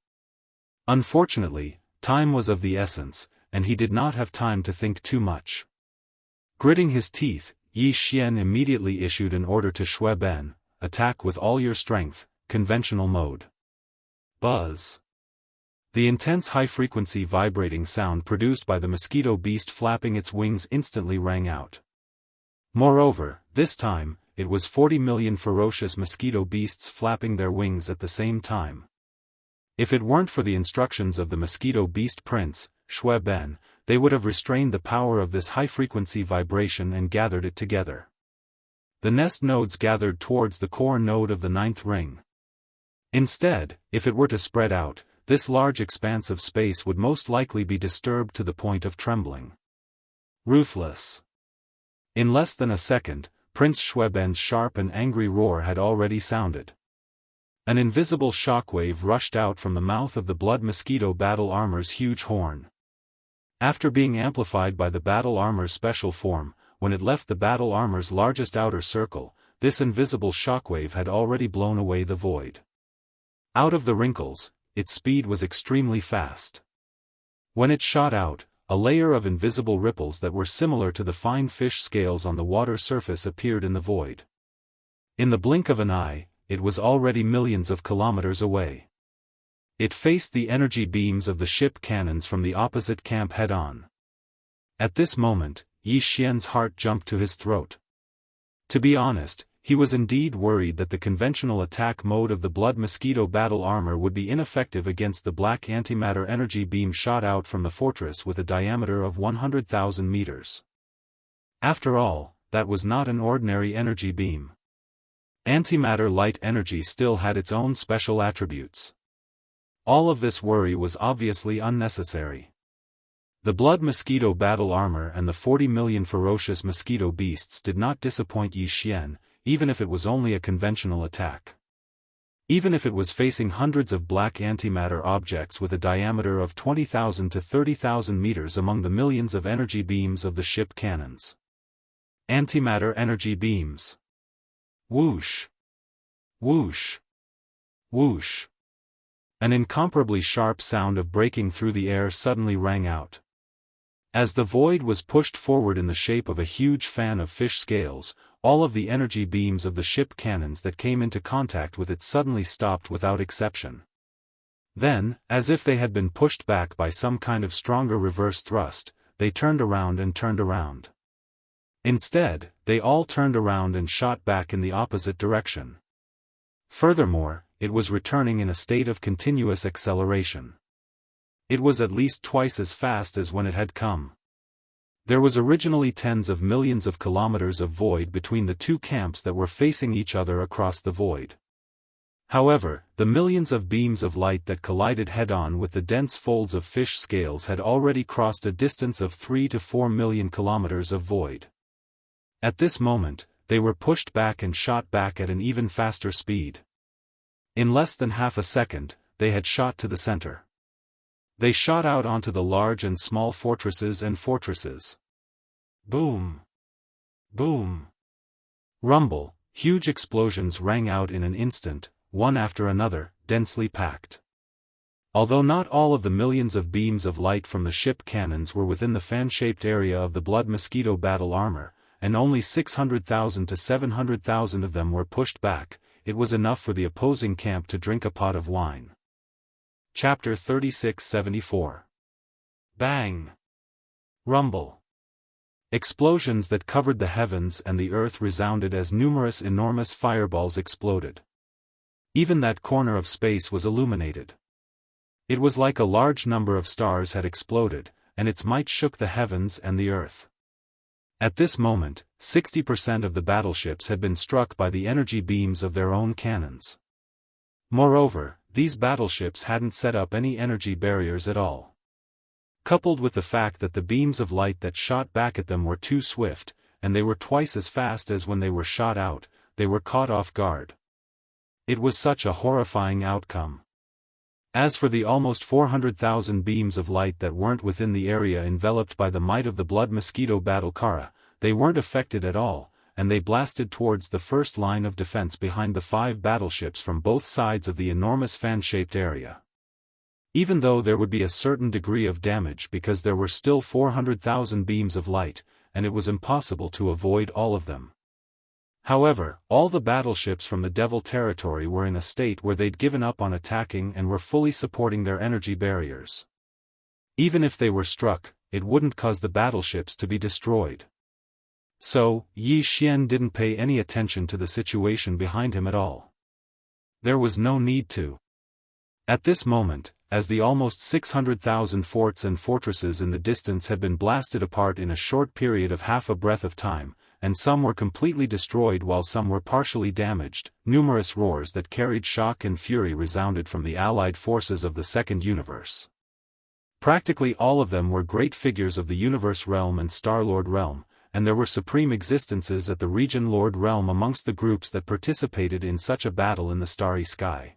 Unfortunately, time was of the essence, and he did not have time to think too much. Gritting his teeth, Yi Xian immediately issued an order to Xue Ben, attack with all your strength, conventional mode. Buzz. The intense high-frequency vibrating sound produced by the mosquito beast flapping its wings instantly rang out. Moreover, this time, it was 40 million ferocious mosquito beasts flapping their wings at the same time. If it weren't for the instructions of the mosquito beast prince, Xue Ben, they would have restrained the power of this high-frequency vibration and gathered it together. The nest nodes gathered towards the core node of the ninth ring. Instead, if it were to spread out, this large expanse of space would most likely be disturbed to the point of trembling. Ruthless. In less than a second, Prince Xue Ben's sharp and angry roar had already sounded. An invisible shockwave rushed out from the mouth of the blood mosquito battle armor's huge horn. After being amplified by the battle armor's special form, when it left the battle armor's largest outer circle, this invisible shockwave had already blown away the void. Out of the wrinkles, its speed was extremely fast. When it shot out, a layer of invisible ripples that were similar to the fine fish scales on the water surface appeared in the void. In the blink of an eye, it was already millions of kilometers away. It faced the energy beams of the ship cannons from the opposite camp head-on. At this moment, Yi Xian's heart jumped to his throat. To be honest, he was indeed worried that the conventional attack mode of the blood mosquito battle armor would be ineffective against the black antimatter energy beam shot out from the fortress with a diameter of 100,000 meters. After all, that was not an ordinary energy beam. Antimatter light energy still had its own special attributes. All of this worry was obviously unnecessary. The blood mosquito battle armor and the 40 million ferocious mosquito beasts did not disappoint Yi Xian, even if it was only a conventional attack. Even if it was facing hundreds of black antimatter objects with a diameter of 20,000 to 30,000 meters among the millions of energy beams of the ship cannons. Antimatter energy beams. Whoosh. Whoosh. Whoosh. An incomparably sharp sound of breaking through the air suddenly rang out. As the void was pushed forward in the shape of a huge fan of fish scales, all of the energy beams of the ship cannons that came into contact with it suddenly stopped without exception. Then, as if they had been pushed back by some kind of stronger reverse thrust, they turned around and turned around. Instead, they all turned around and shot back in the opposite direction. Furthermore, it was returning in a state of continuous acceleration. It was at least twice as fast as when it had come. There was originally tens of millions of kilometers of void between the two camps that were facing each other across the void. However, the millions of beams of light that collided head-on with the dense folds of fish scales had already crossed a distance of 3 to 4 million kilometers of void. At this moment, they were pushed back and shot back at an even faster speed. In less than half a second, they had shot to the center. They shot out onto the large and small fortresses and fortresses. Boom! Boom! Rumble, huge explosions rang out in an instant, one after another, densely packed. Although not all of the millions of beams of light from the ship cannons were within the fan-shaped area of the blood mosquito battle armor, and only 600,000 to 700,000 of them were pushed back, it was enough for the opposing camp to drink a pot of wine. Chapter 3674. Bang! Rumble. Explosions that covered the heavens and the earth resounded as numerous enormous fireballs exploded. Even that corner of space was illuminated. It was like a large number of stars had exploded, and its might shook the heavens and the earth. At this moment, 60% of the battleships had been struck by the energy beams of their own cannons. Moreover, these battleships hadn't set up any energy barriers at all. Coupled with the fact that the beams of light that shot back at them were too swift, and they were twice as fast as when they were shot out, they were caught off guard. It was such a horrifying outcome. As for the almost 400,000 beams of light that weren't within the area enveloped by the might of the blood mosquito battle Kara, they weren't affected at all, and they blasted towards the first line of defense behind the 5 battleships from both sides of the enormous fan-shaped area. Even though there would be a certain degree of damage because there were still 400,000 beams of light, and it was impossible to avoid all of them. However, all the battleships from the Devil territory were in a state where they'd given up on attacking and were fully supporting their energy barriers. Even if they were struck, it wouldn't cause the battleships to be destroyed. So, Yi Xian didn't pay any attention to the situation behind him at all. There was no need to. At this moment, as the almost 600,000 forts and fortresses in the distance had been blasted apart in a short period of half a breath of time, and some were completely destroyed while some were partially damaged, numerous roars that carried shock and fury resounded from the allied forces of the Second Universe. Practically all of them were great figures of the Universe Realm and Star-Lord Realm, and there were supreme existences at the Region Lord Realm amongst the groups that participated in such a battle in the starry sky.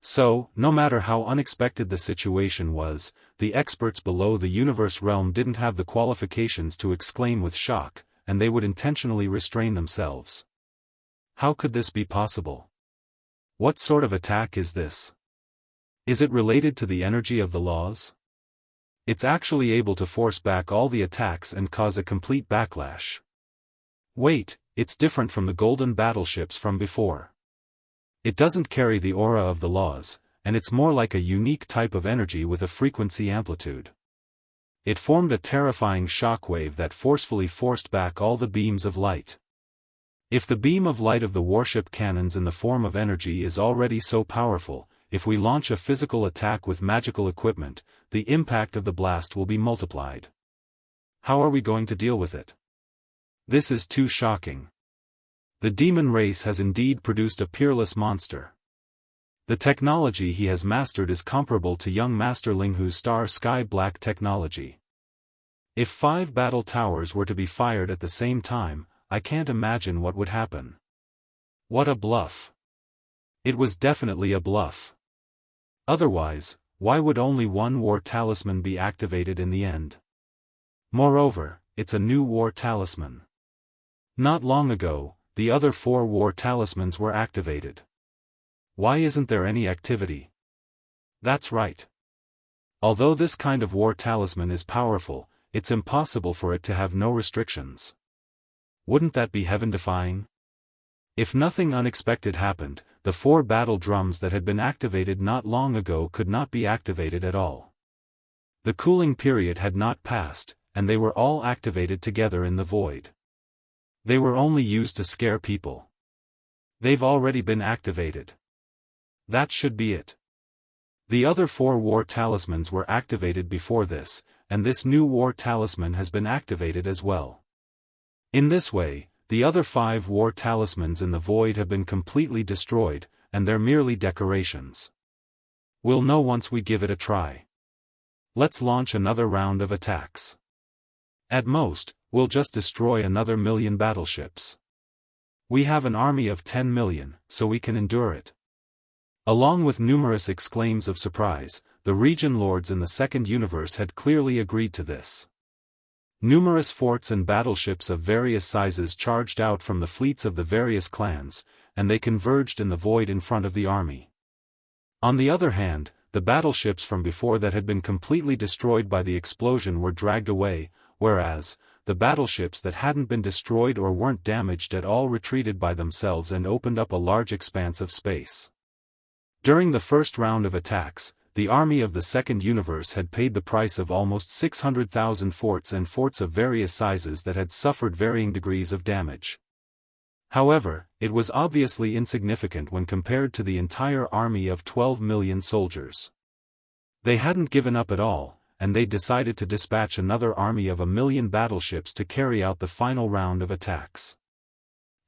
So, no matter how unexpected the situation was, the experts below the Universe Realm didn't have the qualifications to exclaim with shock, and they would intentionally restrain themselves. How could this be possible? What sort of attack is this? Is it related to the energy of the laws? It's actually able to force back all the attacks and cause a complete backlash. Wait, it's different from the golden battleships from before. It doesn't carry the aura of the laws, and it's more like a unique type of energy with a frequency amplitude. It formed a terrifying shockwave that forcefully forced back all the beams of light. If the beam of light of the warship cannons in the form of energy is already so powerful, if we launch a physical attack with magical equipment, the impact of the blast will be multiplied. How are we going to deal with it? This is too shocking. The demon race has indeed produced a peerless monster. The technology he has mastered is comparable to young Master Linghu's Star Sky Black technology. If 5 battle towers were to be fired at the same time, I can't imagine what would happen. What a bluff. It was definitely a bluff. Otherwise, why would only one war talisman be activated in the end? Moreover, it's a new war talisman. Not long ago, the other 4 war talismans were activated. Why isn't there any activity? That's right. Although this kind of war talisman is powerful, it's impossible for it to have no restrictions. Wouldn't that be heaven-defying? If nothing unexpected happened, the 4 battle drums that had been activated not long ago could not be activated at all. The cooling period had not passed, and they were all activated together in the void. They were only used to scare people. They've already been activated. That should be it. The other 4 war talismans were activated before this, and this new war talisman has been activated as well. In this way, the other 5 war talismans in the void have been completely destroyed, and they're merely decorations. We'll know once we give it a try. Let's launch another round of attacks. At most, we'll just destroy another 1,000,000 battleships. We have an army of 10 million, so we can endure it. Along with numerous exclaims of surprise, the region lords in the second universe had clearly agreed to this. Numerous forts and battleships of various sizes charged out from the fleets of the various clans, and they converged in the void in front of the army. On the other hand, the battleships from before that had been completely destroyed by the explosion were dragged away, whereas, the battleships that hadn't been destroyed or weren't damaged at all retreated by themselves and opened up a large expanse of space. During the first round of attacks, the army of the second universe had paid the price of almost 600,000 forts and forts of various sizes that had suffered varying degrees of damage. However, it was obviously insignificant when compared to the entire army of 12 million soldiers. They hadn't given up at all, and they decided to dispatch another army of 1,000,000 battleships to carry out the final round of attacks.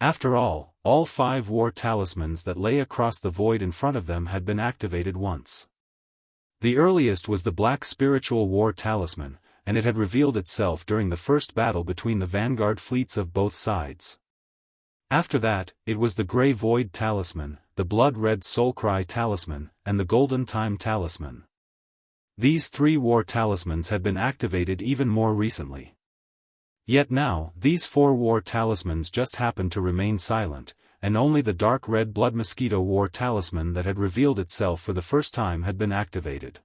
After all 5 war talismans that lay across the void in front of them had been activated once. The earliest was the Black Spiritual War Talisman, and it had revealed itself during the first battle between the vanguard fleets of both sides. After that, it was the Grey Void Talisman, the Blood Red Soulcry Talisman, and the Golden Time Talisman. These 3 war talismans had been activated even more recently. Yet now, these 4 war talismans just happened to remain silent, and only the Dark Red Blood Mosquito War Talisman that had revealed itself for the first time had been activated.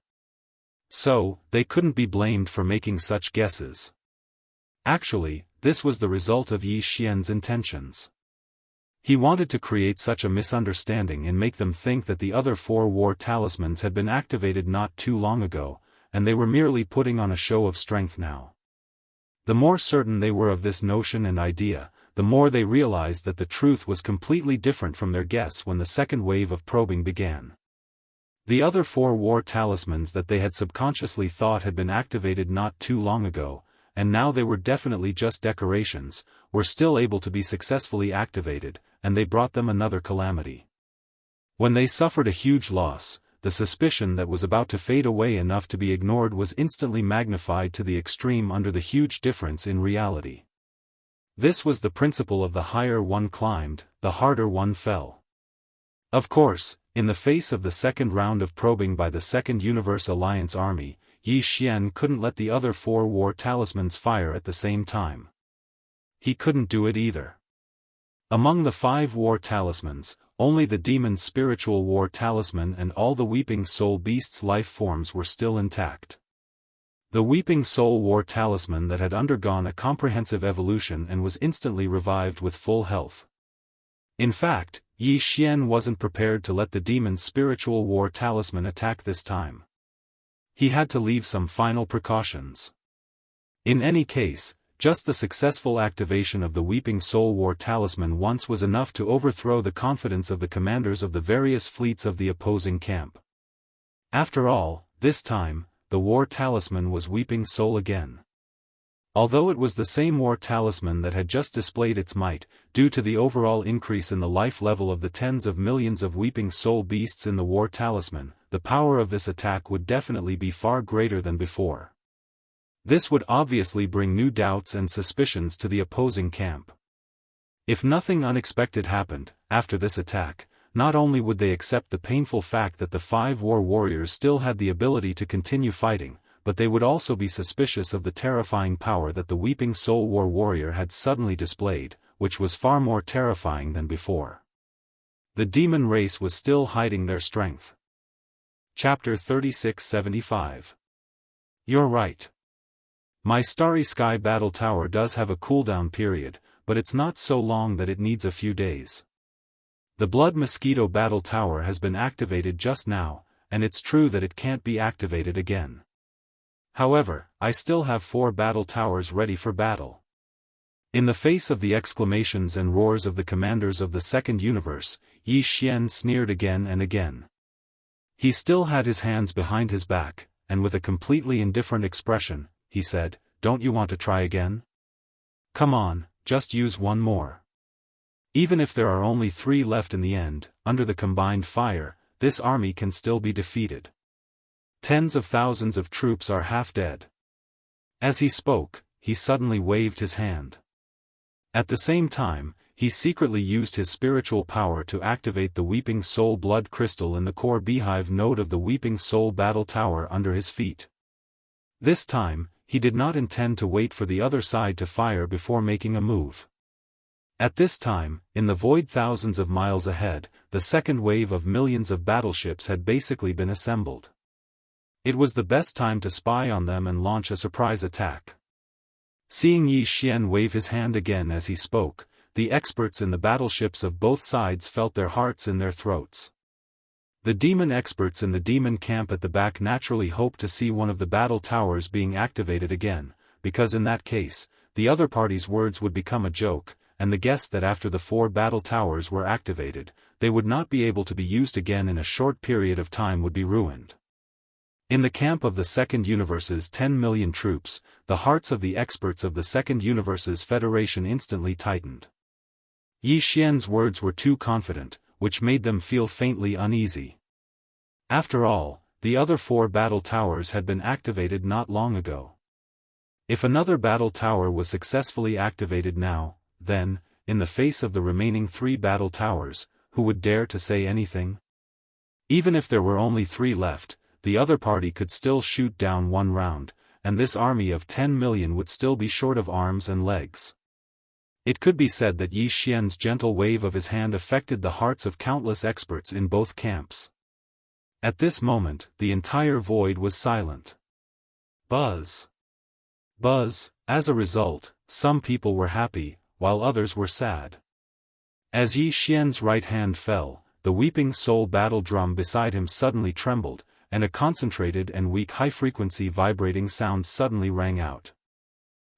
So, they couldn't be blamed for making such guesses. Actually, this was the result of Yi Xian's intentions. He wanted to create such a misunderstanding and make them think that the other 4 war talismans had been activated not too long ago, and they were merely putting on a show of strength now. The more certain they were of this notion and idea, the more they realized that the truth was completely different from their guess when the second wave of probing began. The other 4 war talismans that they had subconsciously thought had been activated not too long ago, and now they were definitely just decorations, were still able to be successfully activated, and they brought them another calamity. When they suffered a huge loss, the suspicion that was about to fade away enough to be ignored was instantly magnified to the extreme under the huge difference in reality. This was the principle of the higher one climbed, the harder one fell. Of course, in the face of the second round of probing by the Second Universe Alliance army, Yi Xian couldn't let the other 4 war talismans fire at the same time. He couldn't do it either. Among the 5 war talismans, only the Demon Spiritual War Talisman and all the Weeping Soul Beast's life forms were still intact. The Weeping Soul War Talisman that had undergone a comprehensive evolution and was instantly revived with full health. In fact, Yi Xian wasn't prepared to let the Demon Spiritual War Talisman attack this time. He had to leave some final precautions. In any case, just the successful activation of the Weeping Soul War Talisman once was enough to overthrow the confidence of the commanders of the various fleets of the opposing camp. After all, this time, the War Talisman was Weeping Soul again. Although it was the same War Talisman that had just displayed its might, due to the overall increase in the life level of the tens of millions of Weeping Soul Beasts in the War Talisman, the power of this attack would definitely be far greater than before. This would obviously bring new doubts and suspicions to the opposing camp. If nothing unexpected happened, after this attack, not only would they accept the painful fact that the 5 war warriors still had the ability to continue fighting, but they would also be suspicious of the terrifying power that the Weeping Soul War warrior had suddenly displayed, which was far more terrifying than before. The demon race was still hiding their strength. Chapter 3675. You're right. My Starry Sky Battle Tower does have a cooldown period, but it's not so long that it needs a few days. The Blood Mosquito Battle Tower has been activated just now, and it's true that it can't be activated again. However, I still have 4 battle towers ready for battle. In the face of the exclamations and roars of the commanders of the Second Universe, Yi Xian sneered again and again. He still had his hands behind his back, and with a completely indifferent expression, he said, don't you want to try again? Come on, just use one more. Even if there are only 3 left in the end, under the combined fire, this army can still be defeated. Tens of thousands of troops are half dead. As he spoke, he suddenly waved his hand. At the same time, he secretly used his spiritual power to activate the Weeping Soul blood crystal in the core beehive node of the Weeping Soul battle tower under his feet. This time, he did not intend to wait for the other side to fire before making a move. At this time, in the void thousands of miles ahead, the second wave of millions of battleships had basically been assembled. It was the best time to spy on them and launch a surprise attack. Seeing Yi Xian wave his hand again as he spoke, the experts in the battleships of both sides felt their hearts in their throats. The demon experts in the demon camp at the back naturally hoped to see one of the battle towers being activated again, because in that case, the other party's words would become a joke, and the guess that after the 4 battle towers were activated, they would not be able to be used again in a short period of time would be ruined. In the camp of the Second Universe's 10 million troops, the hearts of the experts of the Second Universe's Federation instantly tightened. Yi Xian's words were too confident, which made them feel faintly uneasy. After all, the other 4 battle towers had been activated not long ago. If another battle tower was successfully activated now, then, in the face of the remaining 3 battle towers, who would dare to say anything? Even if there were only 3 left, the other party could still shoot down 1 round, and this army of 10 million would still be short of arms and legs. It could be said that Yi Xian's gentle wave of his hand affected the hearts of countless experts in both camps. At this moment, the entire void was silent. Buzz. Buzz. As a result, some people were happy, while others were sad. As Yi Xian's right hand fell, the Weeping Soul battle drum beside him suddenly trembled, and a concentrated and weak high-frequency vibrating sound suddenly rang out.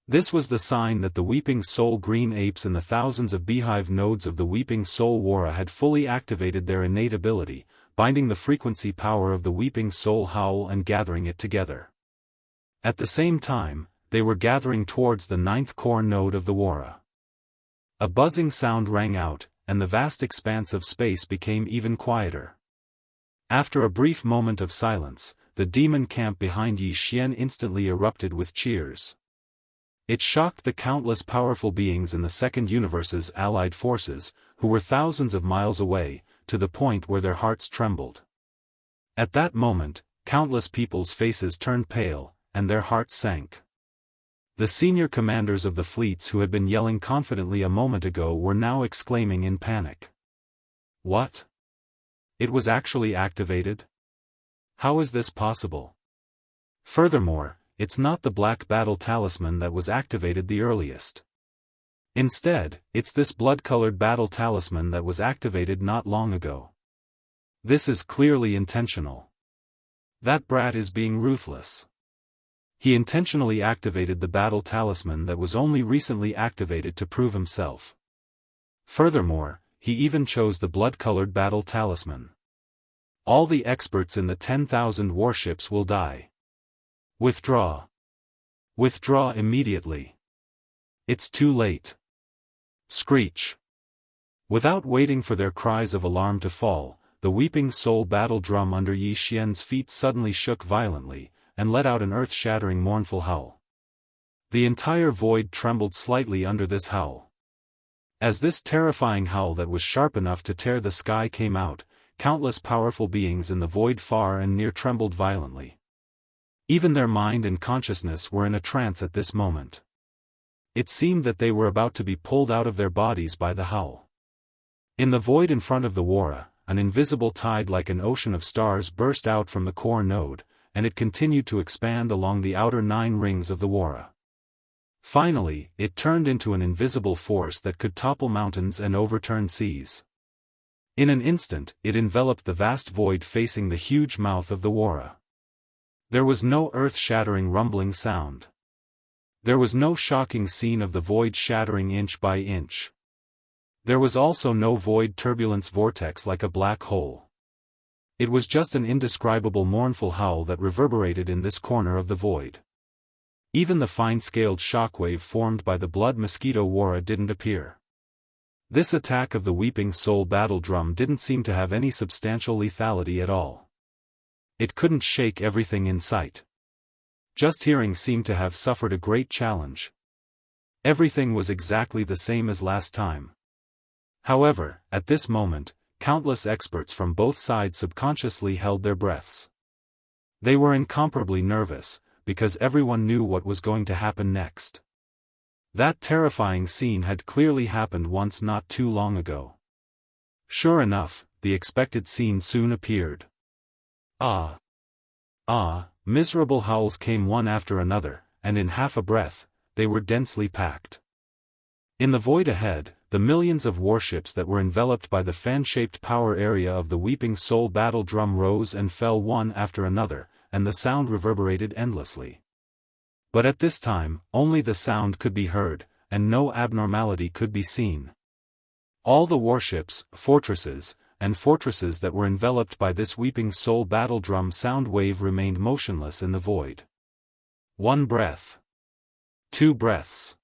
This was the sign that the Weeping Soul green apes in the thousands of beehive nodes of the Weeping Soul Wara had fully activated their innate ability, binding the frequency power of the Weeping Soul howl and gathering it together. At the same time, they were gathering towards the 9th core node of the Wara. A buzzing sound rang out, and the vast expanse of space became even quieter. After a brief moment of silence, the demon camp behind Yi Xian instantly erupted with cheers. It shocked the countless powerful beings in the Second Universe's allied forces, who were thousands of miles away, to the point where their hearts trembled. At that moment, countless people's faces turned pale, and their hearts sank. The senior commanders of the fleets who had been yelling confidently a moment ago were now exclaiming in panic. What? It was actually activated? How is this possible? Furthermore, it's not the Black Battle Talisman that was activated the earliest. Instead, it's this blood-colored battle talisman that was activated not long ago. This is clearly intentional. That brat is being ruthless. He intentionally activated the battle talisman that was only recently activated to prove himself. Furthermore, he even chose the blood-colored battle talisman. All the experts in the 10,000 warships will die. Withdraw. Withdraw immediately. It's too late. Screech. Without waiting for their cries of alarm to fall, the Weeping Soul battle drum under Yi Xian's feet suddenly shook violently, and let out an earth-shattering mournful howl. The entire void trembled slightly under this howl. As this terrifying howl that was sharp enough to tear the sky came out, countless powerful beings in the void far and near trembled violently. Even their mind and consciousness were in a trance at this moment. It seemed that they were about to be pulled out of their bodies by the howl. In the void in front of the Wara, an invisible tide like an ocean of stars burst out from the core node, and it continued to expand along the outer 9 rings of the Wara. Finally, it turned into an invisible force that could topple mountains and overturn seas. In an instant, it enveloped the vast void facing the huge mouth of the Wara. There was no earth-shattering rumbling sound. There was no shocking scene of the void shattering inch by inch. There was also no void turbulence vortex like a black hole. It was just an indescribable mournful howl that reverberated in this corner of the void. Even the fine-scaled shockwave formed by the blood mosquito aura didn't appear. This attack of the Weeping Soul battle drum didn't seem to have any substantial lethality at all. It couldn't shake everything in sight. Just hearing seemed to have suffered a great challenge. Everything was exactly the same as last time. However, at this moment, countless experts from both sides subconsciously held their breaths. They were incomparably nervous, because everyone knew what was going to happen next. That terrifying scene had clearly happened once not too long ago. Sure enough, the expected scene soon appeared. Miserable howls came one after another, and in half a breath, they were densely packed. In the void ahead, the millions of warships that were enveloped by the fan-shaped power area of the Weeping Soul battle drum rose and fell one after another, and the sound reverberated endlessly. But at this time, only the sound could be heard, and no abnormality could be seen. All the warships, fortresses that were enveloped by this Weeping Soul battle drum sound wave remained motionless in the void. 1 breath. 2 breaths.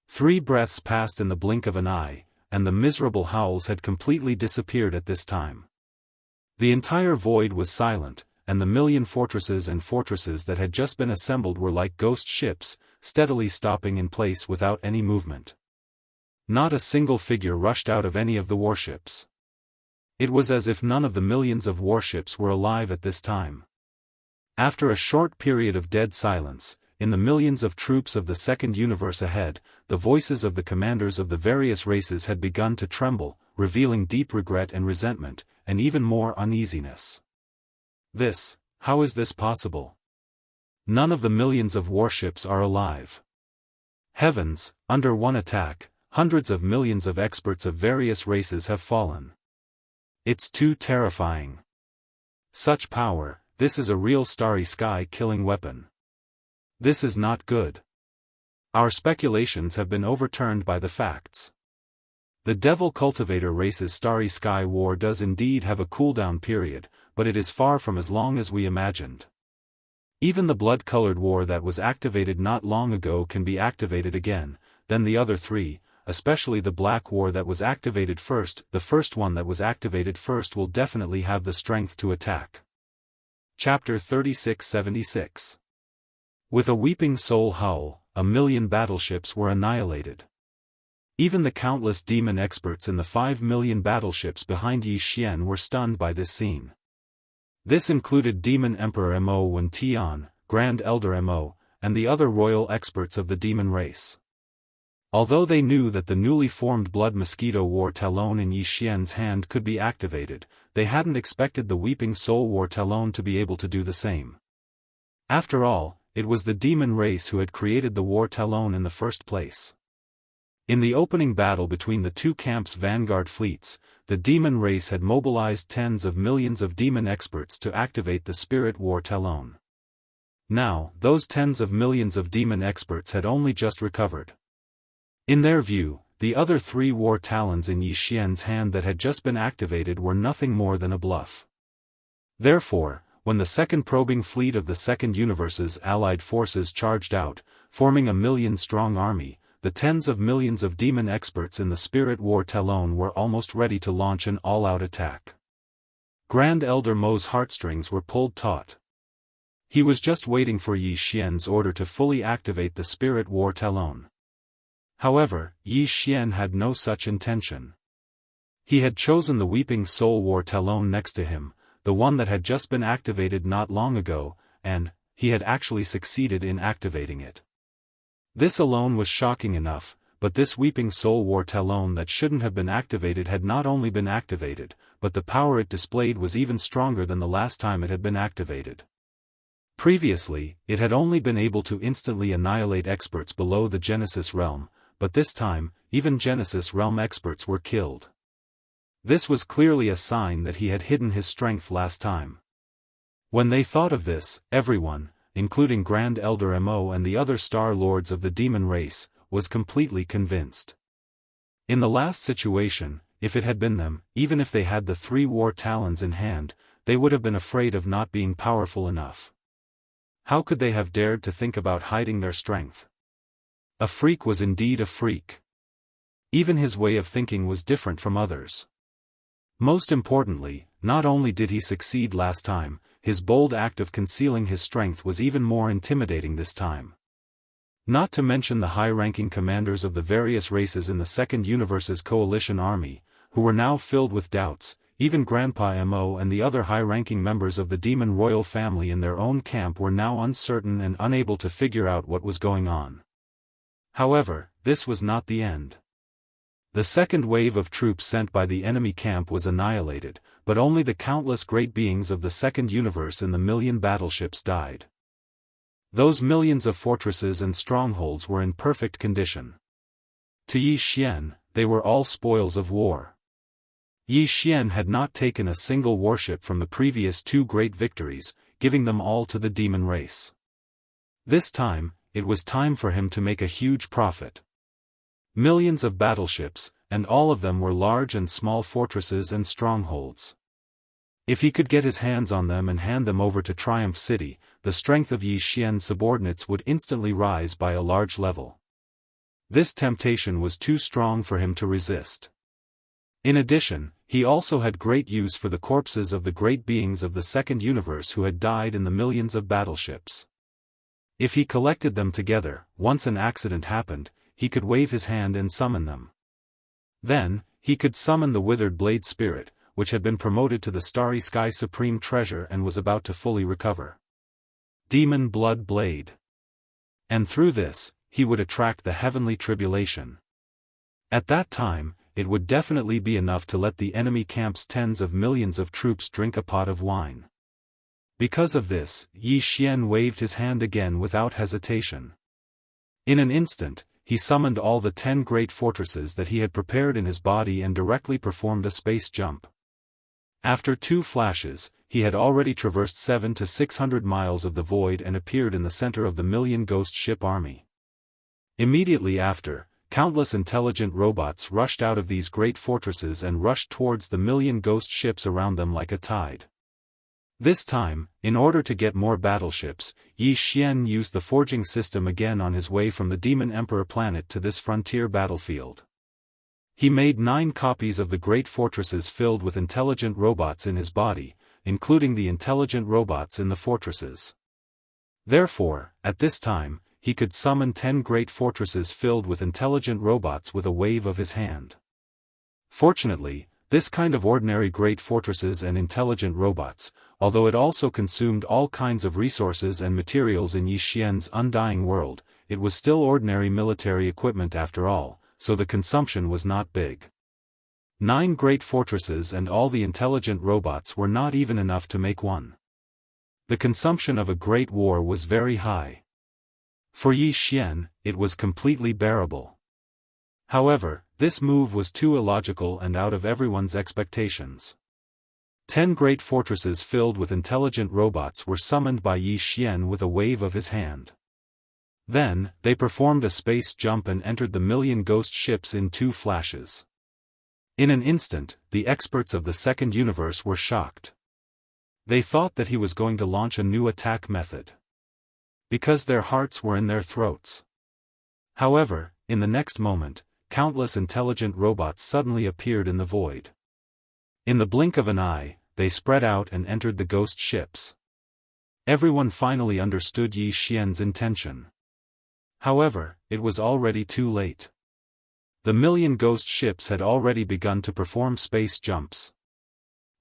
3 breaths passed in the blink of an eye, and the miserable howls had completely disappeared at this time. The entire void was silent, and the million fortresses that had just been assembled were like ghost ships, steadily stopping in place without any movement. Not a single figure rushed out of any of the warships. It was as if none of the millions of warships were alive at this time. After a short period of dead silence, in the millions of troops of the second universe ahead, the voices of the commanders of the various races had begun to tremble, revealing deep regret and resentment, and even more uneasiness. How is this possible? None of the millions of warships are alive. Heavens, under one attack, hundreds of millions of experts of various races have fallen. It's too terrifying. Such power, this is a real starry sky killing weapon. This is not good. Our speculations have been overturned by the facts. The Devil Cultivator race's Starry Sky War does indeed have a cooldown period, but it is far from as long as we imagined. Even the blood-colored war that was activated not long ago can be activated again, then the other three, especially the Black War that was activated first, the first one that was activated first will definitely have the strength to attack. Chapter 3676. With a weeping soul howl, 1,000,000 battleships were annihilated. Even the countless demon experts in the 5,000,000 battleships behind Yi Xian were stunned by this scene. This included Demon Emperor Mo Wen Tian, Grand Elder Mo, and the other royal experts of the demon race. Although they knew that the newly formed Blood Mosquito War Talon in Yi Xian's hand could be activated, they hadn't expected the Weeping Soul War Talon to be able to do the same. After all, it was the demon race who had created the War Talon in the first place. In the opening battle between the two camps' vanguard fleets, the demon race had mobilized tens of millions of demon experts to activate the Spirit War Talon. Now, those tens of millions of demon experts had only just recovered. In their view, the other 3 war talons in Yi Xian's hand that had just been activated were nothing more than a bluff. Therefore, when the second probing fleet of the Second Universe's allied forces charged out, forming a 1,000,000-strong army, the tens of millions of demon experts in the Spirit War Talon were almost ready to launch an all-out attack. Grand Elder Mo's heartstrings were pulled taut. He was just waiting for Yi Xian's order to fully activate the Spirit War Talon. However, Yi Xian had no such intention. He had chosen the Weeping Soul War Talon next to him, the one that had just been activated not long ago, and he had actually succeeded in activating it. This alone was shocking enough, but this Weeping Soul War Talon that shouldn't have been activated had not only been activated, but the power it displayed was even stronger than the last time it had been activated. Previously, it had only been able to instantly annihilate experts below the Genesis realm, but this time, even Genesis realm experts were killed. This was clearly a sign that he had hidden his strength last time. When they thought of this, everyone, including Grand Elder Mo and the other Star Lords of the demon race, was completely convinced. In the last situation, if it had been them, even if they had the 3 war talons in hand, they would have been afraid of not being powerful enough. How could they have dared to think about hiding their strength? A freak was indeed a freak. Even his way of thinking was different from others. Most importantly, not only did he succeed last time, his bold act of concealing his strength was even more intimidating this time. Not to mention the high-ranking commanders of the various races in the Second Universe's coalition army, who were now filled with doubts. Even Grandpa Mo and the other high-ranking members of the demon royal family in their own camp were now uncertain and unable to figure out what was going on. However, this was not the end. The second wave of troops sent by the enemy camp was annihilated, but only the countless great beings of the Second Universe in the million battleships died. Those millions of fortresses and strongholds were in perfect condition. To Yi Xian, they were all spoils of war. Yi Xian had not taken a single warship from the previous two great victories, giving them all to the demon race. This time, it was time for him to make a huge profit. Millions of battleships, and all of them were large and small fortresses and strongholds. If he could get his hands on them and hand them over to Triumph City, the strength of Yi Xian's subordinates would instantly rise by a large level. This temptation was too strong for him to resist. In addition, he also had great use for the corpses of the great beings of the Second Universe who had died in the millions of battleships. If he collected them together, once an accident happened, he could wave his hand and summon them. Then, he could summon the Withered Blade Spirit, which had been promoted to the Starry Sky Supreme Treasure and was about to fully recover. Demon Blood Blade. And through this, he would attract the heavenly tribulation. At that time, it would definitely be enough to let the enemy camp's tens of millions of troops drink a pot of wine. Because of this, Yi Xian waved his hand again without hesitation. In an instant, he summoned all the 10 great fortresses that he had prepared in his body and directly performed a space jump. After 2 flashes, he had already traversed 700 to 600 miles of the void and appeared in the center of the million ghost ship army. Immediately after, countless intelligent robots rushed out of these great fortresses and rushed towards the million ghost ships around them like a tide. This time, in order to get more battleships, Yi Xian used the forging system again on his way from the Demon Emperor planet to this frontier battlefield. He made 9 copies of the great fortresses filled with intelligent robots in his body, including the intelligent robots in the fortresses. Therefore, at this time, he could summon 10 great fortresses filled with intelligent robots with a wave of his hand. Fortunately, this kind of ordinary great fortresses and intelligent robots, although it also consumed all kinds of resources and materials in Yi Xian's undying world, it was still ordinary military equipment after all, so the consumption was not big. 9 great fortresses and all the intelligent robots were not even enough to make one. The consumption of a great war was very high. For Yi Xian, it was completely bearable. However, this move was too illogical and out of everyone's expectations. 10 great fortresses filled with intelligent robots were summoned by Yi Xian with a wave of his hand. Then, they performed a space jump and entered the million ghost ships in 2 flashes. In an instant, the experts of the Second Universe were shocked. They thought that he was going to launch a new attack method. Because their hearts were in their throats. However, in the next moment, countless intelligent robots suddenly appeared in the void. In the blink of an eye, they spread out and entered the ghost ships. Everyone finally understood Yi Xian's intention. However, it was already too late. The million ghost ships had already begun to perform space jumps.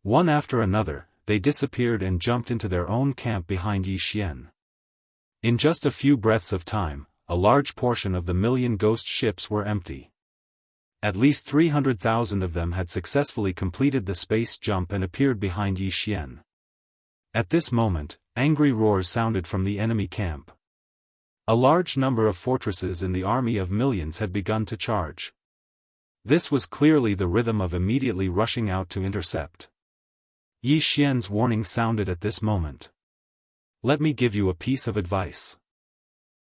One after another, they disappeared and jumped into their own camp behind Yi Xian. In just a few breaths of time, a large portion of the million ghost ships were empty. At least 300,000 of them had successfully completed the space jump and appeared behind Yi Xian. At this moment, angry roars sounded from the enemy camp. A large number of fortresses in the army of millions had begun to charge. This was clearly the rhythm of immediately rushing out to intercept. Yi Xian's warning sounded at this moment. Let me give you a piece of advice.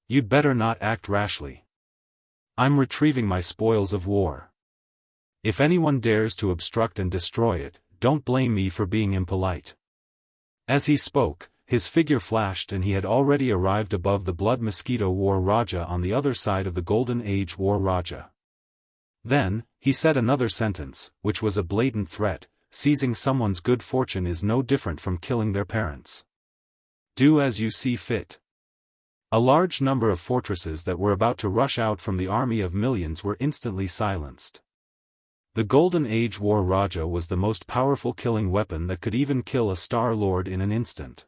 You'd better not act rashly. I'm retrieving my spoils of war. If anyone dares to obstruct and destroy it, don't blame me for being impolite. As he spoke, his figure flashed and he had already arrived above the Blood Mosquito War Raja on the other side of the Golden Age War Raja. Then, he said another sentence, which was a blatant threat: seizing someone's good fortune is no different from killing their parents. Do as you see fit. A large number of fortresses that were about to rush out from the army of millions were instantly silenced. The Golden Age War Raja was the most powerful killing weapon that could even kill a Star Lord in an instant.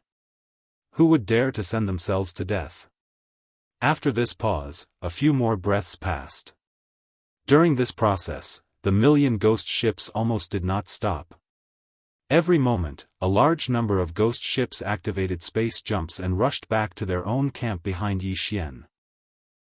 Who would dare to send themselves to death? After this pause, a few more breaths passed. During this process, the million ghost ships almost did not stop. Every moment, a large number of ghost ships activated space jumps and rushed back to their own camp behind Yi Xian.